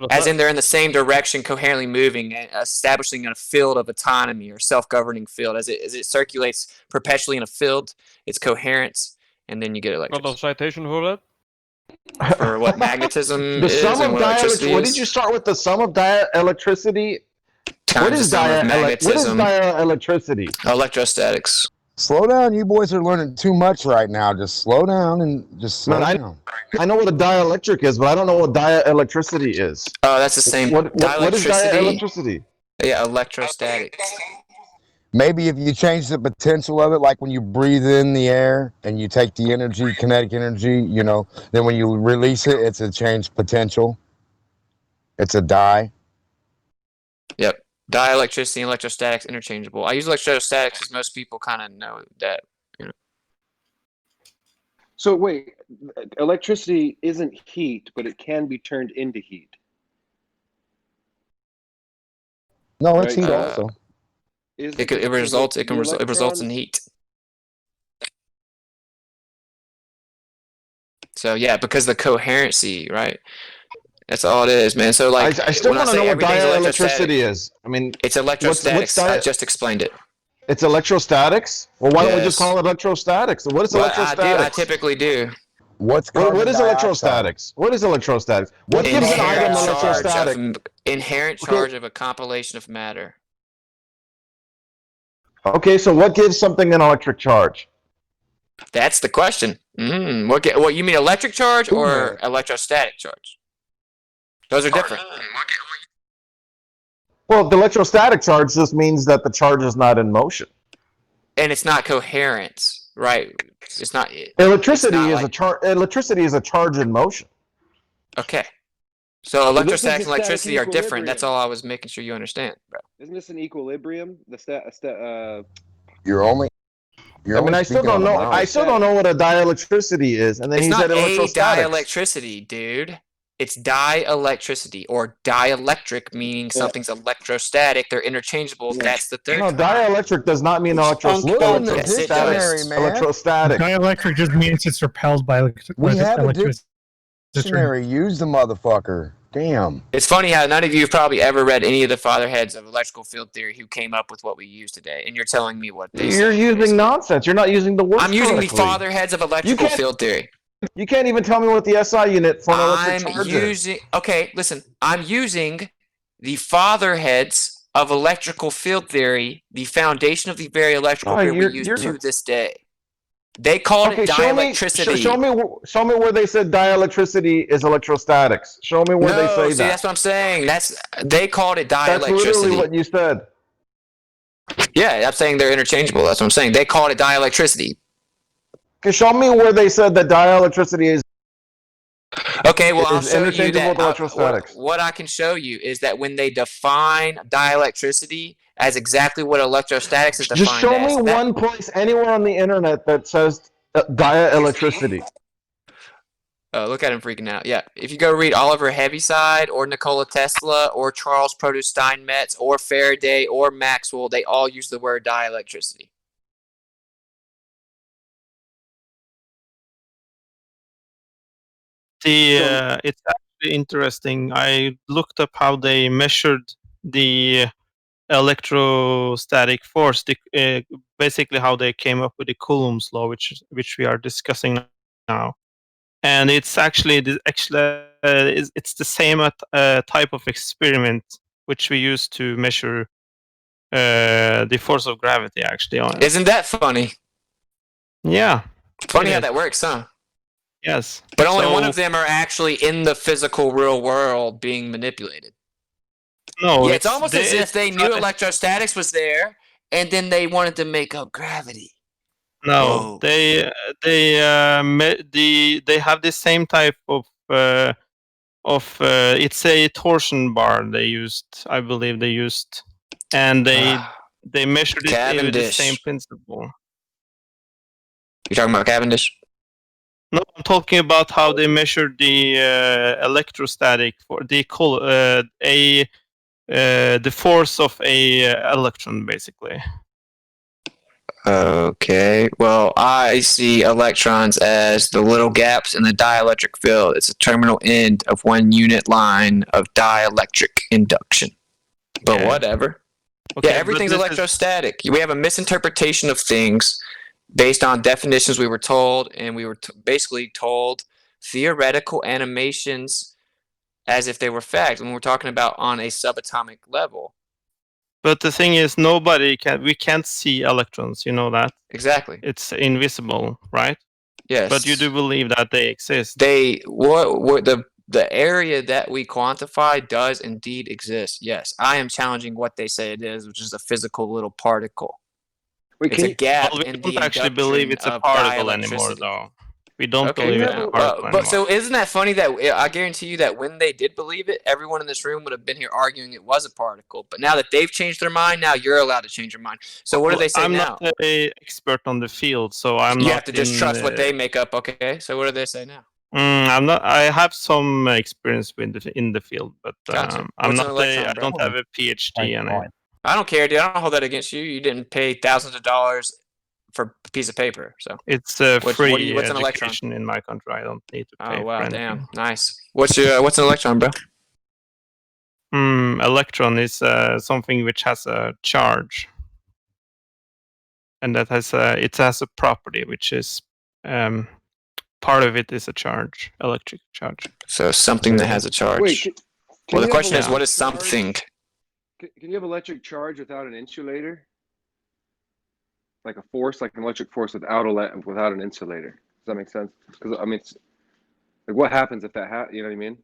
Speaker 2: As in they're in the same direction, coherently moving, and establishing a field of autonomy or self-governing field. As it circulates perpetually in a field, it's coherence, and then you get electricity.
Speaker 15: Got a citation for that?
Speaker 2: For what magnetism
Speaker 5: The
Speaker 2: is
Speaker 5: sum
Speaker 2: and
Speaker 5: of
Speaker 2: what electricity
Speaker 5: What
Speaker 2: is.
Speaker 5: did you start with? The sum of dielectricity? What is
Speaker 2: magnetism?
Speaker 5: Dielectricity?
Speaker 2: Electrostatics.
Speaker 5: Slow down, you boys are learning too much right now. Just slow down and just slow down. I know what a dielectric is, but I don't know what dielectricity is.
Speaker 2: Oh, that's the same.
Speaker 5: What is dielectricity?
Speaker 2: Yeah, electrostatics.
Speaker 5: Maybe if you change the potential of it, like when you breathe in the air and you take the energy, kinetic energy, then when you release it, it's a changed potential. It's a die.
Speaker 2: Yep. Dielectricity and electrostatics interchangeable. I use electrostatics because most people kind of know that.
Speaker 13: So wait, electricity isn't heat, but it can be turned into heat.
Speaker 5: No, it's heat also.
Speaker 2: It results in heat. So yeah, because the coherency, right? That's all it is, man. So like,
Speaker 5: I still want to know what dielectricity is. I mean,
Speaker 2: it's electrostatics. I just explained it.
Speaker 5: It's electrostatics. Well, why don't we just call it electrostatics? What is electrostatics?
Speaker 2: I typically do.
Speaker 5: What is electrostatics? What is electrostatics? What gives an item electrostatic?
Speaker 2: Inherent charge of a compilation of matter.
Speaker 5: Okay, so what gives something an electric charge?
Speaker 2: That's the question. What you mean, electric charge or electrostatic charge? Those are different.
Speaker 5: Well, the electrostatic charge just means that the charge is not in motion.
Speaker 2: And it's not coherent, right? It's not.
Speaker 5: Electricity is a charge in motion.
Speaker 2: Okay. So electrostatic and
Speaker 13: static
Speaker 2: electricity are different. That's
Speaker 13: equilibrium.
Speaker 2: all I was making sure you understand, bro.
Speaker 13: Isn't this an equilibrium?
Speaker 5: You're only. I still don't know. I still don't know what a dielectricity is, and then
Speaker 2: It's
Speaker 5: he said
Speaker 2: not a
Speaker 5: electrostatics.
Speaker 2: dielectricity, dude. It's dielectricity or dielectric, meaning something's electrostatic. They're interchangeable. That's the third.
Speaker 5: No, dielectric does not mean electrostatic. Electrostatic.
Speaker 7: Dielectric just means it's repelled by
Speaker 9: We have a
Speaker 7: electricity.
Speaker 9: dictionary. Use the motherfucker. Damn.
Speaker 2: It's funny how none of you have probably ever read any of the fatherheads of electrical field theory who came up with what we use today, and you're telling me what they
Speaker 5: You're
Speaker 2: say.
Speaker 5: using nonsense. You're not using the word.
Speaker 2: I'm using the fatherheads of electrical field theory.
Speaker 5: You can't even tell me what the SI unit for an electric charge is.
Speaker 2: Okay, listen. I'm using the fatherheads of electrical field theory, the foundation of the very electrical theory we use to this day. They called it dielectricity.
Speaker 5: Show me where they said dielectricity is electrostatics. Show me where they say that.
Speaker 2: That's what I'm saying. They called it dielectricity.
Speaker 5: That's literally what you said.
Speaker 2: Yeah, I'm saying they're interchangeable. That's what I'm saying. They called it dielectricity.
Speaker 5: Okay, show me where they said that dielectricity is.
Speaker 2: Okay, well, I'll show you
Speaker 5: interchangeable
Speaker 2: that.
Speaker 5: with electrostatics.
Speaker 2: What I can show you is that when they define dielectricity as exactly what electrostatics is defined
Speaker 5: Just show me one place anywhere on the internet that says dielectricity.
Speaker 2: Oh, look at him freaking out. Yeah, if you go read Oliver Heaviside or Nikola Tesla or Charles Produce Steinmetz or Faraday or Maxwell, they all use the word dielectricity.
Speaker 20: It's actually interesting. I looked up how they measured the electrostatic force, basically how they came up with the Coulomb's law, which we are discussing now. And it's actually it's the same type of experiment which we use to measure the force of gravity. Actually,
Speaker 2: isn't that funny?
Speaker 20: Yeah,
Speaker 2: funny how that works, huh?
Speaker 20: Yes,
Speaker 2: but only one of them are actually in the physical real world being manipulated.
Speaker 20: No,
Speaker 2: yeah, it's almost as if they knew electrostatics was there, and then they wanted to make up gravity.
Speaker 20: No, they have the same type of it's a torsion bar they used. I believe they used, and they measured it with the same principle.
Speaker 2: You're talking about Cavendish?
Speaker 20: No, I'm talking about how they measured the electrostatic for the force of a electron, basically.
Speaker 2: Okay, well, I see electrons as the little gaps in the dielectric field. It's a terminal end of one unit line of dielectric induction. But whatever. Okay, yeah, everything's electrostatic. We have a misinterpretation of things based on definitions we were told, and we were basically told theoretical animations as if they were fact when we're talking about on a subatomic level.
Speaker 20: But the thing is, we can't see electrons, you know that?
Speaker 2: Exactly.
Speaker 20: It's invisible, right?
Speaker 2: Yes.
Speaker 20: But you do believe that they exist.
Speaker 2: The area that we quantify does indeed exist. Yes. I am challenging what they say it is, which is a physical little particle. It's a gap in the induction.
Speaker 20: We don't actually believe it's a particle anymore, though. We don't believe it's a particle anymore.
Speaker 2: But so isn't that funny that I guarantee you that when they did believe it, everyone in this room would have been here arguing it was a particle. But now that they've changed their mind, now you're allowed to change your mind. So what do they say now?
Speaker 20: I'm not an expert on the field, so
Speaker 2: You have to just trust what they make up, okay? So what do they say now?
Speaker 20: I'm not. I have some experience in the field, but
Speaker 2: Gotcha.
Speaker 20: I'm not. I don't have a PhD in it.
Speaker 2: I don't care, dude. I don't hold that against you. You didn't pay thousands of dollars for a piece of paper, so
Speaker 20: it's free what's an electron in my country. I don't need to pay.
Speaker 2: Oh wow, damn, nice. What's an electron, bro?
Speaker 20: Electron is something which has a charge, and that has it has a property which is part of it is a charge, electric charge.
Speaker 2: So something that has a charge.
Speaker 13: Wait,
Speaker 2: well, the
Speaker 13: you
Speaker 2: question
Speaker 13: have
Speaker 2: is, what is
Speaker 13: electric
Speaker 2: something?
Speaker 13: Can you have electric charge without an insulator? Like a force, like an electric force without an insulator. Does that make sense? Because I mean, it's, like, what happens if that you know what I mean?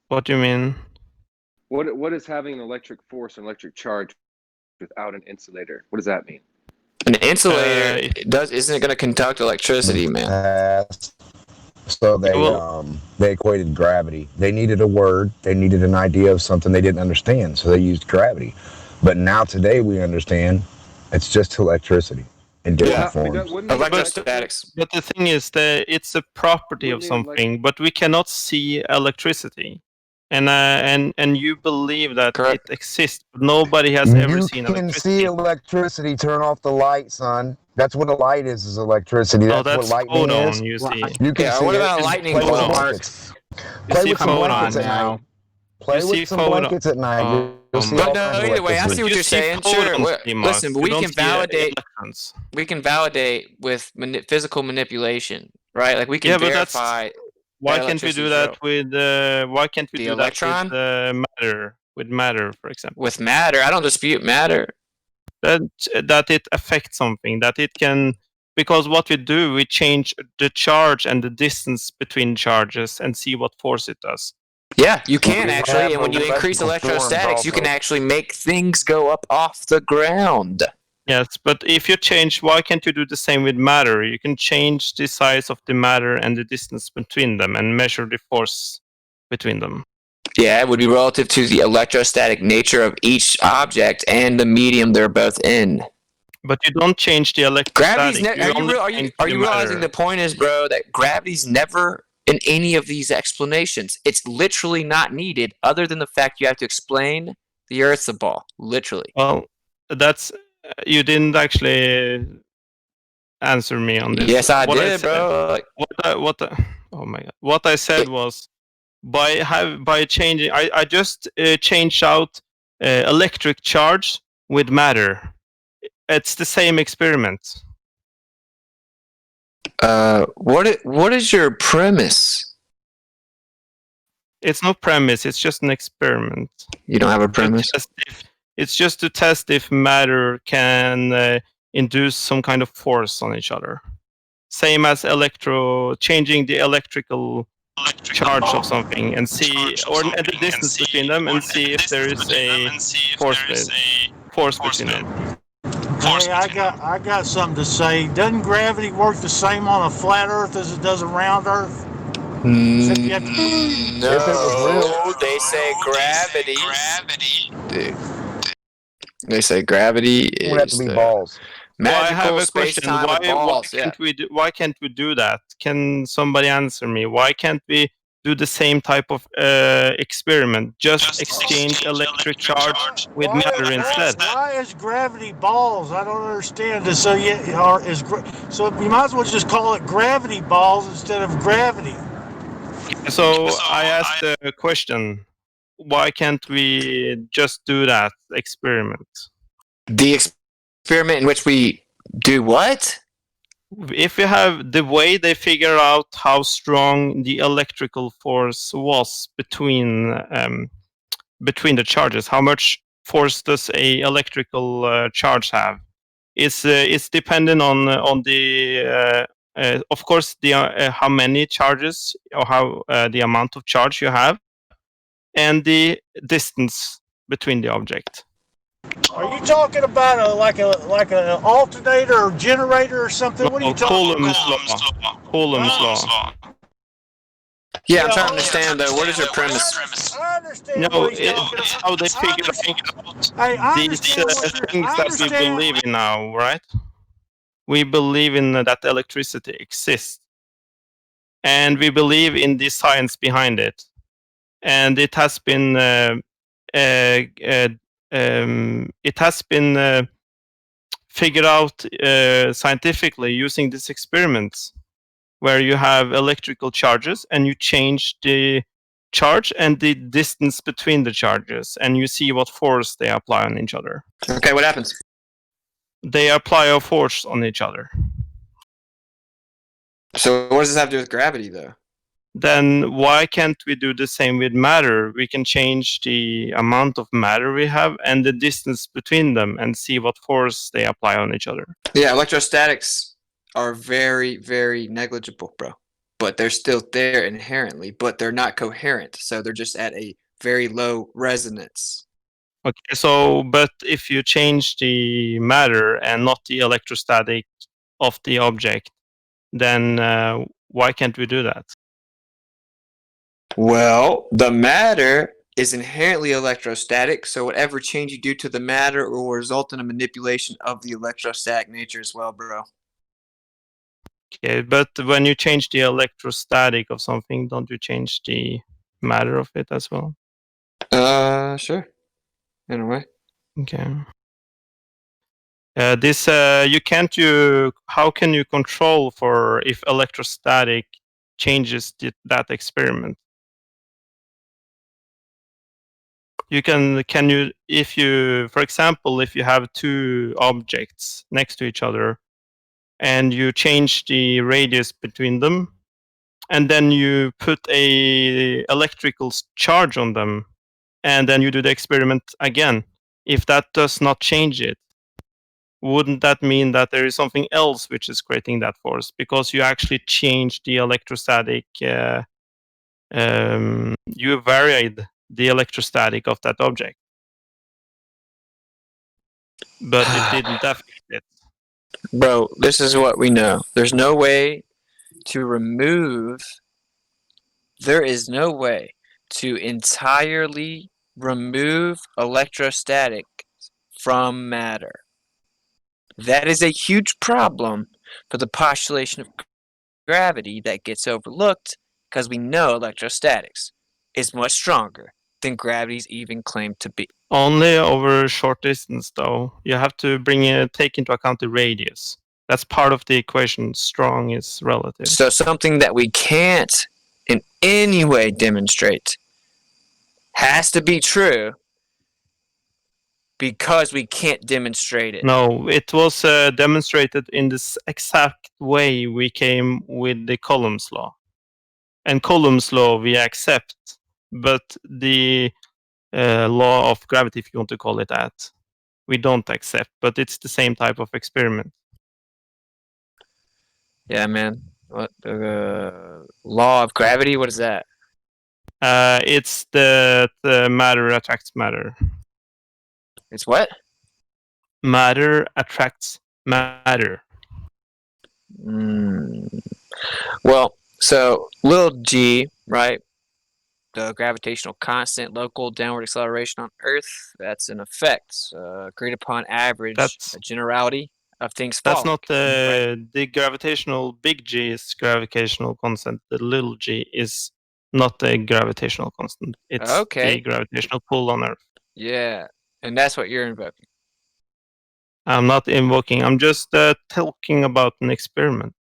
Speaker 20: What do you mean?
Speaker 13: What is having an electric force, an electric charge without an insulator? What does that mean?
Speaker 2: An insulator isn't it going to conduct electricity, man?
Speaker 9: So they equated gravity. They needed a word. They needed an idea of something they didn't understand, so they used gravity. But now today we understand it's just electricity in different forms.
Speaker 2: Electrostatics.
Speaker 20: But the thing is that it's a property of something, but we cannot see electricity. And you believe that it exists, but nobody has ever seen
Speaker 9: You can
Speaker 20: electricity.
Speaker 9: see electricity. Turn off the light, son. That's what a light is electricity. That's,
Speaker 20: that's
Speaker 9: what lightning
Speaker 20: photon,
Speaker 9: is.
Speaker 20: you see.
Speaker 9: You can see
Speaker 2: what
Speaker 9: it.
Speaker 2: about a lightning
Speaker 9: Play with
Speaker 2: bolt?
Speaker 9: blankets.
Speaker 20: You
Speaker 9: Play
Speaker 20: see
Speaker 9: with some
Speaker 20: photon
Speaker 9: blankets at
Speaker 20: now.
Speaker 9: night. Play with some blankets at night. You'll see all kinds of
Speaker 2: either way, I see what
Speaker 9: electricity.
Speaker 2: you're saying. Sure. Listen, but we can validate. We can validate with physical manipulation, right? Like we can verify.
Speaker 20: Why can't we do that with? Why can't we
Speaker 2: the
Speaker 20: do
Speaker 2: electron?
Speaker 20: that with matter? With matter, for example.
Speaker 2: With matter, I don't dispute matter.
Speaker 20: That it affects something. That it can. Because what we do, we change the charge and the distance between charges and see what force it does.
Speaker 2: Yeah, you can actually, and when you increase electrostatics, you can actually make things go up off the ground.
Speaker 20: Yes, but if you change, why can't you do the same with matter? You can change the size of the matter and the distance between them and measure the force between them.
Speaker 2: Yeah, it would be relative to the electrostatic nature of each object and the medium they're both in.
Speaker 20: But you don't change the electrostatic.
Speaker 2: Are you realizing the point is, bro, that gravity's never in any of these explanations? It's literally not needed, other than the fact you have to explain the Earth's a ball. Literally.
Speaker 20: Well, that's you didn't actually answer me on this.
Speaker 2: Yes, I did, bro.
Speaker 20: Oh my god! What I said was by changing. I just changed out electric charge with matter. It's the same experiment.
Speaker 2: What is your premise?
Speaker 20: It's no premise. It's just an experiment.
Speaker 2: You don't have a premise?
Speaker 20: It's just to test if matter can induce some kind of force on each other. Same as changing the electrical charge of something and see, or the distance between them, and see if there is a force between them.
Speaker 11: Hey, I got something to say. Doesn't gravity work the same on a flat Earth as it does a round Earth?
Speaker 2: No, they say gravity. They say gravity is the
Speaker 9: balls.
Speaker 2: magical space-time of balls.
Speaker 20: Why can't we do that? Can somebody answer me? Why can't we do the same type of experiment? Just exchange electric charge with matter instead.
Speaker 11: Why is gravity balls? I don't understand this. So you might as well just call it gravity balls instead of gravity.
Speaker 20: So I asked a question. Why can't we just do that experiment?
Speaker 2: The experiment in which we do what?
Speaker 20: If you have the way they figure out how strong the electrical force was between the charges, how much force does a electrical charge have? It's dependent on the of course the how many charges or how the amount of charge you have, and the distance between the object.
Speaker 11: Are you talking about like an alternator or generator or something? What are you talking about?
Speaker 20: Coulomb's law.
Speaker 2: Yeah, I'm trying to understand though. What is your premise?
Speaker 11: I understand.
Speaker 20: No, it's how they figure out these things that we believe in now, right? We believe in that electricity exists, and we believe in the science behind it, and it has been figured out scientifically using these experiments, where you have electrical charges and you change the charge and the distance between the charges, and you see what force they apply on each other.
Speaker 2: Okay, what happens?
Speaker 20: They apply a force on each other.
Speaker 2: So what does this have to do with gravity, though?
Speaker 20: Then why can't we do the same with matter? We can change the amount of matter we have and the distance between them and see what force they apply on each other.
Speaker 2: Yeah, electrostatics are very, very negligible, bro. But they're still there inherently, but they're not coherent. So they're just at a very low resonance.
Speaker 20: Okay, so, but if you change the matter and not the electrostatic of the object, then why can't we do that?
Speaker 2: Well, the matter is inherently electrostatic, so whatever change you do to the matter will result in a manipulation of the electrostatic nature as well, bro.
Speaker 20: Okay, but when you change the electrostatic of something, don't you change the matter of it as well?
Speaker 2: Sure. In a way.
Speaker 20: Okay. This how can you control for if electrostatic changes that experiment? You can you, if you, for example, if you have two objects next to each other and you change the radius between them and then you put a electrical charge on them and then you do the experiment again, if that does not change it, wouldn't that mean that there is something else which is creating that force because you actually changed the electrostatic, you varied the electrostatic of that object, but it didn't affect it.
Speaker 2: Bro, this is what we know. There's no way to remove, there is no way to entirely remove electrostatic from matter. That is a huge problem for the postulation of gravity that gets overlooked because we know electrostatics is much stronger than gravity's even claimed to be.
Speaker 20: Only over a short distance, though. You have to take into account the radius. That's part of the equation. Strong is relative.
Speaker 2: So something that we can't in any way demonstrate has to be true because we can't demonstrate it.
Speaker 20: No, it was demonstrated in this exact way we came with the Coulomb's law. And Coulomb's law we accept, but the law of gravity, if you want to call it that, we don't accept, but it's the same type of experiment.
Speaker 2: Yeah, man. What law of gravity? What is that?
Speaker 20: It's the matter attracts matter.
Speaker 2: It's what?
Speaker 20: Matter attracts matter.
Speaker 2: Well, so little g, right? The gravitational constant, local downward acceleration on Earth, that's an effect, agreed upon average, a generality of things falling.
Speaker 20: That's not the gravitational big G is gravitational constant. The little g is not a gravitational constant. It's the gravitational pull on Earth.
Speaker 2: Yeah, and that's what you're invoking.
Speaker 20: I'm not invoking. I'm just talking about an experiment.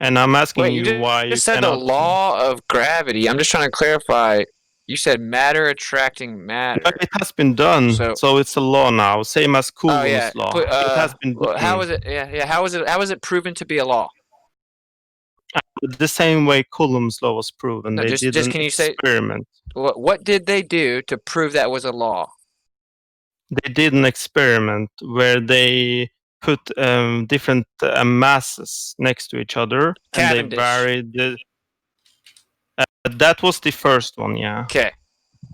Speaker 20: And I'm asking you why you
Speaker 2: said
Speaker 20: cannot...
Speaker 2: the law of gravity. I'm just trying to clarify. You said matter attracting matter.
Speaker 20: But it has been done, so it's a law now, same as Coulomb's law. It has been done.
Speaker 2: How is it? Yeah. How is it proven to be a law?
Speaker 20: The same way Coulomb's law was proven.
Speaker 2: No,
Speaker 20: they did an experiment.
Speaker 2: What did they do to prove that was a law?
Speaker 20: They did an experiment where they put different masses next to each other, and they varied the... that was the first one, yeah.
Speaker 2: Okay.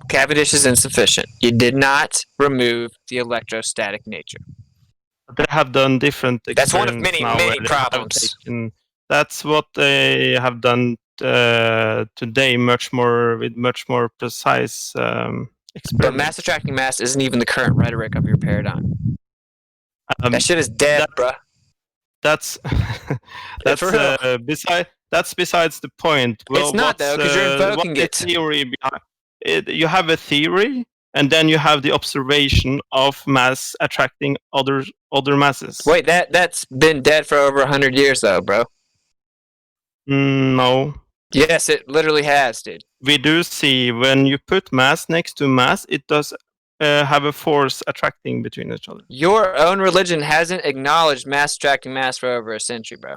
Speaker 2: Cavendish is insufficient. You did not remove the electrostatic nature.
Speaker 20: They have done different experiments.
Speaker 2: That's one of many problems.
Speaker 20: That's what they have done today, with much more precise experiments.
Speaker 2: But mass attracting mass isn't even the current rhetoric of your paradigm. That shit is dead, bruh.
Speaker 20: That's besides the point. Well,
Speaker 2: it's not though, because you're invoking it.
Speaker 20: Theory behind it. You have a theory, and then you have the observation of mass attracting other masses.
Speaker 2: Wait, that's been dead for over 100 years, though, bro.
Speaker 20: No.
Speaker 2: Yes, it literally has, dude.
Speaker 20: We do see when you put mass next to mass, it does have a force attracting between each other.
Speaker 2: Your own religion hasn't acknowledged mass attracting mass for over a century, bro.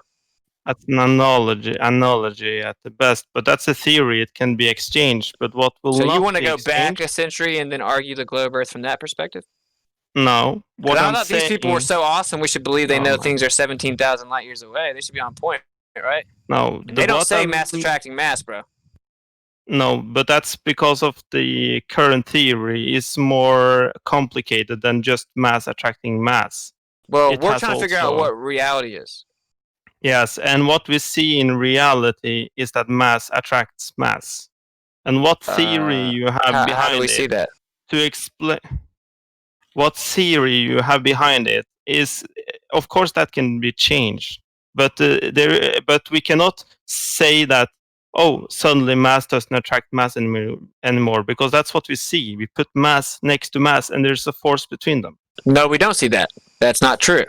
Speaker 20: That's an analogy at the best, but that's a theory. It can be exchanged, but what will
Speaker 2: So
Speaker 20: not
Speaker 2: you want to
Speaker 20: be
Speaker 2: go
Speaker 20: exchanged?
Speaker 2: back a century and then argue the globe Earth from that perspective?
Speaker 20: No. What
Speaker 2: I
Speaker 20: I'm
Speaker 2: thought
Speaker 20: saying,
Speaker 2: these people were so awesome. We should believe they
Speaker 20: No,
Speaker 2: know
Speaker 20: no.
Speaker 2: things are 17,000 light years away. They should be on point, right?
Speaker 20: No,
Speaker 2: And they don't
Speaker 20: what
Speaker 2: say
Speaker 20: I'm-
Speaker 2: mass attracting mass, bro.
Speaker 20: No, but that's because of the current theory is more complicated than just mass attracting mass.
Speaker 2: Well,
Speaker 20: It
Speaker 2: we're
Speaker 20: has
Speaker 2: trying to figure out
Speaker 20: also-
Speaker 2: what reality is.
Speaker 20: Yes, and what we see in reality is that mass attracts mass. And what theory you have behind
Speaker 2: How do we
Speaker 20: it
Speaker 2: see that?
Speaker 20: to explain what theory you have behind it is, of course, that can be changed, but but we cannot say that, oh, suddenly mass doesn't attract mass anymore, because that's what we see. We put mass next to mass, and there's a force between them.
Speaker 2: No, we don't see that. That's not true.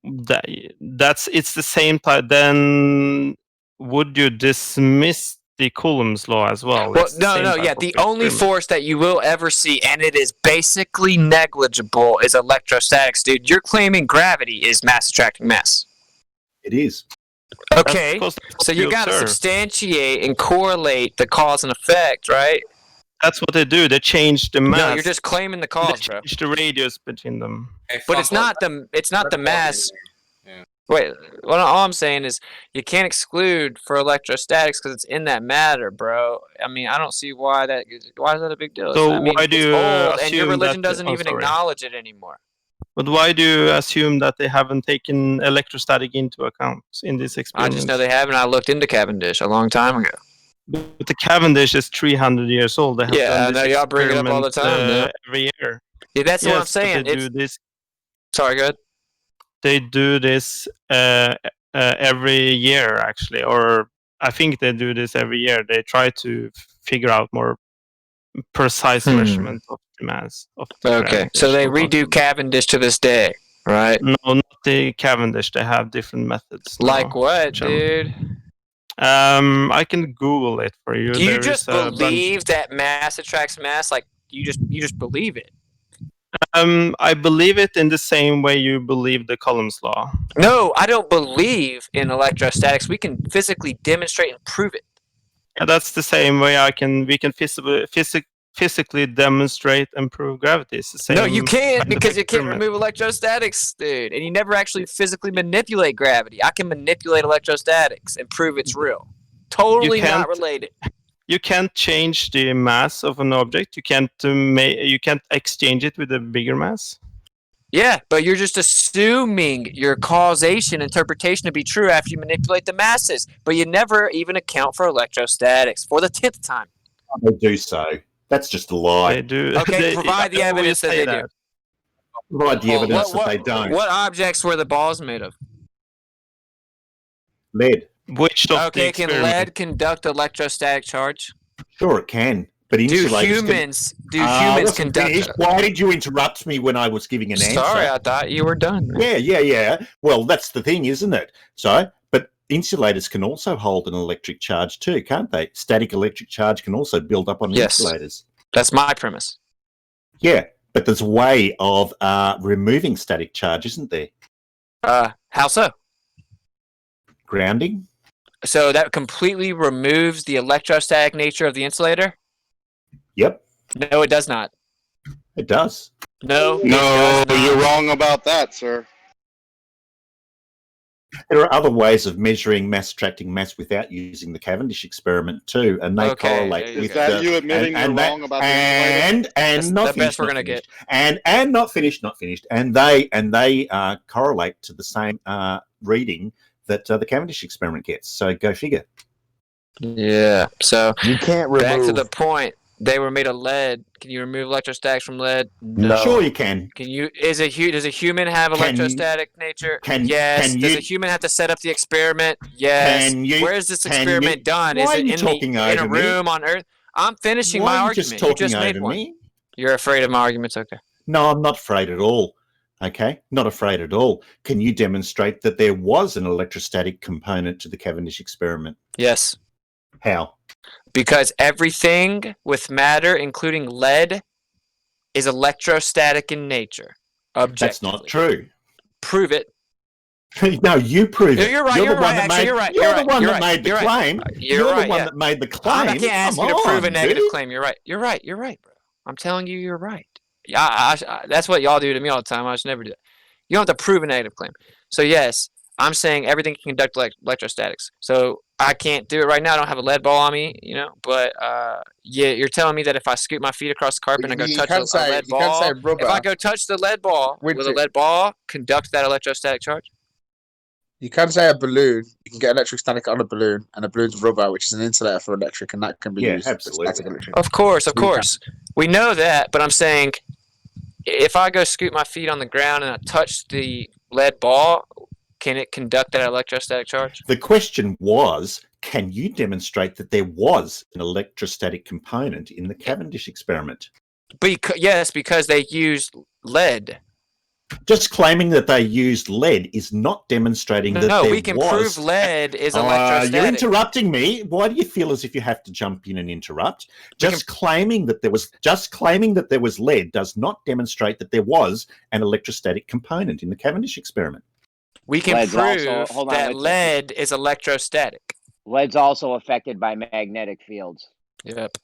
Speaker 20: It's the same type. Then would you dismiss the Coulomb's law as well?
Speaker 2: Well,
Speaker 20: It's the same type of
Speaker 2: the only
Speaker 20: experiment.
Speaker 2: force that you will ever see, and it is basically negligible, is electrostatics, dude. You're claiming gravity is mass attracting mass.
Speaker 8: It is.
Speaker 2: Okay, so you got to
Speaker 20: observe.
Speaker 2: substantiate and correlate the cause and effect, right?
Speaker 20: That's what they do. They change the mass.
Speaker 2: No, you're just claiming the cause,
Speaker 20: They
Speaker 2: bro.
Speaker 20: change the radius between them.
Speaker 2: But it's not the mass. Wait, well, all I'm saying is you can't exclude for electrostatics because it's in that matter, bro. I mean, I don't see why is that a big deal?
Speaker 20: So
Speaker 2: I mean,
Speaker 20: why do
Speaker 2: it's
Speaker 20: you
Speaker 2: old, and your
Speaker 20: assume
Speaker 2: religion
Speaker 20: that-
Speaker 2: doesn't
Speaker 20: oh,
Speaker 2: even
Speaker 20: sorry.
Speaker 2: acknowledge it anymore.
Speaker 20: But why do you assume that they haven't taken electrostatic into account in this
Speaker 2: I
Speaker 20: experiment?
Speaker 2: just know they haven't. I looked into Cavendish a long time ago.
Speaker 20: But the Cavendish is 300 years old. They have
Speaker 2: Yeah, I
Speaker 20: done
Speaker 2: know
Speaker 20: this
Speaker 2: y'all bring it up all the
Speaker 20: experiment,
Speaker 2: time, yeah.
Speaker 20: every year.
Speaker 2: Yeah, that's what I'm
Speaker 20: Yes, but
Speaker 2: saying.
Speaker 20: They do this.
Speaker 2: Sorry, go ahead.
Speaker 20: They do this every year, actually, or I think they do this every year. They try to figure out more precise measurement of the mass. Of the
Speaker 2: Okay, so they redo Cavendish to this day, right?
Speaker 20: No, not the Cavendish. They have different methods.
Speaker 2: Like
Speaker 20: now,
Speaker 2: what,
Speaker 20: which I'm-
Speaker 2: dude?
Speaker 20: I can Google it for you.
Speaker 2: Do you
Speaker 20: There
Speaker 2: just
Speaker 20: is a bunch-
Speaker 2: believe that mass attracts mass? Like you just believe it?
Speaker 20: I believe it in the same way you believe the Coulomb's law.
Speaker 2: No, I don't believe in electrostatics. We can physically demonstrate and prove it.
Speaker 20: Yeah, that's the same way we can physically demonstrate and prove gravity. It's the same.
Speaker 2: No, you can't
Speaker 20: kind of
Speaker 2: because you can't
Speaker 20: experiment.
Speaker 2: remove electrostatics, dude. And you never actually physically manipulate gravity. I can manipulate electrostatics and prove it's real. Totally not
Speaker 20: can't-
Speaker 2: related.
Speaker 20: You can't change the mass of an object. You can't exchange it with a bigger mass.
Speaker 2: Yeah, but you're just assuming your causation interpretation to be true after you manipulate the masses. But you never even account for electrostatics for the 10th time.
Speaker 8: They do so. That's just a lie.
Speaker 20: They do.
Speaker 2: Okay, provide the evidence that they do.
Speaker 8: Provide the evidence that they don't.
Speaker 2: What objects were the balls made of?
Speaker 8: Lead.
Speaker 20: Which of the
Speaker 2: Okay, can
Speaker 20: experiment?
Speaker 2: lead conduct electrostatic charge?
Speaker 8: Sure, it can. But
Speaker 2: Do
Speaker 8: insulators
Speaker 2: humans
Speaker 8: listen,
Speaker 2: conduct?
Speaker 8: finish. Why did you interrupt me when I was giving an answer?
Speaker 2: Sorry, I thought you were done.
Speaker 8: Yeah. Well, that's the thing, isn't it? So, but insulators can also hold an electric charge too, can't they? Static electric charge can also build up on
Speaker 2: Yes.
Speaker 8: insulators.
Speaker 2: That's my premise.
Speaker 8: Yeah, but there's a way of removing static charge, isn't there?
Speaker 2: How so?
Speaker 8: Grounding.
Speaker 2: So that completely removes the electrostatic nature of the insulator?
Speaker 8: Yep,
Speaker 2: No, it does not.
Speaker 8: it does.
Speaker 2: No.
Speaker 18: No, you're wrong about that, sir.
Speaker 8: There are other ways of measuring mass attracting mass without using the Cavendish experiment too, and they
Speaker 2: Okay,
Speaker 8: correlate
Speaker 2: there you
Speaker 8: with
Speaker 2: go.
Speaker 18: Is that you admitting you're wrong about the insulator?
Speaker 2: That's
Speaker 8: not
Speaker 2: the
Speaker 8: finished,
Speaker 2: best we're
Speaker 8: not
Speaker 2: gonna
Speaker 8: finished.
Speaker 2: get.
Speaker 8: and not finished, and they correlate to the same reading that the Cavendish experiment gets. So go figure.
Speaker 2: Yeah. So
Speaker 9: You can't
Speaker 2: back to
Speaker 9: remove.
Speaker 2: the point. They were made of lead. Can you remove electrostatics from lead?
Speaker 9: No.
Speaker 8: Sure, you can.
Speaker 2: Can you? Does a human have
Speaker 8: Can-
Speaker 2: electrostatic nature?
Speaker 8: can-
Speaker 2: Yes.
Speaker 8: can
Speaker 2: Does
Speaker 8: you-
Speaker 2: a human have to set up the experiment? Yes.
Speaker 8: Can you-
Speaker 2: Where's this
Speaker 8: can
Speaker 2: experiment
Speaker 8: you-
Speaker 2: done?
Speaker 8: Why
Speaker 2: Is
Speaker 8: are
Speaker 2: it
Speaker 8: you
Speaker 2: in
Speaker 8: talking
Speaker 2: in a
Speaker 8: over me?
Speaker 2: room on Earth? I'm finishing
Speaker 8: Why
Speaker 2: my
Speaker 8: are you
Speaker 2: argument.
Speaker 8: just
Speaker 2: You
Speaker 8: talking
Speaker 2: just made
Speaker 8: over
Speaker 2: one.
Speaker 8: me?
Speaker 2: You're afraid of my arguments, okay?
Speaker 8: No, I'm not afraid at all. Okay, not afraid at all. Can you demonstrate that there was an electrostatic component to the Cavendish experiment?
Speaker 2: Yes.
Speaker 8: How?
Speaker 2: Because everything with matter, including lead, is electrostatic in nature. Objectively.
Speaker 8: That's not true.
Speaker 2: Prove it.
Speaker 8: No, you prove it.
Speaker 2: You're right. You're right. Actually, you're right.
Speaker 8: You're the one that made the claim. You're the one that made the claim.
Speaker 2: I can't ask you to prove a negative claim. You're right. You're right. You're right, bro. I'm telling you, you're right. Yeah, that's what y'all do to me all the time. I should never do that. You don't have to prove a negative claim. So yes, I'm saying everything can conduct electrostatics. So I can't do it right now. I don't have a lead ball on me, but yeah, you're telling me that if I scoot my feet across the carpet and I go touch a lead ball, if I go touch the lead ball, will the lead ball conduct that electrostatic charge?
Speaker 4: You can say a balloon. You can get electric static on a balloon, and a balloon's rubber, which is an insulator for electric, and that can be used for static electric.
Speaker 2: Of course. We know that, but I'm saying if I go scoot my feet on the ground and I touch the lead ball, can it conduct that electrostatic charge?
Speaker 8: The question was, can you demonstrate that there was an electrostatic component in the Cavendish experiment?
Speaker 2: Yes, because they used lead.
Speaker 8: Just claiming that they used lead is not demonstrating that there was...
Speaker 2: No, we can prove lead is electrostatic.
Speaker 8: You're interrupting me. Why do you feel as if you have to jump in and interrupt? Just claiming that there was lead does not demonstrate that there was an electrostatic component in the Cavendish experiment.
Speaker 2: We can prove that lead is electrostatic.
Speaker 10: Lead's also affected by magnetic fields.
Speaker 2: Yep.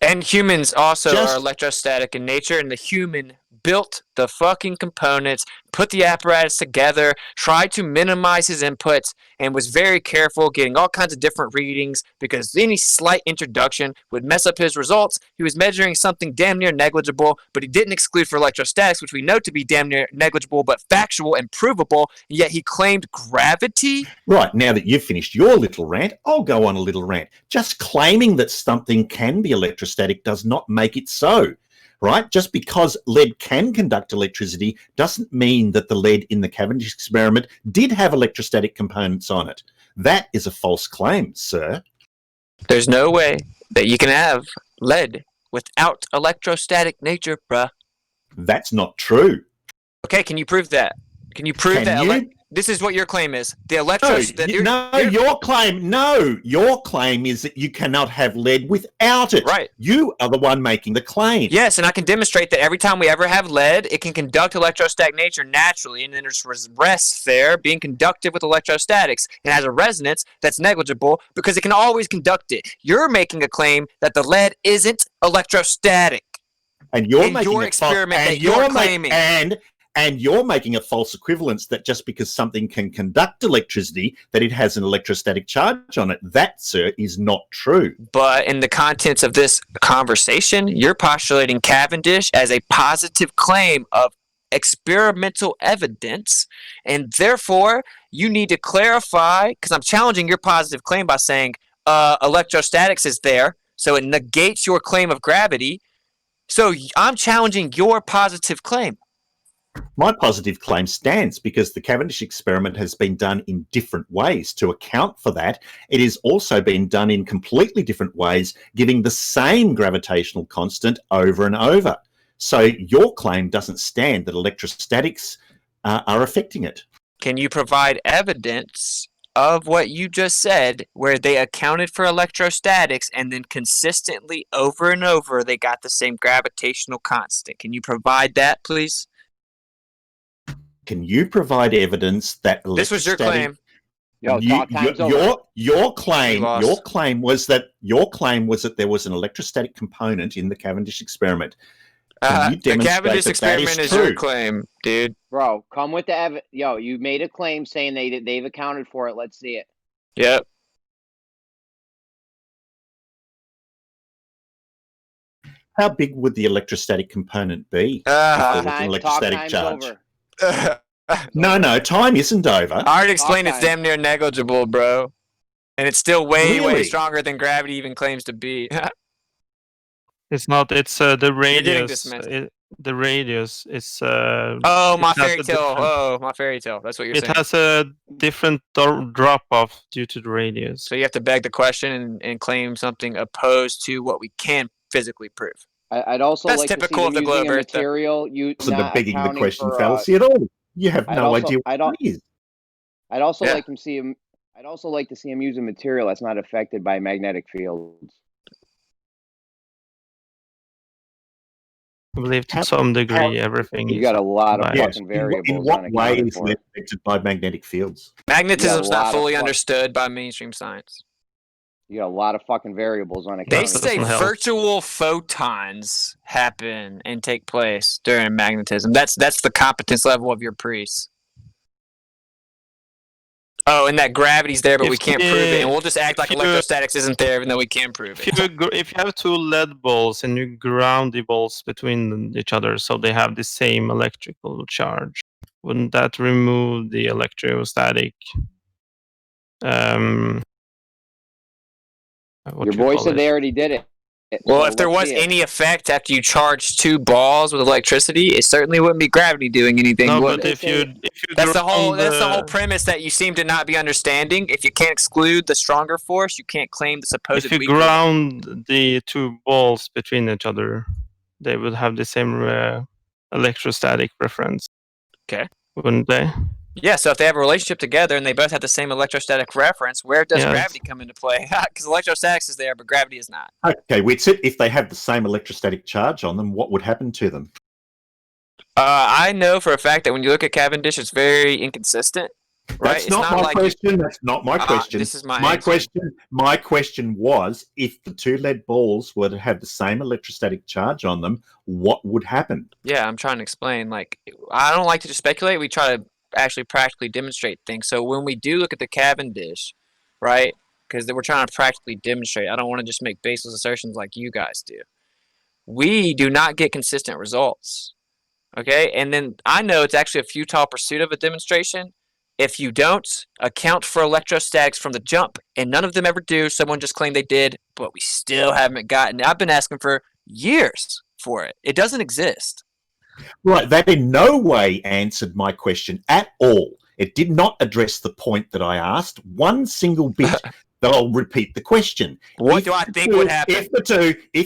Speaker 2: And humans also are electrostatic in nature, and the human built the fucking components, put the apparatus together, tried to minimize his inputs, and was very careful getting all kinds of different readings because any slight introduction would mess up his results. He was measuring something damn near negligible, but he didn't exclude for electrostatics, which we know to be damn near negligible but factual and provable, and yet he claimed gravity.
Speaker 8: Right, now that you've finished your little rant, I'll go on a little rant. Just claiming that something can be electrostatic does not make it so. Right? Just because lead can conduct electricity doesn't mean that the lead in the Cavendish experiment did have electrostatic components on it. That is a false claim, sir.
Speaker 2: There's no way that you can have lead without electrostatic nature, bruh.
Speaker 8: That's not true.
Speaker 2: Okay, can you prove that? Can you prove that? This is what your claim is. The
Speaker 8: your claim is that you cannot have lead without it.
Speaker 2: Right.
Speaker 8: You are the one making the claim.
Speaker 2: Yes, and I can demonstrate that every time we ever have lead, it can conduct electrostatic nature naturally, and then it rests there, being conductive with electrostatics. It has a resonance that's negligible because it can always conduct it. You're making a claim that the lead isn't electrostatic.
Speaker 8: And you're
Speaker 2: And
Speaker 8: you're making a false equivalence that just because something can conduct electricity, that it has an electrostatic charge on it. That, sir, is not true.
Speaker 2: But in the contents of this conversation, you're postulating Cavendish as a positive claim of experimental evidence, and therefore you need to clarify, because I'm challenging your positive claim by saying electrostatics is there, so it negates your claim of gravity. So I'm challenging your positive claim.
Speaker 8: My positive claim stands because the Cavendish experiment has been done in different ways to account for that. It has also been done in completely different ways, giving the same gravitational constant over and over. So your claim doesn't stand that electrostatics are affecting it.
Speaker 2: Can you provide evidence of what you just said, where they accounted for electrostatics and then consistently over and over they got the same gravitational constant? Can you provide that, please?
Speaker 8: Can you provide evidence that
Speaker 2: this was your claim?
Speaker 8: Your claim was that there was an electrostatic component in the Cavendish experiment.
Speaker 2: The Cavendish experiment is your claim, dude.
Speaker 10: Bro, come with the evidence. Yo, you made a claim saying they've accounted for it. Let's see it.
Speaker 2: Yep.
Speaker 8: How big would the electrostatic component be?
Speaker 10: Electrostatic charge. Over.
Speaker 8: No, time isn't over.
Speaker 2: I already explained it's damn near negligible, bro. And it's still way stronger than gravity even claims to be.
Speaker 20: It's not. It's the radius. The radius is.
Speaker 2: Oh, my fairy tale. Oh, my fairy tale. That's what you're saying.
Speaker 20: It has a different drop off due to the radius.
Speaker 2: So you have to beg the question and claim something opposed to what we can physically prove.
Speaker 10: I'd also
Speaker 2: That's
Speaker 10: like
Speaker 2: typical
Speaker 10: to
Speaker 2: of
Speaker 10: see
Speaker 2: the globe Earth.
Speaker 10: Material
Speaker 8: not begging the question fallacy at all. You have no idea what it is.
Speaker 10: I'd also like to see him. I'd also like to see him use a material that's not affected by magnetic fields.
Speaker 20: I believe to some degree everything
Speaker 10: You
Speaker 20: is
Speaker 10: got a lot of
Speaker 20: biased.
Speaker 10: fucking variables
Speaker 8: In what way
Speaker 10: unaccounted
Speaker 8: is
Speaker 10: for.
Speaker 8: it affected by magnetic fields?
Speaker 2: Magnetism's not fully
Speaker 10: fuck-
Speaker 2: understood by mainstream science.
Speaker 10: You got a lot of fucking variables
Speaker 2: They
Speaker 10: unaccounted
Speaker 2: say
Speaker 10: for.
Speaker 2: virtual photons happen and take place during magnetism. That's the competence level of your priest. Oh, and that gravity's there, but we can't prove it, and we'll just act like electrostatics isn't there, even though we can prove it.
Speaker 20: If you have two lead balls and you ground the balls between each other so they have the same electrical charge, wouldn't that remove the electrostatic?
Speaker 10: Your boy said they already did it.
Speaker 2: Well,
Speaker 10: So
Speaker 2: if there
Speaker 10: let's
Speaker 2: was
Speaker 10: see it.
Speaker 2: any effect after you charge two balls with electricity, it certainly wouldn't be gravity doing anything.
Speaker 20: No,
Speaker 2: would
Speaker 20: but
Speaker 2: it?
Speaker 20: if you
Speaker 2: that's the whole
Speaker 20: ground
Speaker 2: that's the whole premise that you seem to not be understanding. If you can't exclude the stronger force, you can't claim the supposed
Speaker 20: if you
Speaker 2: weaker one.
Speaker 20: ground the two balls between each other, they would have the same electrostatic reference.
Speaker 2: Okay.
Speaker 20: Wouldn't they?
Speaker 2: Yeah, so if they have a relationship together and they both have the same electrostatic reference, where does
Speaker 20: Yes.
Speaker 2: gravity come into play? Because electrostatics is there, but gravity is not.
Speaker 8: Okay, WITSIT, if they have the same electrostatic charge on them, what would happen to them?
Speaker 2: I know for a fact that when you look at Cavendish, it's very inconsistent. Right?
Speaker 8: That's not my question. That's not my question.
Speaker 2: This is my answer.
Speaker 8: question. My question was, if the two lead balls were to have the same electrostatic charge on them, what would happen?
Speaker 2: Yeah, I'm trying to explain. Like, I don't like to just speculate. We try to actually practically demonstrate things. So when we do look at the Cavendish, right, because we're trying to practically demonstrate, I don't want to just make baseless assertions like you guys do. We do not get consistent results. Okay, and then I know it's actually a futile pursuit of a demonstration if you don't account for electrostatics from the jump, and none of them ever do. Someone just claimed they did, but we still haven't gotten it. I've been asking for years for it. It doesn't exist.
Speaker 8: Right, that in no way answered my question at all. It did not address the point that I asked one single bit. That I'll repeat the question.
Speaker 2: What do I think would happen?
Speaker 8: If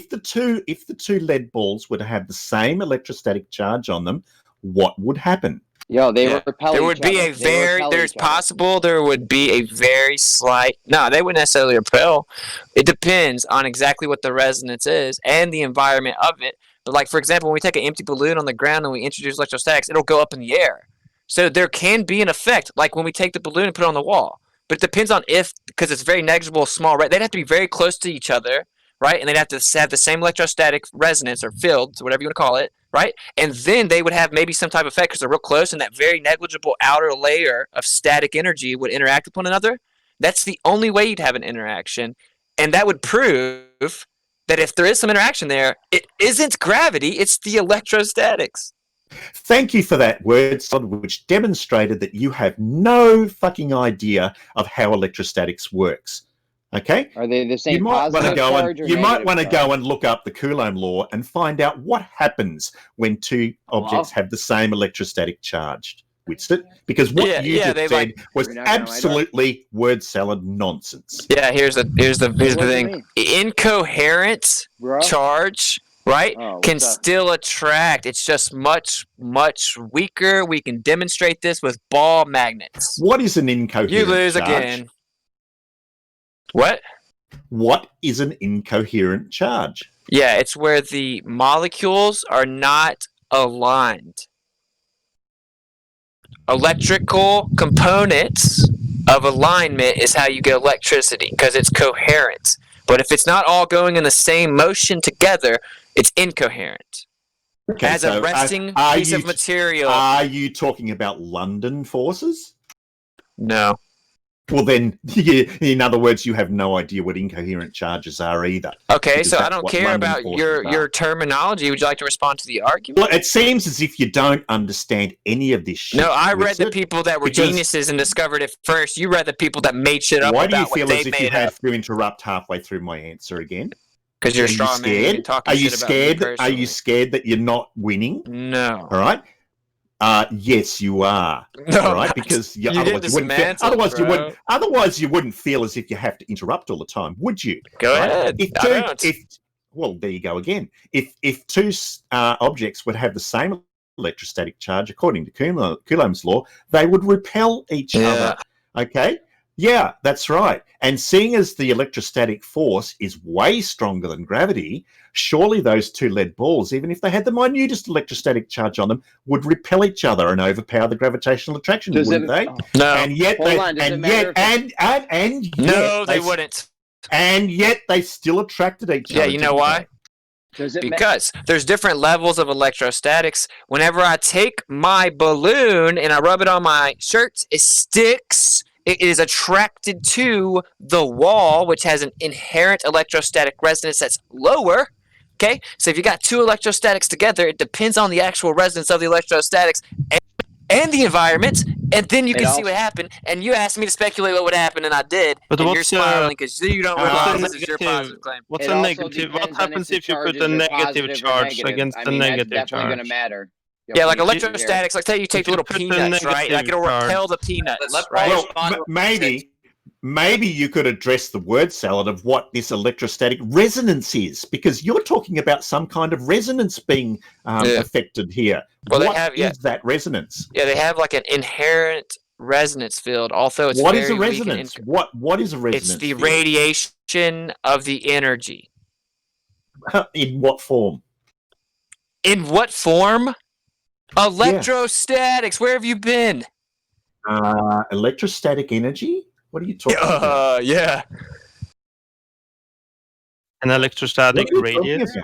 Speaker 8: the two lead balls were to have the same electrostatic charge on them, what would happen?
Speaker 10: Yo, they repel
Speaker 2: there
Speaker 10: each
Speaker 2: would be
Speaker 10: other.
Speaker 2: a very there's possible there would be a very slight they wouldn't necessarily repel. It depends on exactly what the resonance is and the environment of it. But like, for example, when we take an empty balloon on the ground and we introduce electrostatics, it'll go up in the air. So there can be an effect, like when we take the balloon and put it on the wall. But it depends on because it's very negligible, small, right? They'd have to be very close to each other, right? And they'd have to have the same electrostatic resonance or fields, whatever you want to call it, right? And then they would have maybe some type of effect because they're real close, and that very negligible outer layer of static energy would interact with one another. That's the only way you'd have an interaction. And that would prove that if there is some interaction there, it isn't gravity, it's the electrostatics.
Speaker 8: Thank you for that word, which demonstrated that you have no fucking idea of how electrostatics works. Okay?
Speaker 10: Are they the same?
Speaker 8: You might want to go
Speaker 10: charge?
Speaker 8: go and look up the Coulomb law and find out what happens when two objects have the same electrostatic charge. Because what you just said was absolutely word salad nonsense.
Speaker 2: Yeah, here's the thing. Incoherent charge, right, can still attract. It's just much, much weaker. We can demonstrate this with ball magnets.
Speaker 8: What is an incoherent charge?
Speaker 2: You lose again. What?
Speaker 8: What is an incoherent charge?
Speaker 2: Yeah, it's where the molecules are not aligned. Electrical components of alignment is how you get electricity because it's coherent. But if it's not all going in the same motion together, it's incoherent.
Speaker 8: Okay,
Speaker 2: as a resting piece of material.
Speaker 8: Are you talking about London forces?
Speaker 2: No.
Speaker 8: Well, then, in other words, you have no idea what incoherent charges are either.
Speaker 2: Okay, so I don't care about your terminology. Would you like to respond to the argument?
Speaker 8: Well, it seems as if you don't understand any of this shit.
Speaker 2: No, I read the people that were geniuses and discovered it first. You read the people that made shit up.
Speaker 8: Why do you
Speaker 2: about
Speaker 8: feel
Speaker 2: what
Speaker 8: as
Speaker 2: they
Speaker 8: if you
Speaker 2: made
Speaker 8: have
Speaker 2: up.
Speaker 8: to interrupt halfway through my answer again?
Speaker 2: Because you're a straw man and talking
Speaker 8: Are you
Speaker 2: shit about me
Speaker 8: scared? Are
Speaker 2: personally.
Speaker 8: you scared that you're not winning?
Speaker 2: No.
Speaker 8: All right. Yes, you are.
Speaker 2: No,
Speaker 8: all right,
Speaker 2: not.
Speaker 8: because
Speaker 2: You
Speaker 8: otherwise
Speaker 2: didn't
Speaker 8: you wouldn't.
Speaker 2: dismantle, bro.
Speaker 8: Otherwise, you wouldn't feel as if you have to interrupt all the time, would you?
Speaker 2: Go ahead.
Speaker 8: Well, there you go again. If two objects would have the same electrostatic charge, according to Coulomb's law, they would repel each other. Okay. Yeah, that's right. And seeing as the electrostatic force is way stronger than gravity, surely those two lead balls, even if they had the minutest electrostatic charge on them, would repel each other and overpower the gravitational attraction, wouldn't they?
Speaker 2: No.
Speaker 8: And yet
Speaker 2: Hold
Speaker 8: they,
Speaker 2: on, does it
Speaker 8: and
Speaker 2: matter
Speaker 8: yet,
Speaker 2: if
Speaker 8: and yet,
Speaker 2: No, they wouldn't.
Speaker 8: And yet they still attracted each other.
Speaker 2: Yeah, you know why? Because there's different levels of electrostatics. Whenever I take my balloon and I rub it on my shirt, it sticks. It is attracted to the wall, which has an inherent electrostatic resonance that's lower. Okay, so if you got two electrostatics together, it depends on the actual resonance of the electrostatics and the environment, and then you can see what happened. And you asked me to speculate what would happen, and I did.
Speaker 20: But
Speaker 2: and
Speaker 20: what's
Speaker 2: you're smiling because you don't realize this is your
Speaker 20: negative?
Speaker 2: positive claim.
Speaker 20: What's
Speaker 10: It
Speaker 20: a
Speaker 10: also
Speaker 20: negative? What
Speaker 10: depends on
Speaker 20: happens
Speaker 10: the
Speaker 20: if you put
Speaker 10: charges
Speaker 20: a
Speaker 10: are
Speaker 20: negative
Speaker 10: positive or
Speaker 20: charge
Speaker 10: negative.
Speaker 20: against
Speaker 10: I
Speaker 20: the
Speaker 10: mean, that's
Speaker 20: negative
Speaker 10: definitely going to
Speaker 20: charge?
Speaker 10: matter.
Speaker 2: Yeah, like
Speaker 10: Here.
Speaker 2: electrostatics. Like, say you take the little
Speaker 20: put the
Speaker 2: peanuts, right? Like it'll
Speaker 20: negative
Speaker 2: repel
Speaker 20: charge.
Speaker 2: the peanuts,
Speaker 12: Let
Speaker 2: right?
Speaker 8: Well, maybe you could address the word salad of what this electrostatic resonance is, because you're talking about some kind of resonance being affected here.
Speaker 2: Well,
Speaker 8: What is that resonance?
Speaker 2: Yeah, they have like an inherent resonance field. Although it's
Speaker 8: What
Speaker 2: very
Speaker 8: is a
Speaker 2: weak and
Speaker 8: resonance? What is a resonance?
Speaker 2: It's the
Speaker 8: field?
Speaker 2: radiation of the energy.
Speaker 8: In what form?
Speaker 2: In what form? Electrostatics. Where have you been?
Speaker 8: Electrostatic energy? What are you talking about?
Speaker 2: Yeah.
Speaker 20: An electrostatic
Speaker 8: What are you talking
Speaker 20: radius.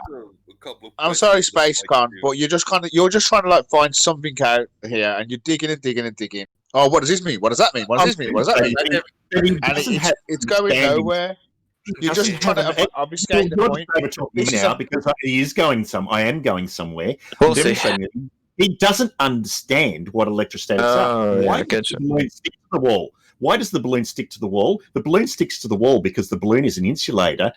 Speaker 4: I'm sorry, SpaceCon, but you're just trying to like find something out here, and you're digging and digging and digging. Oh, what does this mean? What does that mean? What does this mean? What does that mean? And it's going nowhere. You're just trying to obfuscate the point.
Speaker 8: This is now because he is going I am going somewhere.
Speaker 2: We'll
Speaker 8: I'm demonstrating that he doesn't understand what electrostatics are. Why does the balloon stick to the wall? Why does the balloon stick to the wall? The balloon sticks to the wall because the balloon is an insulator,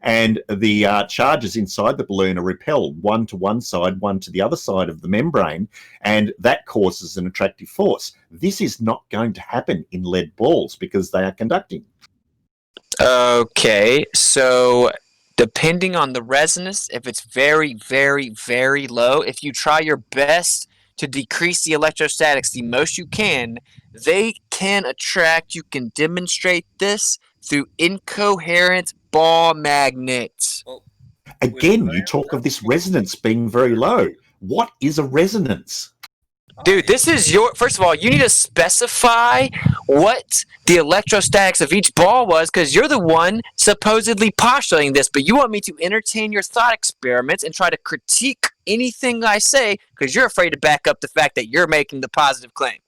Speaker 8: and the charges inside the balloon are repelled, one to one side, one to the other side of the membrane, and that causes an attractive force. This is not going to happen in lead balls because they are conducting.
Speaker 2: Okay, so depending on the resonance, if it's very, very, very low, if you try your best to decrease the electrostatics the most you can, they can attract. You can demonstrate this through incoherent ball magnets.
Speaker 8: Again, you talk of this resonance being very low. What is a resonance?
Speaker 2: Dude, this is first of all, you need to specify what the electrostatics of each ball was, because you're the one supposedly postulating this, but you want me to entertain your thought experiments and try to critique anything I say because you're afraid to back up the fact that you're making the positive claim.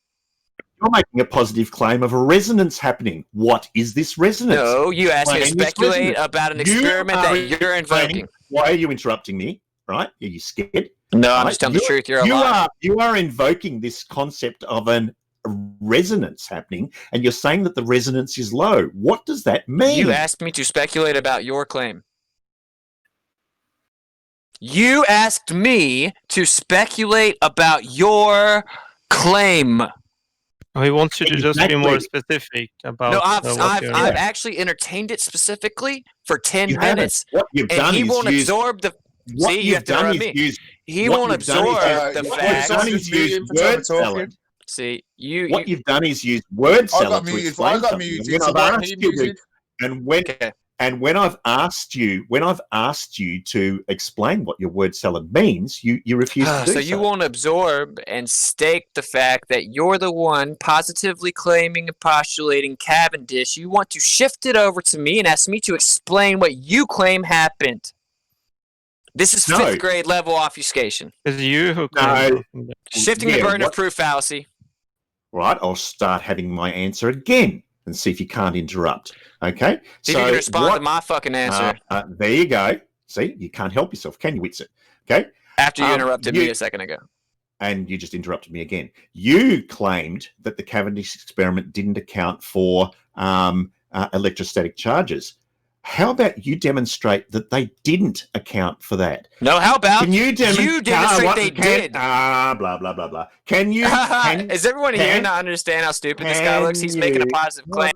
Speaker 8: You're making a positive claim of a resonance happening. What is this resonance?
Speaker 2: No, you asked me to speculate about an experiment that you're invoking.
Speaker 8: Why are you interrupting me? Right? Are you scared?
Speaker 2: No, I'm just telling the truth. You're a liar.
Speaker 8: You are invoking this concept of a resonance happening, and you're saying that the resonance is low. What does that mean?
Speaker 2: You asked me to speculate about your claim. You asked me to speculate about your claim.
Speaker 20: Oh, he wants you to just be more specific about.
Speaker 2: No, I've actually entertained it specifically for 10 minutes,
Speaker 8: what you've done
Speaker 2: and he
Speaker 8: is
Speaker 2: won't absorb the.
Speaker 8: What
Speaker 2: See, you have to interrupt me. He won't absorb the fact.
Speaker 8: What you've done is use word salad.
Speaker 2: See,
Speaker 8: what you've done is use word salad to explain
Speaker 4: I got
Speaker 8: something.
Speaker 4: muted. So why he muted?
Speaker 8: And when I've asked you to explain what your word salad means, you refuse to do so.
Speaker 2: So you won't absorb and stake the fact that you're the one positively claiming and postulating Cavendish. You want to shift it over to me and ask me to explain what you claim happened. This is 5th grade level obfuscation.
Speaker 20: Is you who
Speaker 2: shifting the burden of proof fallacy.
Speaker 8: Right, I'll start having my answer again and see if you can't interrupt. Okay?
Speaker 2: See if you can respond to my fucking answer.
Speaker 8: There you go. See, you can't help yourself, can you, WITSIT? Okay?
Speaker 2: After you interrupted me a second ago.
Speaker 8: And you just interrupted me again. You claimed that the Cavendish experiment didn't account for electrostatic charges. How about you demonstrate that they didn't account for that?
Speaker 2: No, how about
Speaker 8: you
Speaker 2: demonstrate they did?
Speaker 8: Blah, blah, blah, blah.
Speaker 2: Is everyone here not understand how stupid this guy looks? He's making a positive claim.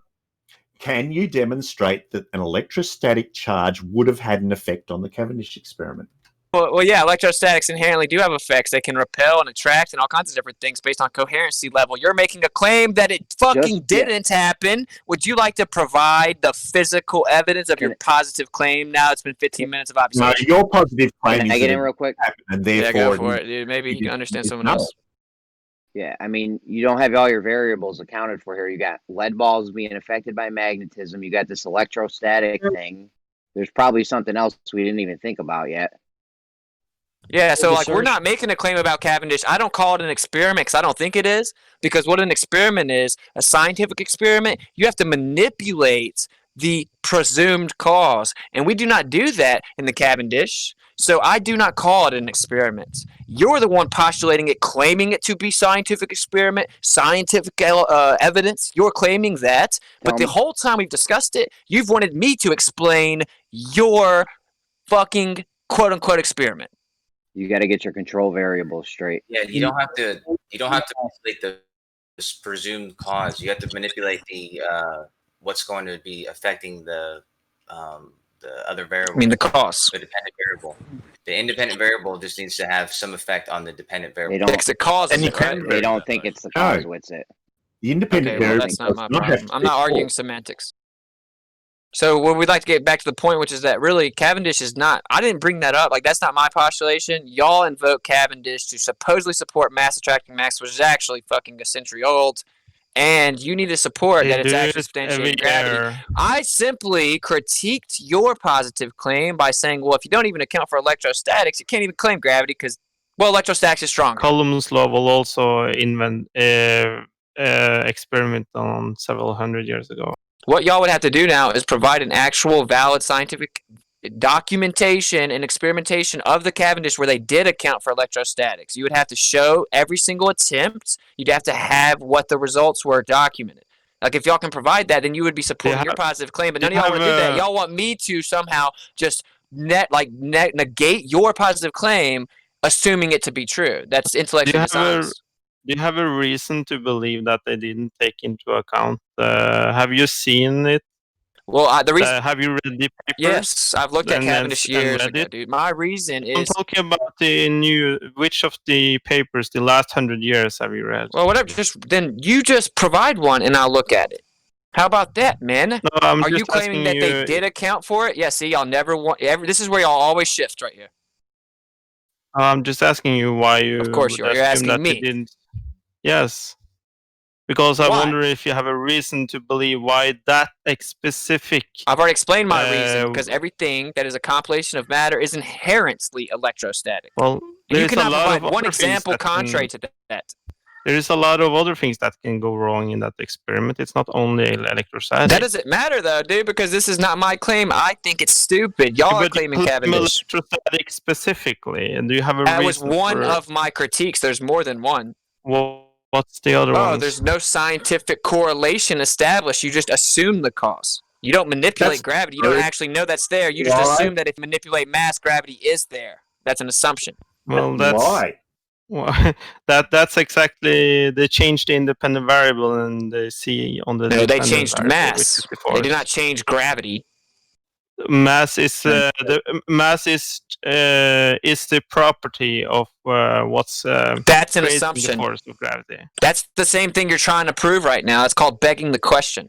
Speaker 8: Can you demonstrate that an electrostatic charge would have had an effect on the Cavendish experiment?
Speaker 2: Well, yeah, electrostatics inherently do have effects. They can repel and attract and all kinds of different things based on coherency level. You're making a claim that it fucking didn't happen. Would you like to provide the physical evidence of your positive claim? Now it's been 15 minutes of observation.
Speaker 8: No, your positive claim
Speaker 10: Can
Speaker 8: is
Speaker 10: I get
Speaker 8: that
Speaker 10: in real quick?
Speaker 8: and
Speaker 2: Yeah,
Speaker 8: therefore
Speaker 2: go for it, dude. Maybe you can understand someone
Speaker 8: no.
Speaker 2: else.
Speaker 10: Yeah, I mean, you don't have all your variables accounted for here. You got lead balls being affected by magnetism. You got this electrostatic thing. There's probably something else we didn't even think about yet.
Speaker 2: Yeah, so like we're not making a claim about Cavendish. I don't call it an experiment because I don't think it is. Because what an experiment is, a scientific experiment, you have to manipulate the presumed cause. And we do not do that in the Cavendish. So I do not call it an experiment. You're the one postulating it, claiming it to be scientific experiment, scientific evidence. You're claiming that. But the whole time we've discussed it, you've wanted me to explain your fucking quote-unquote experiment.
Speaker 10: You got to get your control variables straight.
Speaker 12: Yeah, you don't have to manipulate the presumed cause. You have to manipulate the what's going to be affecting the other variable.
Speaker 2: I mean the cause.
Speaker 12: The dependent variable. The independent variable just needs to have some effect on the dependent variable.
Speaker 10: They don't.
Speaker 2: It's the cause.
Speaker 10: They don't think it's the cause. WITSIT.
Speaker 8: The independent
Speaker 2: Okay, well,
Speaker 8: variable.
Speaker 2: that's not my problem. I'm not arguing semantics. So what we'd like to get back to the point, which is that really Cavendish is not, I didn't bring that up. Like, that's not my postulation. Y'all invoke Cavendish to supposedly support mass attracting mass, which is actually fucking a century old. And you need to support that it's actually substantiating gravity. I simply critiqued your positive claim by saying, well, if you don't even account for electrostatics, you can't even claim gravity because, well, electrostatics is stronger.
Speaker 20: Coulomb's law will also experiment on several hundred years ago.
Speaker 2: What y'all would have to do now is provide an actual valid scientific documentation and experimentation of the Cavendish where they did account for electrostatics. You would have to show every single attempt. You'd have to have what the results were documented. Like, if y'all can provide that, then you would be supporting your positive claim. But none of y'all want to do that. Y'all want me to somehow just negate your positive claim, assuming it to be true. That's intellectually dishonest.
Speaker 20: Do you have a reason to believe that they didn't take into account? Have you seen it?
Speaker 2: Well, the reason
Speaker 20: have you read the papers?
Speaker 2: Yes, I've looked at Cavendish years ago, dude. My reason is
Speaker 20: I'm talking about which of the papers, the last 100 years, have you read?
Speaker 2: Well, whatever. Then you just provide one, and I'll look at it. How about that, man?
Speaker 20: No,
Speaker 2: Are you claiming that they did account for it? Yeah. See, y'all never want. This is where y'all always shift right here.
Speaker 20: I'm just asking you why you.
Speaker 2: Of course, you're asking me.
Speaker 20: Yes, because I wonder if you have a reason to believe why that specific.
Speaker 2: I've already explained my reason, because everything that is a compilation of matter is inherently electrostatic.
Speaker 20: Well,
Speaker 2: you cannot provide one example contrary to that.
Speaker 20: There is a lot of other things that can go wrong in that experiment. It's not only electrostatic.
Speaker 2: That doesn't matter, though, dude, because this is not my claim. I think it's stupid. Y'all are claiming Cavendish.
Speaker 20: Electrostatic specifically, and do you have a reason?
Speaker 2: That was one of my critiques. There's more than one.
Speaker 20: Well, what's the other one?
Speaker 2: Oh, there's no scientific correlation established. You just assume the cause. You don't manipulate gravity. You don't actually know that's there. You just assume that if you manipulate mass, gravity is there. That's an assumption.
Speaker 20: Well, that's why. Well, that's exactly, they changed the independent variable and they see on the.
Speaker 2: No, they changed mass. They did not change gravity.
Speaker 20: Mass is the property of what's.
Speaker 2: That's an assumption.
Speaker 20: The force of gravity.
Speaker 2: That's the same thing you're trying to prove right now. It's called begging the question.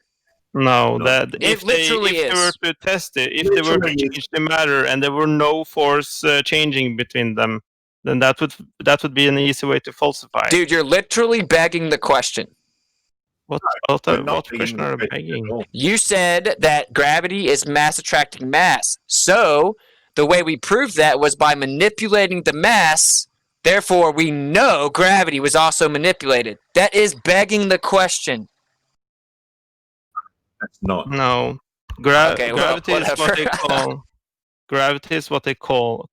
Speaker 20: No, that
Speaker 2: if they
Speaker 20: were to test it, if they were to change the matter and there were no force changing between them, then that would be an easy way to falsify.
Speaker 2: Dude, you're literally begging the question.
Speaker 20: What question are you begging?
Speaker 2: You said that gravity is mass attracting mass. So the way we proved that was by manipulating the mass. Therefore, we know gravity was also manipulated. That is begging the question.
Speaker 8: That's not.
Speaker 20: No. Gravity is what they call. Gravity is what they call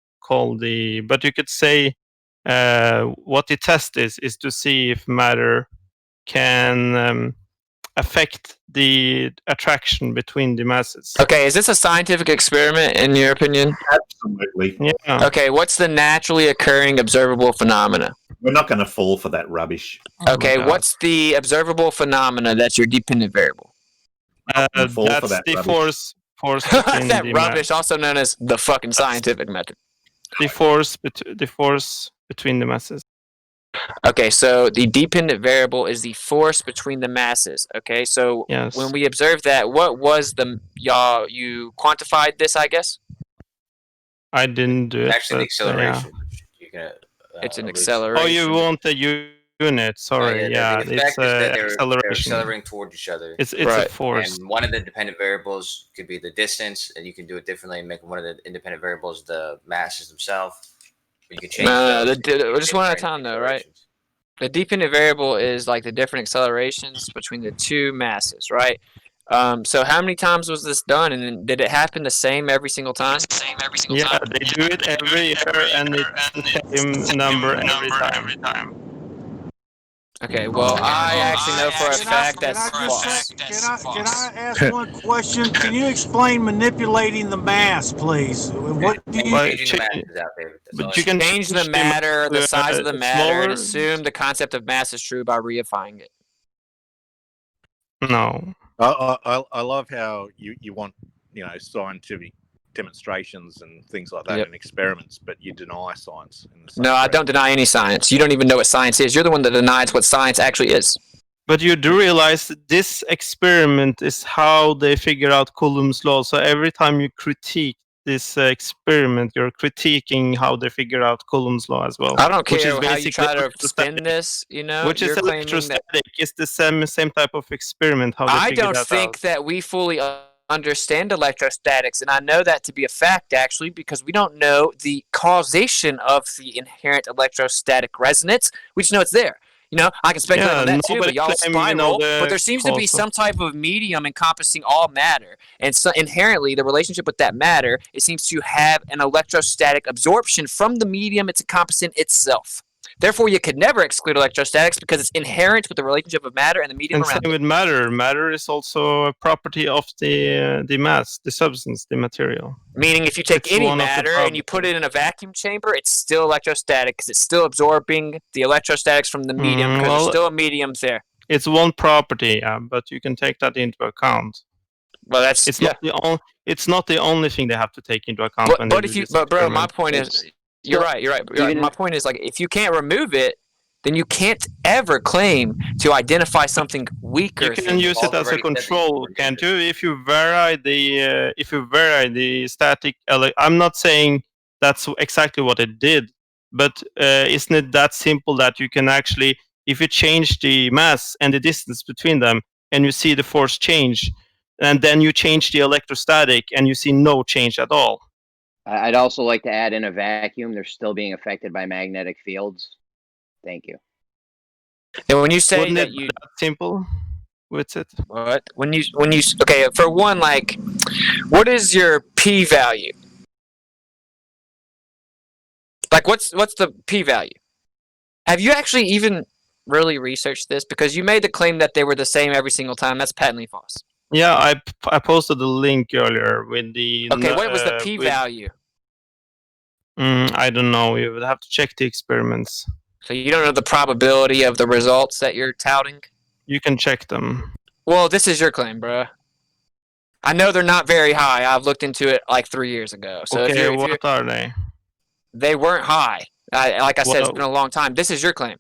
Speaker 20: the. But you could say what the test is to see if matter can affect the attraction between the masses.
Speaker 2: Okay, is this a scientific experiment in your opinion?
Speaker 8: Absolutely.
Speaker 20: Yeah.
Speaker 2: Okay, what's the naturally occurring observable phenomena?
Speaker 8: We're not going to fall for that rubbish.
Speaker 2: Okay, what's the observable phenomena that's your dependent variable?
Speaker 20: That's the force
Speaker 2: that rubbish, also known as the fucking scientific method.
Speaker 20: the force between the masses.
Speaker 2: Okay, so the dependent variable is the force between the masses. Okay, so
Speaker 20: Yes.
Speaker 2: when we observed that, what was you quantified this, I guess?
Speaker 20: I didn't do it.
Speaker 12: Actually, the
Speaker 20: but,
Speaker 12: acceleration. You can,
Speaker 2: it's an
Speaker 12: elucidate.
Speaker 2: acceleration.
Speaker 20: Oh, you want the unit? Sorry,
Speaker 12: The
Speaker 20: it's
Speaker 12: effect is that they're
Speaker 20: acceleration.
Speaker 12: accelerating toward each other.
Speaker 20: It's a force.
Speaker 12: And one of the dependent variables could be the distance, and you can do it differently and make one of the independent variables the masses themselves. You can change
Speaker 2: just one at a time, though, right? The dependent variable is like the different accelerations between the two masses, right? So how many times was this done, and did it happen the same every single time?
Speaker 20: Yeah, they do it every year, and it's the same number every time.
Speaker 2: Okay, well, I actually know for a fact
Speaker 11: Can
Speaker 2: that's false.
Speaker 11: I ask one question? Can you explain manipulating the mass, please? What do you?
Speaker 12: Changing the masses out there.
Speaker 2: But you can change the matter, the size of the matter, and
Speaker 20: smaller.
Speaker 2: assume the concept of mass is true by reifying it.
Speaker 20: No.
Speaker 14: I love how you want scientific demonstrations and things like that
Speaker 2: Yep.
Speaker 14: and experiments, but you deny science.
Speaker 2: No, I don't deny any science. You don't even know what science is. You're the one that denies what science actually is.
Speaker 20: But you do realize that this experiment is how they figure out Coulomb's law. So every time you critique this experiment, you're critiquing how they figure out Coulomb's law as well.
Speaker 2: I don't
Speaker 20: Which
Speaker 2: care
Speaker 20: is
Speaker 2: how you try to
Speaker 20: electrostatic.
Speaker 2: spin this.
Speaker 20: Which is
Speaker 2: you're claiming that.
Speaker 20: electrostatic. It's the same type of experiment. How they
Speaker 2: I
Speaker 20: figure
Speaker 2: don't
Speaker 20: that
Speaker 2: think
Speaker 20: out.
Speaker 2: that we fully understand electrostatics, and I know that to be a fact actually because we don't know the causation of the inherent electrostatic resonance. We just know it's there. I can speculate on that too, but y'all spiral. But there seems to be some type of medium encompassing all matter, and so inherently the relationship with that matter, it seems to have an electrostatic absorption from the medium it's encompassing itself. Therefore, you could never exclude electrostatics because it's inherent with the relationship of matter and the medium
Speaker 20: And
Speaker 2: around
Speaker 20: same
Speaker 2: it.
Speaker 20: with matter. Matter is also a property of the mass, the substance, the material.
Speaker 2: Meaning if you take
Speaker 20: It's
Speaker 2: any
Speaker 20: one of the
Speaker 2: matter and you put it in a vacuum chamber, it's still electrostatic because it's still absorbing the electrostatics from the medium because there's still a medium there.
Speaker 20: It's one property, but you can take that into account.
Speaker 2: Well, that's
Speaker 20: it's not the only thing they have to take into account.
Speaker 2: But bro, my point is, you're right. My point is, like, if you can't remove it, then you can't ever claim to identify something weaker.
Speaker 20: You can use it as a control, can't you? If you vary the static, I'm not saying that's exactly what it did, but isn't it that simple that you can actually, if you change the mass and the distance between them, and you see the force change, and then you change the electrostatic, and you see no change at all.
Speaker 10: I'd also like to add in a vacuum, they're still being affected by magnetic fields. Thank you.
Speaker 2: And when you say
Speaker 20: Wasn't
Speaker 2: that
Speaker 20: it that simple, WITSIT?
Speaker 2: What? When you okay, for one, like, what is your p-value? Like, what's the p-value? Have you actually even really researched this? Because you made the claim that they were the same every single time. That's patently false.
Speaker 20: Yeah, I posted the link earlier with the.
Speaker 2: Okay, what was the p-value?
Speaker 20: I don't know. You would have to check the experiments.
Speaker 2: So you don't know the probability of the results that you're touting?
Speaker 20: You can check them.
Speaker 2: Well, this is your claim, bruh. I know they're not very high. I've looked into it like 3 years ago. So
Speaker 20: okay, what are they?
Speaker 2: They weren't high. Like I said, it's been a long time. This is your claim.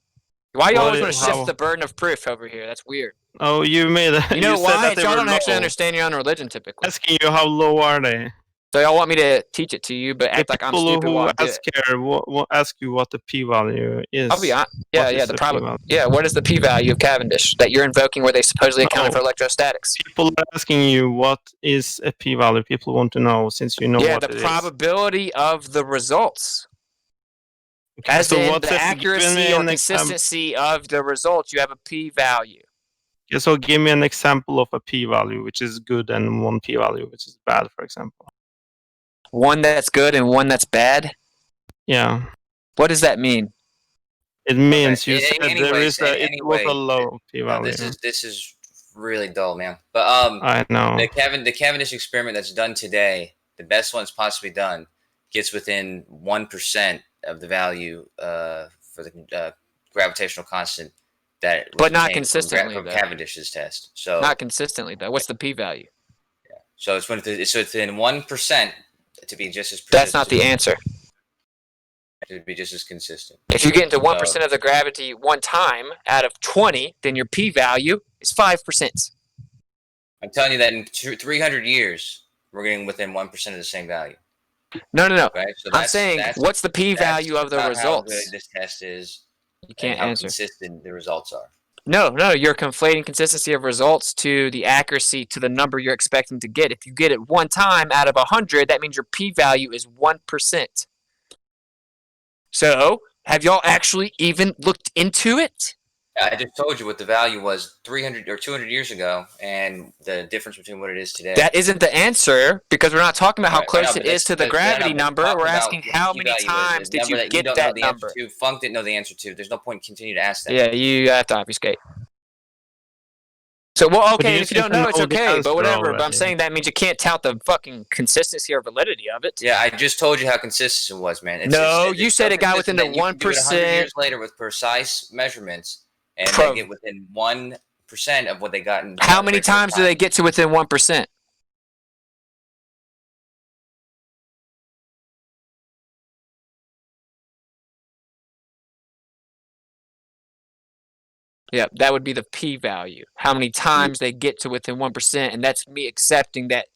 Speaker 2: Why you always want to shift the burden of proof over here? That's weird.
Speaker 20: Oh, you made it.
Speaker 2: You know why? Y'all don't actually
Speaker 20: low.
Speaker 2: understand your own religion, typically.
Speaker 20: Asking you how low are they?
Speaker 2: So y'all want me to teach it to you, but act like I'm stupid while I do it.
Speaker 20: Ask you what the p-value is.
Speaker 2: I'll be honest. Yeah, the problem. Yeah, what is the p-value of Cavendish that you're invoking where they supposedly accounted for electrostatics?
Speaker 20: People are asking you what is a p-value. People want to know since you know what it is.
Speaker 2: Yeah, the probability of the results.
Speaker 20: Okay,
Speaker 2: As
Speaker 20: so
Speaker 2: in
Speaker 20: what's
Speaker 2: the accuracy or consistency of the results, you have a p-value.
Speaker 20: Yeah, so give me an example of a p-value which is good and one p-value which is bad, for example.
Speaker 2: One that's good and one that's bad?
Speaker 20: Yeah.
Speaker 2: What does that mean?
Speaker 20: It means you said
Speaker 12: anyways,
Speaker 20: it was a low p-value.
Speaker 12: This is really dull, man. But
Speaker 20: I know.
Speaker 12: The Cavendish experiment that's done today, the best one's possibly done, gets within 1% of the value for the gravitational constant that was
Speaker 2: but not
Speaker 12: obtained
Speaker 2: consistently
Speaker 12: from
Speaker 2: though.
Speaker 12: Cavendish's test. So
Speaker 2: not consistently though. What's the p-value?
Speaker 12: Yeah. So it's within 1%. To be just as precise.
Speaker 2: That's not the answer.
Speaker 12: It'd be just as consistent.
Speaker 2: If you get into 1% of the gravity one time out of 20, then your p-value is 5%.
Speaker 12: I'm telling you that in 300 years, we're getting within 1% of the same value.
Speaker 2: No.
Speaker 12: Right? So
Speaker 2: I'm saying, what's the p-value of the
Speaker 12: about
Speaker 2: results?
Speaker 12: How good this test is.
Speaker 2: You can't
Speaker 12: and how
Speaker 2: answer.
Speaker 12: consistent the results are.
Speaker 2: No, you're conflating consistency of results to the accuracy to the number you're expecting to get. If you get it one time out of 100, that means your p-value is 1%. So, have y'all actually even looked into it?
Speaker 12: I just told you what the value was 300 or 200 years ago, and the difference between what it is today.
Speaker 2: That isn't the answer, because we're not talking about how close it is to the gravity number. We're asking how many times did you get that number?
Speaker 12: Funk didn't know the answer to. There's no point in continuing to ask that.
Speaker 2: Yeah, you have to obfuscate. So, well, okay, if you don't know, it's okay, but whatever. But I'm saying that means you can't tout the fucking consistency or validity of it.
Speaker 12: Yeah, I just told you how consistent it was, man.
Speaker 2: You said it got within the 1%.
Speaker 12: You can do it 100 years later with precise measurements, and they get within 1% of what they got in.
Speaker 2: How many times do they get to within 1%? Yeah, that would be the p-value. How many times they get to within 1%, and that's me accepting that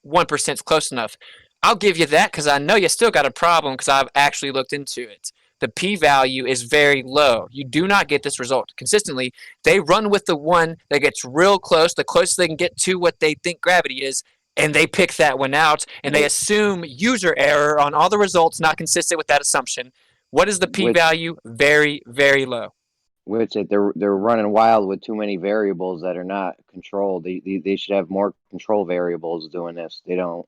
Speaker 2: 1% is close enough. I'll give you that because I know you still got a problem because I've actually looked into it. The p-value is very low. You do not get this result consistently. They run with the one that gets real close, the closest they can get to what they think gravity is, and they pick that one out, and they assume user error on all the results not consistent with that assumption. What is the p-value? Very, very low.
Speaker 10: WITSIT, they're running wild with too many variables that are not controlled. They should have more control variables doing this. They don't.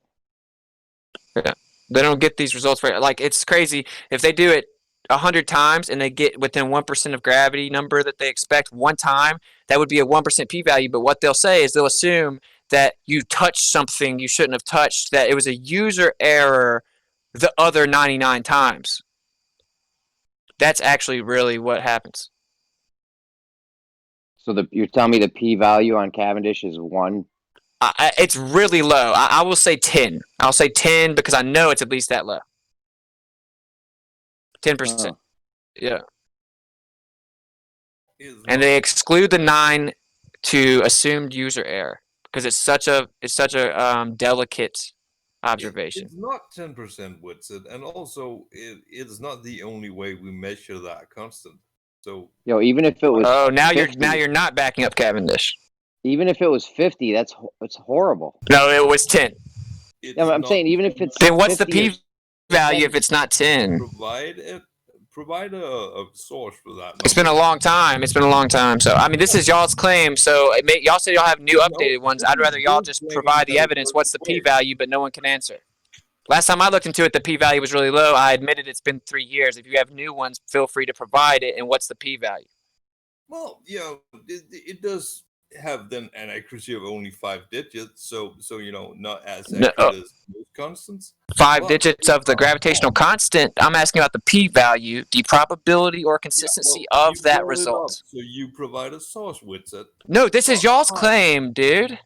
Speaker 2: Yeah. They don't get these results very, like, it's crazy. If they do it 100 times and they get within 1% of gravity number that they expect one time, that would be a 1% p-value. But what they'll say is they'll assume that you touched something you shouldn't have touched, that it was a user error the other 99 times. That's actually really what happens.
Speaker 10: So you're telling me the p-value on Cavendish is 1?
Speaker 2: It's really low. I will say 10. I'll say 10 because I know it's at least that low. 10%. Yeah. And they exclude the 9 to assumed user error because it's such a delicate observation.
Speaker 3: It's not 10% WITSIT, and also it's not the only way we measure that constant. So
Speaker 10: even if it was
Speaker 2: now 50, you're not backing up Cavendish.
Speaker 10: Even if it was 50, it's horrible.
Speaker 2: No, it was 10.
Speaker 10: I'm saying even if it's
Speaker 2: then what's the p-value if it's not 10?
Speaker 3: Provide a source for that.
Speaker 2: It's been a long time. So I mean, this is y'all's claim. So y'all say y'all have new updated ones. I'd rather y'all just provide the evidence. What's the p-value? But no one can answer. Last time I looked into it, the p-value was really low. I admitted it's been 3 years. If you have new ones, feel free to provide it. And what's the p-value?
Speaker 3: Well, it does have then an accuracy of only 5 digits, so not as accurate as most constants.
Speaker 2: 5 digits of the gravitational constant. I'm asking about the p-value, the probability or consistency of that result.
Speaker 3: So you provide a source with it.
Speaker 2: No, this is y'all's claim, dude.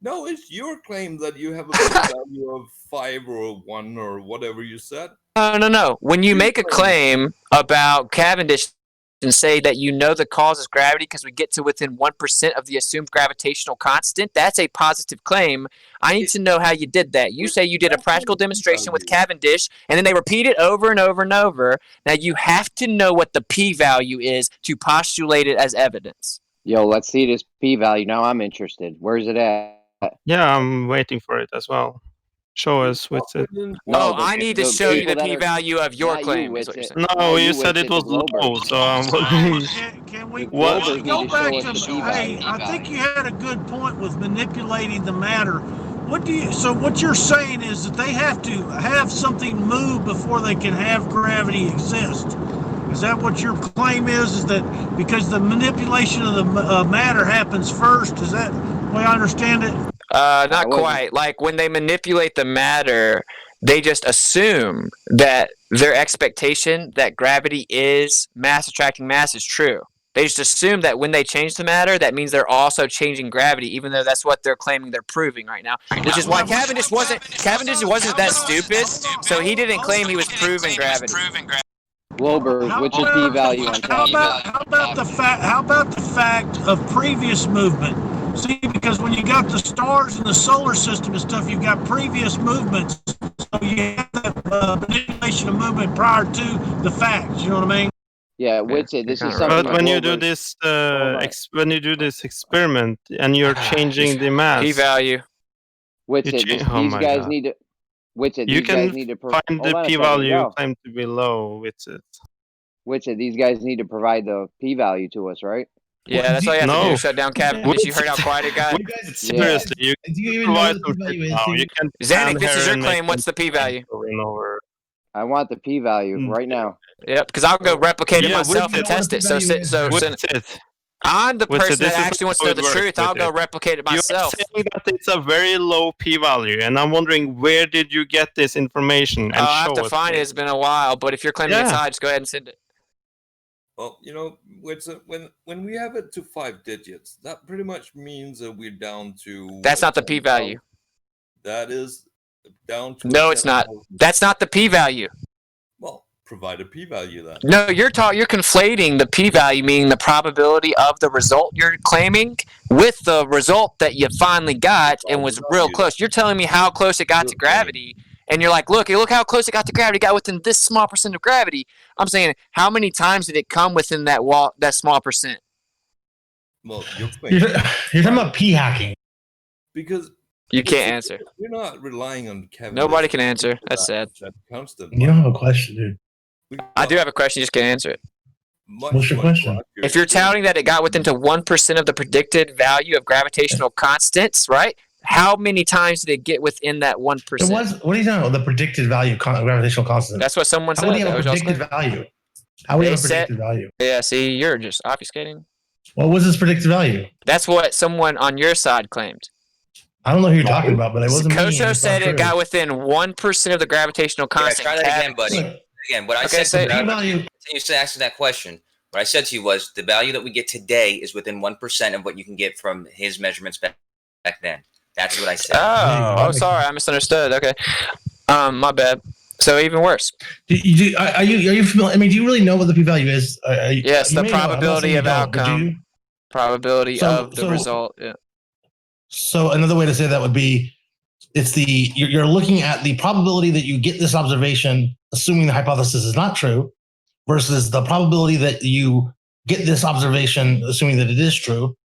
Speaker 3: No, it's your claim that you have a p-value of 5 or 1 or whatever you said.
Speaker 2: No. When you make a claim about Cavendish and say that you know the cause is gravity because we get to within 1% of the assumed gravitational constant, that's a positive claim. I need to know how you did that. You say you did a practical demonstration with Cavendish, and then they repeat it over and over and over. Now, you have to know what the p-value is to postulate it as evidence.
Speaker 10: Let's see this p-value. Now I'm interested. Where's it at?
Speaker 20: Yeah, I'm waiting for it as well. Show us WITSIT.
Speaker 2: I need to show you the p-value of your claim.
Speaker 20: No, you said it was low, so I'm looking.
Speaker 11: Can we go back to? Hey, I think you had a good point with manipulating the matter. What you're saying is that they have to have something move before they can have gravity exist. Is that what your claim is? Is that because the manipulation of the matter happens first? Is that the way I understand it?
Speaker 2: Not quite. Like when they manipulate the matter, they just assume that their expectation that gravity is mass attracting mass is true. They just assume that when they change the matter, that means they're also changing gravity, even though that's what they're claiming they're proving right now. Which is why Cavendish wasn't that stupid, so he didn't claim he was proving gravity.
Speaker 10: Glober, what's your p-value on top of it?
Speaker 11: How about the fact of previous movement? See, because when you got the stars in the solar system and stuff, you've got previous movements. So you have that manipulation of movement prior to the facts. You know what I mean?
Speaker 10: Yeah, WITSIT, this is something.
Speaker 20: But when you do this, when you do this experiment and you're changing the mass,
Speaker 2: p-value.
Speaker 10: WITSIT, these guys need to. WITSIT,
Speaker 20: you
Speaker 10: these guys
Speaker 20: can
Speaker 10: need to
Speaker 20: find the p-value claimed to be low. WITSIT.
Speaker 10: WITSIT, these guys need to provide the p-value to us, right?
Speaker 2: Yeah, that's all you have to do. Shut down Cavendish. You heard how quiet it got.
Speaker 20: Seriously, you can provide some p-value.
Speaker 2: Zanuck, this is your claim. What's the p-value?
Speaker 10: I want the p-value right now.
Speaker 2: Yep, because I'll go replicate it myself and test it. So I'm the person that actually wants to know the truth. I'll go replicate it myself.
Speaker 20: You're saying that it's a very low p-value, and I'm wondering where did you get this information? And
Speaker 2: I have to find it. It's been a while, but if you're claiming it's high, just go ahead and send it.
Speaker 3: Well, you know, when we have it to 5 digits, that pretty much means that we're down to.
Speaker 2: That's not the p-value.
Speaker 3: That is down to.
Speaker 2: No, it's not. That's not the p-value.
Speaker 3: Well, provide a p-value then.
Speaker 2: No, you're conflating the p-value, meaning the probability of the result you're claiming, with the result that you finally got and was real close. You're telling me how close it got to gravity. And you're like, look how close it got to gravity. It got within this small percent of gravity. I'm saying, how many times did it come within that small percent?
Speaker 3: Well,
Speaker 16: you're talking about p-hacking.
Speaker 3: Because
Speaker 2: you can't answer.
Speaker 3: We're not relying on Kevin.
Speaker 2: Nobody can answer. That's sad.
Speaker 16: You don't have a question, dude.
Speaker 2: I do have a question. You just can't answer it.
Speaker 16: What's your question?
Speaker 2: If you're touting that it got within 1% of the predicted value of gravitational constants, right? How many times did it get within that 1%?
Speaker 16: What are you talking about? The predicted value of gravitational constant.
Speaker 2: That's what someone said.
Speaker 16: How would you have a predicted value? How would you have a predicted value?
Speaker 2: Yeah, see, you're just obfuscating.
Speaker 16: What was this predicted value?
Speaker 2: That's what someone on your side claimed.
Speaker 16: I don't know who you're talking about, but I wasn't.
Speaker 2: Kosho said it got within 1% of the gravitational constant.
Speaker 12: Try that again, buddy. Again, what I said to you asking that question. What I said to you was the value that we get today is within 1% of what you can get from his measurements back then. That's what I said.
Speaker 2: Oh, sorry, I misunderstood. Okay, my bad. So even worse.
Speaker 16: Are you familiar? I mean, do you really know what the p-value is?
Speaker 2: Yes, the probability of outcome. Probability of the result. Yeah.
Speaker 16: So another way to say that would be, you're looking at the probability that you get this observation, assuming the hypothesis is not true, versus the probability that you get this observation, assuming that it is true,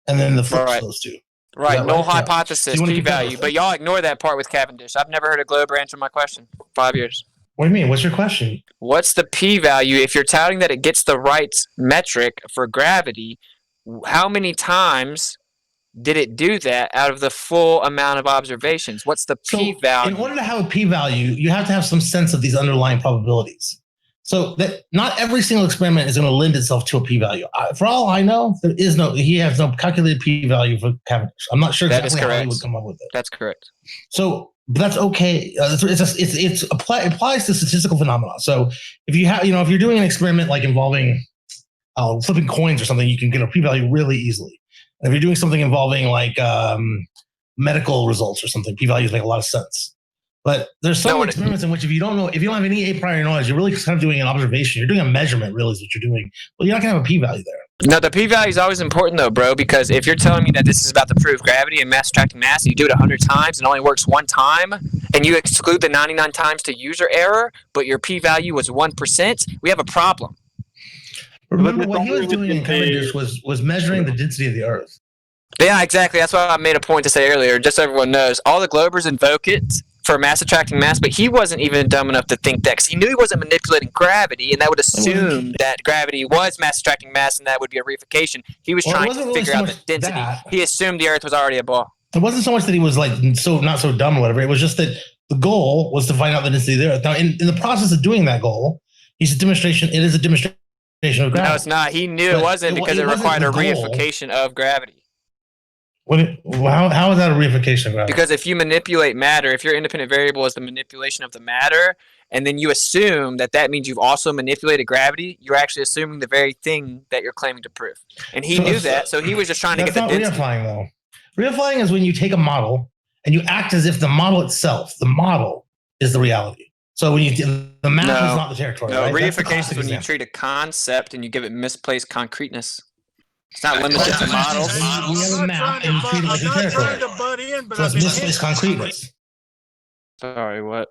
Speaker 16: and then the flip of those two.
Speaker 2: Right, null hypothesis, p-value. But y'all ignore that part with Cavendish. I've never heard a Glober answer my question. 5 years.
Speaker 16: What do you mean? What's your question?
Speaker 2: What's the p-value? If you're touting that it gets the right metric for gravity, how many times did it do that out of the full amount of observations? What's the p-value?
Speaker 16: In order to have a p-value, you have to have some sense of these underlying probabilities. So that not every single experiment is going to lend itself to a p-value. For all I know, he has no calculated p-value for Cavendish. I'm not sure exactly how he would come up with it.
Speaker 2: That's correct.
Speaker 16: So but that's okay. It applies to statistical phenomena. So if you're doing an experiment like involving flipping coins or something, you can get a p-value really easily. And if you're doing something involving like medical results or something, p-values make a lot of sense. But there's some experiments in which if you don't have any a priori knowledge, you're really kind of doing an observation. You're doing a measurement, really, is what you're doing. Well, you're not going to have a p-value there.
Speaker 2: No, the p-value is always important, though, bro, because if you're telling me that this is about to prove gravity and mass attracting mass, and you do it 100 times and it only works 1 time, and you exclude the 99 times to user error, but your p-value was 1%, we have a problem.
Speaker 16: Remember, what he was doing in Cavendish was measuring the density of the Earth.
Speaker 2: Yeah, exactly. That's why I made a point to say earlier, just so everyone knows. All the Globers invoke it for mass attracting mass, but he wasn't even dumb enough to think that, because he knew he wasn't manipulating gravity, and that would assume that gravity was mass attracting mass, and that would be a reification. He was trying to figure out the density. He assumed the Earth was already a ball.
Speaker 16: It wasn't so much that he was like not so dumb or whatever. It was just that the goal was to find out the density of the Earth. Now, in the process of doing that goal, it is a demonstration of gravity.
Speaker 2: No, it's not. He knew it wasn't because it required a reification of gravity.
Speaker 16: How is that a reification of gravity?
Speaker 2: Because if you manipulate matter, if your independent variable is the manipulation of the matter, and then you assume that means you've also manipulated gravity, you're actually assuming the very thing that you're claiming to prove. And he knew that, so he was just trying to get the density.
Speaker 16: That's not reifying, though. Reifying is when you take a model and you act as if the model itself, the model, is the reality. So when the map is not the territory,
Speaker 2: No,
Speaker 16: right?
Speaker 2: reification is when you treat a concept and you give it misplaced concreteness. It's not limited to models.
Speaker 16: We have a map and you treat it like a territory. So it's misplaced concreteness.
Speaker 2: Sorry, what?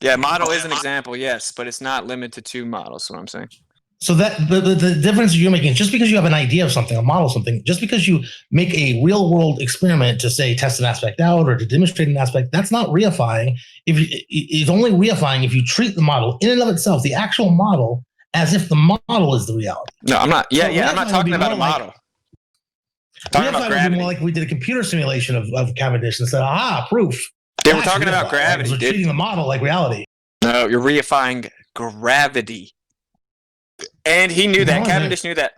Speaker 2: Yeah, model is an example, yes, but it's not limited to models. Is what I'm saying.
Speaker 16: So that the difference you're making, just because you have an idea of something, a model of something, just because you make a real world experiment to say test an aspect out or to demonstrate an aspect, that's not reifying. It's only reifying if you treat the model in and of itself, the actual model, as if the model is the reality.
Speaker 2: No, I'm not. Yeah, I'm not talking about a model.
Speaker 16: Talking about gravity. Would be more like we did a computer simulation of Cavendish and said, "Aha, proof."
Speaker 2: They were talking about gravity.
Speaker 16: We're treating the model like reality.
Speaker 2: No, you're reifying gravity. And he knew that. Cavendish knew that.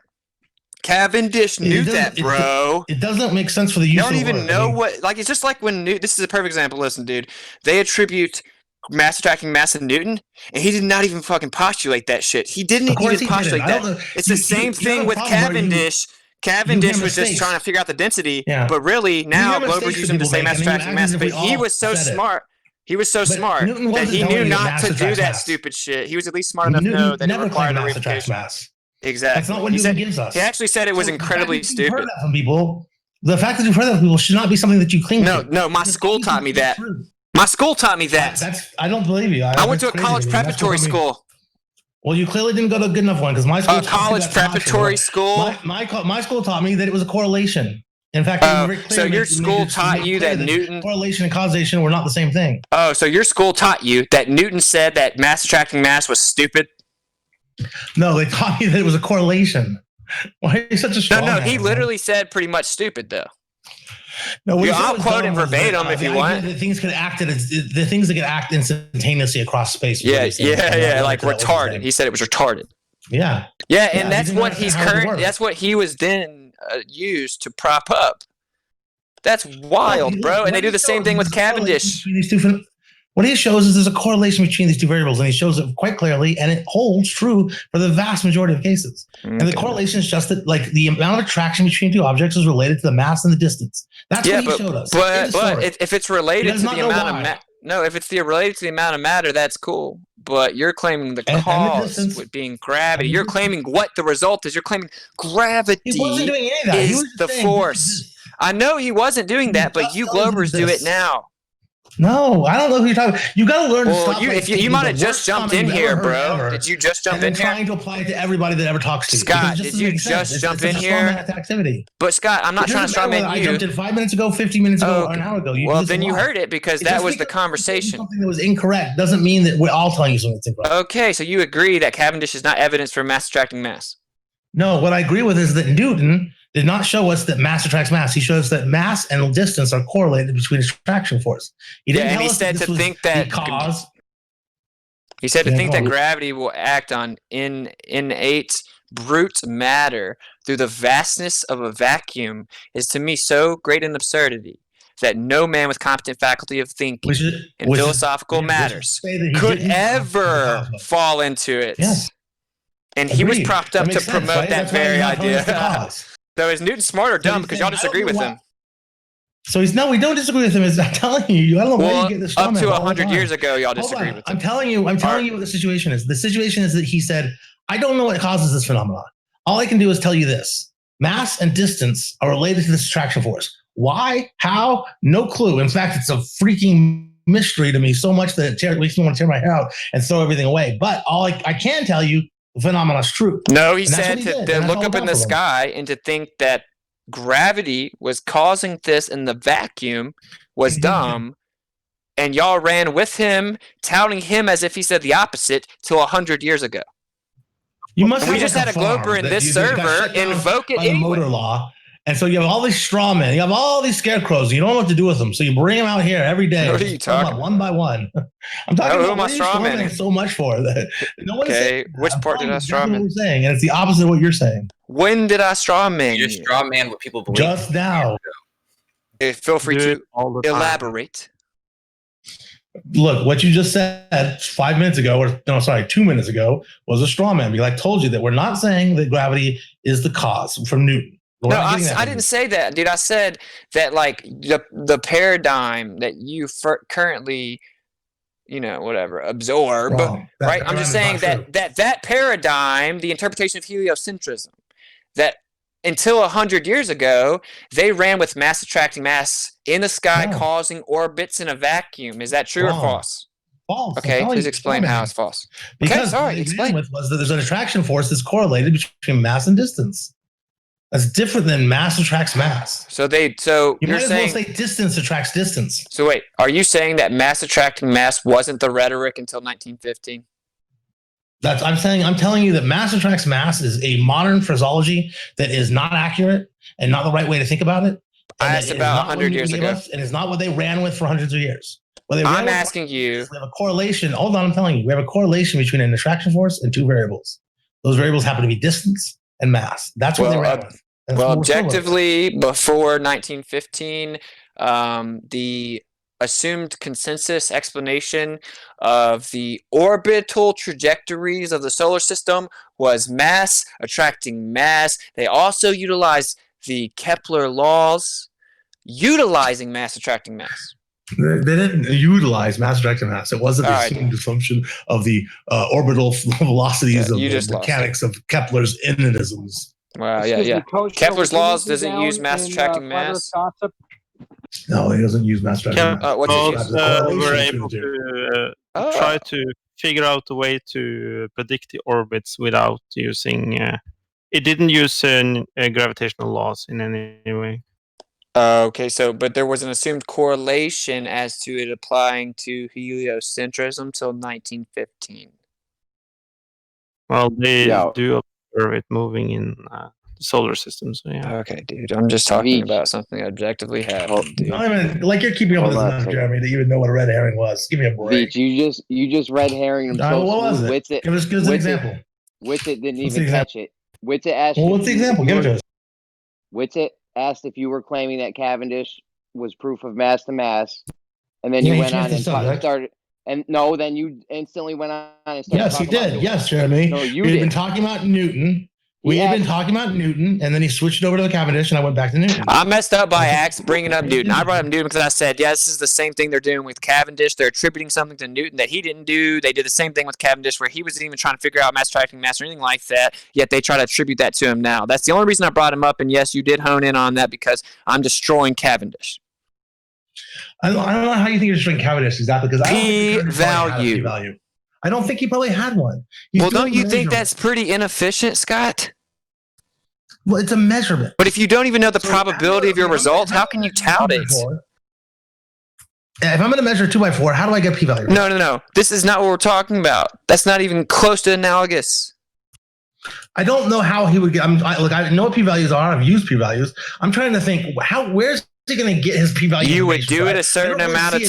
Speaker 2: Cavendish knew that, bro.
Speaker 16: It doesn't make sense for the use.
Speaker 2: You don't even know what. Like, it's just like when this is a perfect example. Listen, dude, they attribute mass attracting mass in Newton, and he did not even fucking postulate that shit. He didn't even postulate that. It's the same thing with Cavendish. Cavendish was just trying to figure out the density, but really now Glover's using the same mass attracting mass. But he was so smart. He was so smart that he knew not to do that stupid shit. He was at least smart enough to know that it required a reification. Exactly.
Speaker 16: That's not what Newton gives us.
Speaker 2: He actually said it was incredibly stupid.
Speaker 16: Heard that from people. The fact that you've heard that from people should not be something that you cling to.
Speaker 2: No, my school taught me that. My school taught me that.
Speaker 16: I don't believe you.
Speaker 2: I went to a college preparatory school.
Speaker 16: Well, you clearly didn't go to a good enough one because my school.
Speaker 2: College preparatory school.
Speaker 16: My school taught me that it was a correlation. In fact,
Speaker 2: so your school taught you that Newton
Speaker 16: correlation and causation were not the same thing.
Speaker 2: Oh, so your school taught you that Newton said that mass attracting mass was stupid?
Speaker 16: No, they taught me that it was a correlation. Why are you such a strong
Speaker 2: No, he literally said pretty much stupid though.
Speaker 16: No,
Speaker 2: I'll quote him verbatim if you want.
Speaker 16: The things could act the things that could act instantaneously across space.
Speaker 2: Yeah, like retarded. He said it was retarded.
Speaker 16: Yeah,
Speaker 2: and that's what he's That's what he was then used to prop up. That's wild, bro. And they do the same thing with Cavendish.
Speaker 16: What he shows is there's a correlation between these two variables, and he shows it quite clearly, and it holds true for the vast majority of cases. Okay. And the correlation is just that, like, the amount of attraction between two objects is related to the mass and the distance. That's what he showed us.
Speaker 2: But if it's related to the amount of if it's related to the amount of matter, that's cool. But you're claiming the cause with being gravity. You're claiming what the result is. You're claiming gravity
Speaker 16: he wasn't doing any of that.
Speaker 2: is the force. I know he wasn't doing that, but you Glovers do it now.
Speaker 16: No, I don't know who you're talking about. You got to learn to stop.
Speaker 2: You might have just jumped in here, bro. Did you just jump in here?
Speaker 16: Trying to apply it to everybody that ever talks to you.
Speaker 2: Scott, did you just jump in here?
Speaker 16: Activity.
Speaker 2: But Scott, I'm not trying to strawman you.
Speaker 16: I jumped in 5 minutes ago, 15 minutes ago, or an hour ago.
Speaker 2: Well, then you heard it because that was the conversation.
Speaker 16: Something that was incorrect doesn't mean that we're all telling you something that's incorrect.
Speaker 2: Okay, so you agree that Cavendish is not evidence for mass attracting mass?
Speaker 16: No, what I agree with is that Newton did not show us that mass attracts mass. He shows that mass and distance are correlated between attraction force. He didn't
Speaker 2: he said to think that gravity will act on innate brute matter through the vastness of a vacuum is to me so great an absurdity that no man with competent faculty of thinking in philosophical matters could ever fall into it.
Speaker 16: Yes.
Speaker 2: And he was propped up to promote that very idea. So is Newton smart or dumb? Because y'all disagree with him.
Speaker 16: So we don't disagree with him. I'm telling you, I don't know where you get this from.
Speaker 2: Up to 100 years ago, y'all disagreed with him.
Speaker 16: I'm telling you what the situation is. The situation is that he said, I don't know what causes this phenomenon. All I can do is tell you this. Mass and distance are related to this attraction force. Why? How? No clue. In fact, it's a freaking mystery to me so much that it makes me want to tear my hair out and throw everything away. But all I can tell you, the phenomenon is true.
Speaker 2: No, he said to look up in the sky and to think that gravity was causing this in the vacuum was dumb. And y'all ran with him, touting him as if he said the opposite till 100 years ago.
Speaker 16: We
Speaker 2: just had a Glober in this server invoke it anyway.
Speaker 16: Motor law. And so you have all these straw men, you have all these scarecrows, and you don't know what to do with them. So you bring them out here every day.
Speaker 2: What are you talking about?
Speaker 16: One by one. I'm talking
Speaker 2: about straw man
Speaker 16: so much for that. No one
Speaker 2: okay, which part did I straw man?
Speaker 16: And it's the opposite of what you're saying.
Speaker 2: When did I straw man?
Speaker 12: You just straw man what people believe.
Speaker 16: Just now.
Speaker 2: Feel free to elaborate.
Speaker 16: Look, what you just said 5 minutes ago, 2 minutes ago, was a straw man. Because I told you that we're not saying that gravity is the cause from Newton.
Speaker 2: No, I didn't say that, dude. I said that like the paradigm that you currently whatever, absorb,
Speaker 16: Wrong.
Speaker 2: right? I'm just saying
Speaker 16: paradigm is not
Speaker 2: that paradigm, the interpretation of heliocentrism, that until 100 years ago, they ran with mass attracting mass in the sky, causing orbits in a vacuum. Is that true or false?
Speaker 16: False.
Speaker 2: Okay, please explain how it's false.
Speaker 16: Because
Speaker 2: okay,
Speaker 16: what they
Speaker 2: explain.
Speaker 16: ran with was that there's an attraction force that's correlated between mass and distance. That's different than mass attracts mass.
Speaker 2: So
Speaker 16: you
Speaker 2: you're
Speaker 16: might
Speaker 2: saying
Speaker 16: as well say distance attracts distance.
Speaker 2: So wait, are you saying that mass attracting mass wasn't the rhetoric until 1915?
Speaker 16: I'm telling you that mass attracts mass is a modern phraseology that is not accurate and not the right way to think about it.
Speaker 2: I asked about 100 years ago.
Speaker 16: And it's not what they ran with for hundreds of years.
Speaker 2: I'm asking you.
Speaker 16: We have a correlation. Hold on, I'm telling you. We have a correlation between an attraction force and two variables. Those variables happen to be distance and mass. That's what they ran with.
Speaker 2: Well, objectively, before 1915, the assumed consensus explanation of the orbital trajectories of the solar system was mass attracting mass. They also utilized the Kepler laws, utilizing mass attracting mass.
Speaker 16: They didn't utilize mass attracting mass. It wasn't the assumed assumption of the orbital velocities of the mechanics of Kepler's inisms.
Speaker 2: Wow, yeah. Kepler's laws doesn't use mass attracting mass.
Speaker 16: No, he doesn't use mass attracting mass.
Speaker 20: We're able to try to figure out a way to predict the orbits without using. It didn't use gravitational laws in any way.
Speaker 2: Okay, but there was an assumed correlation as to it applying to heliocentrism till 1915.
Speaker 20: Well, they do observe it moving in the solar system, so yeah.
Speaker 2: Okay, dude, I'm just talking about something that objectively happened, dude.
Speaker 16: Not even, like you're keeping up with this enough, Jeremy, that you would know what a red herring was. Give me a break.
Speaker 10: Beach, you just red herring him so
Speaker 16: what was it?
Speaker 10: WITSIT,
Speaker 16: Give us an example.
Speaker 10: WITSIT didn't even catch it. WITSIT asked.
Speaker 16: Well, what's the example? Give it to us.
Speaker 10: WITSIT asked if you were claiming that Cavendish was proof of mass to mass, and then you went on and started. And no, then you instantly went on and started.
Speaker 16: Yes, he did. Yes, Jeremy.
Speaker 10: No, you
Speaker 16: had
Speaker 10: did.
Speaker 16: been talking about Newton. We had been talking about Newton, and then he switched over to the Cavendish, and I went back to Newton.
Speaker 2: I messed up by bringing up Newton. I brought up Newton because I said, yeah, this is the same thing they're doing with Cavendish. They're attributing something to Newton that he didn't do. They did the same thing with Cavendish where he wasn't even trying to figure out mass attracting mass or anything like that, yet they try to attribute that to him now. That's the only reason I brought him up, and yes, you did hone in on that because I'm destroying Cavendish.
Speaker 16: I don't know how you think you're destroying Cavendish exactly, because
Speaker 2: P-value.
Speaker 16: I don't think he probably had one.
Speaker 2: Well, don't you think that's pretty inefficient, Scott?
Speaker 16: Well, it's a measurement.
Speaker 2: But if you don't even know the probability of your result, how can you tout it?
Speaker 16: If I'm going to measure 2x4, how do I get p-value?
Speaker 2: No. This is not what we're talking about. That's not even close to analogous.
Speaker 16: I don't know how he would get. Look, I know what p-values are. I've used p-values. I'm trying to think where's he going to get his p-value?
Speaker 2: You would do it a certain amount of.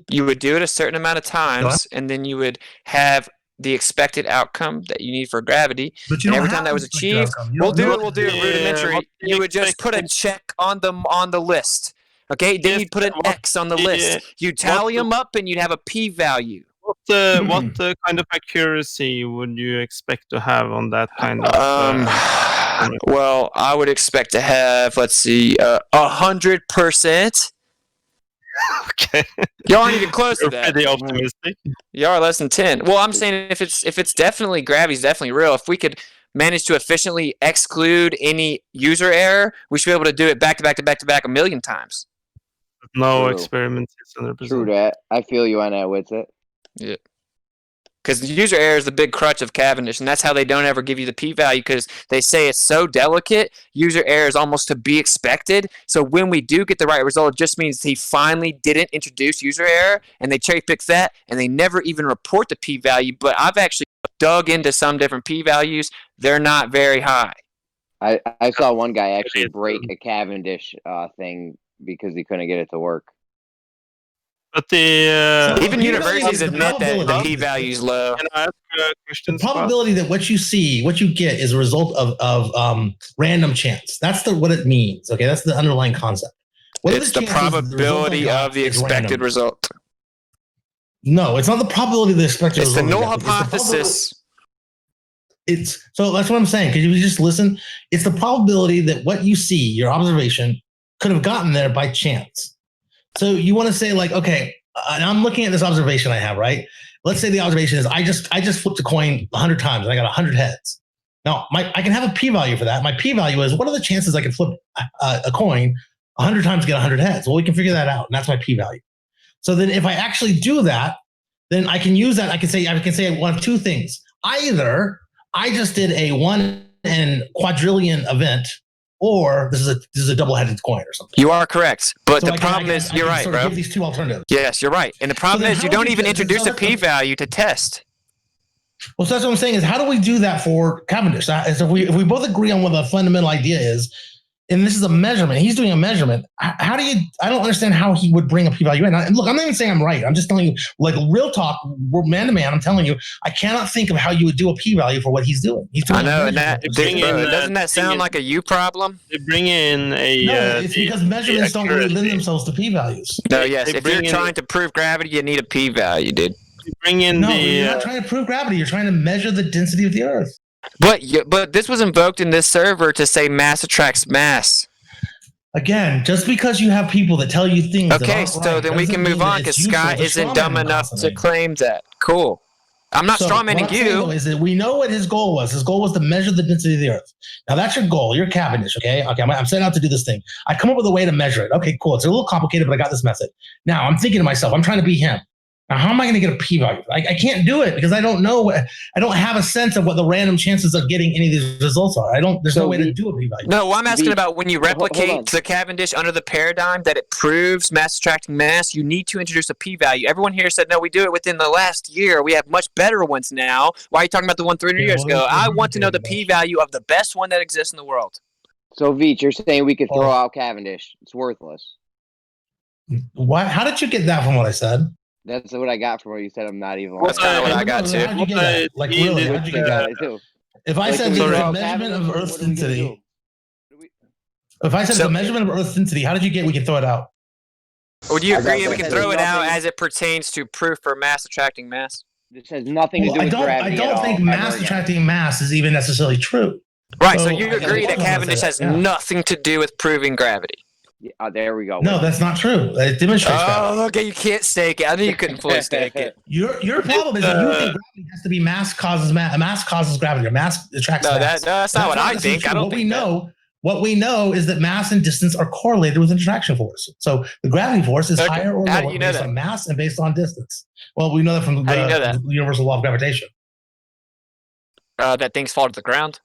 Speaker 2: You would do it a certain amount of times, and then you would have the expected outcome that you need for gravity.
Speaker 16: But
Speaker 2: and every time that was achieved, we'll do it rudimentary. You would just put a check on the list. Okay, then you'd put an X on the list. You'd tally them up, and you'd have a p-value.
Speaker 20: What kind of accuracy would you expect to have on that kind of?
Speaker 2: Well, I would expect to have, 100%.
Speaker 20: Okay.
Speaker 2: Y'all aren't even close to that.
Speaker 20: Pretty optimistic.
Speaker 2: Y'all are less than 10. Well, I'm saying if it's definitely gravity's definitely real. If we could manage to efficiently exclude any user error, we should be able to do it back to back a million times.
Speaker 20: No experiments is 100%.
Speaker 10: True that. I feel you on that, WITSIT.
Speaker 2: Yeah. Because the user error is the big crutch of Cavendish, and that's how they don't ever give you the p-value, because they say it's so delicate, user error is almost to be expected. So when we do get the right result, it just means he finally didn't introduce user error, and they cherry-pick that, and they never even report the p-value. But I've actually dug into some different p-values. They're not very high.
Speaker 10: I saw one guy actually break a Cavendish thing because he couldn't get it to work.
Speaker 20: But even
Speaker 2: universities admit that the p-value is low.
Speaker 20: Can I ask a question?
Speaker 16: The probability that what you get is a result of random chance. That's what it means. Okay, that's the underlying concept.
Speaker 2: It's the probability of the expected result.
Speaker 16: No, it's not the probability of the expected result.
Speaker 2: It's the null hypothesis.
Speaker 16: So that's what I'm saying. Because if you just listen, it's the probability that what you see, your observation, could have gotten there by chance. So you want to say, like, okay, and I'm looking at this observation I have, right? Let's say the observation is I just flipped a coin 100 times and I got 100 heads. Now, I can have a p-value for that. My p-value is, what are the chances I can flip a coin 100 times to get 100 heads? Well, we can figure that out, and that's my p-value. So then if I actually do that, then I can use that. I can say one of two things. Either I just did a 1 in quadrillion event, or this is a double-headed coin or something.
Speaker 2: You are correct, but the problem is, you're right, bro.
Speaker 16: Give these two alternatives.
Speaker 2: Yes, you're right, and the problem is you don't even introduce a p-value to test.
Speaker 16: Well, so that's what I'm saying is, how do we do that for Cavendish? So if we both agree on what the fundamental idea is, and this is a measurement, he's doing a measurement. How do you? I don't understand how he would bring a p-value in. And look, I'm not even saying I'm right. I'm just telling you, like real talk, we're man to man. I'm telling you, I cannot think of how you would do a p-value for what he's doing. He's doing
Speaker 2: I know, and doesn't that sound like a you problem?
Speaker 20: They bring in a.
Speaker 16: No, it's because measurements don't really lend themselves to p-values.
Speaker 2: No, yes. If you're trying to prove gravity, you need a p-value, dude.
Speaker 20: Bring in
Speaker 16: you're not trying to prove gravity. You're trying to measure the density of the Earth.
Speaker 2: But this was invoked in this server to say mass attracts mass.
Speaker 16: Again, just because you have people that tell you things.
Speaker 2: Okay, so then we can move on because Scott isn't dumb enough to claim that. Cool. I'm not strawmanning you.
Speaker 16: Is that we know what his goal was. His goal was to measure the density of the Earth. Now that's your goal. You're Cavendish, okay? Okay, I'm setting out to do this thing. I come up with a way to measure it. Okay, cool. It's a little complicated, but I got this method. Now I'm thinking to myself, I'm trying to be him. Now, how am I going to get a p-value? I can't do it because I don't know. I don't have a sense of what the random chances of getting any of these results are. There's no way to do a p-value.
Speaker 2: No, I'm asking about when you replicate the Cavendish under the paradigm that it proves mass attracting mass, you need to introduce a p-value. Everyone here said, no, we do it within the last year. We have much better ones now. Why are you talking about the one 300 years ago? I want to know the p-value of the best one that exists in the world.
Speaker 10: So, Veach, you're saying we could throw out Cavendish. It's worthless.
Speaker 16: What? How did you get that from what I said?
Speaker 10: That's what I got from what you said. I'm not even.
Speaker 2: That's kind of what I got too.
Speaker 16: Like really? How'd you get that? If I said the measurement of Earth's density, if I said the measurement of Earth's density, how did you get? We can throw it out.
Speaker 2: Would you agree that we can throw it out as it pertains to proof for mass attracting mass?
Speaker 10: This has nothing to do with gravity.
Speaker 16: I don't think mass attracting mass is even necessarily true.
Speaker 2: Right. So you agree that Cavendish has nothing to do with proving gravity.
Speaker 10: Yeah, there we go.
Speaker 16: No, that's not true. It demonstrates gravity.
Speaker 2: Okay, you can't stake it. I knew you couldn't fully stake it.
Speaker 16: Your problem is that you think gravity has to be mass causes gravity, or mass attracts mass.
Speaker 2: That's not what I think. I don't think
Speaker 16: what we know is that mass and distance are correlated with attraction force. So the gravity force is higher or lower based on mass and based on distance. Well, we know that from the universal law of gravitation.
Speaker 2: That things fall to the ground?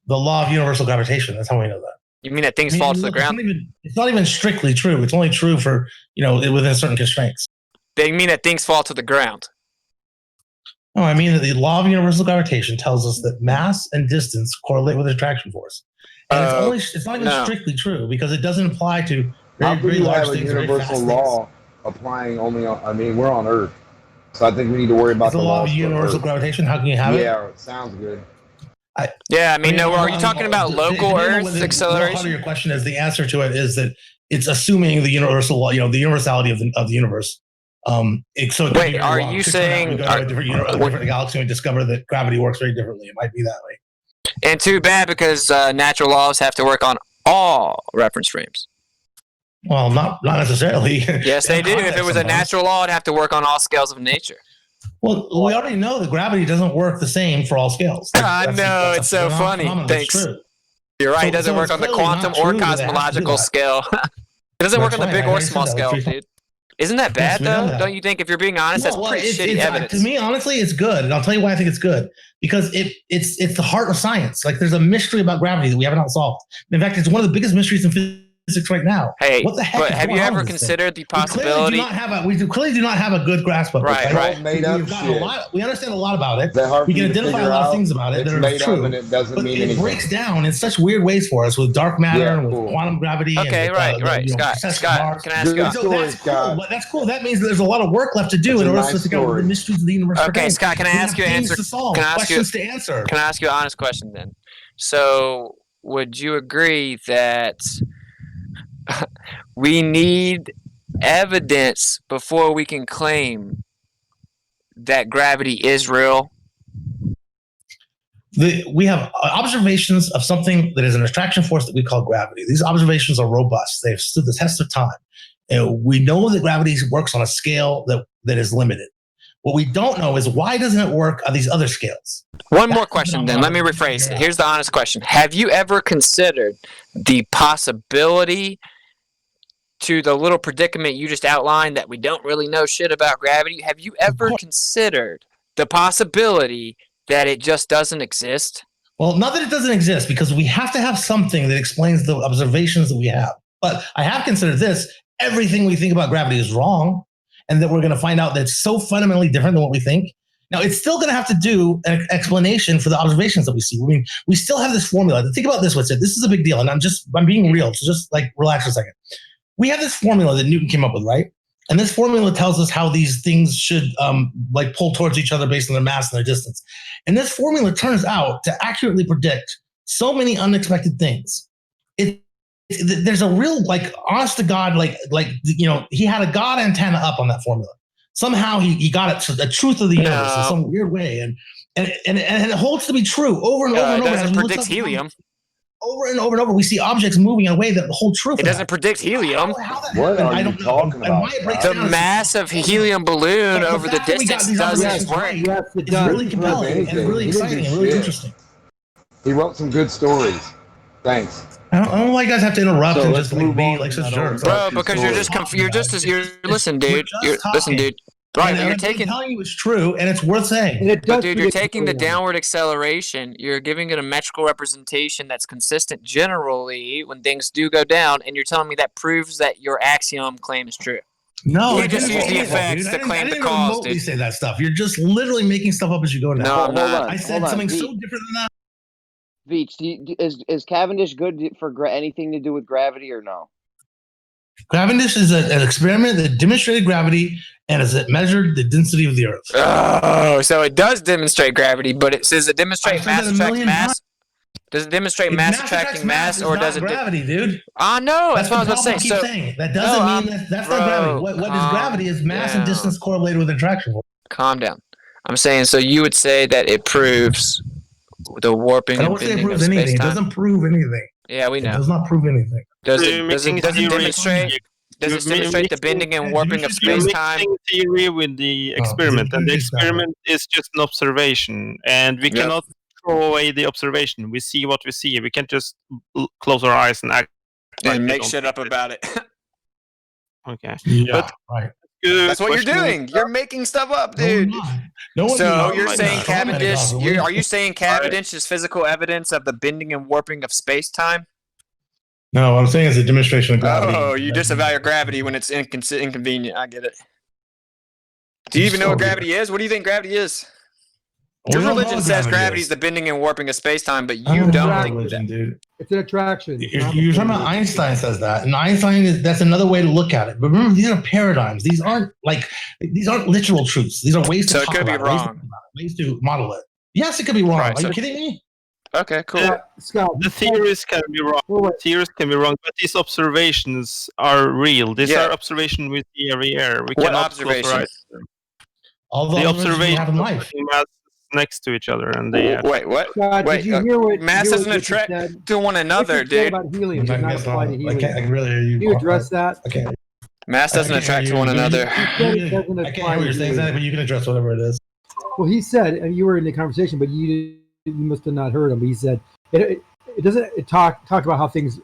Speaker 16: The law of universal gravitation. That's how we know that.
Speaker 2: You mean that things fall to the ground?
Speaker 16: It's not even strictly true. It's only true for, within certain constraints.
Speaker 2: They mean that things fall to the ground.
Speaker 16: No, I mean that the law of universal gravitation tells us that mass and distance correlate with attraction force. And it's not even strictly true because it doesn't apply to very large things.
Speaker 9: Universal law applying only on, we're on Earth. So I think we need to worry about
Speaker 16: the law of universal gravitation. How can you have it?
Speaker 9: Yeah, it sounds good.
Speaker 2: Are you talking about local Earth acceleration?
Speaker 16: Part of your question is the answer to it is that it's assuming the universal law, the universality of the universe.
Speaker 2: Wait, are you saying
Speaker 16: we go to a different galaxy and discover that gravity works very differently? It might be that way.
Speaker 2: And too bad because natural laws have to work on all reference frames.
Speaker 16: Well, not necessarily.
Speaker 2: Yes, they do. If it was a natural law, it'd have to work on all scales of nature.
Speaker 16: Well, we already know that gravity doesn't work the same for all scales.
Speaker 2: I know, it's so funny. Thanks. You're right. It doesn't work on the quantum or cosmological scale. It doesn't work on the big or small scale, dude. Isn't that bad, though? Don't you think, if you're being honest, that's pretty shitty evidence?
Speaker 16: To me, honestly, it's good. And I'll tell you why I think it's good. Because it's the heart of science. Like, there's a mystery about gravity that we haven't solved. In fact, it's one of the biggest mysteries in physics right now.
Speaker 2: Hey,
Speaker 16: what the heck?
Speaker 2: But have you ever considered the possibility?
Speaker 16: We clearly do not have a good grasp of it.
Speaker 2: Right.
Speaker 16: We understand a lot about it. We can identify a lot of things about it that are true.
Speaker 9: And it doesn't mean anything.
Speaker 16: It breaks down in such weird ways for us with dark matter and with quantum gravity.
Speaker 2: Okay,
Speaker 16: and
Speaker 2: right. Scott, can I ask you?
Speaker 16: That's cool. That means that there's a lot of work left to do in order to figure out the mysteries of the universe.
Speaker 2: Okay, Scott, can I ask you an answer?
Speaker 16: Questions to answer.
Speaker 2: Can I ask you an honest question then? So, would you agree that we need evidence before we can claim that gravity is real?
Speaker 16: We have observations of something that is an attraction force that we call gravity. These observations are robust. They've stood the test of time. We know that gravity works on a scale that is limited. What we don't know is why doesn't it work on these other scales?
Speaker 2: One more question then. Let me rephrase it. Here's the honest question. Have you ever considered the possibility to the little predicament you just outlined that we don't really know shit about gravity? Have you ever considered the possibility that it just doesn't exist?
Speaker 16: Well, not that it doesn't exist, because we have to have something that explains the observations that we have. But I have considered this. Everything we think about gravity is wrong, and that we're going to find out that it's so fundamentally different than what we think. Now, it's still going to have to do an explanation for the observations that we see. I mean, we still have this formula. Think about this, WITSIT. This is a big deal, and I'm being real, so just like relax for a second. We have this formula that Newton came up with, right? And this formula tells us how these things should like pull towards each other based on their mass and their distance. And this formula turns out to accurately predict so many unexpected things. There's a real, like, honest to God, like he had a God antenna up on that formula. Somehow he got it to the truth of the universe in some weird way, and it holds to be true over and over and over.
Speaker 2: It doesn't predict helium.
Speaker 16: Over and over and over, we see objects moving in a way that hold true.
Speaker 2: It doesn't predict helium.
Speaker 9: What are you talking about?
Speaker 2: The mass of helium balloon over the distance doesn't work.
Speaker 16: Yes, it's really compelling and really exciting and really interesting.
Speaker 9: He wrote some good stories. Thanks.
Speaker 16: I don't know why you guys have to interrupt and just like be like such jerks.
Speaker 2: Bro, because listen, dude. Listen, dude. Right, you're taking.
Speaker 16: I'm telling you it's true, and it's worth saying.
Speaker 2: But dude, you're taking the downward acceleration. You're giving it a metrical representation that's consistent generally when things do go down, and you're telling me that proves that your axiom claim is true.
Speaker 16: No,
Speaker 2: you just use the effects to claim the cause, dude.
Speaker 16: Say that stuff. You're just literally making stuff up as you go down.
Speaker 2: No, I'm not.
Speaker 16: I said something so different than that.
Speaker 10: Veach, is Cavendish good for anything to do with gravity or no?
Speaker 16: Cavendish is an experiment that demonstrated gravity and has it measured the density of the Earth.
Speaker 2: Oh, so it does demonstrate gravity, but it says it demonstrate mass attracting mass. Does it demonstrate mass attracting mass, or does it
Speaker 16: gravity, dude?
Speaker 2: No, that's what I was about to say. So
Speaker 16: that doesn't mean that's not gravity. What is gravity is mass and distance correlated with attraction.
Speaker 2: Calm down. I'm saying, so you would say that it proves the warping and bending of space-time?
Speaker 16: It doesn't prove anything.
Speaker 2: Yeah, we know.
Speaker 16: It does not prove anything.
Speaker 2: Does it demonstrate the bending and warping of space-time?
Speaker 20: You're mixing theory with the experiment, and the experiment is just an observation, and we cannot throw away the observation. We see what we see. We can't just close our eyes and act
Speaker 2: and make shit up about it.
Speaker 20: Okay.
Speaker 16: Yeah, right.
Speaker 2: That's what you're doing. You're making stuff up, dude. So you're saying Cavendish? Are you saying Cavendish is physical evidence of the bending and warping of space-time?
Speaker 16: No, I'm saying it's a demonstration of gravity.
Speaker 2: Oh, you disavow your gravity when it's inconvenient. I get it. Do you even know what gravity is? What do you think gravity is? Your religion says gravity is the bending and warping of space-time, but you don't think that.
Speaker 16: Dude.
Speaker 6: It's an attraction.
Speaker 16: You're talking about Einstein says that, and Einstein that's another way to look at it. But remember, these are paradigms. These aren't literal truths. These are ways to talk about it. So it could be wrong. Ways to model it. Yes, it could be wrong. Are you kidding me?
Speaker 2: Okay, cool.
Speaker 6: Scott,
Speaker 20: the theories can be wrong. Theories can be wrong, but these observations are real. These are observations we see every year. We cannot
Speaker 2: observation?
Speaker 16: All the
Speaker 20: observations next to each other, and they
Speaker 2: wait, what?
Speaker 6: Did you hear what
Speaker 2: mass doesn't attract to one another, dude?
Speaker 6: About helium, does not apply to helium.
Speaker 16: I can really hear you.
Speaker 6: Can you address that?
Speaker 16: Okay.
Speaker 2: Mass doesn't attract to one another.
Speaker 16: I can't hear what you're saying, but you can address whatever it is.
Speaker 6: Well, he said, and you were in the conversation, but you must have not heard him. But he said it doesn't talk about how things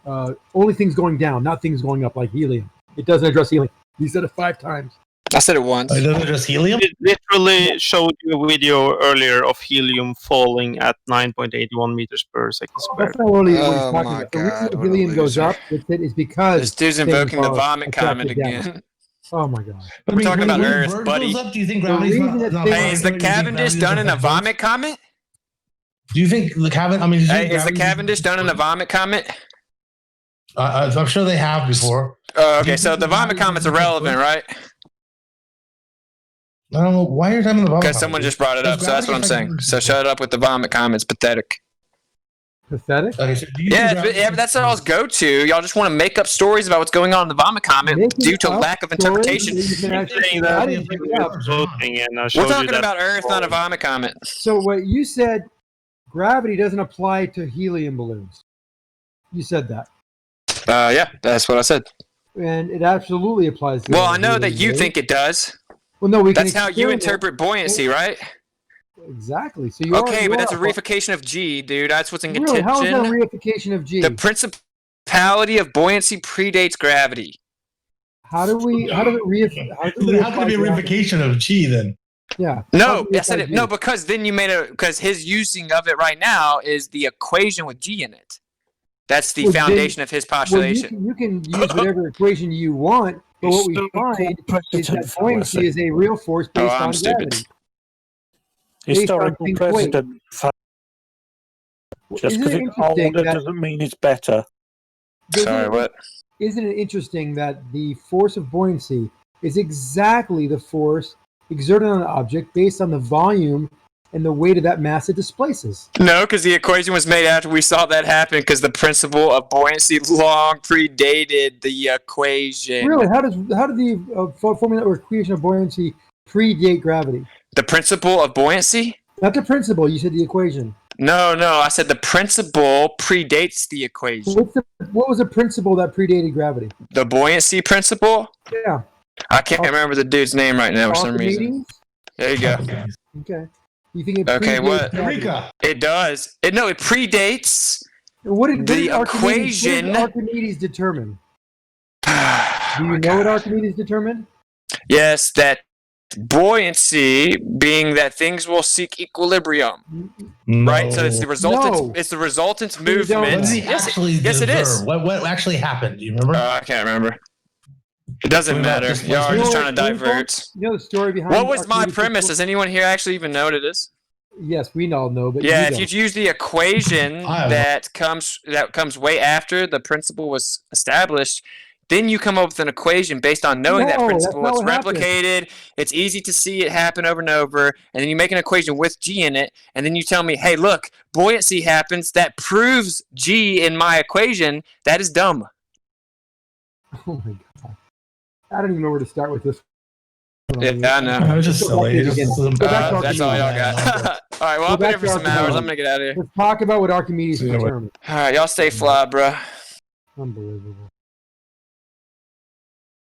Speaker 6: only things going down, not things going up like helium. It doesn't address helium. He said it 5 times.
Speaker 2: I said it once.
Speaker 16: It doesn't address helium?
Speaker 20: It literally showed you a video earlier of helium falling at 9.81 meters per second squared.
Speaker 6: That's not really what he's talking about. The reason helium goes up is because
Speaker 2: this dude's invoking the vomit comment again.
Speaker 6: Oh my god!
Speaker 2: We're talking about Earth, buddy.
Speaker 16: Up, do you think gravity's
Speaker 2: Hey, is the Cavendish done in a vomit comment?
Speaker 16: Do you think the Cavendish?
Speaker 2: Hey, is the Cavendish done in a vomit comment?
Speaker 16: I'm sure they have before.
Speaker 2: Okay, so the vomit comment's irrelevant, right?
Speaker 16: I don't know why you're talking about.
Speaker 2: Because someone just brought it up, so that's what I'm saying. So shut up with the vomit comments. Pathetic.
Speaker 6: Pathetic?
Speaker 16: Okay, so
Speaker 2: yeah, that's what I'll go to. Y'all just want to make up stories about what's going on in the vomit comment due to lack of interpretation.
Speaker 20: We're talking
Speaker 2: about Earth, not a vomit comment.
Speaker 6: So what you said, gravity doesn't apply to helium balloons. You said that.
Speaker 2: Yeah, that's what I said.
Speaker 6: And it absolutely applies to
Speaker 2: Well, I know that you think it does.
Speaker 6: Well, no,
Speaker 2: That's how you interpret buoyancy, right?
Speaker 6: Exactly. So you
Speaker 2: okay, but that's a reification of G, dude. That's what's in contention.
Speaker 6: Really? How is that a reification of G?
Speaker 2: The principality of buoyancy predates gravity.
Speaker 6: How do we? How does it reify?
Speaker 16: How can it be a reification of G then?
Speaker 6: Yeah.
Speaker 2: No, I said it. No, because then you made because his using of it right now is the equation with G in it. That's the foundation of his postulation.
Speaker 6: Well, you can use whatever equation you want, but what we find is that buoyancy is a real force based on gravity.
Speaker 19: Historical precedent. Just because it's older doesn't mean it's better.
Speaker 2: Sorry, what?
Speaker 6: Isn't it interesting that the force of buoyancy is exactly the force exerted on an object based on the volume and the weight of that mass it displaces?
Speaker 2: No, because the equation was made after we saw that happen because the principle of buoyancy long predated the equation.
Speaker 6: Really? How did the formula or equation of buoyancy predate gravity?
Speaker 2: The principle of buoyancy?
Speaker 6: Not the principle. You said the equation.
Speaker 2: No, I said the principle predates the equation.
Speaker 6: What was the principle that predated gravity?
Speaker 2: The buoyancy principle?
Speaker 6: Yeah.
Speaker 2: I can't remember the dude's name right now for some reason. There you go.
Speaker 6: Okay. You think it
Speaker 2: okay, what?
Speaker 16: Eureka.
Speaker 2: It does. It predates
Speaker 6: the
Speaker 2: equation.
Speaker 6: What did Archimedes determine? Do you know what Archimedes determined?
Speaker 2: Yes, that buoyancy being that things will seek equilibrium.
Speaker 16: No.
Speaker 2: Right? So it's the resultant it's the resultant movement.
Speaker 16: What did he actually
Speaker 2: yes, it is.
Speaker 16: What actually happened? Do you remember?
Speaker 2: I can't remember. It doesn't matter. Y'all are just trying to divert.
Speaker 6: You know the story behind
Speaker 2: what was my premise? Does anyone here actually even know what it is?
Speaker 6: Yes, we all know, but
Speaker 2: yeah, if you use the equation that comes way after the principle was established, then you come up with an equation based on knowing that principle. It's replicated. It's easy to see it happen over and over. And then you make an equation with G in it. And then you tell me, hey, look, buoyancy happens. That proves G in my equation. That is dumb.
Speaker 6: Oh, my God. I don't even know where to start with this.
Speaker 2: Yeah, I know.
Speaker 16: I was just silly.
Speaker 2: That's all y'all got. All right, well, I've been here for some hours. I'm going to get out of here.
Speaker 6: Let's talk about what Archimedes determined.
Speaker 2: All right, y'all stay fly, bro.
Speaker 6: Unbelievable.